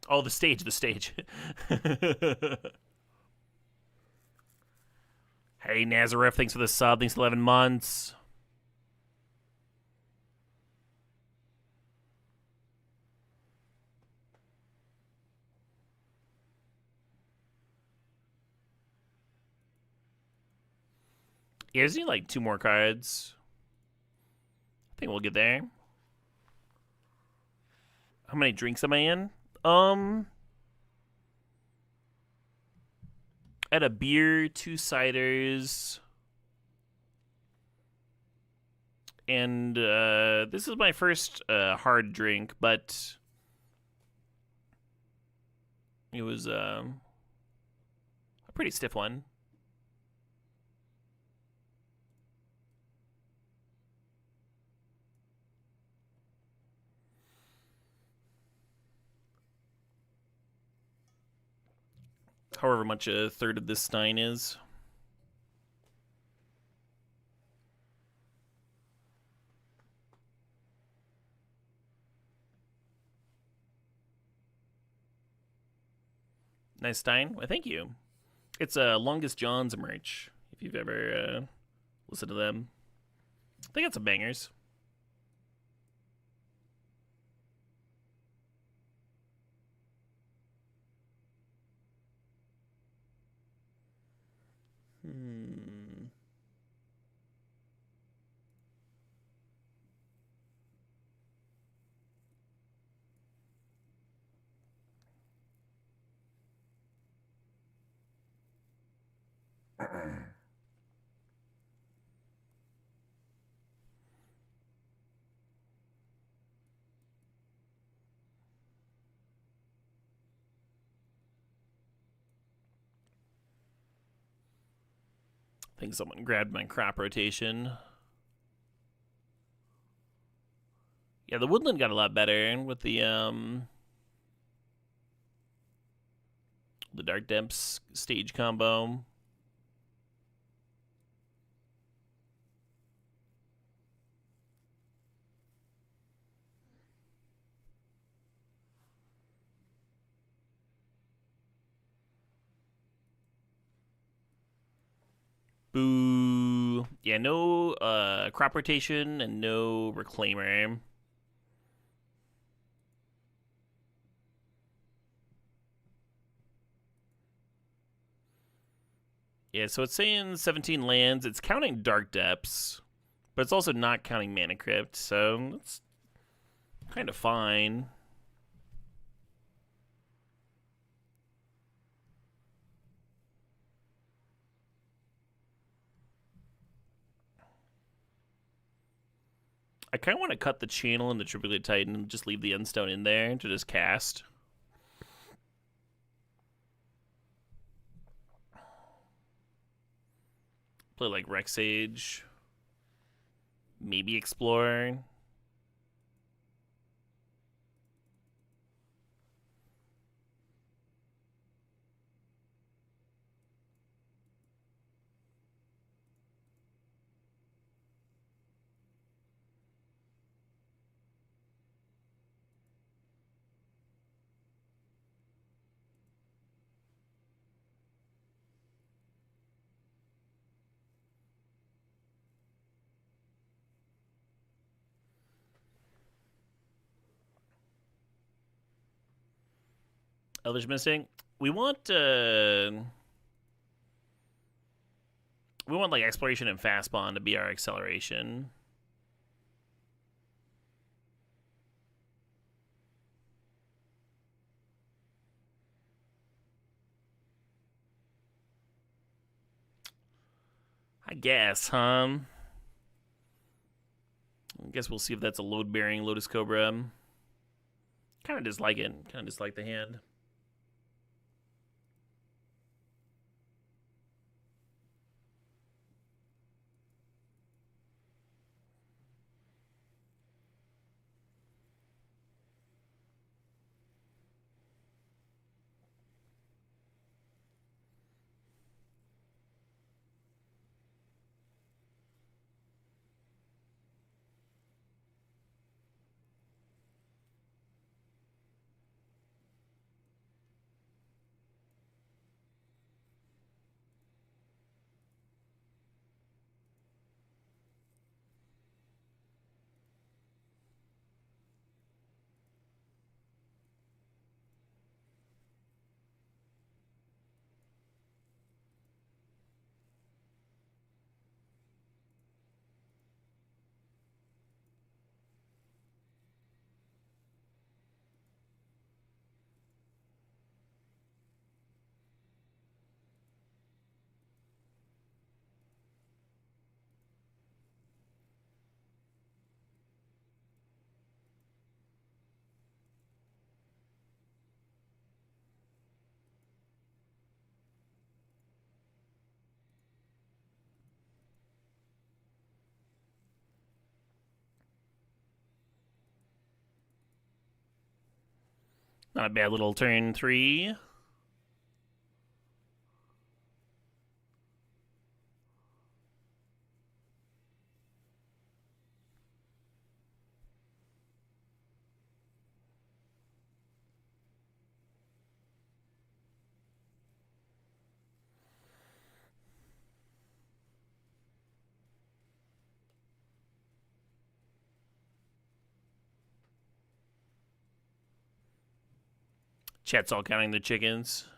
Oh, the stage. Hey, Nazareth, thanks for the sub. Thanks for 11 months. Yeah, I just need like 2 more cards. I think we'll get there. How many drinks am I in? At a beer, 2 ciders, and this is my first hard drink, but it was a pretty stiff one. However much a third of this Stein is. Nice Stein. Well, thank you. It's Longest John's merch, if you've ever listened to them. They got some bangers. I think someone grabbed my crop rotation. Yeah, the woodland got a lot better with the Dark Depths stage combo. Boo. Yeah, no crop rotation and no reclaimer. Yeah, so it's saying 17 lands. It's counting Dark Depths, but it's also not counting Mana Crypt, so it's kind of fine. I kind of want to cut the channel in the Triplicate Titan and just leave the Endstone in there to just cast. Play like Rex Sage. Maybe Explore. Eldritch Missing. We want like Exploration and Fast Bond to be our acceleration. I guess, huh? I guess we'll see if that's a load-bearing Lotus Cobra. Kind of dislike it. Kind of dislike the hand. Not a bad little turn 3. Chat's all counting the chickens.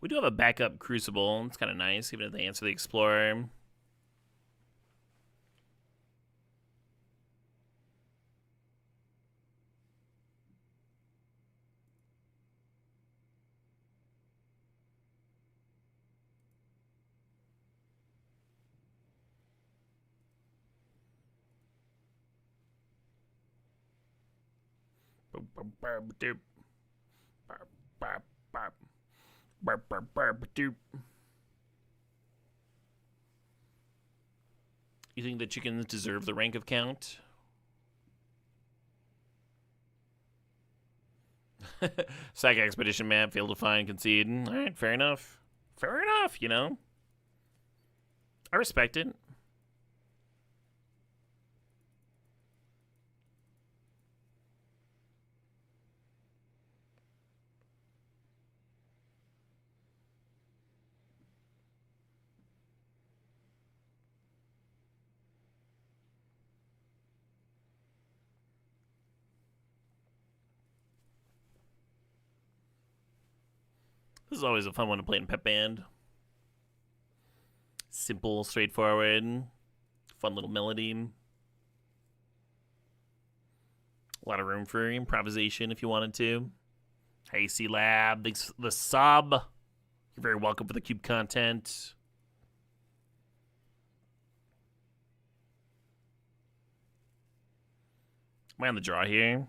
We do have a backup Crucible. It's kind of nice, even if they answer the Explorer. You think the chickens deserve the rank of count? Sack expedition map, failed to find, concede. Alright, fair enough. Fair enough, you know? I respect it. This is always a fun one to play in Pep Band. Simple, straightforward, fun little melody. A lot of room for improvisation if you wanted to. Hey, C-Lab, the sub. You're very welcome for the cube content. Am I on the draw here?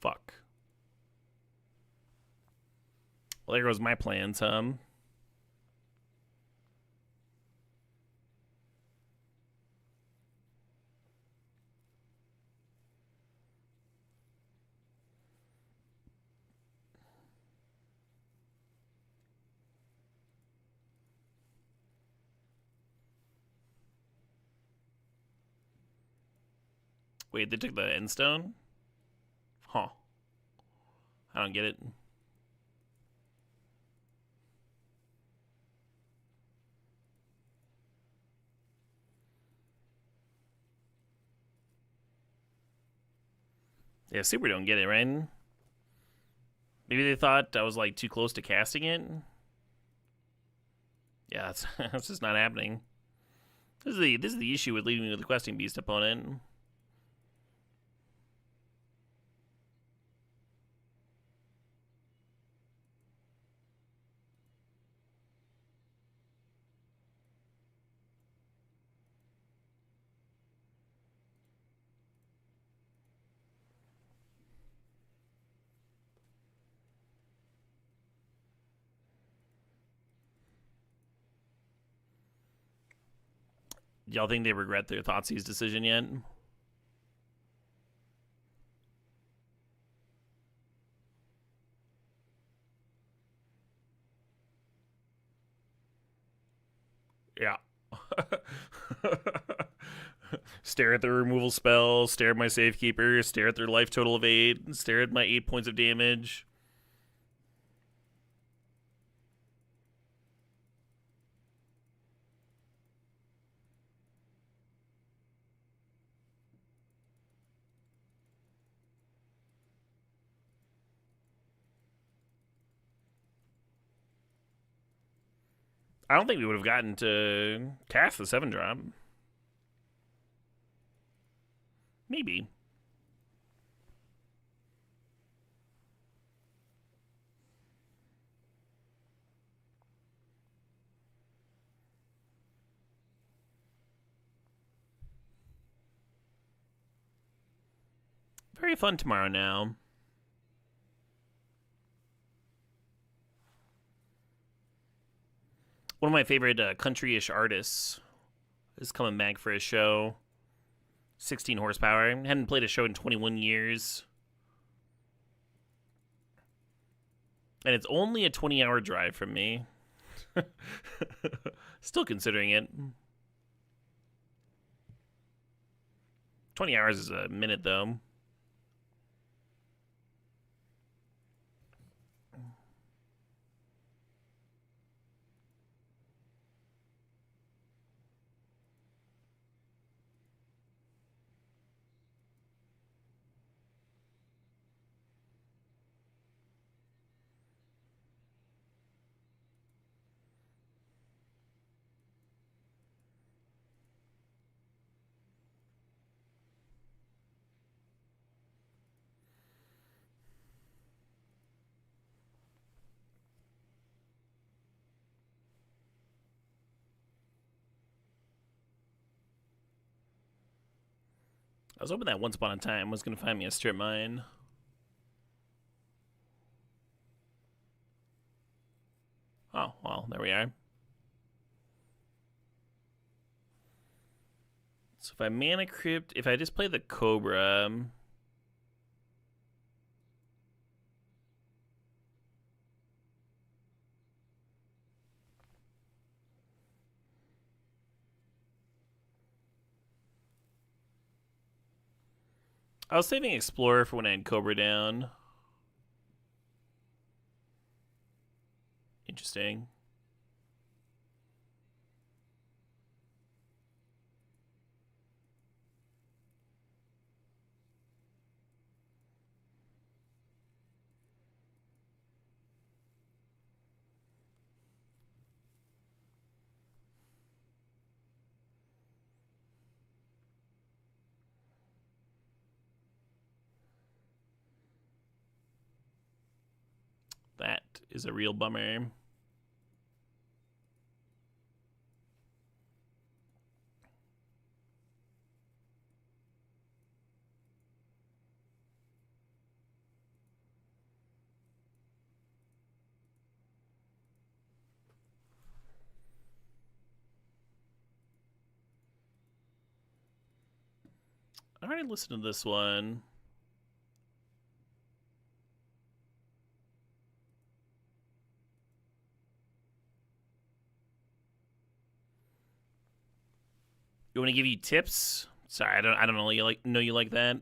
Fuck. Well, there goes my plans, Wait, they took the end stone? Huh. I don't get it. Yeah, Super don't get it, right? Maybe they thought I was like too close to casting it. Yeah, that's just not happening. This is the issue with leading with the questing beast opponent. Y'all think they regret their Thoughtseize decision yet? Yeah. Stare at the removal spell, stare at my safekeeper, stare at their life total of 8, stare at my 8 points of damage. I don't think we would have gotten to cast the 7-drop. Maybe. Very fun tomorrow now. One of my favorite country-ish artists is coming back for a show. 16 horsepower. Hadn't played a show in 21 years. And it's only a 20-hour drive from me. Still considering it. 20 hours is a minute, though. I was hoping that Once Upon a Time was going to find me a strip mine. Oh, well, there we are. So if I Mana Crypt, if I just play the Cobra... I was saving Explorer for when I had Cobra down. Interesting. That is a real bummer. I already listened to this one. You want to give you tips? Sorry, I don't know you like that.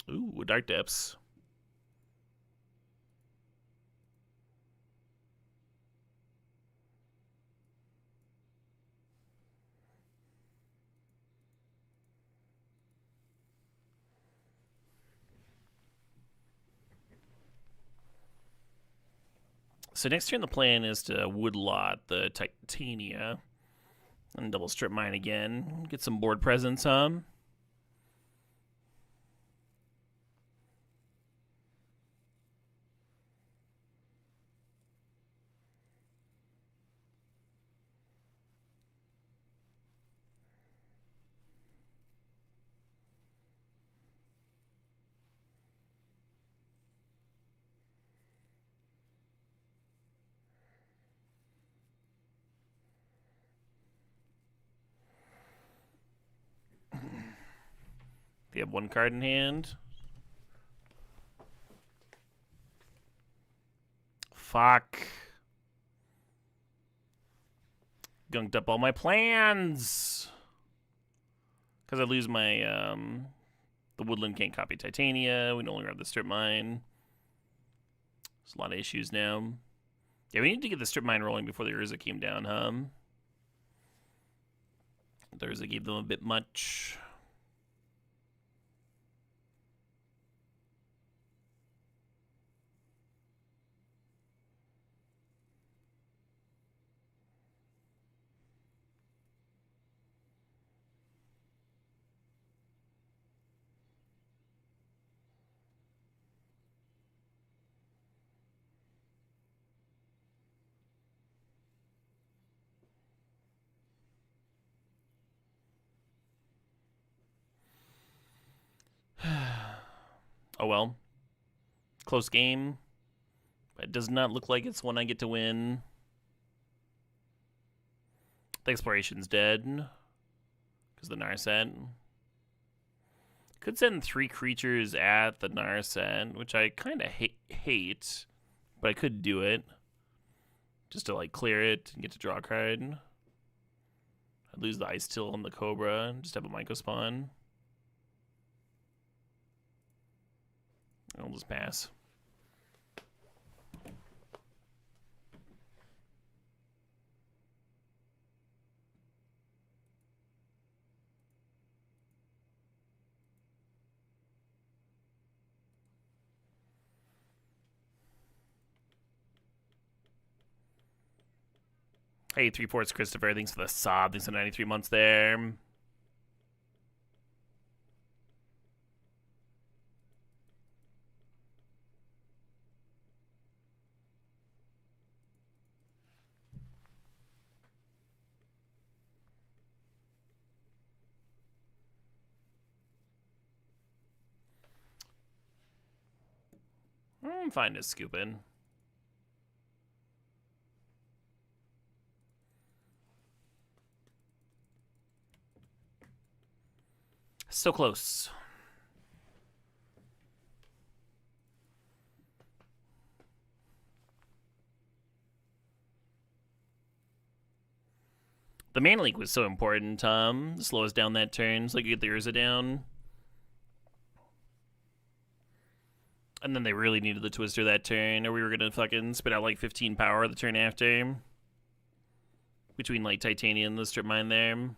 Ooh, Dark Depths. So next turn the plan is to woodlot the Titania and double strip mine again. Get some board presence, They have one card in hand. Fuck. Gunked up all my plans. Because I lose my, the Woodland can't copy Titania. We no longer have the strip mine. There's a lot of issues now. Yeah, we need to get the strip mine rolling before the Urza came down, The Urza gave them a bit much. Oh well. Close game. It does not look like it's one I get to win. The exploration's dead. Because the Narset. Could send 3 creatures at the Narset, which I kind of hate. But I could do it. Just to like clear it and get to draw a card. I'd lose the Ice Till on the Cobra and just have a Myco spawn. I'll just pass. Hey, 3/4 Christopher. Thanks for the sob. Thanks for 93 months there. I'm fine to scoop in. So close. The man link was so important, Tom. Slow us down that turn so you get the Urza down. And then they really needed the Twister that turn, or we were gonna fucking spit out like 15 power the turn after. Between like Titania and the Strip Mine there.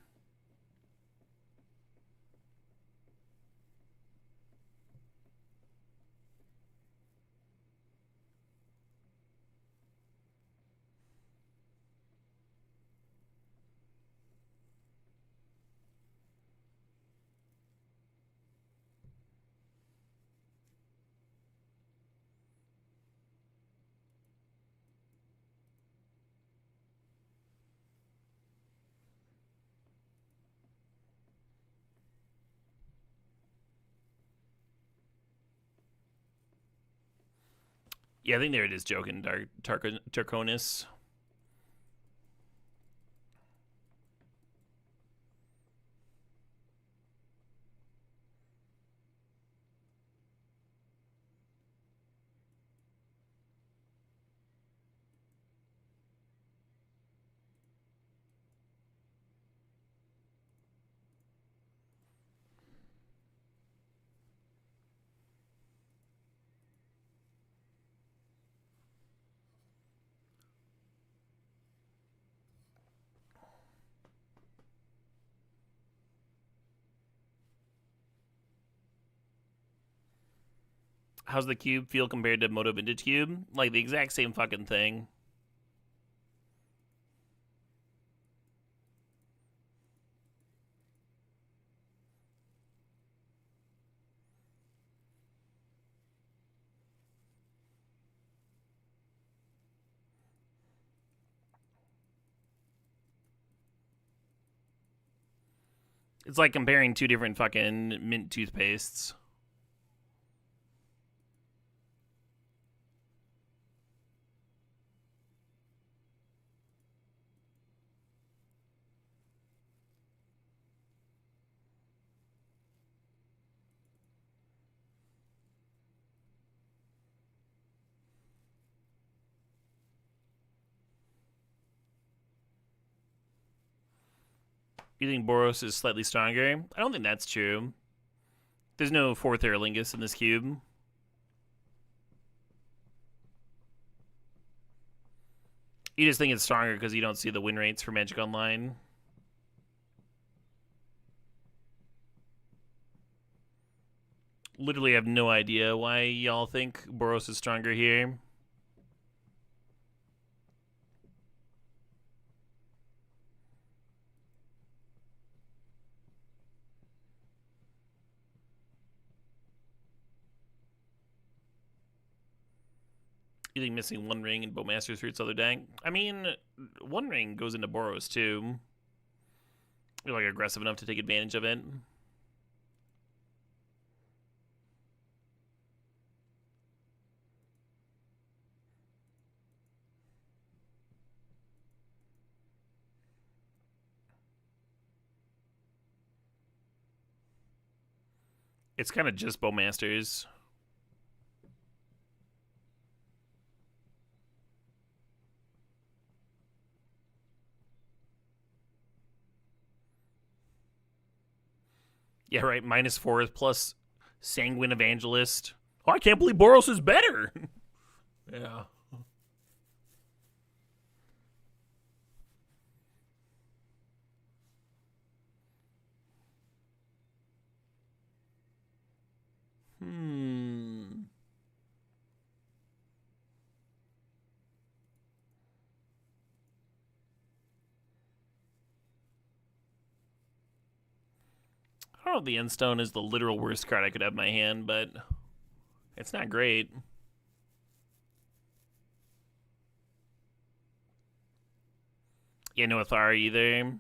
Yeah, I think there it is, joking, Tarkonis. How's the cube feel compared to Moto Vintage Cube? Like the exact same fucking thing. It's like comparing two different fucking mint toothpastes. You think Boros is slightly stronger? I don't think that's true. There's no fourth Aerlingus in this cube. You just think it's stronger because you don't see the win rates for Magic Online. Literally have no idea why y'all think Boros is stronger here. You think missing One Ring and Bowmasters hurts other deck? I mean, One Ring goes into Boros too. You're like aggressive enough to take advantage of it. It's kind of just Bowmasters. Yeah, right. -4 plus Sanguine Evangelist. Oh, I can't believe Boros is better. Yeah. Hmm. don't know if the End Stone is the literal worst card I could have in my hand, but it's not great. Yeah, no Athar either.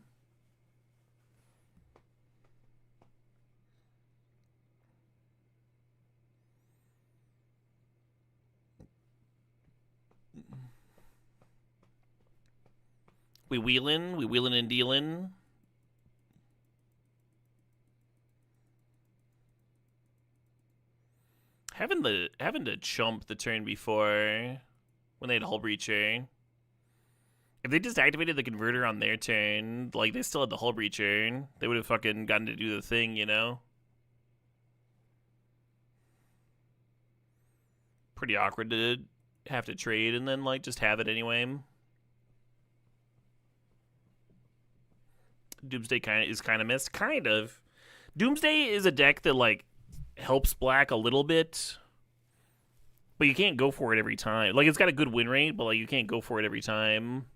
We wheelin' and dealin'. Having to chump the turn before when they had Hull Breacher. If they just activated the converter on their turn, like they still had the Hull Breacher, they would have fucking gotten to do the thing, you know? Pretty awkward to have to trade and then like just have it anyway. Doomsday is kind of missed. Kind of. Doomsday is a deck that like helps black a little bit, but you can't go for it every time. Like it's got a good win rate, but like you can't go for it every time.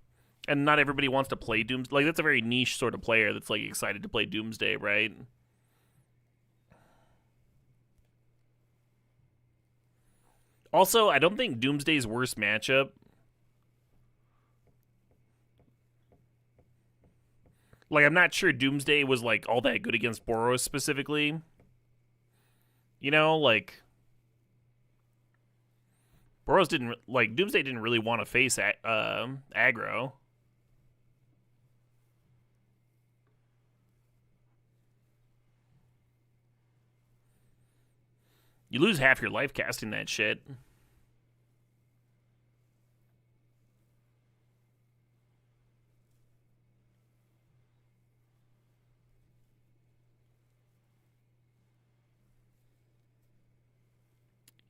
And not everybody wants to play Doomsday. Like that's a very niche sort of player that's like excited to play Doomsday, right? Also, I don't think Doomsday's worst matchup. Like I'm not sure Doomsday was like all that good against Boros specifically. You know, like Boros didn't like Doomsday didn't really want to face aggro. You lose half your life casting that shit.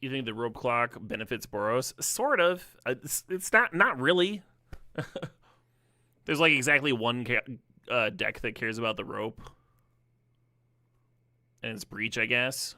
You think the rope clock benefits Boros? Sort of. It's not really. There's like exactly one deck that cares about the rope, and it's Breach, I guess.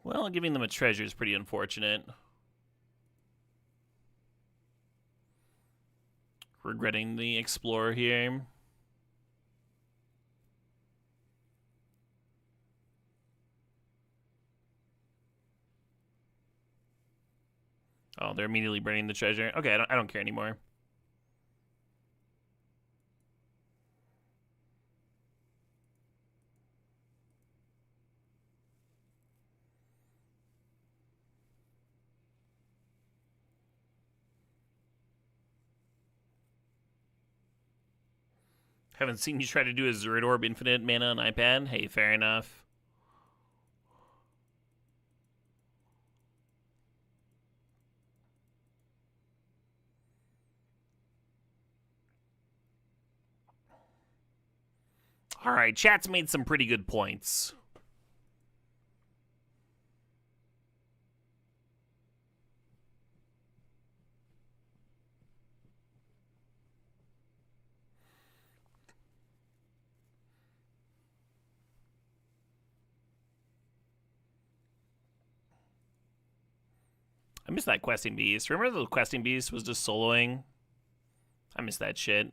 Well, giving them a treasure is pretty unfortunate. Regretting the Explorer here. Oh, they're immediately burning the treasure. Okay, I don't care anymore. Haven't seen you try to do a Zerd Orb Infinite Mana on iPad. Hey, fair enough. All right, chat's made some pretty good points. I miss that Questing Beast. Remember the Questing Beast was just soloing? I miss that shit.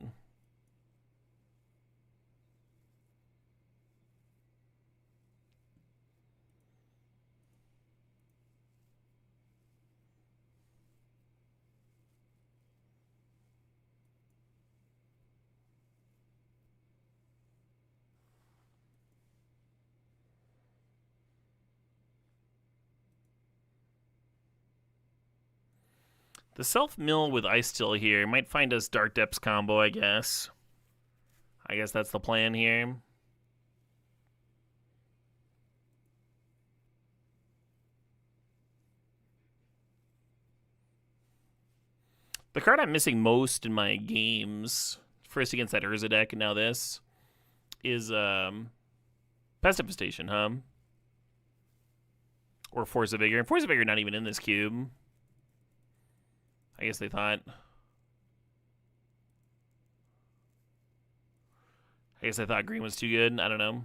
The self-mill with Ice Still here might find us Dark Depths combo, I guess. I guess that's the plan here. The card I'm missing most in my games, first against that Urza deck and now this, is Pest Infestation, huh? Or Force of Vigor. And Force of Vigor not even in this cube. I guess they thought. Green was too good. I don't know.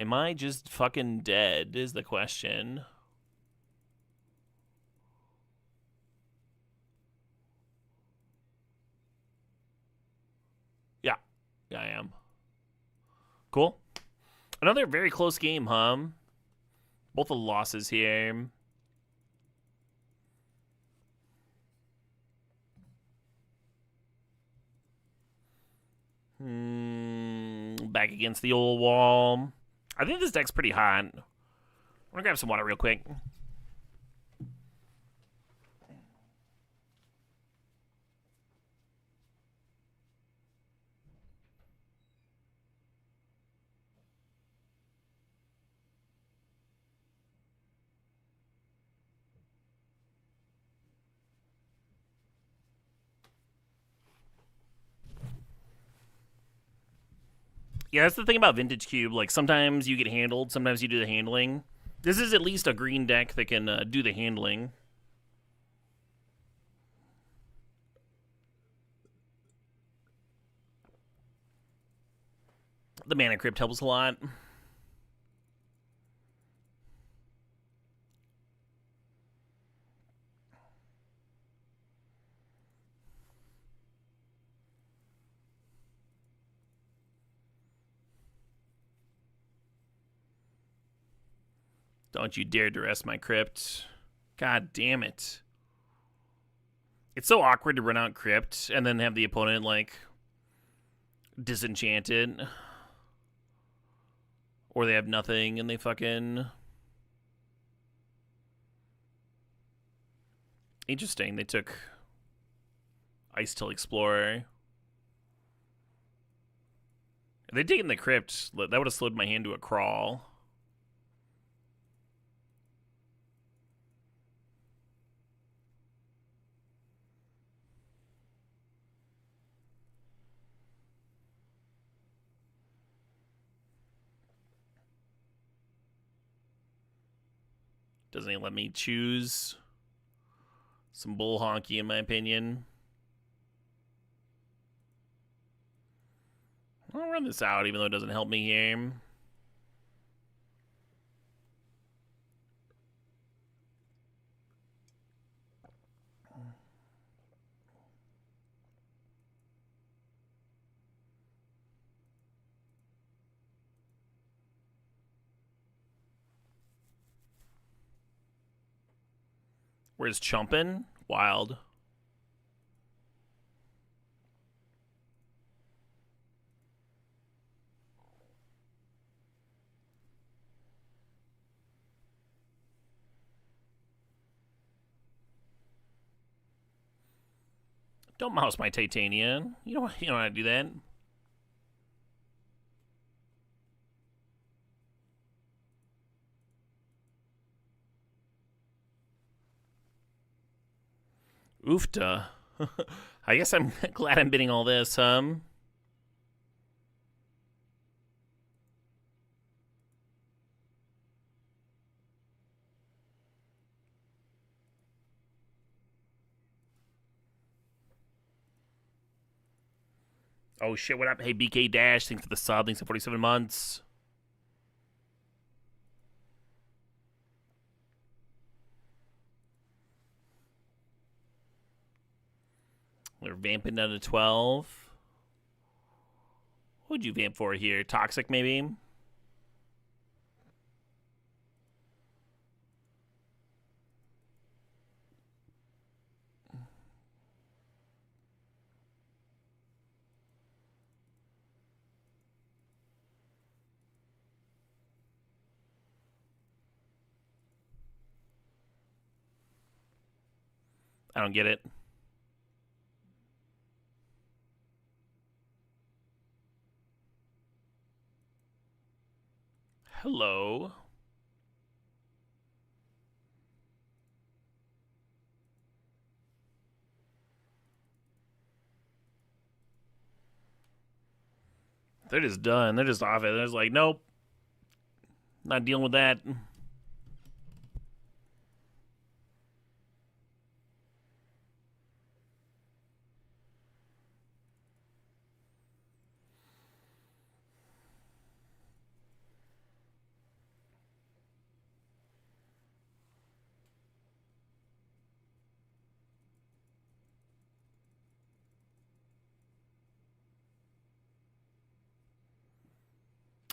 Am I just fucking dead is the question. Yeah, I am. Cool. Another very close game, huh? Both the losses here. Back against the old wall. I think this deck's pretty hot. I'm gonna grab some water real quick. Yeah, that's the thing about Vintage Cube. Like, sometimes you get handled, sometimes you do the handling. This is at least a green deck that can do the handling. The Mana Crypt helps a lot. Don't you dare duress my Crypt. God damn it. It's so awkward to run out Crypt and then have the opponent, like, disenchanted. Or they have nothing and they fucking... Interesting, they took Ice Till Explorer. If they'd taken the Crypt, that would have slowed my hand to a crawl. Doesn't even let me choose. Some bull honky, in my opinion. I'll run this out, even though it doesn't help me here. Where's Chumpin? Wild. Don't mouse my Titania. You don't want to do that. Oofta. I guess I'm glad I'm bidding all this, Oh shit, what up? Hey, BK Dash, thanks for the sub, thanks for 47 months. We're vamping down to 12. What would you vamp for here? Toxic, maybe? I don't get it. Hello. They're just done. They're just off it. They're just like, nope, not dealing with that.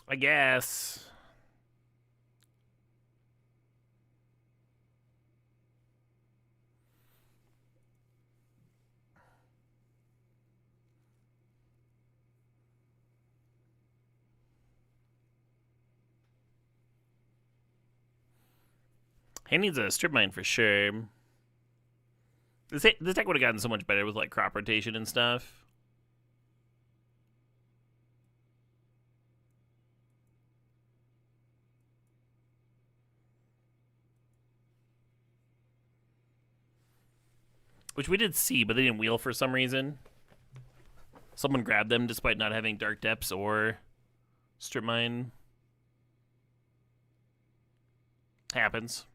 I guess. He needs a strip mine for sure. This deck would have gotten so much better with like crop rotation and stuff. Which we did see, but they didn't wheel for some reason. Someone grabbed them despite not having Dark Depths or Strip Mine. Happens.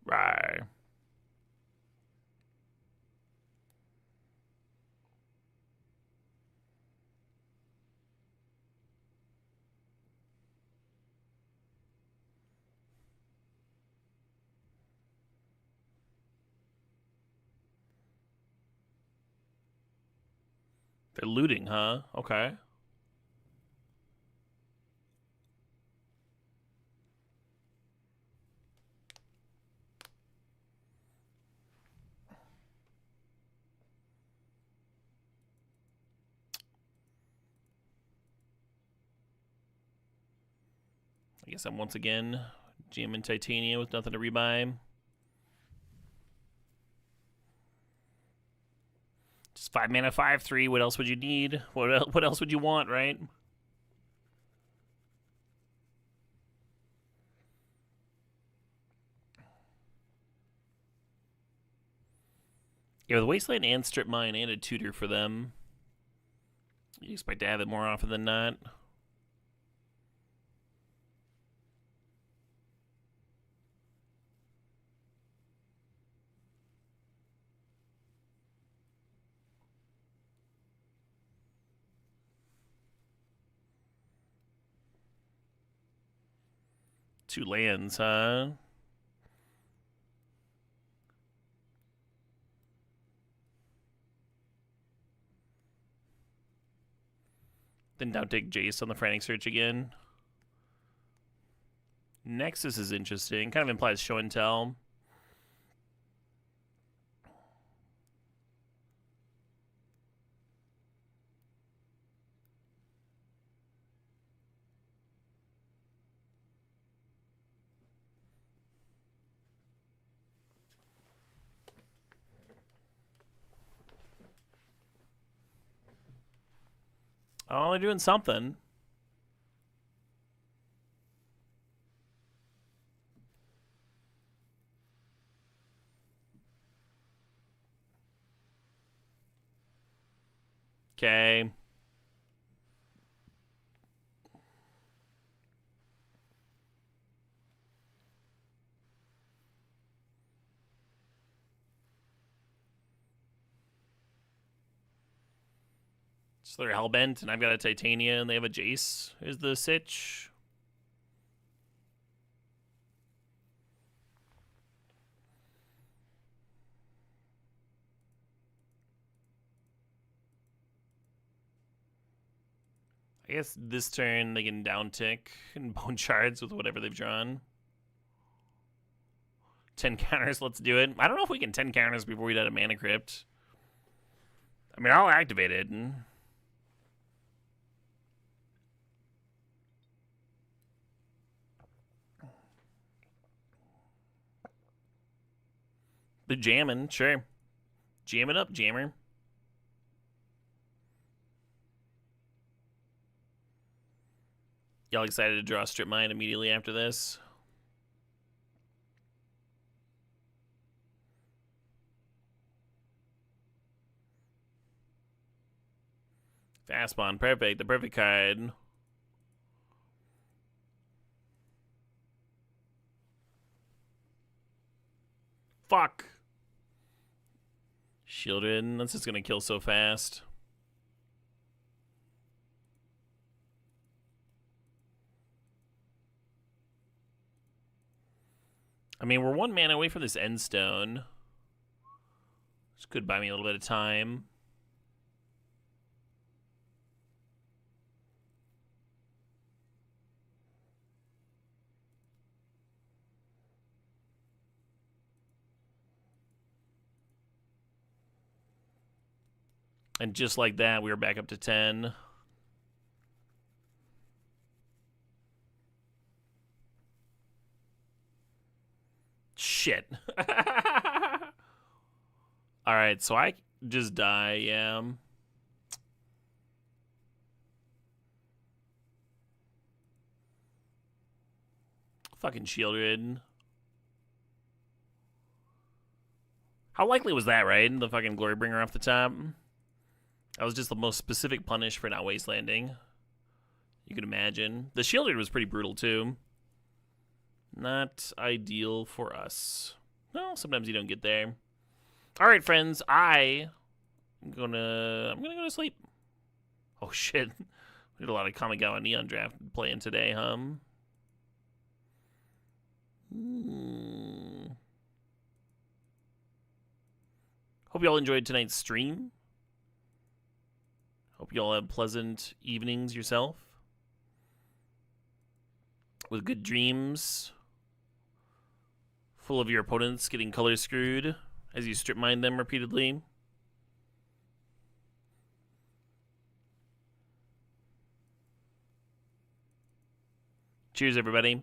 Right. They're looting, huh? Okay. I guess I'm once again GM Titania with nothing to rebuy. Just 5 mana, 5/3. What else would you need? What else would you want, right? Yeah, with Wasteland and Strip Mine and a tutor for them, you expect to have it more often than not. Two lands, huh? Then don't take Jace on the Frantic Search again. Nexus is interesting. Kind of implies show and tell. Oh, they're doing something. Okay. So they're Hellbent, and I've got a Titania, and they have a Jace. Is the sitch. I guess this turn they can downtick and bone shards with whatever they've drawn. 10 counters, let's do it. I don't know if we can 10 counters before we get a Mana Crypt. I mean, I'll activate it. They're jamming, sure. Jam it up, jammer. Y'all excited to draw Strip Mine immediately after this? Fast spawn, perfect. The perfect card. Fuck. Shielded. That's just gonna kill so fast. I mean, we're 1 mana away from this end stone. This could buy me a little bit of time. And just like that, we were back up to 10. Shit. Alright, so I just die, yeah. Fucking shielded. How likely was that, right? The fucking Glorybringer off the top. That was just the most specific punish for not wastelanding. You could imagine. The shielded was pretty brutal, too. Not ideal for us. Well, sometimes you don't get there. Alright, friends. I'm gonna go to sleep. Oh, shit. We did a lot of Kamigawa Neon Draft playing today, huh? Hope you all enjoyed tonight's stream. Hope you all have pleasant evenings yourself. With good dreams. Full of your opponents getting color screwed as you strip mine them repeatedly. Cheers, everybody.